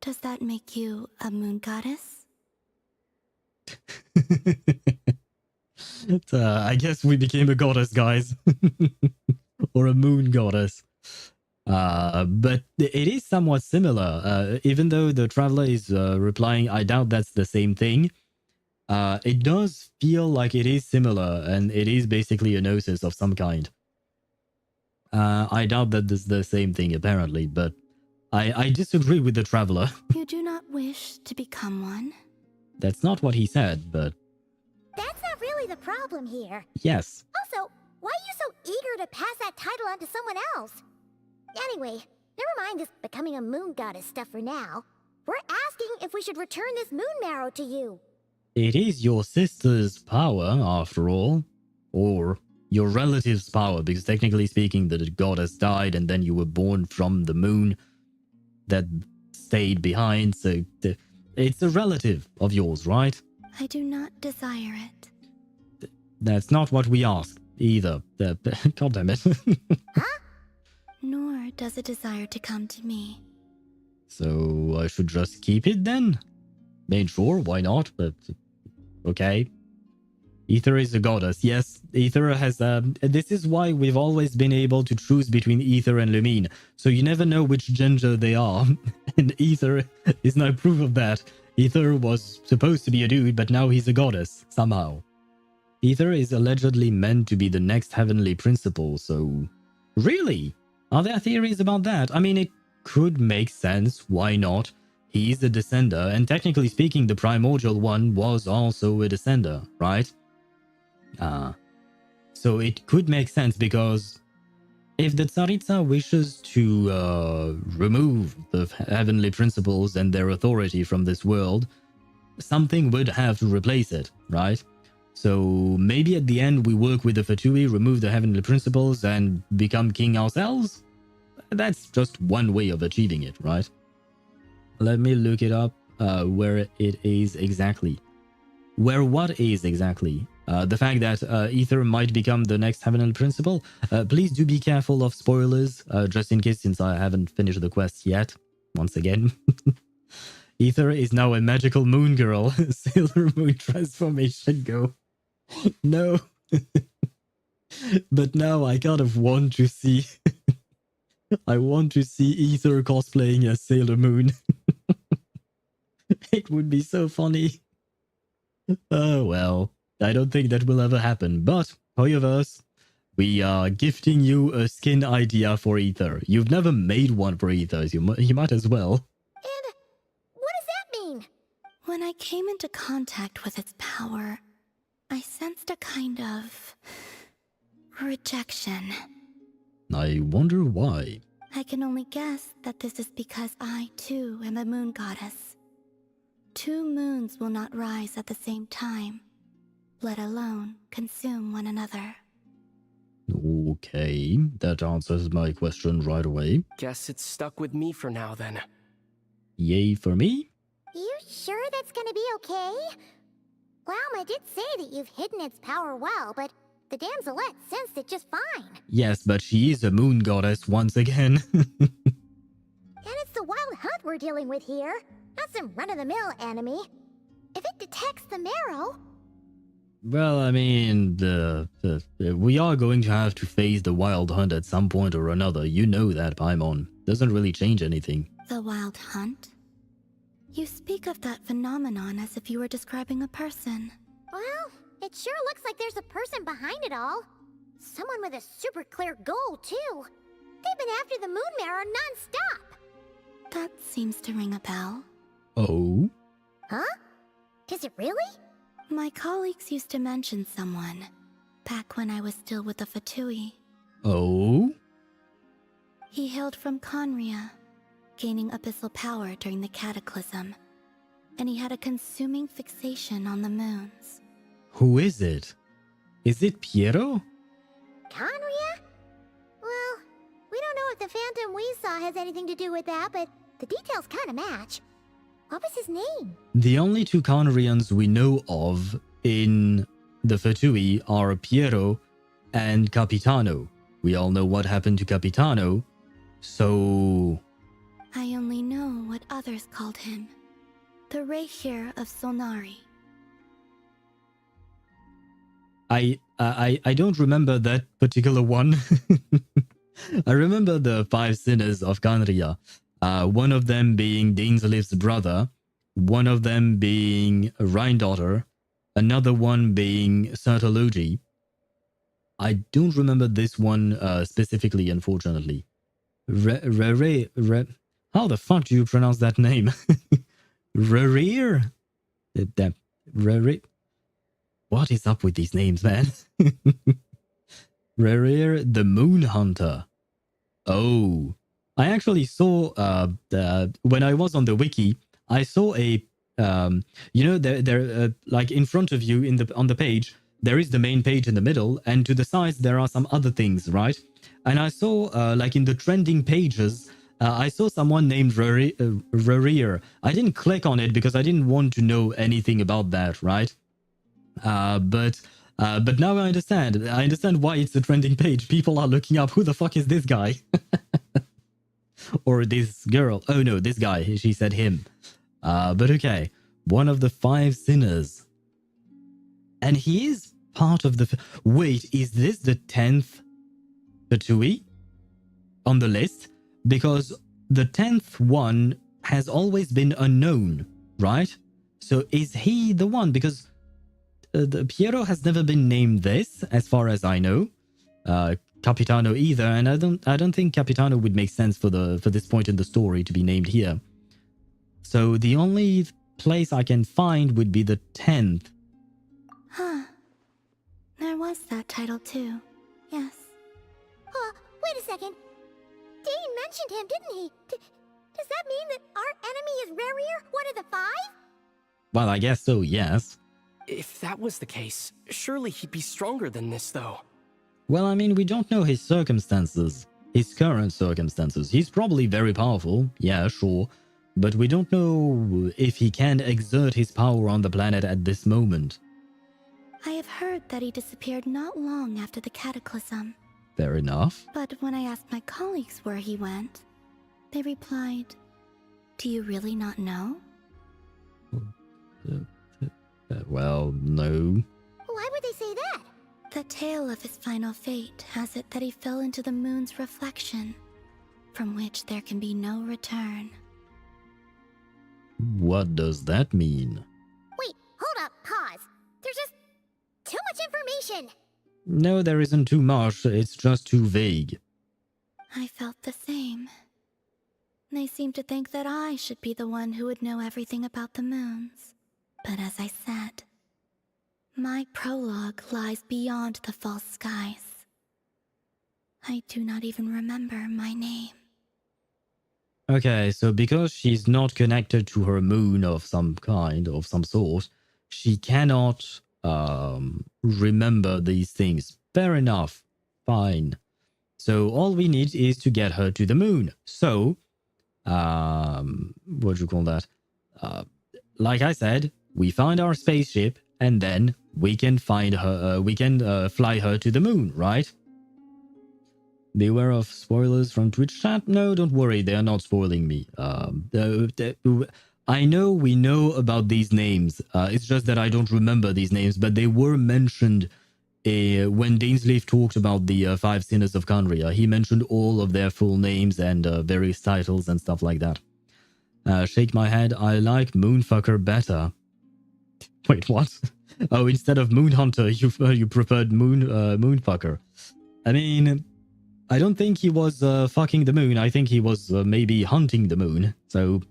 does that make you a moon goddess? I guess we became a goddess, guys. Or a moon goddess. But it is somewhat similar. Even though the traveler is replying, I doubt that's the same thing. It does feel like it is similar, and it is basically a gnosis of some kind. I doubt that this is the same thing, apparently, but I disagree with the traveler. You do not wish to become one? That's not what he said, but... That's not really the problem here. Yes. Also, why are you so eager to pass that title on to someone else? Anyway, never mind this becoming a moon goddess stuff for now. We're asking if we should return this moon marrow to you. It is your sister's power, after all. Or your relative's power, because technically speaking, the goddess died and then you were born from the moon that stayed behind, so it's a relative of yours, right? I do not desire it. That's not what we asked, either. God damn it. Nor does it desire to come to me. So I should just keep it then? I mean, sure, why not? But okay. Ether is a goddess. Yes, Ether has... this is why we've always been able to choose between Ether and Lumine. So you never know which gender they are. And Ether is no proof of that. Ether was supposed to be a dude, but now he's a goddess, somehow. Ether is allegedly meant to be the next heavenly principle, so... Really? Are there theories about that? I mean, it could make sense. Why not? He's a descender, and technically speaking, the primordial one was also a descender, right? So it could make sense, because if the Tsaritsa wishes to remove the heavenly principles and their authority from this world, something would have to replace it, right? So maybe at the end we work with the Fatui, remove the heavenly principles, and become king ourselves? That's just one way of achieving it, right? Let me look it up, where it is exactly. Where what is exactly? The fact that Ether might become the next heavenly principle. Please do be careful of spoilers, just in case, since I haven't finished the quest yet. Once again. Ether is now a magical moon girl. Sailor Moon transformation go. No. But now I kind of want to see... I want to see Ether cosplaying as Sailor Moon. It would be so funny. Oh well, I don't think that will ever happen. But, HoYoVerse, we are gifting you a skin idea for Ether. You've never made one for Ether, so you might as well. And what does that mean? When I came into contact with its power, I sensed a kind of rejection. I wonder why. I can only guess that this is because I, too, am a moon goddess. 2 moons will not rise at the same time, let alone consume one another. Okay, that answers my question right away. Guess it's stuck with me for now then. Yay for me? You sure that's gonna be okay? Lauma did say that you've hidden its power well, but the damselette sensed it just fine. Yes, but she is a moon goddess once again. And it's the wild hunt we're dealing with here, not some run-of-the-mill enemy. If it detects the marrow... Well, I mean, we are going to have to face the wild hunt at some point or another. You know that, Paimon. Doesn't really change anything. The wild hunt? You speak of that phenomenon as if you were describing a person. Well, it sure looks like there's a person behind it all. Someone with a super clear goal, too. They've been after the moon marrow non-stop. That seems to ring a bell. Oh? Huh? Does it really? My colleagues used to mention someone, back when I was still with the Fatui. Oh? He hailed from Conria, gaining abyssal power during the Cataclysm, and he had a consuming fixation on the moons. Who is it? Is it Piero? Conria? Well, we don't know if the phantom we saw has anything to do with that, but the details kind of match. What was his name? The only 2 Conrians we know of in the Fatui are Piero and Capitano. We all know what happened to Capitano, so... I only know what others called him. The Rehir of Solnari. I don't remember that particular one. I remember the 5 sinners of Conria. One of them being Dainsliv's brother, one of them being Rhine-daughter, another one being Sertology. I don't remember this one specifically, unfortunately. How the fuck do you pronounce that name? Rerir? What is up with these names, man? Rerir the Moon Hunter. Oh. I actually saw, when I was on the wiki, I saw a, you know, there like in front of you on the page, there is the main page in the middle, and to the sides there are some other things, right? And I saw, like in the trending pages, I saw someone named Rerir. I didn't click on it because I didn't want to know anything about that, right? But now I understand. I understand why it's a trending page. People are looking up, who the fuck is this guy? Or this girl. Oh no, this guy. She said him. But okay. One of the 5 sinners. And he is part of the... Wait, is this the 10th Fatui on the list? Because the 10th one has always been unknown, right? So is he the one? Because the Piero has never been named this, as far as I know. Capitano either, and I don't think Capitano would make sense for this point in the story to be named here. So the only place I can find would be the 10th. Huh. There was that title too. Yes. Wait a second. Dane mentioned him, didn't he? Does that mean that our enemy is Rerir, one of the 5? Well, I guess so, yes. If that was the case, surely he'd be stronger than this, though. Well, I mean, we don't know his circumstances, his current circumstances. He's probably very powerful, yeah, sure, but we don't know if he can exert his power on the planet at this moment. I have heard that he disappeared not long after the Cataclysm. Fair enough. But when I asked my colleagues where he went, they replied, "Do you really not know?" Well, no. Why would they say that? The tale of his final fate has it that he fell into the moon's reflection, from which there can be no return. What does that mean? Wait, hold up, pause. There's just too much information. No, there isn't too much. It's just too vague. I felt the same. They seemed to think that I should be the one who would know everything about the moons. But as I said, my prologue lies beyond the false skies. I do not even remember my name. Okay, so because she's not connected to her moon of some kind, of some sort, she cannot remember these things. Fair enough. Fine. So all we need is to get her to the moon. So, what do you call that? Like I said, we find our spaceship and then we can find her, we can fly her to the moon, right? Beware of spoilers from Twitch chat. No, don't worry, they are not spoiling me. I know we know about these names. It's just that I don't remember these names, but they were mentioned when Dainsleif talked about the five sinners of Conria. He mentioned all of their full names and various titles and stuff like that. Shake my head. I like Moonfucker better. Wait, what? Oh, instead of Moonhunter, you preferred Moonfucker. I mean, I don't think he was fucking the moon. I think he was maybe hunting the moon. So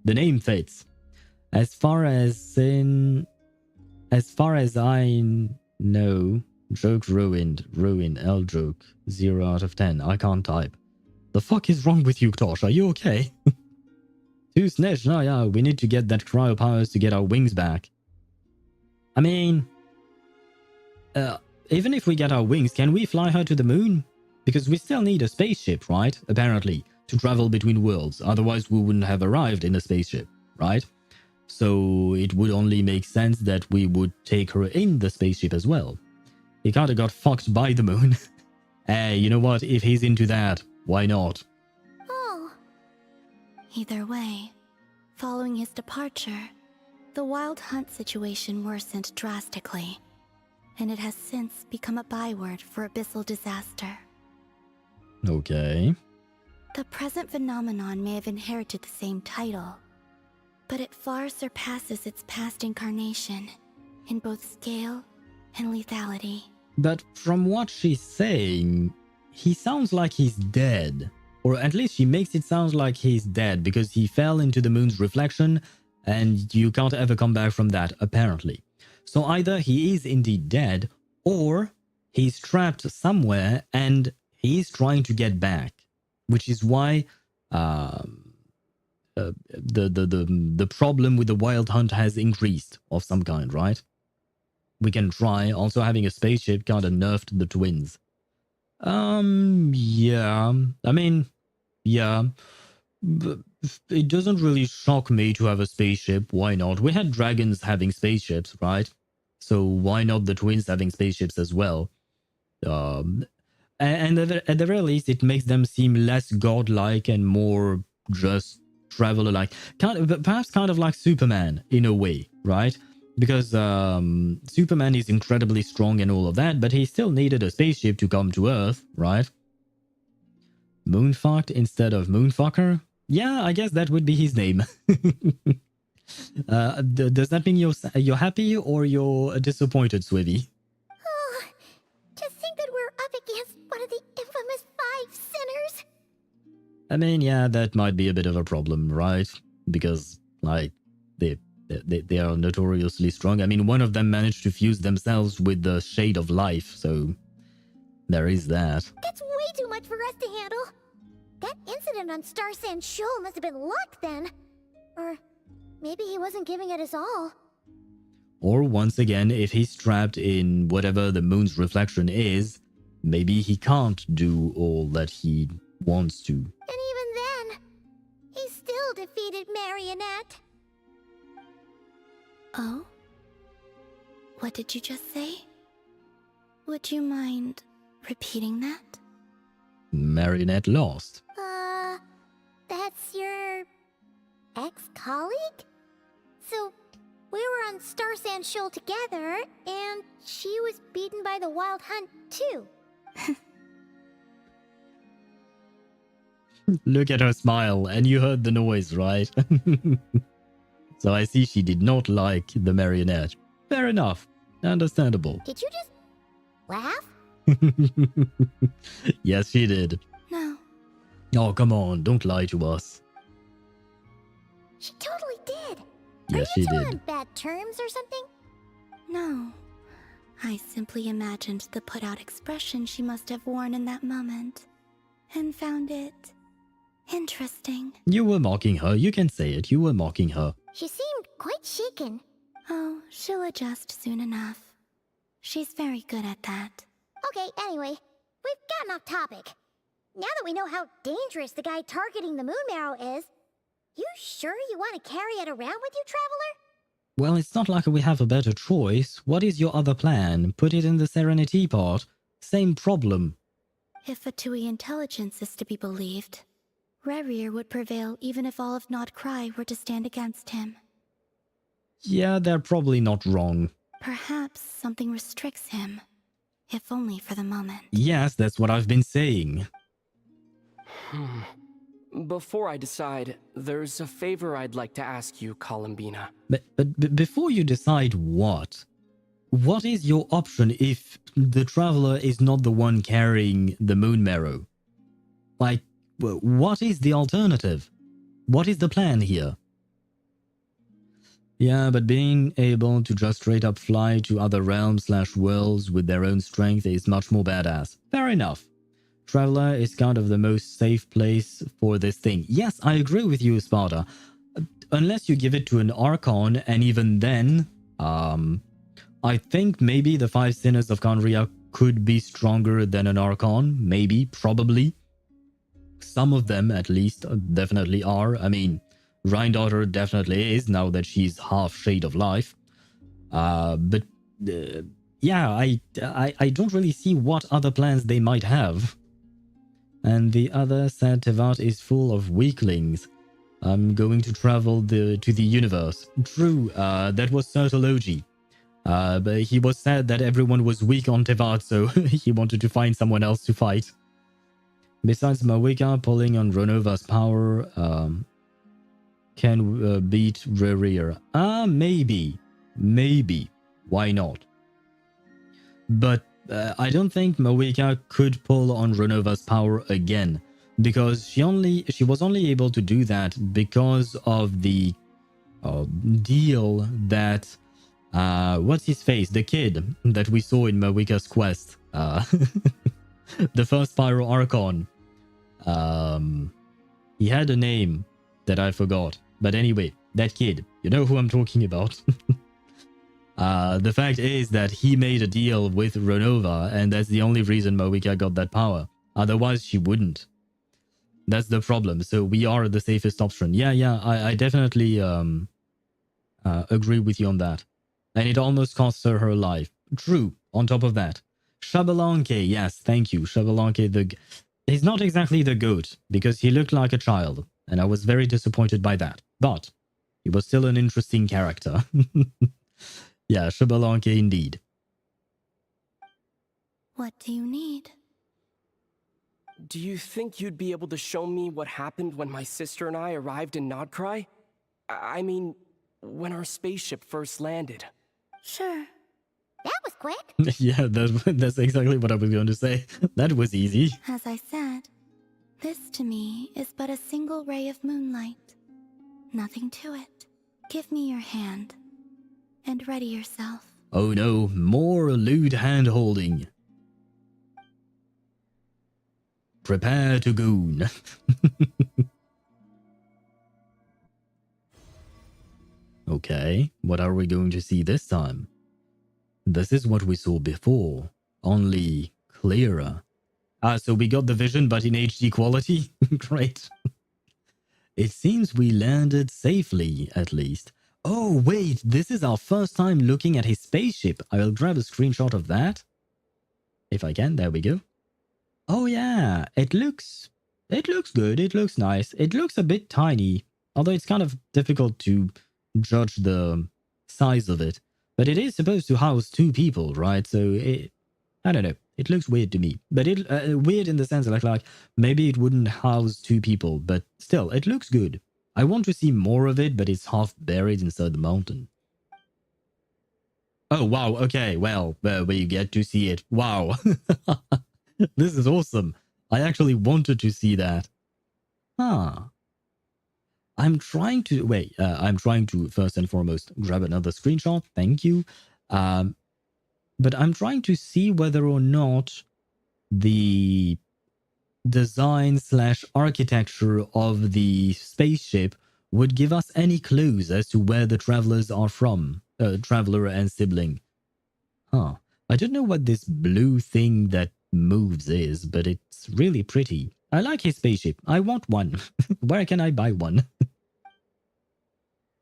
the name fits. As far as I know, joke ruined. L joke 0 out of 10. I can't type. The fuck is wrong with you, Tosh? Are you okay? Too snitch. No, yeah, we need to get that cryo powers to get our wings back. I mean, even if we get our wings, can we fly her to the moon? Because we still need a spaceship, right? Apparently, to travel between worlds. Otherwise, we wouldn't have arrived in a spaceship, right? So it would only make sense that we would take her in the spaceship as well. He kind of got fucked by the moon. Hey, you know what? If he's into that, why not? Oh. Either way, following his departure, the wild hunt situation worsened drastically, and it has since become a byword for abyssal disaster. Okay. The present phenomenon may have inherited the same title, but it far surpasses its past incarnation in both scale and lethality. But from what she's saying, he sounds like he's dead. Or at least she makes it sound like he's dead because he fell into the moon's reflection and you can't ever come back from that, apparently. So either he is indeed dead or he's trapped somewhere and he's trying to get back, which is why the problem with the wild hunt has increased of some kind, right? We can try. Also, having a spaceship kind of nerfed the twins. Yeah. I mean, yeah. But it doesn't really shock me to have a spaceship. Why not? We had dragons having spaceships, right? So why not the twins having spaceships as well? And at the very least, it makes them seem less godlike and more just traveler-like. Perhaps kind of like Superman in a way, right? Because Superman is incredibly strong and all of that, but he still needed a spaceship to come to Earth, right? Moonfucked instead of Moonfucker? Yeah, I guess that would be his name. Does that mean you're happy or you're disappointed, Swivy? Oh, to think that we're up against one of the infamous 5 sinners. I mean, yeah, that might be a bit of a problem, right? Because, like, they are notoriously strong. I mean, one of them managed to fuse themselves with the Shade of Life, so there is that. That's way too much for us to handle. That incident on Star Sand Shoal must have been luck then. Or maybe he wasn't giving it his all. Or once again, if he's trapped in whatever the moon's reflection is, maybe he can't do all that he wants to. And even then, he still defeated Marionette. Oh? What did you just say? Would you mind repeating that? Marionette lost. That's your ex-colleague? So, we were on Star Sand Shoal together, and she was beaten by the Wild Hunt too. Look at her smile, and you heard the noise, right? So I see she did not like the marionette. Fair enough. Understandable. Did you just laugh? Yes, she did. No. Oh, come on. Don't lie to us. She totally did. Yes, she Are you two did. on bad terms or something? No. I simply imagined the put-out expression she must have worn in that moment, and found it interesting. You were mocking her. You can say it. You were mocking her. She seemed quite shaken. Oh, she'll adjust soon enough. She's very good at that. Okay, anyway, we've gotten off topic. Now that we know how dangerous the guy targeting the moon marrow is, you sure you want to carry it around with you, Traveler? Well, it's not like we have a better choice. What is your other plan? Put it in the Serenity pot. Same problem. If Fatui intelligence is to be believed, Rerir would prevail even if all of Nod-Krai were to stand against him. Yeah, they're probably not wrong. Perhaps something restricts him, if only for the moment. Yes, that's what I've been saying. Before I decide, there's a favor I'd like to ask you, Columbina. But before you decide what is your option if the Traveler is not the one carrying the moon marrow? Like, what is the alternative? What is the plan here? Yeah, but being able to just straight up fly to other realms/worlds with their own strength is much more badass. Fair enough. Traveler is kind of the most safe place for this thing. Yes, I agree with you, Sparta. Unless you give it to an Archon, and even then, I think maybe the 5 Sinners of Khaenri'ah could be stronger than an Archon. Maybe, probably. Some of them, at least, definitely are. I mean, Rhindaughter definitely is, now that she's half Shade of Life. Yeah, I don't really see what other plans they might have. And the other said Teyvat is full of weaklings. I'm going to travel to the universe. True, that was Sir Elegy. But he was sad that everyone was weak on Teyvat, so he wanted to find someone else to fight. Besides Mawika pulling on Renova's power, can beat Rerir. Maybe. Maybe. Why not? But I don't think Mawika could pull on Renova's power again, because she was only able to do that because of the deal that what's his face, the kid that we saw in Mawika's quest, the first Pyro Archon. He had a name that I forgot, but anyway, that kid, you know who I'm talking about. The fact is that he made a deal with Renova, and that's the only reason Mawika got that power. Otherwise, she wouldn't. That's the problem. So we are the safest option. Yeah, I definitely agree with you on that. And it almost cost her life. True, on top of that. Xbalanque, yes, thank you. Xbalanque, he's not exactly the GOAT, because he looked like a child, and I was very disappointed by that. But he was still an interesting character. Yeah, Xbalanque indeed. What do you need? Do you think you'd be able to show me what happened when my sister and I arrived in Nod-Krai? I mean, when our spaceship first landed. Sure. That was quick. Yeah, that's exactly what I was going to say. That was easy. As I said, this to me is but a single ray of moonlight. Nothing to it. Give me your hand. And ready yourself. Oh no, more lewd hand-holding. Prepare to goon. Okay, what are we going to see this time? This is what we saw before, only clearer. So we got the vision but in HD quality? Great. It seems we landed safely, at least. Oh, wait, this is our first time looking at his spaceship. I will grab a screenshot of that. If I can, there we go. Oh yeah, it looks good, it looks nice. It looks a bit tiny, although it's kind of difficult to judge the size of it. But it is supposed to house 2 people, right? So I don't know. It looks weird to me. But it weird in the sense like maybe it wouldn't house 2 people, but still, it looks good. I want to see more of it, but it's half buried inside the mountain. Oh, wow. Okay, well, we get to see it. Wow. This is awesome. I actually wanted to see that. Ah. I'm trying to first and foremost grab another screenshot. Thank you. But I'm trying to see whether or not the design / architecture of the spaceship would give us any clues as to where the travelers are from. Traveler and sibling. Huh. I don't know what this blue thing that moves is, but it's really pretty. I like his spaceship. I want one. Where can I buy one?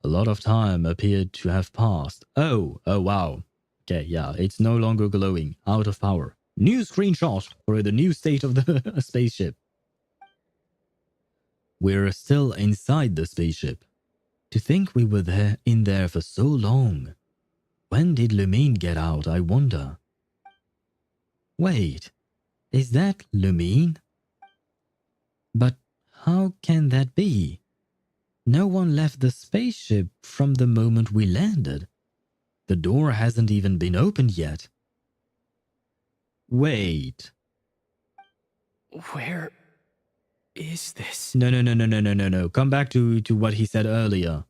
A lot of time appeared to have passed. Oh wow. Okay, yeah, it's no longer glowing. Out of power. New screenshot for the new state of the spaceship. We're still inside the spaceship. To think we were in there for so long. When did Lumine get out, I wonder? Wait, is that Lumine? But how can that be? No one left the spaceship from the moment we landed. The door hasn't even been opened yet. Wait. Where is this? No. Come back to what he said earlier.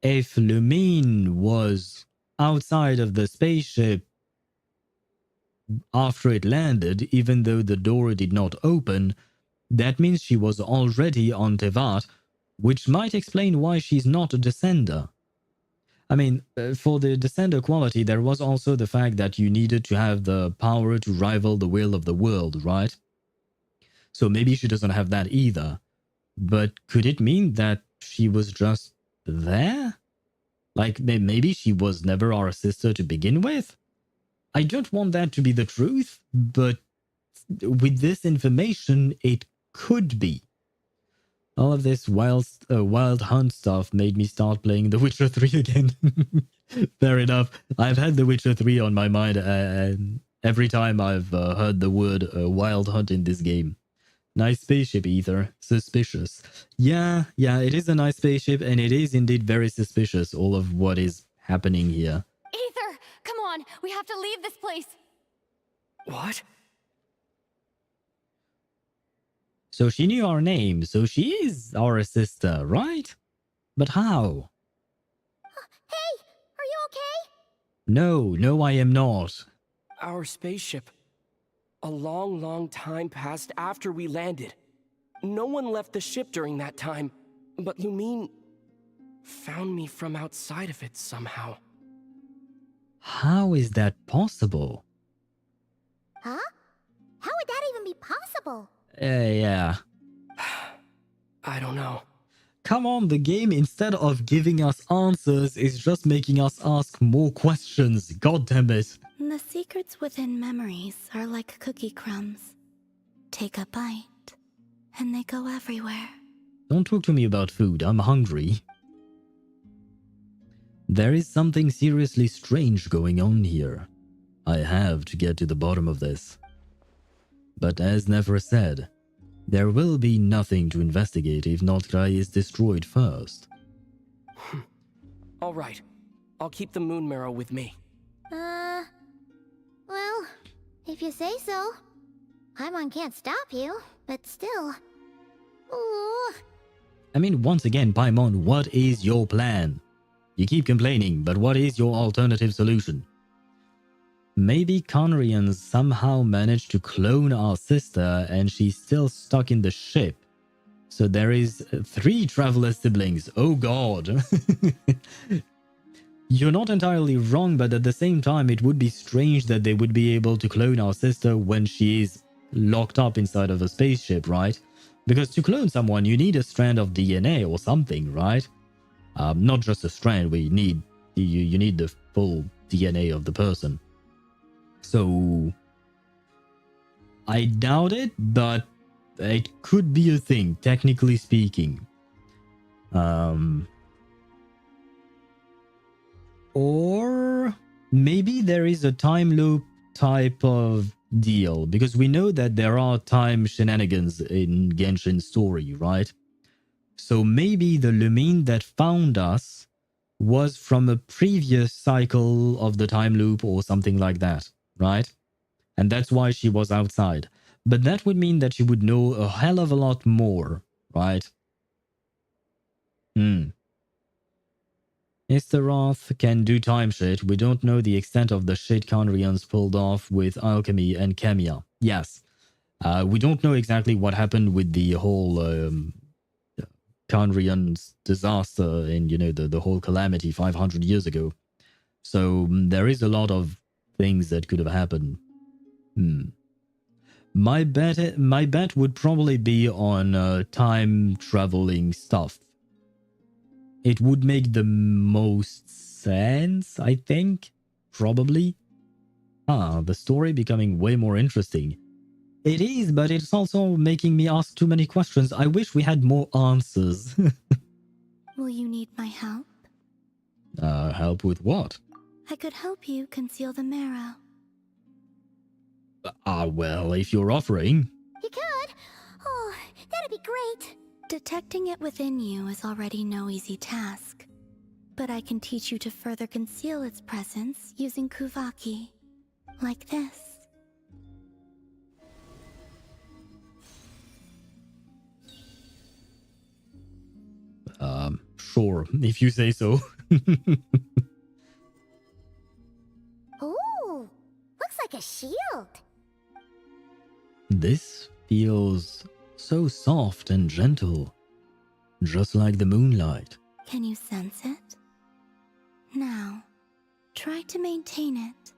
If Lumine was outside of the spaceship after it landed, even though the door did not open, that means she was already on Teyvat, which might explain why she's not a descender. I mean, for the descender quality, there was also the fact that you needed to have the power to rival the will of the world, right? So maybe she doesn't have that either. But could it mean that she was just there? Like, maybe she was never our sister to begin with? I don't want that to be the truth, but with this information, it could be. All of this wild hunt stuff made me start playing The Witcher 3 again. Fair enough. I've had The Witcher 3 on my mind every time I've heard the word wild hunt in this game. Nice spaceship, Ether. Suspicious. Yeah, it is a nice spaceship, and it is indeed very suspicious, all of what is happening here. Ether, come on, we have to leave this place. What? So she knew our name, so she is our sister, right? But how? Hey, are you okay? No, I am not. Our spaceship. A long time passed after we landed. No one left the ship during that time, but Lumine found me from outside of it somehow. How is that possible? Huh? How would that even be possible? Yeah. I don't know. Come on, the game, instead of giving us answers, is just making us ask more questions. God damn it. The secrets within memories are like cookie crumbs. Take a bite, and they go everywhere. Don't talk to me about food, I'm hungry. There is something seriously strange going on here. I have to get to the bottom of this. But as Nefer said, there will be nothing to investigate if Nod-Krai is destroyed first. All right. I'll keep the moon marrow with me. Well, if you say so. Paimon can't stop you, but still. Ooh. I mean, once again, Paimon, what is your plan? You keep complaining, but what is your alternative solution? Maybe Conrians somehow managed to clone our sister and she's still stuck in the ship. So there is 3 traveler siblings. Oh god. You're not entirely wrong, but at the same time it would be strange that they would be able to clone our sister when she is locked up inside of a spaceship, right? Because to clone someone you need a strand of DNA or something, right? Not just a strand, you need the full DNA of the person. So I doubt it, but it could be a thing, technically speaking. Or maybe there is a time loop type of deal, because we know that there are time shenanigans in Genshin's story, right? So maybe the Lumine that found us was from a previous cycle of the time loop or something like that, right? And that's why she was outside. But that would mean that she would know a hell of a lot more, right? Istaroth can do time shit. We don't know the extent of the shit Khaenri'ahns pulled off with alchemy and chemia. Yes. We don't know exactly what happened with the whole Khaenri'ahns disaster and, you know, the whole calamity 500 years ago. So there is a lot of things that could have happened. My bet would probably be on time traveling stuff. It would make the most sense, I think. Probably. The story becoming way more interesting. It is, but it's also making me ask too many questions. I wish we had more answers. Will you need my help? Help with what? I could help you conceal the marrow. Well, if you're offering. You could? Oh, that'd be great. Detecting it within you is already no easy task. But I can teach you to further conceal its presence using Kuvaki. Like this. Sure, if you say so. Ooh, looks like a shield. This feels so soft and gentle, just like the moonlight. Can you sense it? Now, try to maintain it.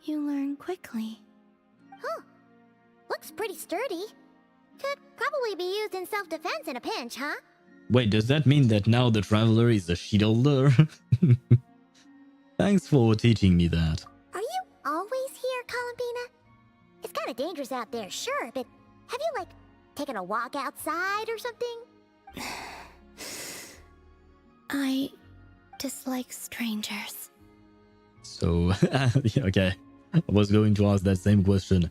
You learn quickly. Huh. Looks pretty sturdy. Could probably be used in self-defense in a pinch, huh? Wait, does that mean that now the Traveler is a shielder? Thanks for teaching me that. Are you always here, Columbina? It's kind of dangerous out there, sure, but have you, like, taken a walk outside or something? I dislike strangers. So, okay. I was going to ask that same question.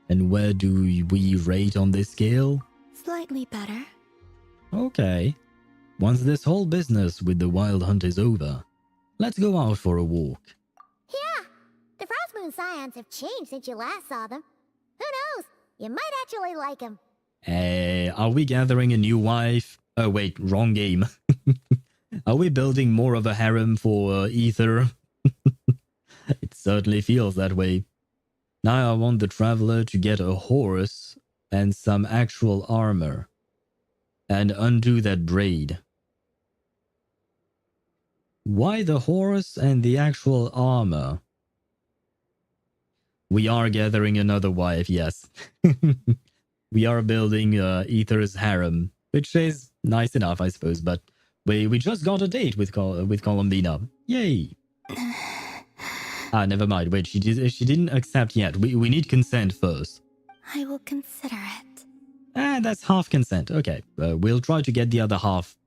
And where do we rate on this scale? Slightly better. Okay. Once this whole business with the wild hunt is over, let's go out for a walk. Yeah, the Frost Moon Scions have changed since you last saw them. Who knows? You might actually like them. Are we gathering a new wife? Oh wait, wrong game. Are we building more of a harem for Ether? It certainly feels that way. Now I want the Traveler to get a horse and some actual armor. And undo that braid. Why the horse and the actual armor? We are gathering another wife, yes. We are building Ether's harem, which is nice enough, I suppose, but we just got a date with Columbina. Yay! Never mind. Wait, she didn't accept yet. We need consent first. I will consider it. That's half consent. Okay, we'll try to get the other half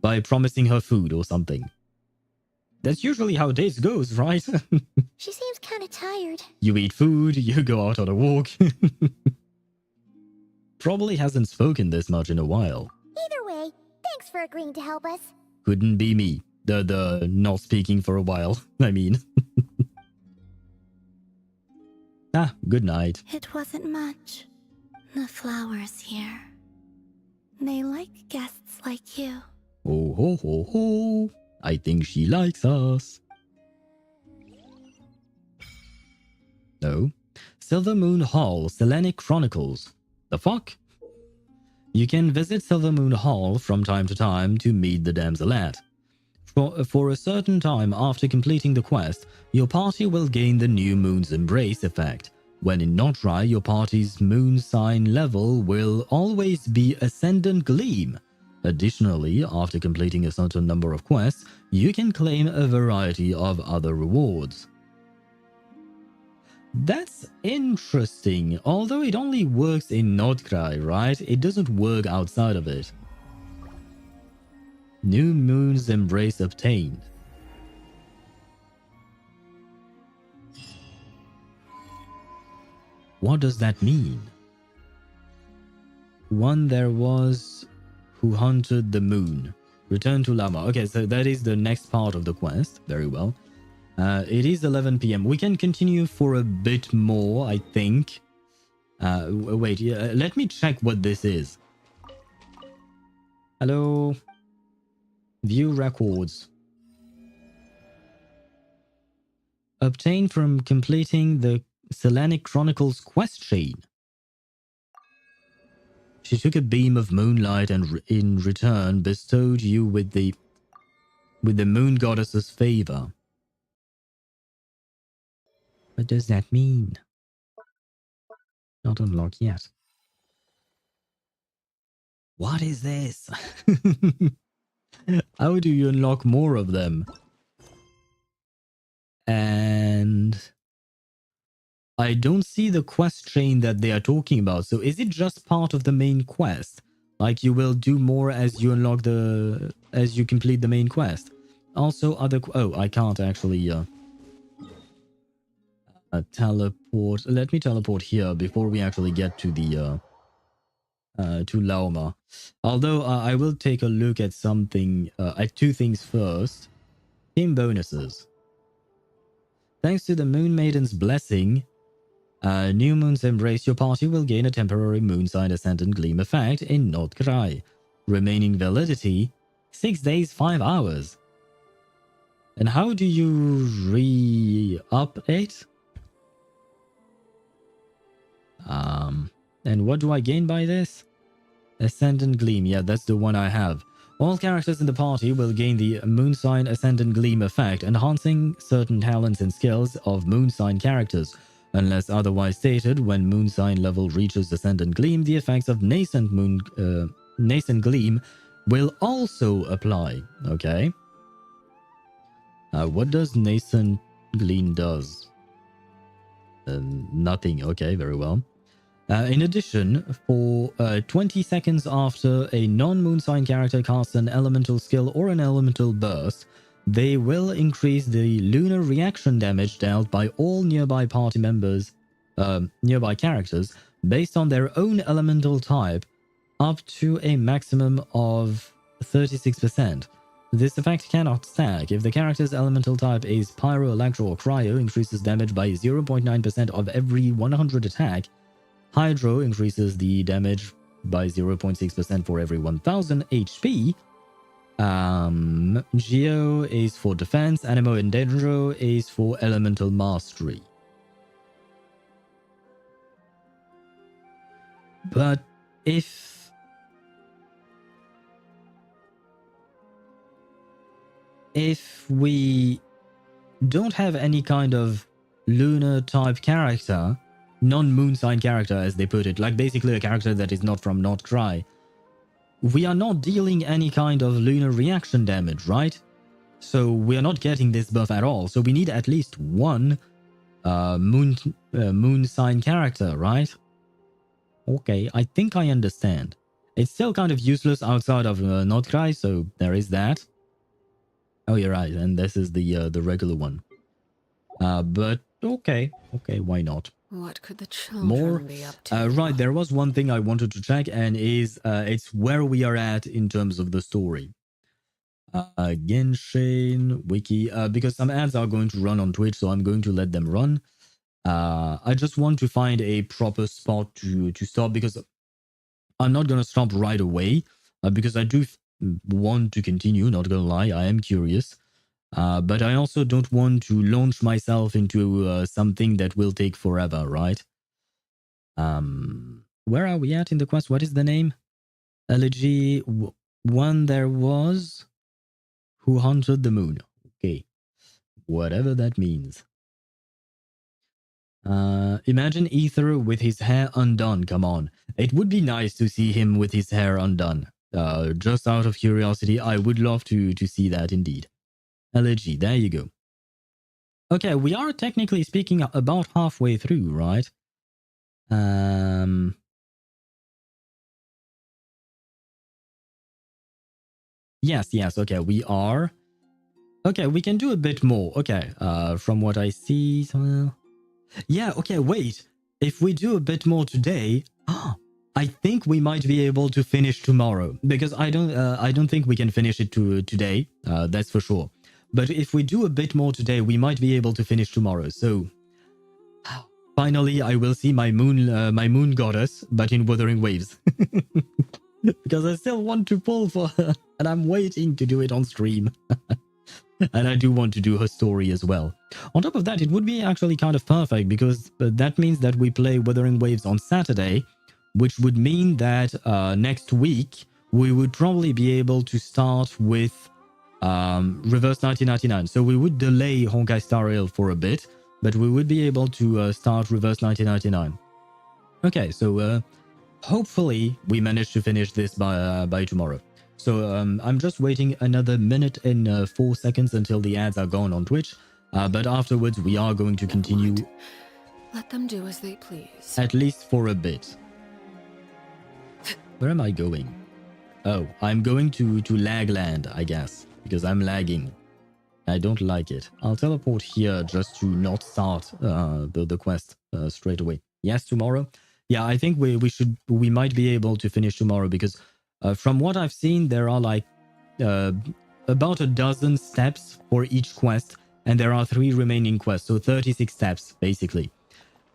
by promising her food or something. That's usually how dates goes, right? She seems kind of tired. You eat food, you go out on a walk. Probably hasn't spoken this much in a while. Either way, thanks for agreeing to help us. Couldn't be me. The not speaking for a while, I mean. Good night. It wasn't much. The flowers here. They like guests like you. Oh ho ho ho. I think she likes us. No. Silver Moon Hall, Selenic Chronicles. The fuck? You can visit Silver Moon Hall from time to time to meet the damselette. For a certain time after completing the quest, your party will gain the new Moon's Embrace effect. When in Nod-Krai, your party's moon sign level will always be Ascendant Gleam. Additionally, after completing a certain number of quests, you can claim a variety of other rewards. That's interesting, although it only works in Nod-Krai, right? It doesn't work outside of it. New Moon's Embrace obtained. What does that mean? One there was who hunted the moon. Return to Lauma. Okay, so that is the next part of the quest. Very well. It is 11 p.m. We can continue for a bit more, I think. Wait, let me check what this is. Hello. View records. Obtained from completing the Selenic Chronicles quest chain. She took a beam of moonlight and in return bestowed you with the moon goddess's favor. What does that mean? Not unlocked yet. What is this? How do you unlock more of them? And I don't see the quest chain that they are talking about. So is it just part of the main quest? Like you will do more as you unlock as you complete the main quest. Also other, oh, I can't actually teleport. Let me teleport here before we actually get to the to Lauma. Although I will take a look at something, at two things first. Team bonuses. Thanks to the Moon Maiden's blessing, New Moon's Embrace, your party will gain a temporary Moonside Ascendant Gleam effect in Nod-Krai. Remaining validity, 6 days, 5 hours. And how do you re-up it? And what do I gain by this? Ascendant Gleam, yeah, that's the one I have. All characters in the party will gain the Moonsign Ascendant Gleam effect, enhancing certain talents and skills of Moonsign characters. Unless otherwise stated, when Moonsign level reaches Ascendant Gleam, the effects of Nascent Gleam will also apply. Okay. What does Nascent Gleam does? Nothing. Okay, very well. In addition, for 20 seconds after a non-Moonsign character casts an elemental skill or an elemental burst, they will increase the lunar reaction damage dealt by all nearby party members, nearby characters, based on their own elemental type, up to a maximum of 36%. This effect cannot stack. If the character's elemental type is Pyro, Electro, or Cryo, increases damage by 0.9% of every 100 attack. Hydro increases the damage by 0.6% for every 1000 HP. Geo is for defense. Animo and Dendro is for elemental mastery. But if we don't have any kind of lunar type character, non-Moonsign character as they put it, like basically a character that is not from Nod-Krai, we are not dealing any kind of lunar reaction damage, right? So we are not getting this buff at all. So we need at least one Moonsign character, right? Okay, I think I understand. It's still kind of useless outside of Nod-Krai, so there is that. Oh, you're right, and this is the regular one. But okay, why not? What could the children More? be up to? Right, there was one thing I wanted to check, and it's where we are at in terms of the story. Genshin, Wiki, because some ads are going to run on Twitch, so I'm going to let them run. I just want to find a proper spot to stop, because I'm not going to stop right away, because I do want to continue, not going to lie, I am curious. But I also don't want to launch myself into something that will take forever, right? Where are we at in the quest? What is the name? Elegy, one there was who hunted the moon. Okay, whatever that means. Imagine Ether with his hair undone. Come on. It would be nice to see him with his hair undone. Just out of curiosity, I would love to see that indeed. Elegy, there you go. Okay, we are technically speaking about halfway through, right? Yes, okay, we are. Okay, we can do a bit more. Okay, from what I see... yeah, okay, wait. If we do a bit more today, I think we might be able to finish tomorrow. Because I don't think we can finish it today, that's for sure. But if we do a bit more today, we might be able to finish tomorrow. So, finally, I will see my moon goddess, but in Wuthering Waves. Because I still want to pull for her, and I'm waiting to do it on stream. And I do want to do her story as well. On top of that, it would be actually kind of perfect, because that means that we play Wuthering Waves on Saturday, which would mean that next week, we would probably be able to start with Reverse 1999. So we would delay Honkai Star Rail for a bit, but we would be able to start Reverse 1999. Okay, so hopefully we manage to finish this by tomorrow. So I'm just waiting another minute and 4 seconds until the ads are gone on Twitch. But afterwards we are going to continue. Let them do as they please. At least for a bit. Where am I going? Oh, I'm going to Lagland, I guess, because I'm lagging. I don't like it. I'll teleport here just to not start the quest straight away. Yes, tomorrow. Yeah, I think we might be able to finish tomorrow, because from what I've seen, there are like about a dozen steps for each quest, and there are 3 remaining quests, so 36 steps basically.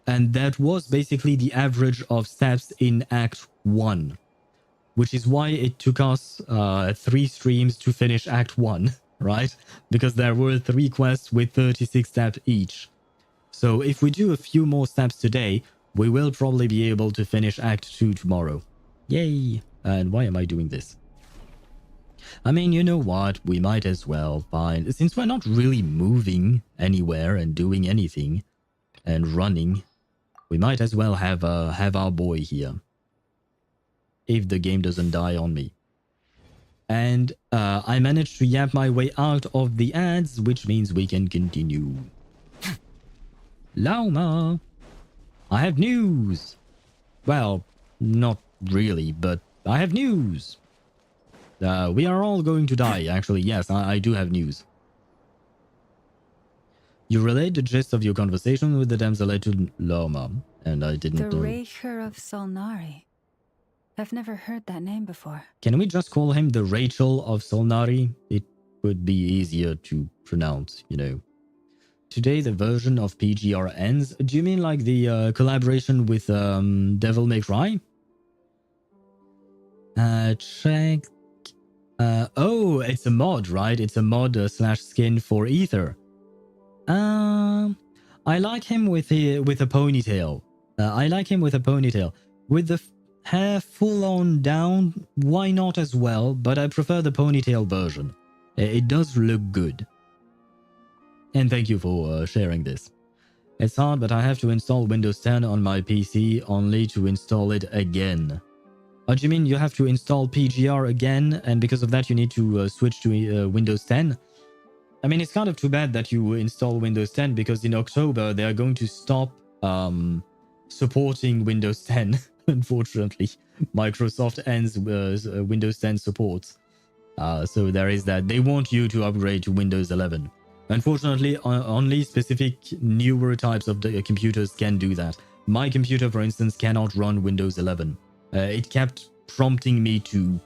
And that was basically the average of steps in Act 1, which is why it took us 3 streams to finish Act 1, right? Because there were 3 quests with 36 steps each. So if we do a few more steps today, we will probably be able to finish Act 2 tomorrow. Yay! And why am I doing this? I mean, you know what? We might as well find... Since we're not really moving anywhere and doing anything and running, we might as well have our boy here. If the game doesn't die on me. And I managed to yap my way out of the ads, which means we can continue. Lauma! I have news! Well, not really, but I have news! We are all going to die, actually. Yes, I do have news. You relayed the gist of your conversation with the damsel to Lauma, and I didn't The know... Raker of Solnari. I've never heard that name before. Can we just call him the Rachel of Solnari? It would be easier to pronounce, you know. Today the version of PGR ends. Do you mean like the collaboration with Devil May Cry? Check. Oh, it's a mod, right? It's a mod slash skin for Ether. I like him with a ponytail. I like him with a ponytail. With the hair full on down, why not as well? But I prefer the ponytail version. It does look good. And thank you for sharing this. It's hard, but I have to install Windows 10 on my PC only to install it again. Oh, do you mean you have to install PGR again, and because of that you need to switch to Windows 10? I mean, it's kind of too bad that you install Windows 10, because in October they are going to stop supporting Windows 10. Unfortunately, Microsoft ends Windows 10 supports. So there is that. They want you to upgrade to Windows 11. Unfortunately, only specific newer types of computers can do that. My computer, for instance, cannot run Windows 11. It kept prompting me to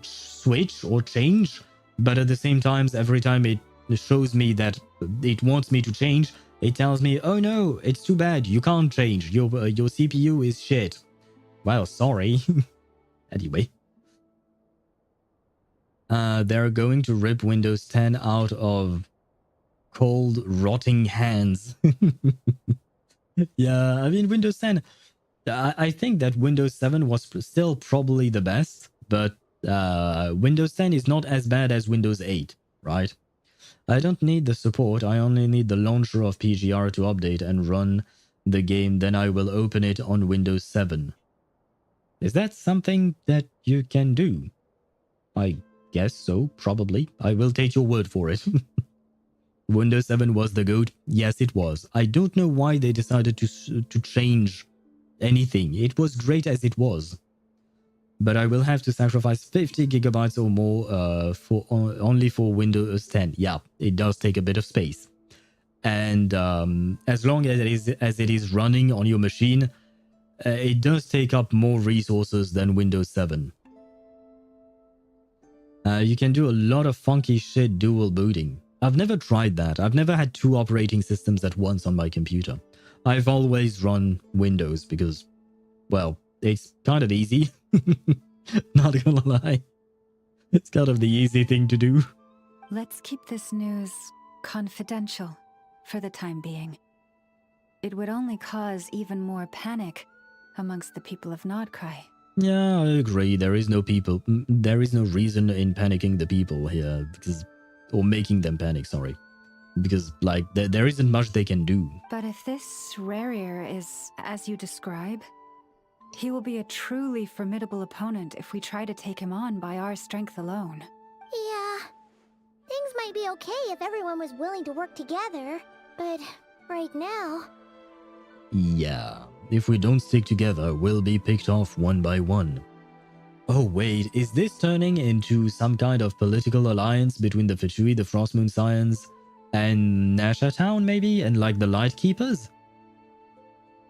switch or change, but at the same time, every time it shows me that it wants me to change, it tells me, "Oh no, it's too bad. You can't change. Your CPU is shit." Well, sorry. Anyway. They're going to rip Windows 10 out of cold, rotting hands. Yeah, I mean, Windows 10... I think that Windows 7 was still probably the best, but Windows 10 is not as bad as Windows 8, right? I don't need the support, I only need the launcher of PGR to update and run the game, then I will open it on Windows 7. Is that something that you can do? I guess so, probably. I will take your word for it. Windows 7 was the GOAT? Yes, it was. I don't know why they decided to change anything. It was great as it was. but I will have to sacrifice 50 gigabytes or more only for Windows 10. Yeah, it does take a bit of space. And as long as it is running on your machine, it does take up more resources than Windows 7. You can do a lot of funky shit dual booting. I've never tried that. I've never had two operating systems at once on my computer. I've always run Windows because, well, it's kind of easy. Not gonna lie. It's kind of the easy thing to do. Let's keep this news confidential for the time being. It would only cause even more panic amongst the people of Nod-Krai. Yeah, I agree. There is no reason in panicking the people here, or making them panic, sorry. Because, like, there isn't much they can do. But if this Rarier is as you describe, he will be a truly formidable opponent if we try to take him on by our strength alone. Yeah. Things might be okay if everyone was willing to work together, but right now... Yeah, if we don't stick together, we'll be picked off one by one. Oh wait, is this turning into some kind of political alliance between the Fatui, the Frostmoon Scions, and Nasha Town maybe, and like the Light Keepers?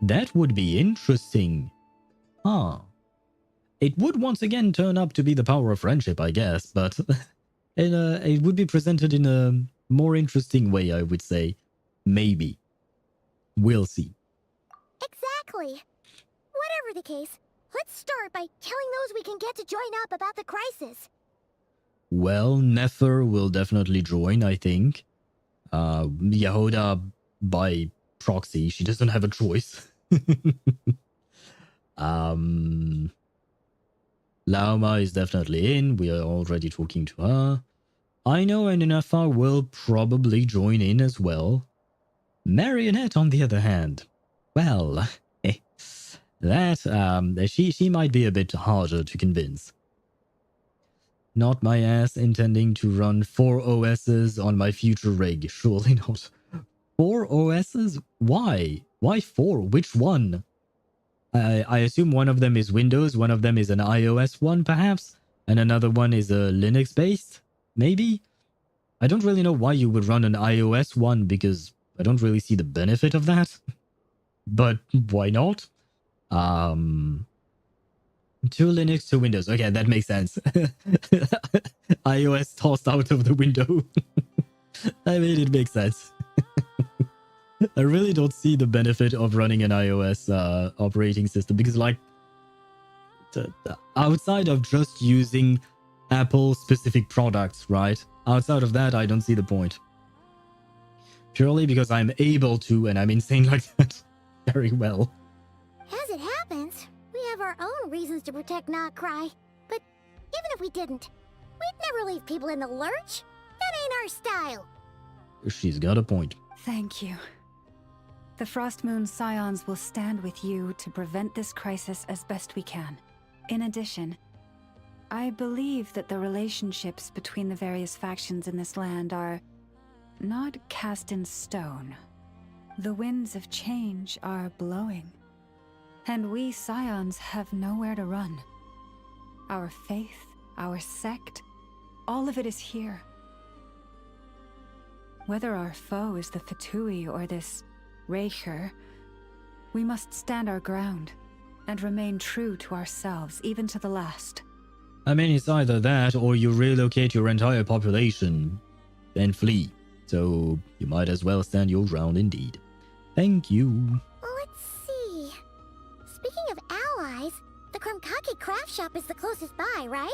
That would be interesting. Huh. It would once again turn up to be the power of friendship, I guess, but it would be presented in a more interesting way, I would say. Maybe. We'll see. Exactly. Whatever the case, let's start by telling those we can get to join up about the crisis. Well, Nefer will definitely join, I think. Yehoda by proxy. She doesn't have a choice. Lauma is definitely in. We are already talking to her. Aino and Nefer will probably join in as well. Marionette, on the other hand, well, she might be a bit harder to convince. Not my ass intending to run 4 OSs on my future rig. Surely not. 4 OSs? Why? Why 4? Which one? I assume one of them is Windows, one of them is an iOS one perhaps, and another one is a Linux based? Maybe? I don't really know why you would run an iOS one because I don't really see the benefit of that. But why not? 2 Linux, 2 Windows. Okay, that makes sense. iOS tossed out of the window. I mean, it makes sense. I really don't see the benefit of running an iOS operating system because, like, outside of just using Apple-specific products, right? Outside of that, I don't see the point. Purely because I'm able to, and I'm insane like that, very well. As it happens, we have our own reasons to protect Nod-Krai. But even if we didn't, we'd never leave people in the lurch. That ain't our style. She's got a point. Thank you. The Frostmoon Scions will stand with you to prevent this crisis as best we can. In addition, I believe that the relationships between the various factions in this land are not cast in stone. The winds of change are blowing, and we Scions have nowhere to run. Our faith, our sect, all of it is here. Whether our foe is the Fatui or this Reicher, we must stand our ground and remain true to ourselves, even to the last. I mean, it's either that or you relocate your entire population and flee. So you might as well stand your ground indeed. Thank you. Let's see. Speaking of allies, the Krumkake craft shop is the closest by, right?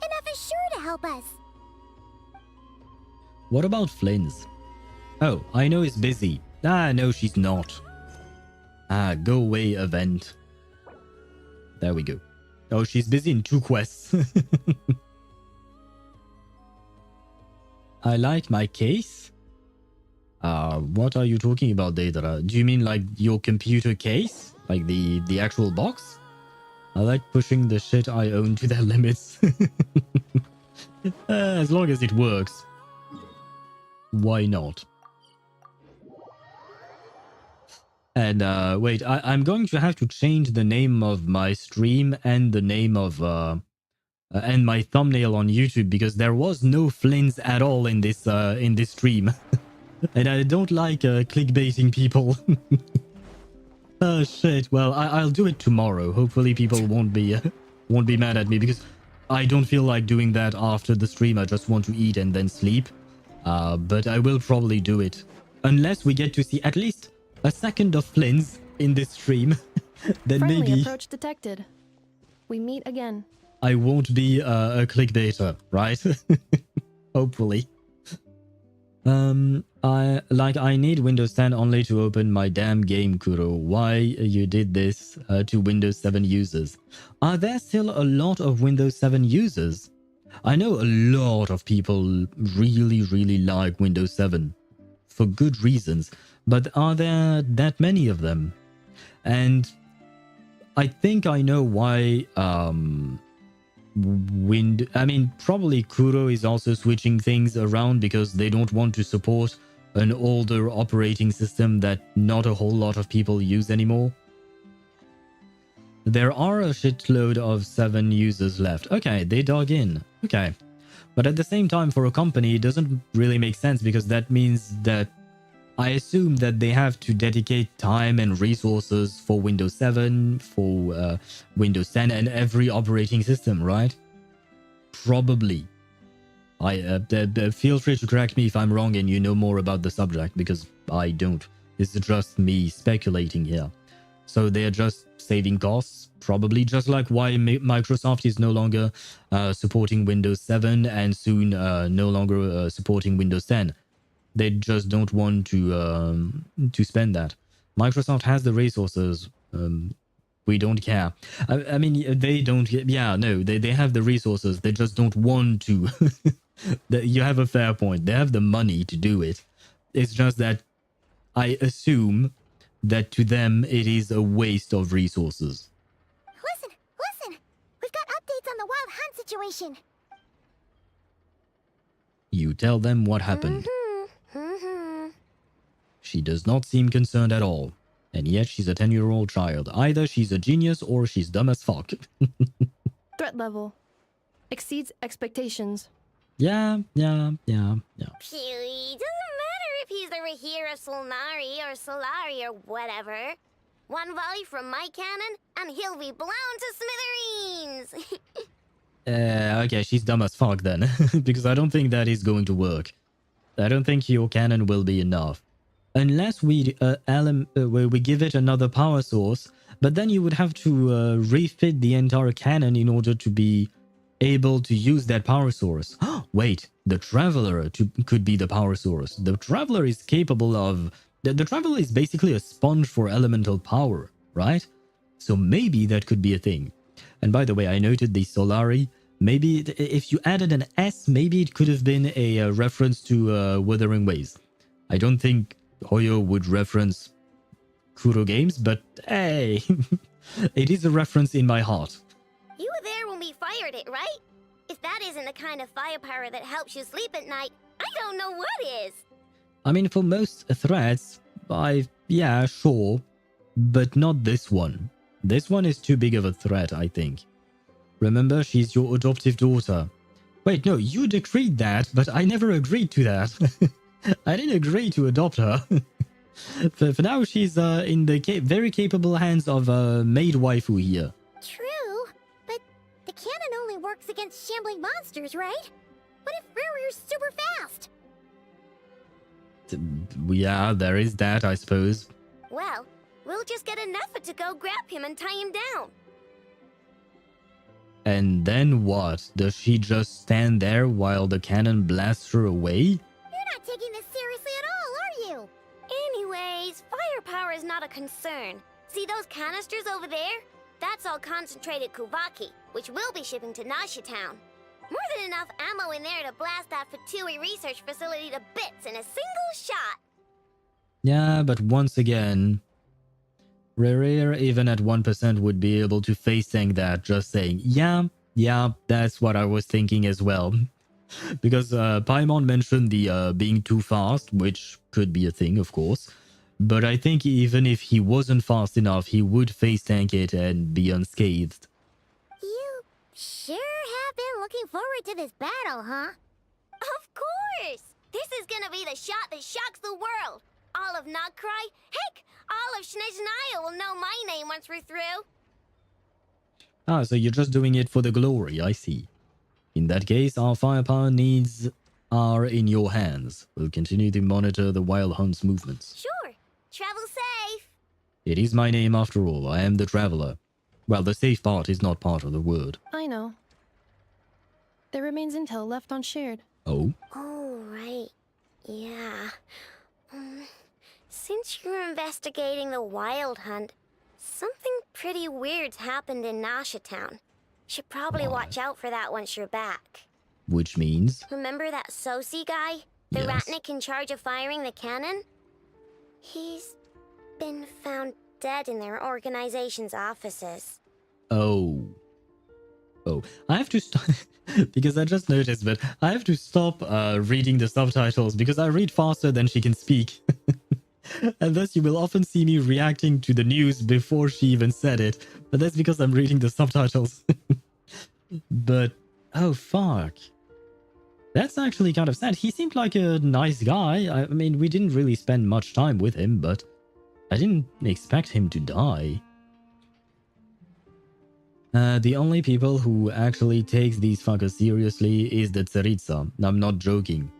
Enough is sure to help us. What about Flins? Oh, I know it's busy. Ah, no, she's not. Ah, go away, event. There we go. Oh, she's busy in 2 quests. I like my case? What are you talking about, Deidara? Do you mean like your computer case? Like the actual box? I like pushing the shit I own to their limits. As long as it works. Why not? And wait, I'm going to have to change the name of my stream and the name of and my thumbnail on YouTube, because there was no Flins at all in this stream, and I don't like clickbaiting people. Oh shit! Well, I'll do it tomorrow. Hopefully, people won't be mad at me, because I don't feel like doing that after the stream. I just want to eat and then sleep. But I will probably do it, unless we get to see at least a second of Flins in this stream. Then Friendly maybe approach detected. We meet again. I won't be a clickbaiter, right? Hopefully. I need Windows 10 only to open my damn game, Kuro. Why you did this to Windows 7 users? Are there still a lot of Windows 7 users? I know a lot of people really, really like Windows 7 for good reasons, but are there that many of them? And I think I know why probably Kuro is also switching things around because they don't want to support an older operating system that not a whole lot of people use anymore. There are a shitload of 7 users left. Okay, they dug in. Okay. But at the same time, for a company, it doesn't really make sense, because that means that I assume that they have to dedicate time and resources for Windows 7, for Windows 10, and every operating system, right? Probably. Feel free to correct me if I'm wrong and you know more about the subject, because I don't. This is just me speculating here. So they're just saving costs, probably, just like why Microsoft is no longer supporting Windows 7 and soon no longer supporting Windows 10. They just don't want to spend that. Microsoft has the resources. We don't care. I mean, they don't. Yeah, no, they have the resources. They just don't want to. You have a fair point. They have the money to do it. It's just that I assume that to them it is a waste of resources. Listen! We've got updates on the Wild Hunt situation. You tell them what happened. She does not seem concerned at all. And yet she's a 10-year-old child. Either she's a genius or she's dumb as fuck. Threat level exceeds expectations. Yeah. Phew, it doesn't matter if he's the Rahira Solnari or Solari or whatever. One volley from my cannon, and he'll be blown to smithereens! Okay, she's dumb as fuck then. Because I don't think that is going to work. I don't think your cannon will be enough. Unless we give it another power source, but then you would have to refit the entire cannon in order to be able to use that power source. Wait, the Traveler could be the power source. The Traveler is capable of... The Traveler is basically a sponge for elemental power, right? So maybe that could be a thing. And by the way, I noted the Solari. Maybe if you added an S, maybe it could have been a reference to Wuthering Waves. I don't think Hoyo would reference Kuro games, but hey, it is a reference in my heart. You were there when we fired it, right? If that isn't the kind of firepower that helps you sleep at night, I don't know what is. I mean, for most threats, yeah, sure, but not this one. This one is too big of a threat, I think. Remember, she's your adoptive daughter. Wait, no, you decreed that, but I never agreed to that. I didn't agree to adopt her. For now, she's in the very capable hands of a maid waifu here. True, but the cannon only works against shambling monsters, right? What if Rearier's super fast? Yeah, there is that, I suppose. Well, we'll just get an effort to go grab him and tie him down. And then what? Does she just stand there while the cannon blasts her away? You're not taking this seriously at all, are you? Anyways, firepower is not a concern. See those canisters over there? That's all concentrated Kuvaki, which we'll be shipping to Nasha Town. More than enough ammo in there to blast that Fatui research facility to bits in a single shot. Yeah, but once again, Rerir even at 1% would be able to face tank that, just saying, yeah, that's what I was thinking as well. Because Paimon mentioned the being too fast, which could be a thing, of course. But I think even if he wasn't fast enough, he would face tank it and be unscathed. You sure have been looking forward to this battle, huh? Of course! This is gonna be the shot that shocks the world! All of Nod-Krai, heck, all of Snezhnaya will know my name once we're through. Ah, so you're just doing it for the glory, I see. In that case, our firepower needs are in your hands. We'll continue to monitor the Wild Hunt's movements. Sure. Travel safe. It is my name after all. I am the Traveler. Well, the safe part is not part of the word. I know. There remains intel left unshared. Oh? Oh, right. Yeah. Since you're investigating the Wild Hunt, something pretty weird's happened in Nasha Town. Should probably watch out for that once you're back. Which means? Remember that Sosi guy? The Yes. Ratnik in charge of firing the cannon? He's been found dead in their organization's offices. Oh. Oh. I have to stop... because I just noticed, but I have to stop reading the subtitles because I read faster than she can speak. And thus you will often see me reacting to the news before she even said it. But that's because I'm reading the subtitles. But, oh fuck. That's actually kind of sad. He seemed like a nice guy. I mean, we didn't really spend much time with him, but I didn't expect him to die. The only people who actually takes these fuckers seriously is the Tsaritsa. I'm not joking.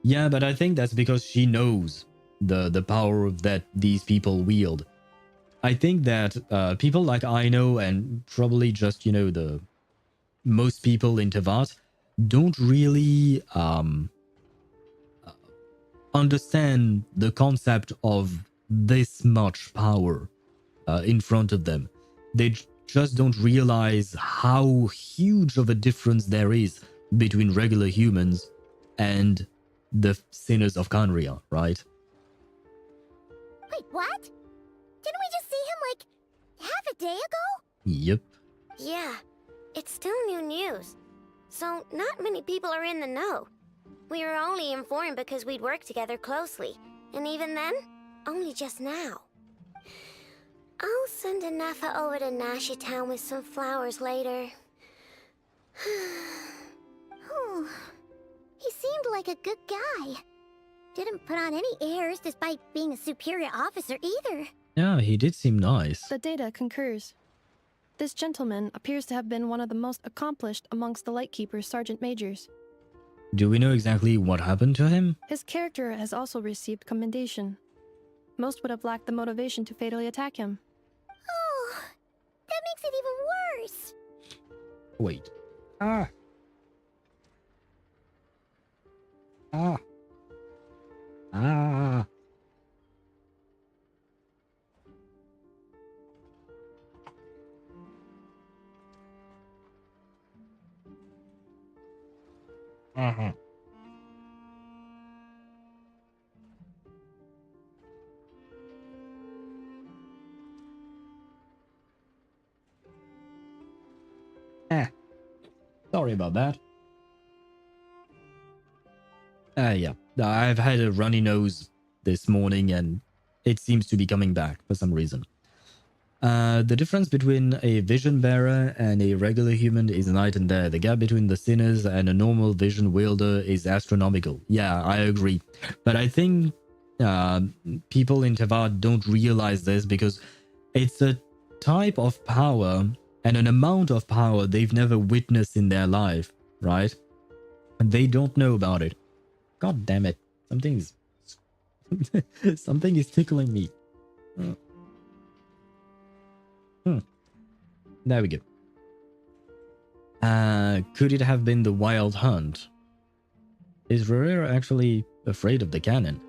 Yeah, but I think that's because she knows the power that these people wield. I think that people like Aino and probably just, you know, the most people in Teyvat don't really understand the concept of this much power in front of them. They just don't realize how huge of a difference there is between regular humans and the sinners of Khaenri'ah, right? Wait, what? Didn't we just see him like half a day ago? Yep. Yeah, it's still new news. So not many people are in the know. We were only informed because we'd worked together closely. And even then, only just now. I'll send a Nepha over to Nasha Town with some flowers later. He seemed like a good guy. Didn't put on any airs despite being a superior officer either. Yeah, he did seem nice. The data concurs. This gentleman appears to have been one of the most accomplished amongst the Lightkeeper's sergeant majors. Do we know exactly what happened to him? His character has also received commendation. Most would have lacked the motivation to fatally attack him. Oh, that makes it even worse. Wait. Ah. Ah. Ah. Uh-huh. Sorry about that. Yeah. I've had a runny nose this morning and it seems to be coming back for some reason. The difference between a vision bearer and a regular human is night and day. The gap between the sinners and a normal vision wielder is astronomical. Yeah, I agree. But I think people in Teyvat don't realize this because it's a type of power and an amount of power they've never witnessed in their life, right? And they don't know about it. God damn it. Something is tickling me. There we go. Could it have been the Wild Hunt? Is Rhaenyra actually afraid of the cannon?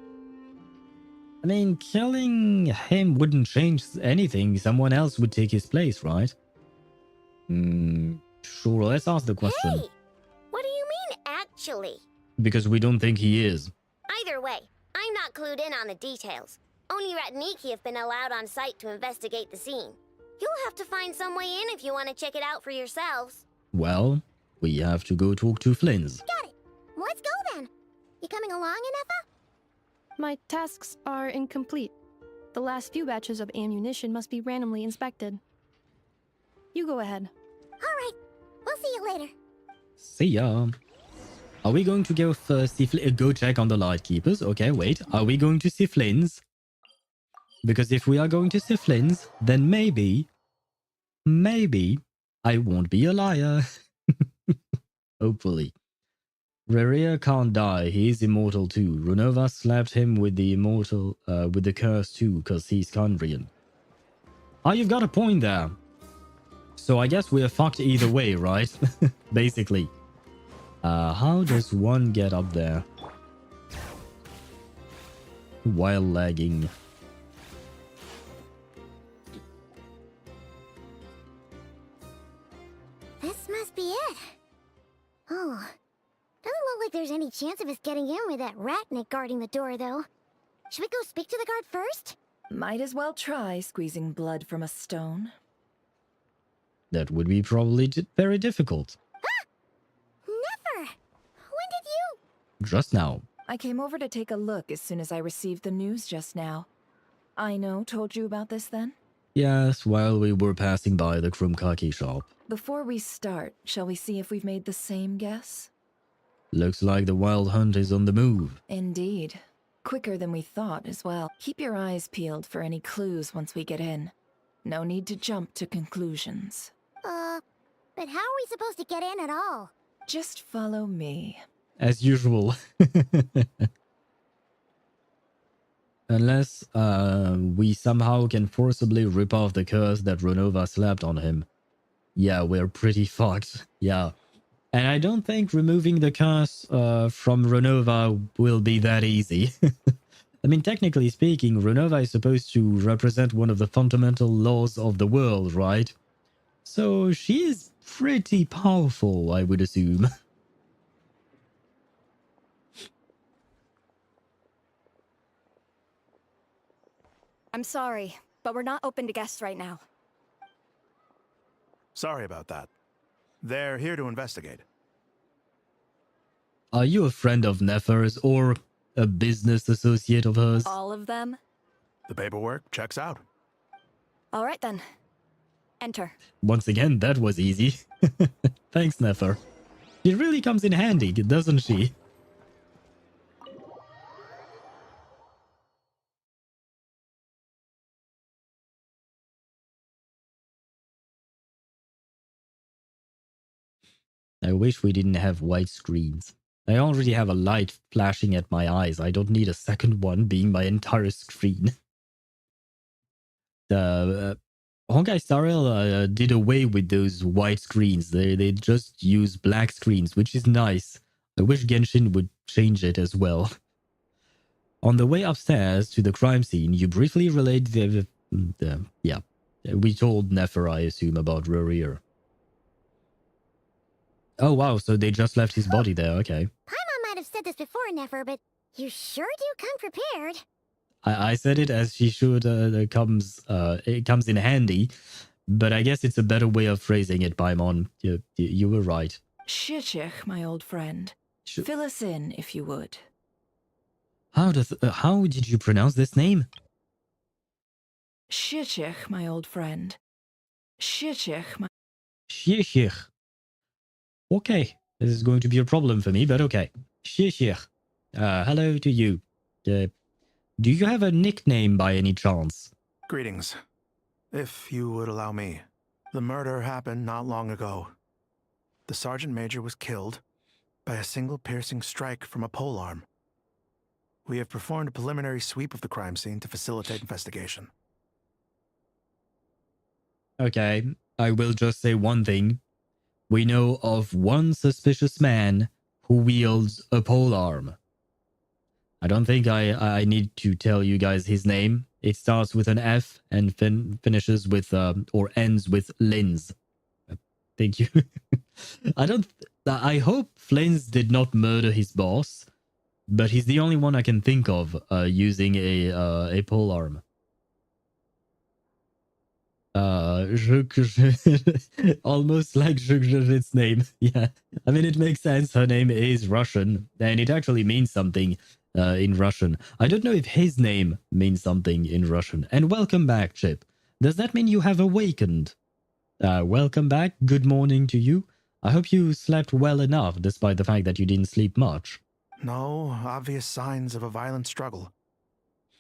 I mean, killing him wouldn't change anything. Someone else would take his place, right? Sure, let's ask the question. Hey! What do you mean, actually? Because we don't think he is. Either way, I'm not clued in on the details. Only Ratniki have been allowed on site to investigate the scene. You'll have to find some way in if you want to check it out for yourselves. Well, we have to go talk to Flins. Got it. Let's go then. You coming along, Inefa? My tasks are incomplete. The last few batches of ammunition must be randomly inspected. You go ahead. Alright, we'll see you later. See ya. Are we going to go first? Go check on the light keepers. Okay, wait. Are we going to see Flins? Because if we are going to see Flins, then maybe I won't be a liar. Hopefully. Reria can't die. He is immortal too. Runova slapped him with the curse too, because he's Kandrian. Oh, you've got a point there. So I guess we're fucked either way, right? Basically. How does one get up there? While lagging. This must be it. Oh, doesn't look like there's any chance of us getting in with that ratnik guarding the door, though. Should we go speak to the guard first? Might as well try squeezing blood from a stone. That would be probably very difficult. Never! When did you? Just now. I came over to take a look as soon as I received the news just now. Aino told you about this then? Yes, while we were passing by the Krumkaki shop. Before we start, shall we see if we've made the same guess? Looks like the wild hunt is on the move. Indeed. Quicker than we thought as well. Keep your eyes peeled for any clues once we get in. No need to jump to conclusions. But how are we supposed to get in at all? Just follow me. As usual. Unless we somehow can forcibly rip off the curse that Runova slapped on him. Yeah, we're pretty fucked. Yeah. And I don't think removing the curse from Runova will be that easy. I mean, technically speaking, Runova is supposed to represent one of the fundamental laws of the world, right? So she is pretty powerful, I would assume. I'm sorry, but we're not open to guests right now. Sorry about that. They're here to investigate. Are you a friend of Nefer's or a business associate of hers? All of them? The paperwork checks out. All right then. Enter. Once again, that was easy. Thanks, Nefer. She really comes in handy, doesn't she? I wish we didn't have white screens. I already have a light flashing at my eyes. I don't need a second one being my entire screen. Honkai Star Rail did away with those white screens. They just use black screens, which is nice. I wish Genshin would change it as well. On the way upstairs to the crime scene, you briefly relayed yeah. We told Nefer, I assume, about Rurir. Oh wow, so they just left his body there, okay. Paimon might have said this before, Nefer, but you sure do come prepared. I said it as she should. It comes in handy, but I guess it's a better way of phrasing it, Paimon. You were right. Shishich, my old friend. Fill us in, if you would. How did you pronounce this name? Shishich, my old friend. Shishich, my... Shishich. Okay, this is going to be a problem for me, but okay. Shishich. Hello to you. Do you have a nickname by any chance? Greetings. If you would allow me. The murder happened not long ago. The Sergeant Major was killed by a single piercing strike from a polearm. We have performed a preliminary sweep of the crime scene to facilitate investigation. Okay, I will just say one thing. We know of one suspicious man who wields a polearm. I don't think I need to tell you guys his name. It starts with an F and finishes with, or ends with Lins. Thank you. I hope Flins did not murder his boss, but he's the only one I can think of using a polearm. Almost like Zhugzhizhit's name. Yeah, I mean, it makes sense. Her name is Russian, and it actually means something. in Russian. I don't know if his name means something in Russian. And welcome back, Chip. Does that mean you have awakened? Welcome back. Good morning to you. I hope you slept well enough, despite the fact that you didn't sleep much. No obvious signs of a violent struggle.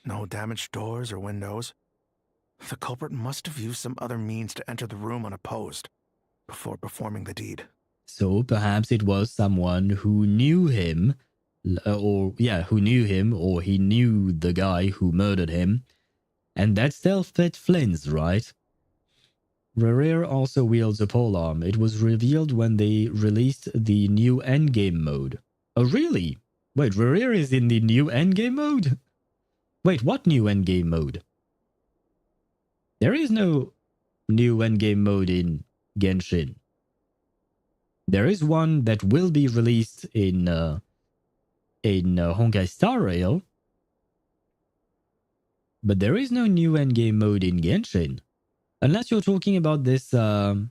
No damaged doors or windows. The culprit must have used some other means to enter the room unopposed before performing the deed. So perhaps it was someone who knew him, or he knew the guy who murdered him. And that still fit Flins, right? Rerir also wields a polearm. It was revealed when they released the new endgame mode. Oh, really? Wait, Rerir is in the new endgame mode? Wait, what new endgame mode? There is no new endgame mode in Genshin. There is one that will be released in Honkai Star Rail. But there is no new endgame mode in Genshin. Unless you're talking about this, the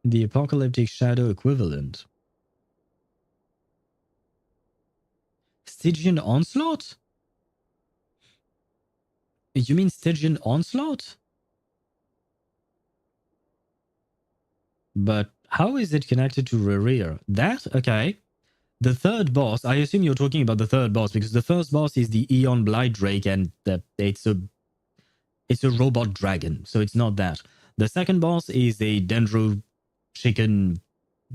Apocalyptic Shadow equivalent. Stygian Onslaught? You mean Stygian Onslaught? But how is it connected to Rerir? That? Okay. The third boss, I assume you're talking about the third boss, because the first boss is the Eon Blight Drake, and it's a robot dragon, so it's not that. The second boss is a Dendro chicken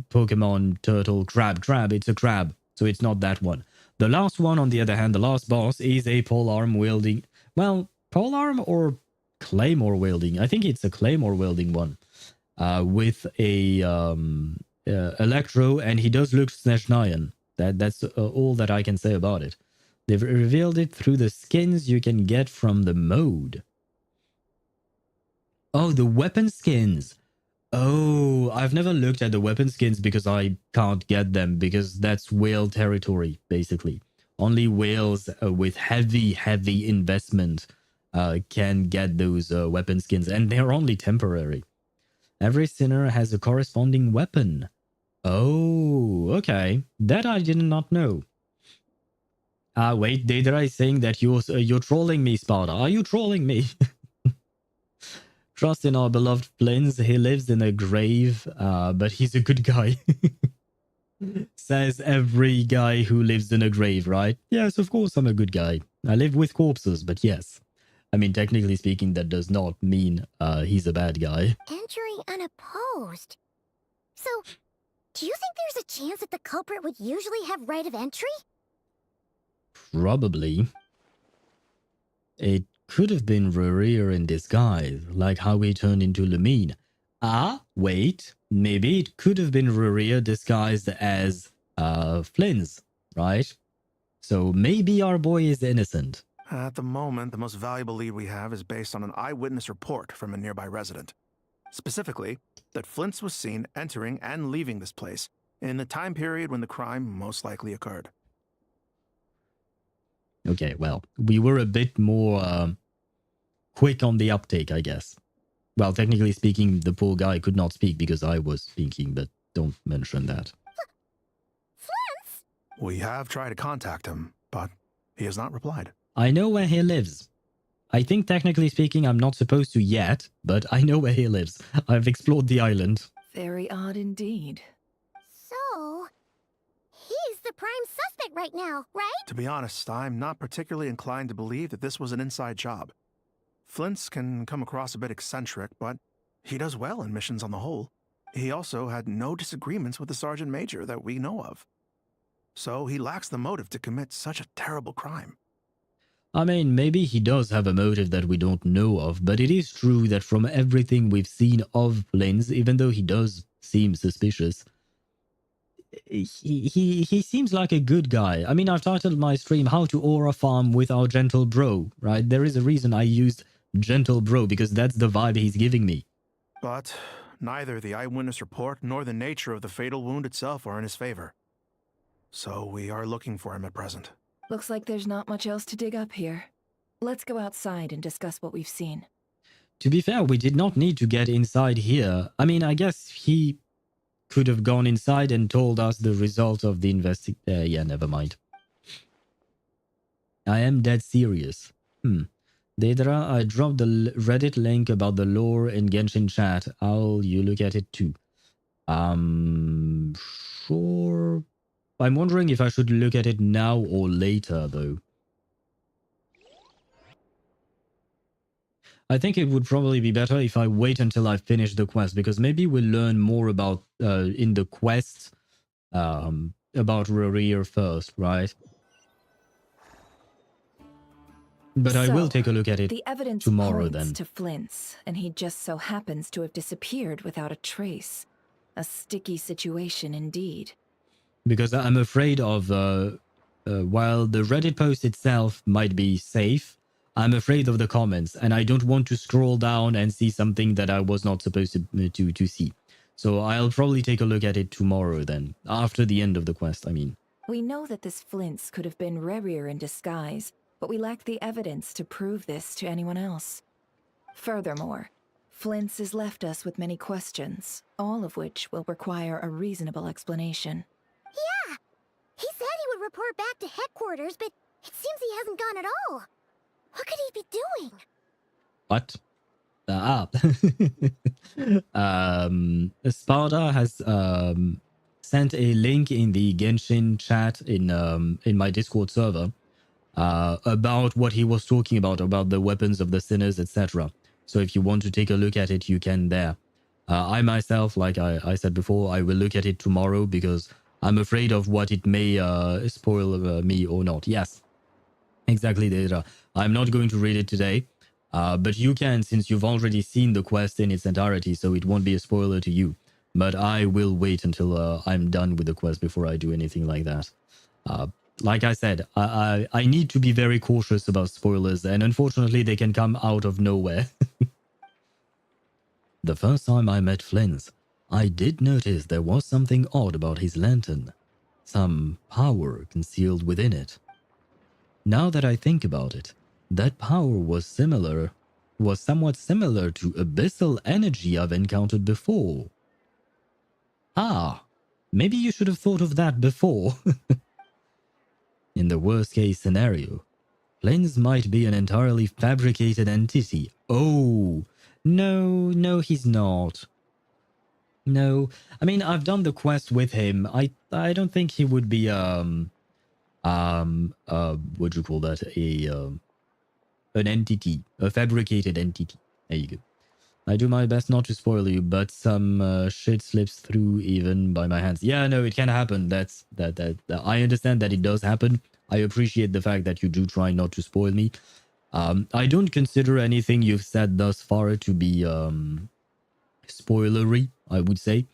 Pokemon turtle crab. It's a crab, so it's not that one. The last one, on the other hand, the last boss is a polearm wielding... Well, polearm or claymore wielding? I think it's a claymore wielding one. With a Electro, and he does look Snezhnayan. That's all that I can say about it. They've revealed it through the skins you can get from the mode. Oh, the weapon skins. Oh, I've never looked at the weapon skins because I can't get them, because that's whale territory, basically. Only whales with heavy investment can get those weapon skins, and they're only temporary. Every sinner has a corresponding weapon. Oh, okay. That I did not know. Wait, Deidre is saying that you're trolling me, Sparta. Are you trolling me? Trust in our beloved Flins. He lives in a grave, but he's a good guy. Says every guy who lives in a grave, right? Yes, of course I'm a good guy. I live with corpses, but yes. I mean, technically speaking, that does not mean he's a bad guy. Entering unopposed. So, do you think there's a chance that the culprit would usually have right of entry? Probably. It could have been Rerir in disguise, like how he turned into Lumine. Ah, wait. Maybe it could have been Rerir disguised as Flins, right? So maybe our boy is innocent. At the moment, the most valuable lead we have is based on an eyewitness report from a nearby resident. Specifically, that Flint's was seen entering and leaving this place in the time period when the crime most likely occurred. Okay, well, we were a bit more quick on the uptake, I guess. Well, technically speaking, the poor guy could not speak because I was speaking, but don't mention that. Flint's? We have tried to contact him, but he has not replied. I know where he lives. I think technically speaking I'm not supposed to yet, but I know where he lives. I've explored the island. Very odd indeed. So, he's the prime suspect right now, right? To be honest, I'm not particularly inclined to believe that this was an inside job. Flint's can come across a bit eccentric, but he does well in missions on the whole. He also had no disagreements with the Sergeant Major that we know of. So he lacks the motive to commit such a terrible crime. I mean, maybe he does have a motive that we don't know of, but it is true that from everything we've seen of Flins, even though he does seem suspicious, he seems like a good guy. I mean, I've titled my stream How to Aura Farm with Our Gentle Bro, right? There is a reason I used Gentle Bro, because that's the vibe he's giving me. But neither the eyewitness report nor the nature of the fatal wound itself are in his favor. So we are looking for him at present. Looks like there's not much else to dig up here. Let's go outside and discuss what we've seen. To be fair, we did not need to get inside here. I mean, I guess he could have gone inside and told us the result of the investigation. Yeah, never mind. I am dead serious. Daedra, I dropped the Reddit link about the lore in Genshin chat. You look at it too. Sure. I'm wondering if I should look at it now or later, though. I think it would probably be better if I wait until I finish the quest, because maybe we'll learn more about, in the quest, about Rerir first, right? But I will take a look at it the evidence tomorrow points then. to Flint's, and he just so happens to have disappeared without a trace. A sticky situation indeed. Because I'm afraid of, while the Reddit post itself might be safe, I'm afraid of the comments, and I don't want to scroll down and see something that I was not supposed to see. So I'll probably take a look at it tomorrow then, after the end of the quest, I mean. We know that this Flint's could have been Rerir in disguise, but we lack the evidence to prove this to anyone else. Furthermore, Flint's has left us with many questions, all of which will require a reasonable explanation. Yeah! He said he would report back to headquarters, but it seems he hasn't gone at all. What could he be doing? What? Sparta has sent a link in the Genshin chat in my Discord server about what he was talking about the weapons of the sinners, etc. So if you want to take a look at it, you can there. I myself, like I said before, I will look at it tomorrow because I'm afraid of what it may spoil me or not. Yes, exactly, Deidra. I'm not going to read it today, but you can, since you've already seen the quest in its entirety, so it won't be a spoiler to you. But I will wait until I'm done with the quest before I do anything like that. Like I said, I need to be very cautious about spoilers, and unfortunately they can come out of nowhere. The first time I met Flins, I did notice there was something odd about his lantern. Some power concealed within it. Now that I think about it, that power was somewhat similar to abyssal energy I've encountered before. Ah, maybe you should have thought of that before. In the worst case scenario, Flins might be an entirely fabricated entity. Oh, no, he's not. No, I mean, I've done the quest with him. I don't think he would be, what do you call that? An entity, a fabricated entity. There you go. I do my best not to spoil you, but some shit slips through even by my hands. Yeah, no, it can happen. That I understand that it does happen. I appreciate the fact that you do try not to spoil me. I don't consider anything you've said thus far to be spoilery, I would say.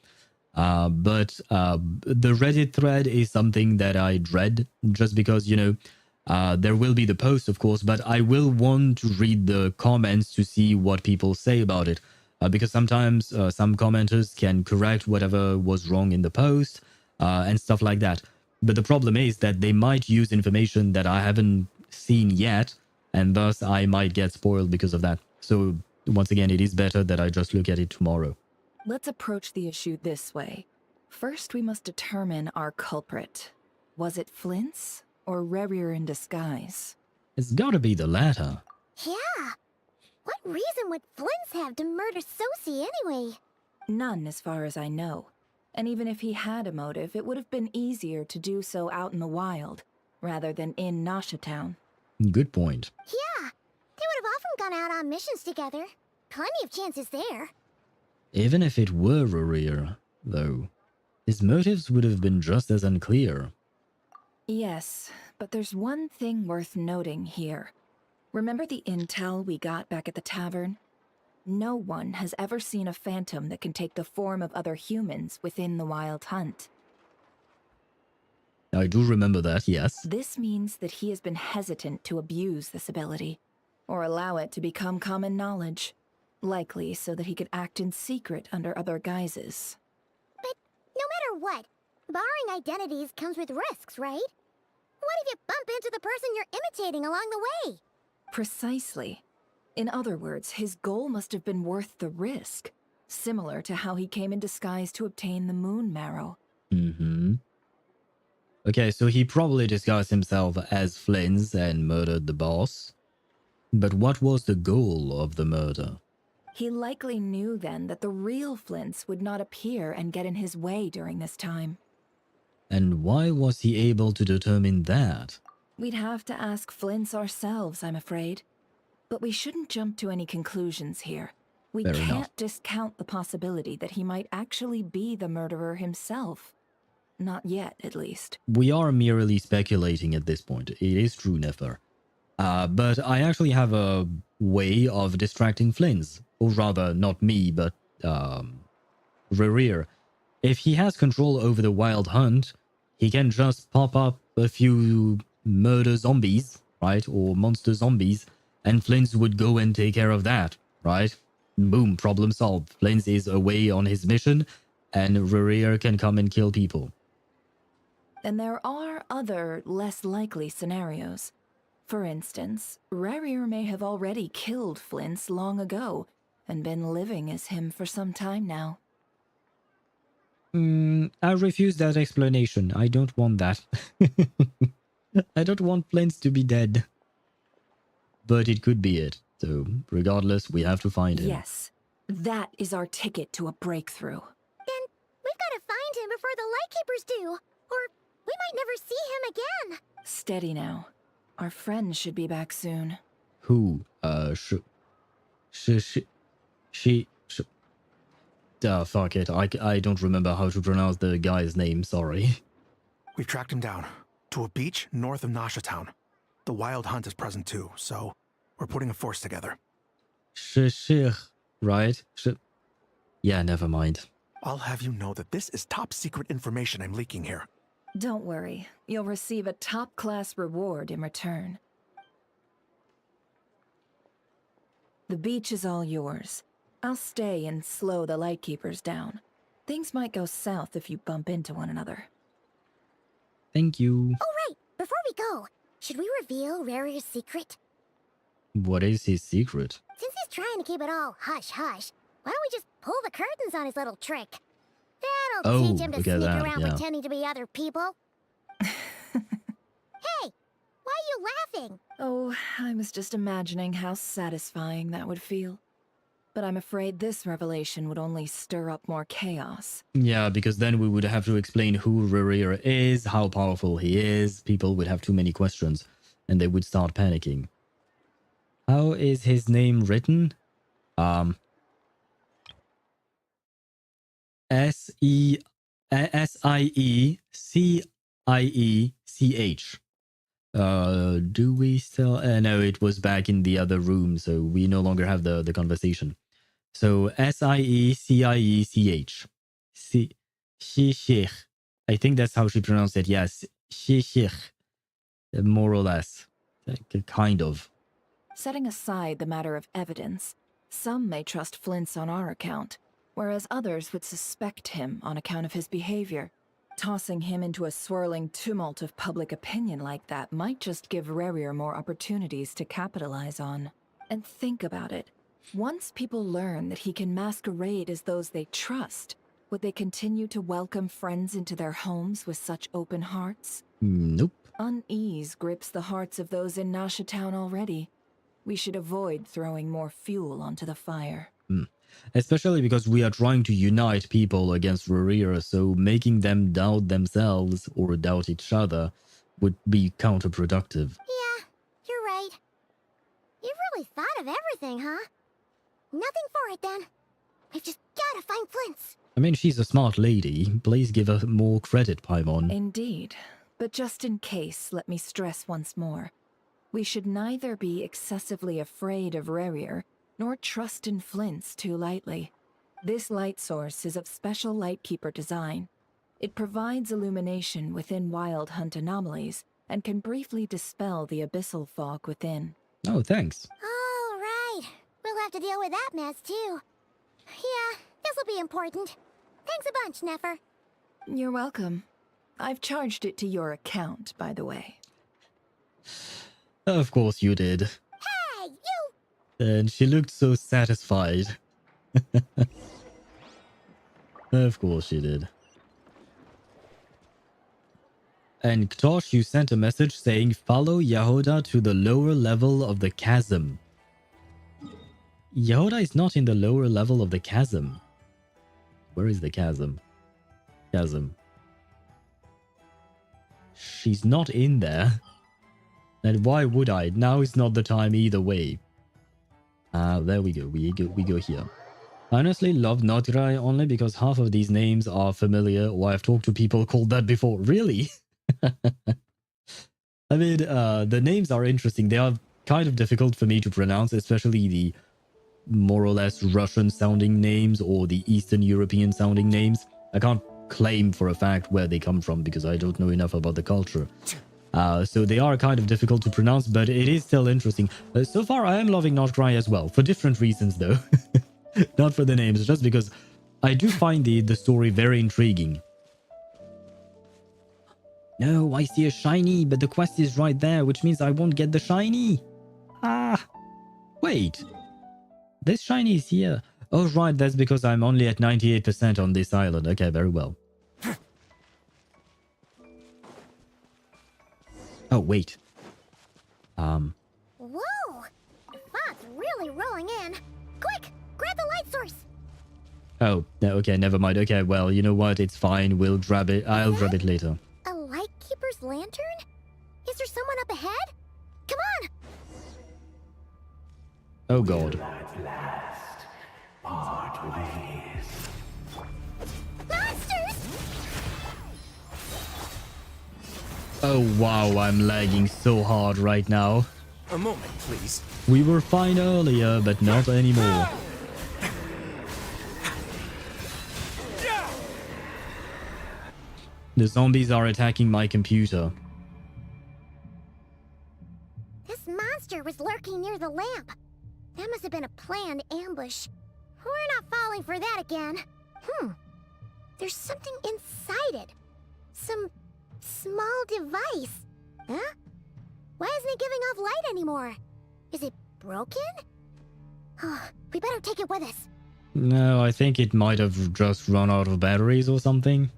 But the Reddit thread is something that I dread, just because, you know, there will be the post, of course, but I will want to read the comments to see what people say about it. Because sometimes some commenters can correct whatever was wrong in the post and stuff like that. But the problem is that they might use information that I haven't seen yet, and thus I might get spoiled because of that. So once again, it is better that I just look at it tomorrow. Let's approach the issue this way. First, we must determine our culprit. Was it Flint's or Rerir in disguise? It's gotta be the latter. Yeah. What reason would Flins have to murder Sosie anyway? None, as far as I know. And even if he had a motive, it would have been easier to do so out in the wild, rather than in Nasha Town. Good point. Yeah. They would have often gone out on missions together. Plenty of chances there. Even if it were Rerir, though, his motives would have been just as unclear. Yes, but there's one thing worth noting here. Remember the intel we got back at the tavern? No one has ever seen a phantom that can take the form of other humans within the Wild Hunt. I do remember that, yes. This means that he has been hesitant to abuse this ability, or allow it to become common knowledge. Likely so that he could act in secret under other guises. But no matter what, borrowing identities comes with risks, right? What if you bump into the person you're imitating along the way? Precisely. In other words, his goal must have been worth the risk, similar to how he came in disguise to obtain the moon marrow. Mm-hmm. Okay, so he probably disguised himself as Flins and murdered the boss. But what was the goal of the murder? He likely knew then that the real Flins would not appear and get in his way during this time. And why was he able to determine that? We'd have to ask Flins ourselves, I'm afraid. But we shouldn't jump to any conclusions here. We Fair can't enough. discount the possibility that he might actually be the murderer himself. Not yet, at least. We are merely speculating at this point. It is true, Nefer. But I actually have a way of distracting Flins. Or rather, not me, but Rerir. If he has control over the wild hunt, he can just pop up a few murder zombies, right? Or monster zombies, and Flins would go and take care of that, right? Boom, problem solved. Flins is away on his mission, and Rerir can come and kill people. And there are other, less likely scenarios. For instance, Rerir may have already killed Flins long ago, and been living as him for some time now. I refuse that explanation. I don't want that. I don't want Flins to be dead. But it could be it. So, regardless, we have to find him. Yes, that is our ticket to a breakthrough. Then we've got to find him before the Lightkeepers do, or we might never see him again. Steady now. Our friend should be back soon. Who? Fuck it. I don't remember how to pronounce the guy's name, sorry. We've tracked him down to a beach north of Nasha Town. The Wild Hunt is present too, so we're putting a force together. Shishir, right? Yeah, never mind. I'll have you know that this is top secret information I'm leaking here. Don't worry, you'll receive a top-class reward in return. The beach is all yours. I'll stay and slow the Lightkeepers down. Things might go south if you bump into one another. Thank you. Oh, right. Before we go, should we reveal Rarir's secret? What is his secret? Since he's trying to keep it all hush-hush, why don't we just pull the curtains on his little trick? That'll teach him to sneak around pretending to be other people. Hey, why are you laughing? Oh, I was just imagining how satisfying that would feel. But I'm afraid this revelation would only stir up more chaos. Yeah, because then we would have to explain who Rerir is, how powerful he is. People would have too many questions, and they would start panicking. How is his name written? S-I-E-C-I-E-C-H. Do we still... no, it was back in the other room, so we no longer have the conversation. So, S-I-E-C-I-E-C-H. Shishir. I think that's how she pronounced it, yes. Shishir. More or less. Kind of. Setting aside the matter of evidence, some may trust Flint's on our account, whereas others would suspect him on account of his behavior. Tossing him into a swirling tumult of public opinion like that might just give Rerir more opportunities to capitalize on. And think about it. Once people learn that he can masquerade as those they trust, would they continue to welcome friends into their homes with such open hearts? Nope. Unease grips the hearts of those in Nasha Town already. We should avoid throwing more fuel onto the fire. Especially because we are trying to unite people against Rerir, so making them doubt themselves or doubt each other would be counterproductive. Yeah, you're right. You've really thought of everything, huh? Nothing for it, then. We've just gotta find Flint's. I mean, she's a smart lady. Please give her more credit, Paimon. Indeed. But just in case, let me stress once more. We should neither be excessively afraid of Rerir, nor trust in Flint's too lightly. This light source is of special Lightkeeper design. It provides illumination within Wild Hunt anomalies, and can briefly dispel the abyssal fog within. Oh, thanks. All right. We'll have to deal with that mess, too. Yeah, this'll be important. Thanks a bunch, Nefer. You're welcome. I've charged it to your account, by the way. Of course you did. Hey, you! And she looked so satisfied. Of course she did. And Ktosh, you sent a message saying follow Yahoda to the lower level of the chasm. Yahoda is not in the lower level of the chasm. Where is the chasm? Chasm. She's not in there. And why would I? Now is not the time either way. There we go. We go here. I honestly love Nod-Krai only because half of these names are familiar or I've talked to people called that before. Really? I mean, the names are interesting. They are kind of difficult for me to pronounce, especially the more or less Russian sounding names or the Eastern European sounding names. I can't claim for a fact where they come from because I don't know enough about the culture. So they are kind of difficult to pronounce, but it is still interesting. So far, I am loving Nod-Krai as well, for different reasons though. Not for the names, just because I do find the story very intriguing. No, I see a shiny, but the quest is right there, which means I won't get the shiny. Wait. This shiny is here. Oh, right, that's because I'm only at 98% on this island. Okay, very well. Oh, wait. Whoa! The fog's really rolling in. Quick, grab the light source. Oh, okay, never mind. Okay, well, you know what? It's fine. We'll grab it. I'll grab it later. A lightkeeper's lantern? Is there someone up ahead? Come on! Oh, God. Monsters! Oh, wow, I'm lagging so hard right now. A moment, please. We were fine earlier, but not anymore. The zombies are attacking my computer. This monster was lurking near the lamp. That must have been a planned ambush. We're not falling for that again. There's something inside it. Some small device. Huh? Why isn't it giving off light anymore? Is it broken? Oh, we better take it with us. No, I think it might have just run out of batteries or something.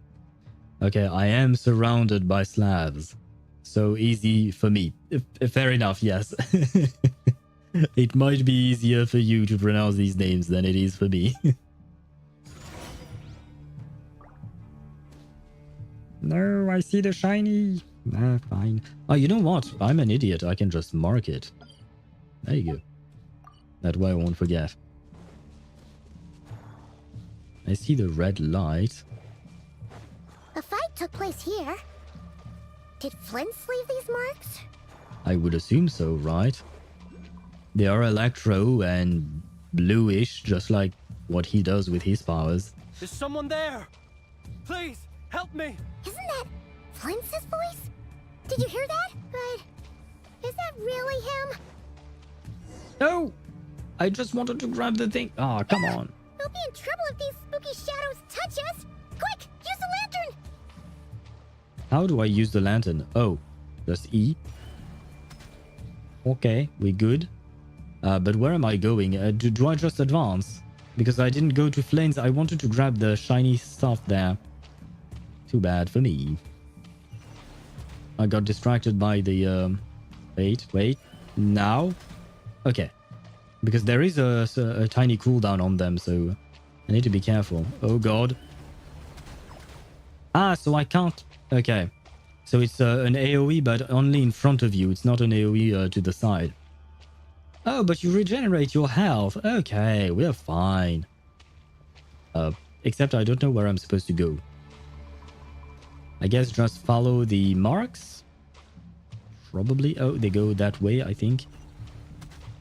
Okay, I am surrounded by Slavs. So easy for me. Fair enough, yes. It might be easier for you to pronounce these names than it is for me. No, I see the shiny. Fine. Oh, you know what? I'm an idiot. I can just mark it. There you go. That way I won't forget. I see the red light. A fight took place here. Did Flins leave these marks? I would assume so, right? They are electro and bluish, just like what he does with his powers. Is someone there? Please, help me! Isn't that Flins' voice? Did you hear that? But is that really him? No! I just wanted to grab the thing. Ah, come on. We'll be in trouble if these spooky shadows touch us. Quick, use the lantern! How do I use the lantern? Oh, just E. Okay, we good. But where am I going? Do I just advance? Because I didn't go to Flins. I wanted to grab the shiny stuff there. Too bad for me. I got distracted by the... Wait. Now? Okay. Because there is a tiny cooldown on them, so I need to be careful. Oh, God. Ah, so I can't... Okay. So it's an AoE, but only in front of you. It's not an AoE to the side. Oh, but you regenerate your health. Okay, we're fine. Except I don't know where I'm supposed to go. I guess just follow the marks? Probably. Oh, they go that way, I think.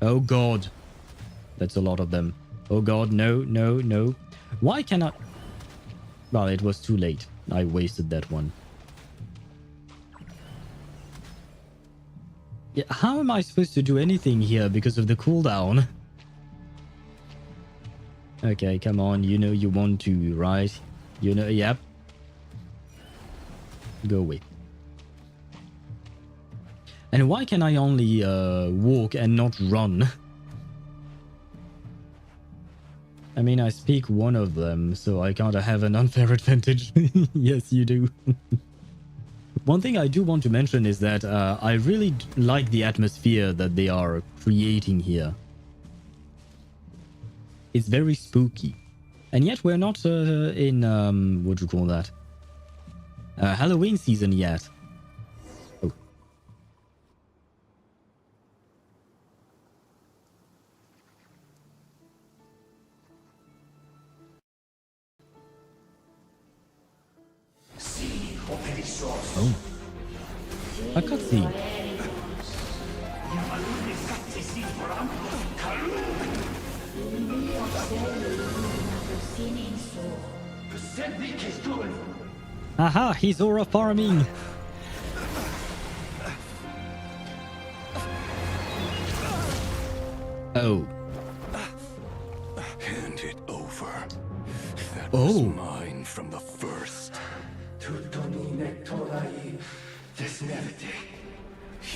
Oh, God. That's a lot of them. Oh, God. No. Why cannot... Well, it was too late. I wasted that one. Yeah, how am I supposed to do anything here because of the cooldown? Okay, come on. You know you want to, right? You know, yep. Go away. And why can I only walk and not run? I mean, I speak one of them, so I can't have an unfair advantage. Yes, you do. one thing I do want to mention is that I really like the atmosphere that they are creating here. It's very spooky. And yet we're not in, what do you call that? Halloween season yet. Oh. Oh. A cutscene. Aha, he's aura farming. Oh. Hand it over. That Oh. was mine from the first.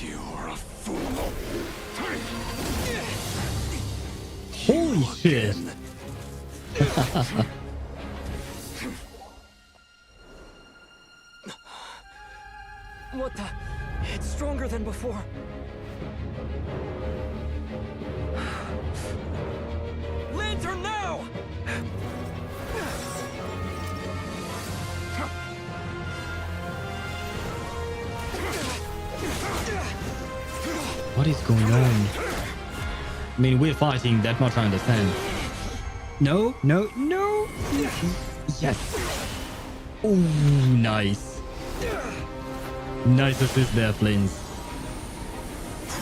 You're a fool. Holy shit. What the? It's stronger than before. Lantern now! What is going on? I mean, we're fighting, that much I understand. No, no, no! Yes! Oh, nice. Nice assist there, Flins.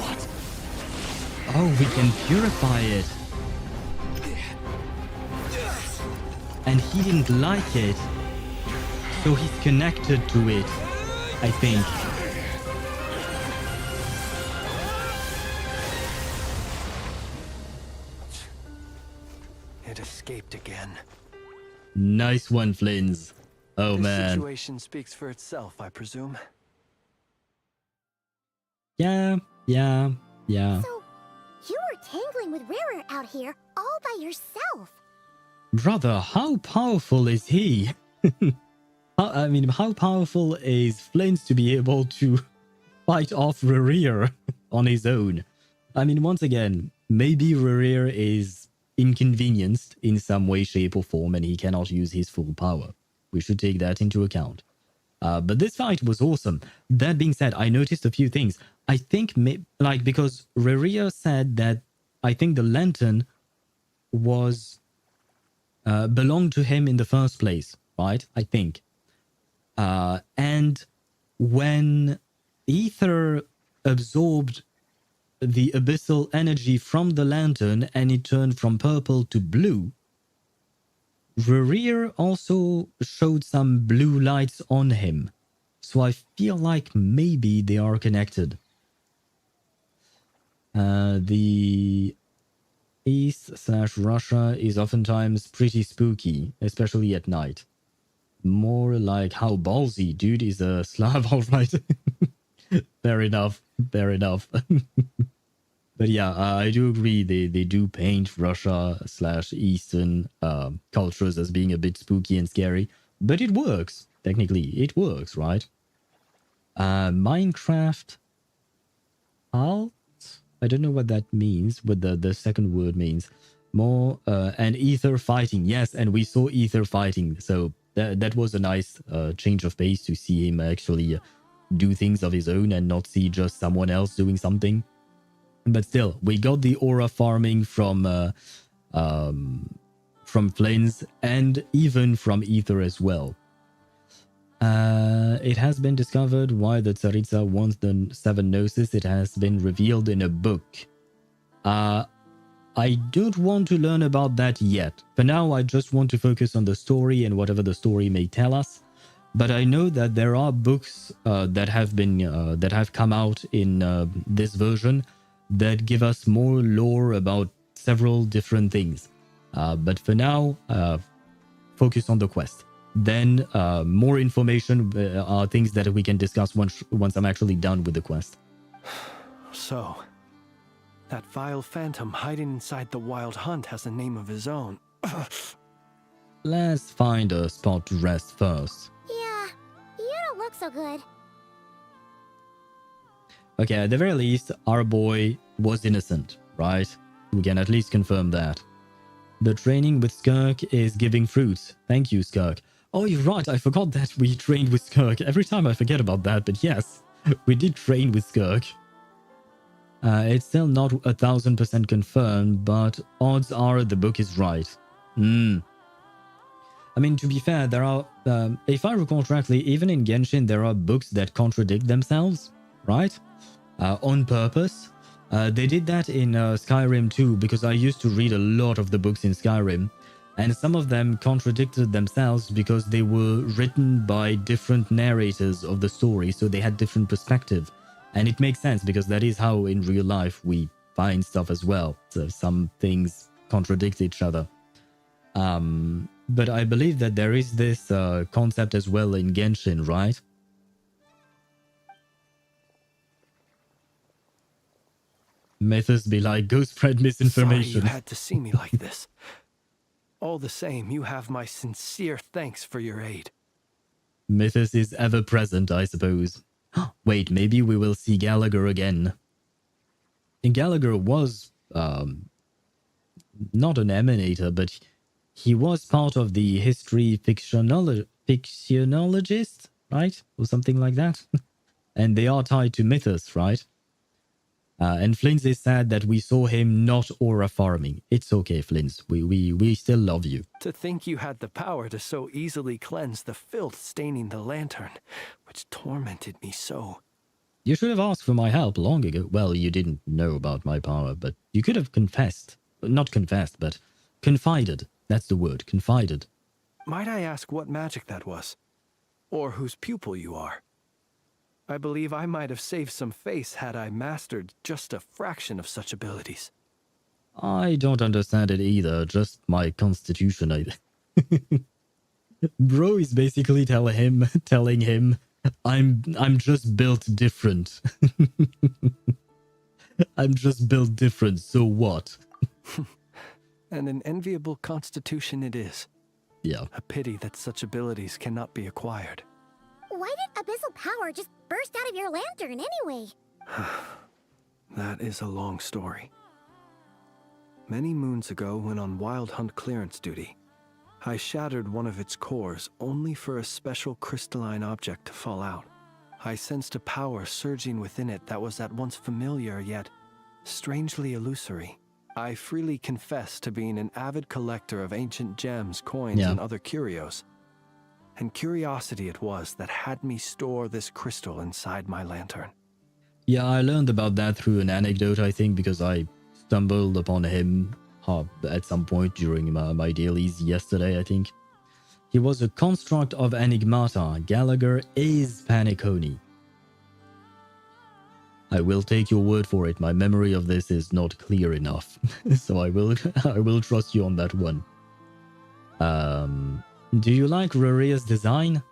What? Oh, we can purify it. And he didn't like it. So he's connected to it, I think. It escaped again. Nice one, Flins. Oh, The man. situation speaks for itself, I presume. Yeah. So, you were tangling with Rara out here all by yourself. Brother, how powerful is he? How powerful is Flins to be able to fight off Rerir on his own? I mean, once again, maybe Rerir is inconvenienced in some way, shape, or form, and he cannot use his full power. We should take that into account. But this fight was awesome. That being said, I noticed a few things. I think, because Rerir said that I think the lantern was belonged to him in the first place, right? I think. And when Ether absorbed the abyssal energy from the lantern and it turned from purple to blue, Rerir also showed some blue lights on him. So I feel like maybe they are connected. The East/Russia is oftentimes pretty spooky, especially at night. More like how ballsy dude is a Slav, alright. Fair enough. But yeah, I do agree they do paint Russia/Eastern cultures as being a bit spooky and scary. But it works. Technically, it works, right? Minecraft alt? I don't know what that means, what the second word means. More, and Ether fighting. Yes, and we saw Ether fighting. So that was a nice change of pace to see him actually do things of his own and not see just someone else doing something. But still, we got the aura farming from Flins and even from Ether as well. It has been discovered why the Tsaritsa wants the 7 Gnosis. It has been revealed in a book. I don't want to learn about that yet. For now, I just want to focus on the story and whatever the story may tell us. But I know that there are books that have come out in this version that give us more lore about several different things. But for now, focus on the quest. Then more information are things that we can discuss once I'm actually done with the quest. So, that vile phantom hiding inside the wild hunt has a name of his own. Let's find a spot to rest first. Yeah, you don't look so good. Okay, at the very least, our boy was innocent, right? We can at least confirm that. The training with Skirk is giving fruits. Thank you, Skirk. Oh, you're right. I forgot that we trained with Skirk. Every time I forget about that, but yes, we did train with Skirk. It's still not 1000% confirmed, but odds are the book is right. I mean, to be fair, there are, if I recall correctly, even in Genshin, there are books that contradict themselves, right? On purpose. They did that in Skyrim too, because I used to read a lot of the books in Skyrim, and some of them contradicted themselves because they were written by different narrators of the story, so they had different perspective. And it makes sense because that is how in real life we find stuff as well. So some things contradict each other. But I believe that there is this concept as well in Genshin, right? Mythos be like, go spread misinformation. Sorry you had to see me like this. All the same, you have my sincere thanks for your aid. Mythos is ever present, I suppose. Wait, maybe we will see Gallagher again. And Gallagher was not an emanator, but he was part of the history fictionologist, right? Or something like that. And they are tied to Mythos, right? And Flins is sad that we saw him not aura farming. It's okay, Flins. We still love you. To think you had the power to so easily cleanse the filth staining the lantern, which tormented me so. You should have asked for my help long ago. Well, you didn't know about my power, but you could have confessed. Not confessed, but confided. That's the word, confided. Might I ask what magic that was? Or whose pupil you are? I believe I might have saved some face had I mastered just a fraction of such abilities. I don't understand it either, just my constitution. Bro is basically telling him, I'm just built different. I'm just built different, so what? And an enviable constitution it is. Yeah. A pity that such abilities cannot be acquired. Why did abyssal power just burst out of your lantern anyway? That is a long story. Many moons ago, when on Wild Hunt clearance duty, I shattered one of its cores only for a special crystalline object to fall out. I sensed a power surging within it that was at once familiar yet strangely illusory. I freely confess to being an avid collector of ancient gems, coins, and other curios. And curiosity it was that had me store this crystal inside my lantern. Yeah, I learned about that through an anecdote, I think, because I stumbled upon him at some point during my dailies yesterday, I think. He was a construct of Enigmata. Gallagher is Paniconi. I will take your word for it. My memory of this is not clear enough. So I will trust you on that one. Do you like Raria's design?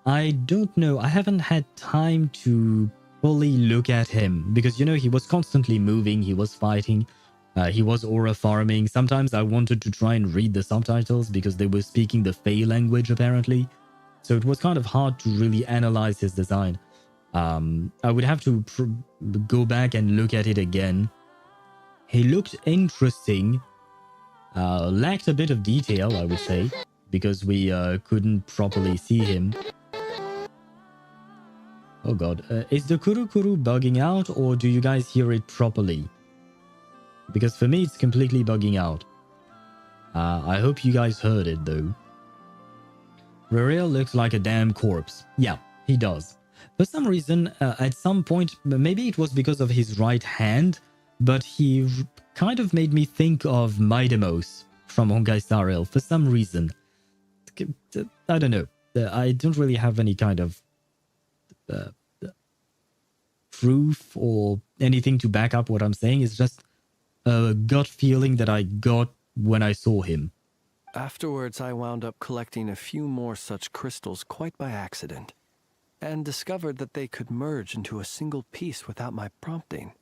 I don't know. I haven't had time to fully look at him because, you know, he was constantly moving. He was fighting. He was aura farming. Sometimes I wanted to try and read the subtitles because they were speaking the Fey language, apparently. So it was kind of hard to really analyze his design. I would have to go back and look at it again. He looked interesting. Lacked a bit of detail, I would say, because we couldn't properly see him. Oh god. Is the Kuru-Kuru bugging out, or do you guys hear it properly? Because for me, it's completely bugging out. I hope you guys heard it, though. Rariel looks like a damn corpse. Yeah, he does. For some reason, at some point, maybe it was because of his right hand, but he kind of made me think of Maidemos from Honkai Star Rail for some reason. I don't know. I don't really have any kind of proof or anything to back up what I'm saying. It's just a gut feeling that I got when I saw him. Afterwards, I wound up collecting a few more such crystals quite by accident, and discovered that they could merge into a single piece without my prompting.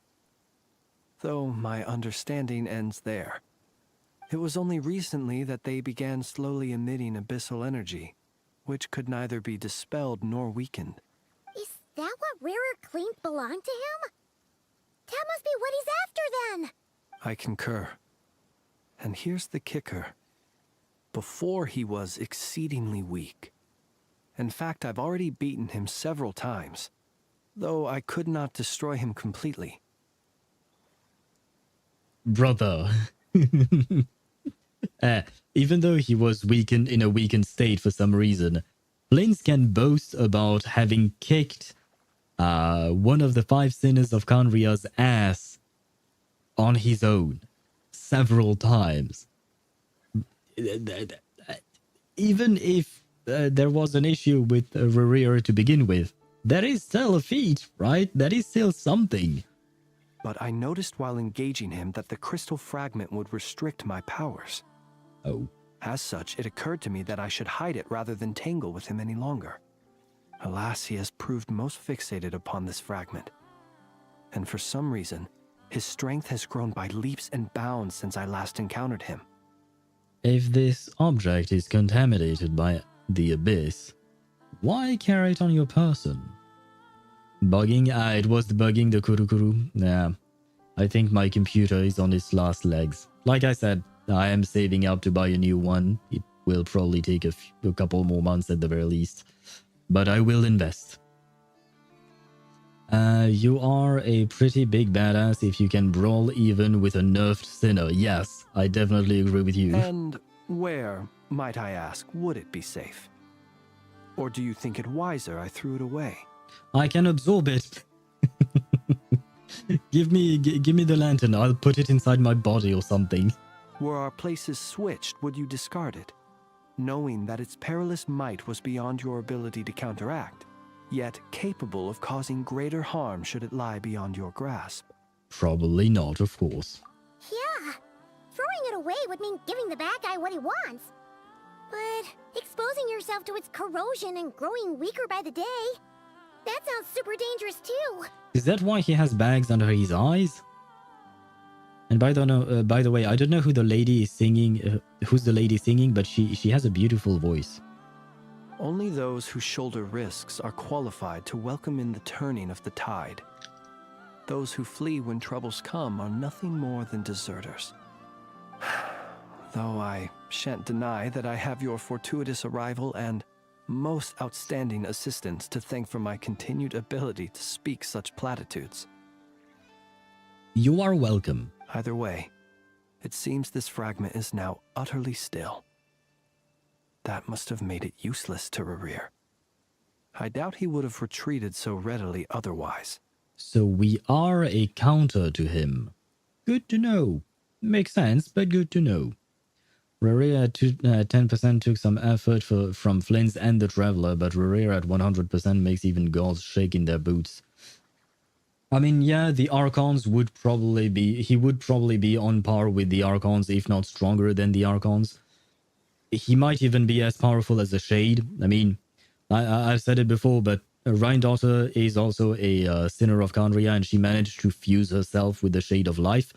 Though my understanding ends there. It was only recently that they began slowly emitting abyssal energy, which could neither be dispelled nor weakened. Is that what rarer clink belong to him? That must be what he's after then. I concur. And here's the kicker. Before he was exceedingly weak. In fact, I've already beaten him several times, though I could not destroy him completely. Brother. Even though he was weakened in a weakened state for some reason, Flins can boast about having kicked one of the 5 sinners of Khaenri'ah's ass on his own several times. Even if there was an issue with Rhaenyra to begin with, that is still a feat, right? That is still something. But I noticed while engaging him that the crystal fragment would restrict my powers. Oh. As such, it occurred to me that I should hide it rather than tangle with him any longer. Alas, he has proved most fixated upon this fragment. And for some reason, his strength has grown by leaps and bounds since I last encountered him. If this object is contaminated by the abyss, why carry it on your person? Bugging? It was bugging the Kurukuru. Nah, I think my computer is on its last legs. Like I said, I am saving up to buy a new one. It will probably take a couple more months at the very least. But I will invest. You are a pretty big badass if you can brawl even with a nerfed sinner. Yes, I definitely agree with you. And where, might I ask, would it be safe? Or do you think it wiser I threw it away? I can absorb it. Give me the lantern. I'll put it inside my body or something. Were our places switched, would you discard it? Knowing that its perilous might was beyond your ability to counteract, yet capable of causing greater harm should it lie beyond your grasp. Probably not, of course. Yeah. Throwing it away would mean giving the bad guy what he wants. But exposing yourself to its corrosion and growing weaker by the day, that sounds super dangerous too. Is that why he has bags under his eyes? And by the way, I don't know who the lady is singing, who's the lady singing, but she has a beautiful voice. Only those who shoulder risks are qualified to welcome in the turning of the tide. Those who flee when troubles come are nothing more than deserters. Though I shan't deny that I have your fortuitous arrival and most outstanding assistance to thank for my continued ability to speak such platitudes. You are welcome. Either way, it seems this fragment is now utterly still. That must have made it useless to Rhaenyra. I doubt he would have retreated so readily otherwise. So we are a counter to him. Good to know. Makes sense, but good to know. Rhaenyra at 10% took some effort from Flins and the Traveler, but Rhaenyra at 100% makes even gods shake in their boots. I mean, yeah, the Archons would probably be on par with the Archons, if not stronger than the Archons. He might even be as powerful as a Shade. I mean, I've said it before, but Rhine-Daughter is also a sinner of Khaenri'ah, and she managed to fuse herself with the Shade of Life,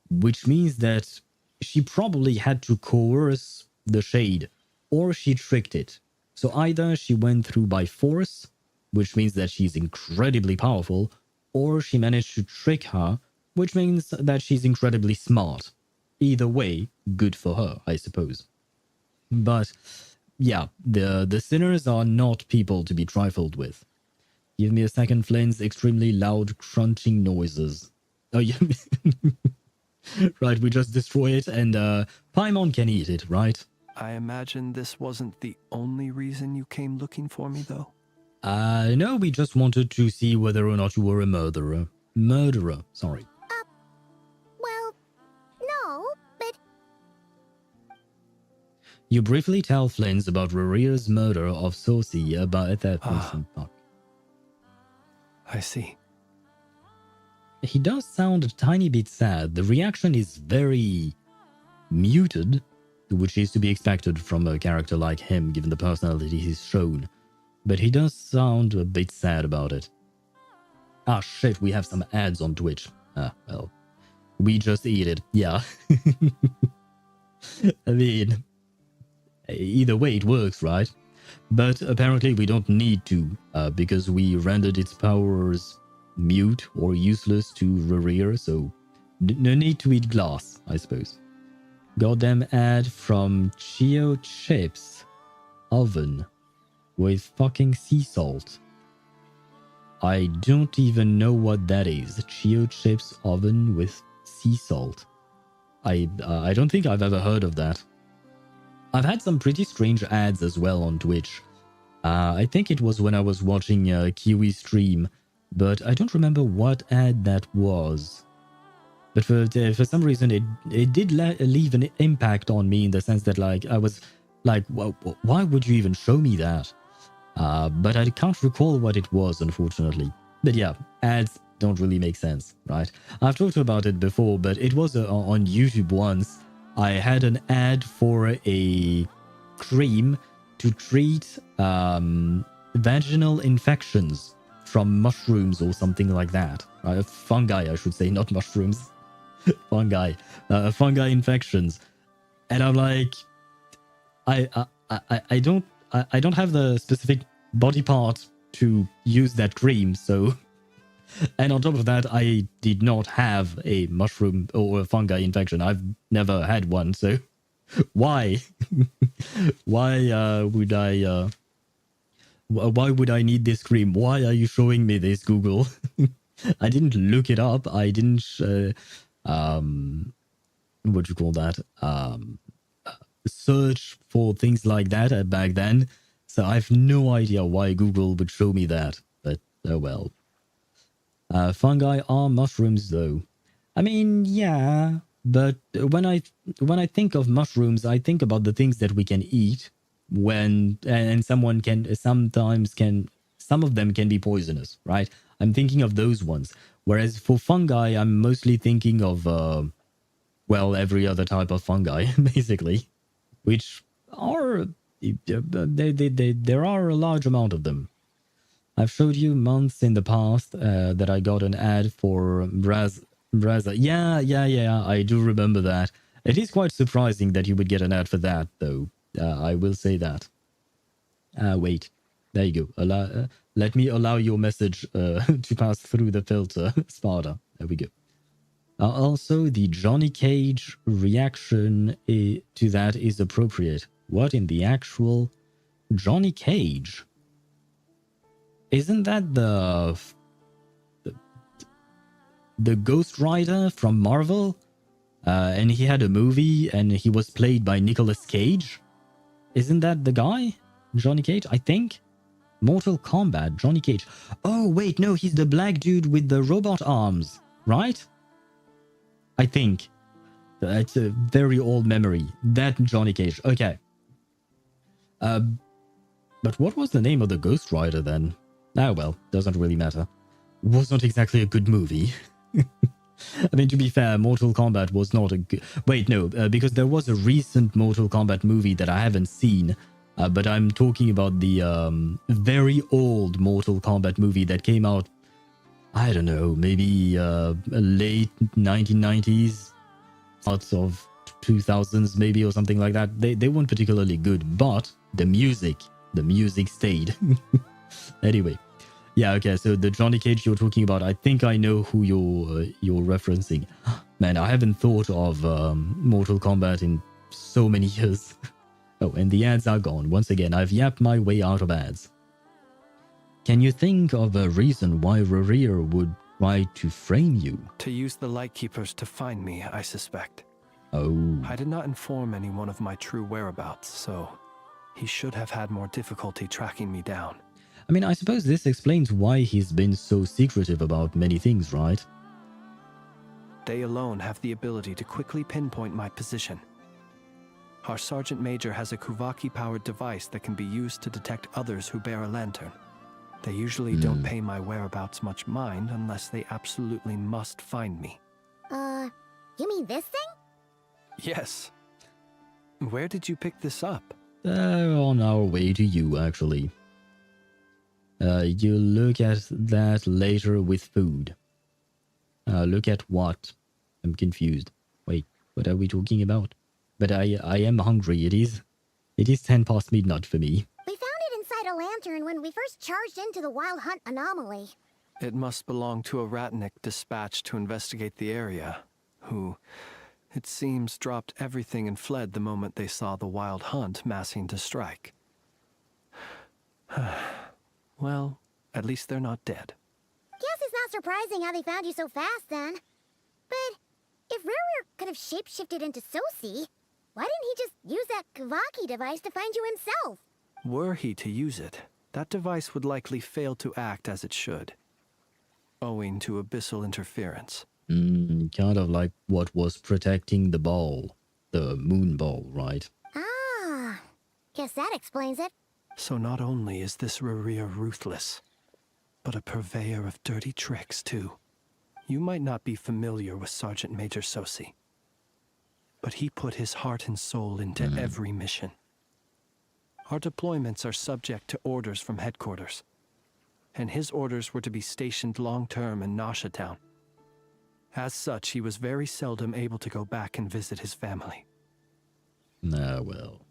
which means that she probably had to coerce the Shade, or she tricked it. So either she went through by force, which means that she's incredibly powerful, or she managed to trick her, which means that she's incredibly smart. Either way, good for her, I suppose. But yeah, the sinners are not people to be trifled with. Give me a second, Flynn's extremely loud crunching noises. Oh yeah. Right, we just destroy it and Paimon can eat it, right? I imagine this wasn't the only reason you came looking for me, though? No, we just wanted to see whether or not you were a murderer. Sorry. Well, no, but... You briefly tell Flins about Rhaenyra's murder of Cersei about that person. I see. He does sound a tiny bit sad. The reaction is very muted, which is to be expected from a character like him, given the personality he's shown. But he does sound a bit sad about it. Ah, shit, we have some ads on Twitch. Ah, well. We just eat it, yeah. I mean, either way it works, right? But apparently we don't need to, because we rendered its powers mute or useless to Rerir, so no need to eat glass, I suppose. Goddamn ad from Chio Chips oven with fucking sea salt. I don't even know what that is. Chio Chips oven with sea salt. I don't think I've ever heard of that. I've had some pretty strange ads as well on Twitch. I think it was when I was watching Kiwi stream, but I don't remember what ad that was. But for some reason, it did leave an impact on me in the sense that, like, I was like, why would you even show me that? But I can't recall what it was, unfortunately. But yeah, ads don't really make sense, right? I've talked about it before, but it was on YouTube once. I had an ad for a cream to treat vaginal infections from mushrooms or something like that. Fungi, I should say, not mushrooms. Fungi infections. And I'm like, I don't have the specific body part to use that cream, so. And on top of that, I did not have a mushroom or a fungi infection. I've never had one, so why? Why would I need this cream? Why are you showing me this, Google? I didn't look it up. I didn't what do you call that? Search for things like that back then. So I have no idea why Google would show me that. But oh well. Fungi are mushrooms, though. I mean, yeah, but when I think of mushrooms, I think about the things that we can eat. And some of them can be poisonous, right? I'm thinking of those ones. Whereas for fungi, I'm mostly thinking of well, every other type of fungi, basically, which are there are a large amount of them. I've showed you months in the past that I got an ad for Braza. Yeah, I do remember that. It is quite surprising that you would get an ad for that, though. I will say that. Wait. There you go. Let me allow your message to pass through the filter, Sparta. There we go. Also, the Johnny Cage reaction to that is appropriate. What in the actual Johnny Cage? Isn't that the Ghost Rider from Marvel? And he had a movie and he was played by Nicolas Cage? Isn't that the guy? Johnny Cage, I think? Mortal Kombat, Johnny Cage. Oh, wait, no, he's the black dude with the robot arms, right? I think. That's a very old memory. That Johnny Cage, okay. But what was the name of the Ghost Rider then? Ah, well, doesn't really matter. Was not exactly a good movie. I mean, to be fair, Mortal Kombat was not a good... Wait, no, because there was a recent Mortal Kombat movie that I haven't seen, but I'm talking about the very old Mortal Kombat movie that came out, I don't know, maybe late 1990s, parts of 2000s maybe, or something like that. They weren't particularly good, but the music stayed. Anyway, yeah, okay, so the Johnny Cage you're talking about, I think I know who you're referencing. Man, I haven't thought of Mortal Kombat in so many years. Oh, and the ads are gone. Once again, I've yapped my way out of ads. Can you think of a reason why Rerir would try to frame you? To use the Lightkeepers to find me, I suspect. Oh. I did not inform anyone of my true whereabouts, so he should have had more difficulty tracking me down. I mean, I suppose this explains why he's been so secretive about many things, right? They alone have the ability to quickly pinpoint my position. Our Sergeant Major has a Kuvaki-powered device that can be used to detect others who bear a lantern. They usually don't pay my whereabouts much mind unless they absolutely must find me. You mean this thing? Yes. Where did you pick this up? On our way to you, actually. You look at that later with food. Look at what? I'm confused. Wait, what are we talking about? But I am hungry. It is 10 past midnight for me. We found it a lantern when we first charged into the Wild Hunt anomaly. It must belong to a Ratnik dispatched to investigate the area, who, it seems, dropped everything and fled the moment they saw the Wild Hunt massing to strike. Well, at least they're not dead. Guess it's not surprising how they found you so fast, then. But if Rurir could have shapeshifted into Sosi, why didn't he just use that Kavaki device to find you himself? Were he to use it, that device would likely fail to act as it should, owing to abyssal interference. Kind of like what was protecting the ball. The moon ball, right? Ah, guess that explains it. So not only is this Rurir ruthless, but a purveyor of dirty tricks, too. You might not be familiar with Sergeant Major Sosi, but he put his heart and soul into every mission. Our deployments are subject to orders from headquarters, and his orders were to be stationed long-term in Nasha Town. As such, he was very seldom able to go back and visit his family. Ah, well.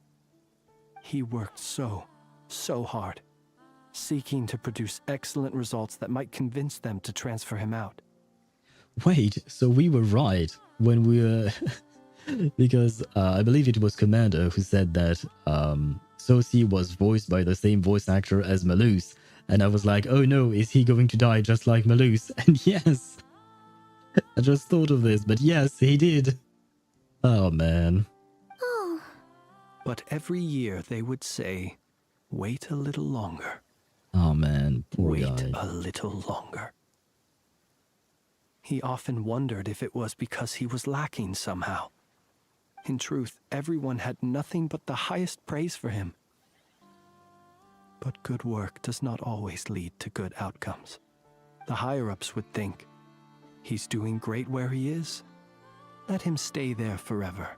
He worked so hard, seeking to produce excellent results that might convince them to transfer him out. Wait, so we were right when we were... because I believe it was Commander who said that Sosi was voiced by the same voice actor as Malus. And I was like, oh no, is he going to die just like Malus? And yes, I just thought of this, but yes, he did. Oh man. Oh. But every year they would say, wait a little longer. Oh man, poor Wait guy. a little longer. He often wondered if it was because he was lacking somehow. In truth, everyone had nothing but the highest praise for him. But good work does not always lead to good outcomes. The higher-ups would think, he's doing great where he is. Let him stay there forever.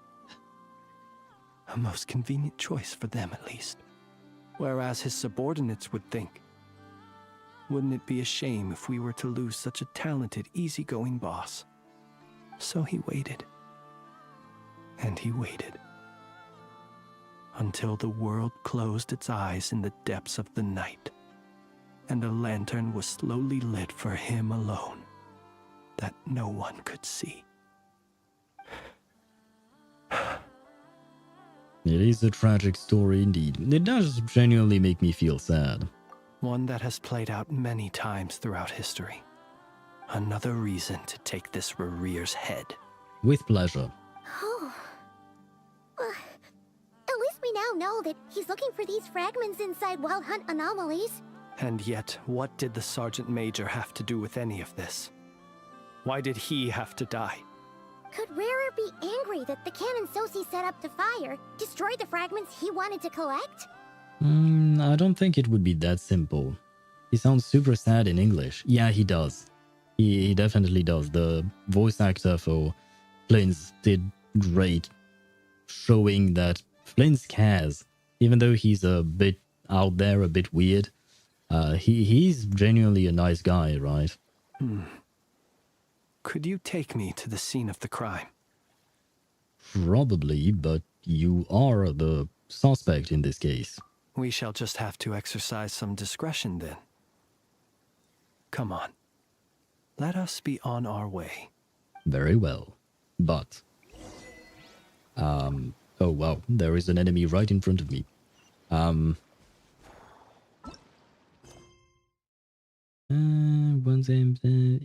A most convenient choice for them, at least. Whereas his subordinates would think, wouldn't it be a shame if we were to lose such a talented, easygoing boss? So he waited. And he waited. Until the world closed its eyes in the depths of the night, and a lantern was slowly lit for him alone, that no one could see. It is a tragic story indeed. It does genuinely make me feel sad. One that has played out many times throughout history. Another reason to take this Rurir's head. With pleasure. Oh. At least we now know that he's looking for these fragments inside Wild Hunt anomalies. And yet, what did the Sergeant Major have to do with any of this? Why did he have to die? Could Rarer be angry that the cannon Sosi set up to fire destroyed the fragments he wanted to collect? I don't think it would be that simple. He sounds super sad in English. Yeah, he does. He definitely does. The voice actor for Flins did great, showing that Flins cares. Even though he's a bit out there, a bit weird, he's genuinely a nice guy, right? Could you take me to the scene of the crime? Probably, but you are the suspect in this case. We shall just have to exercise some discretion then. Come on. Let us be on our way. Very well. But... oh wow, there is an enemy right in front of me.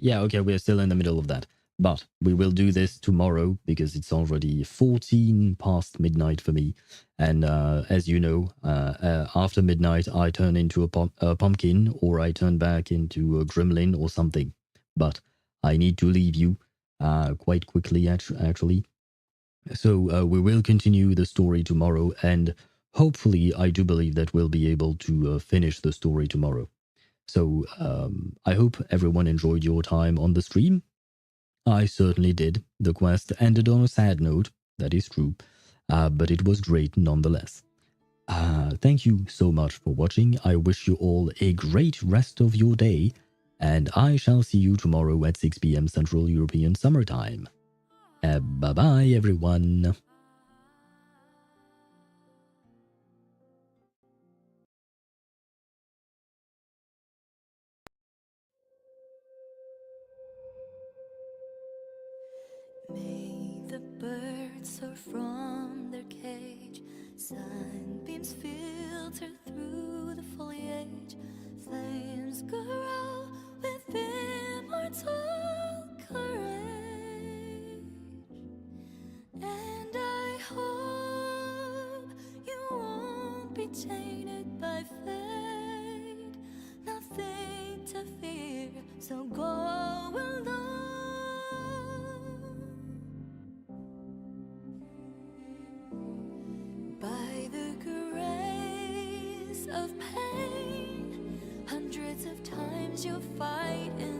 Yeah, okay, we're still in the middle of that. But we will do this tomorrow because it's already 14 past midnight for me. And as you know, after midnight, I turn into a pumpkin or I turn back into a gremlin or something. But I need to leave you quite quickly, actually. So we will continue the story tomorrow. And hopefully, I do believe that we'll be able to finish the story tomorrow. So I hope everyone enjoyed your time on the stream. I certainly did. The quest ended on a sad note, that is true, but it was great nonetheless. Thank you so much for watching. I wish you all a great rest of your day, and I shall see you tomorrow at 6 p.m. Central European Summer Time. Bye-bye, everyone. soar from their cage. Sunbeams filter through the foliage. Flames grow with immortal courage. And I hope you won't be tainted by fate. Nothing to fear, so go alone. By the grace of pain, hundreds of times you'll fight in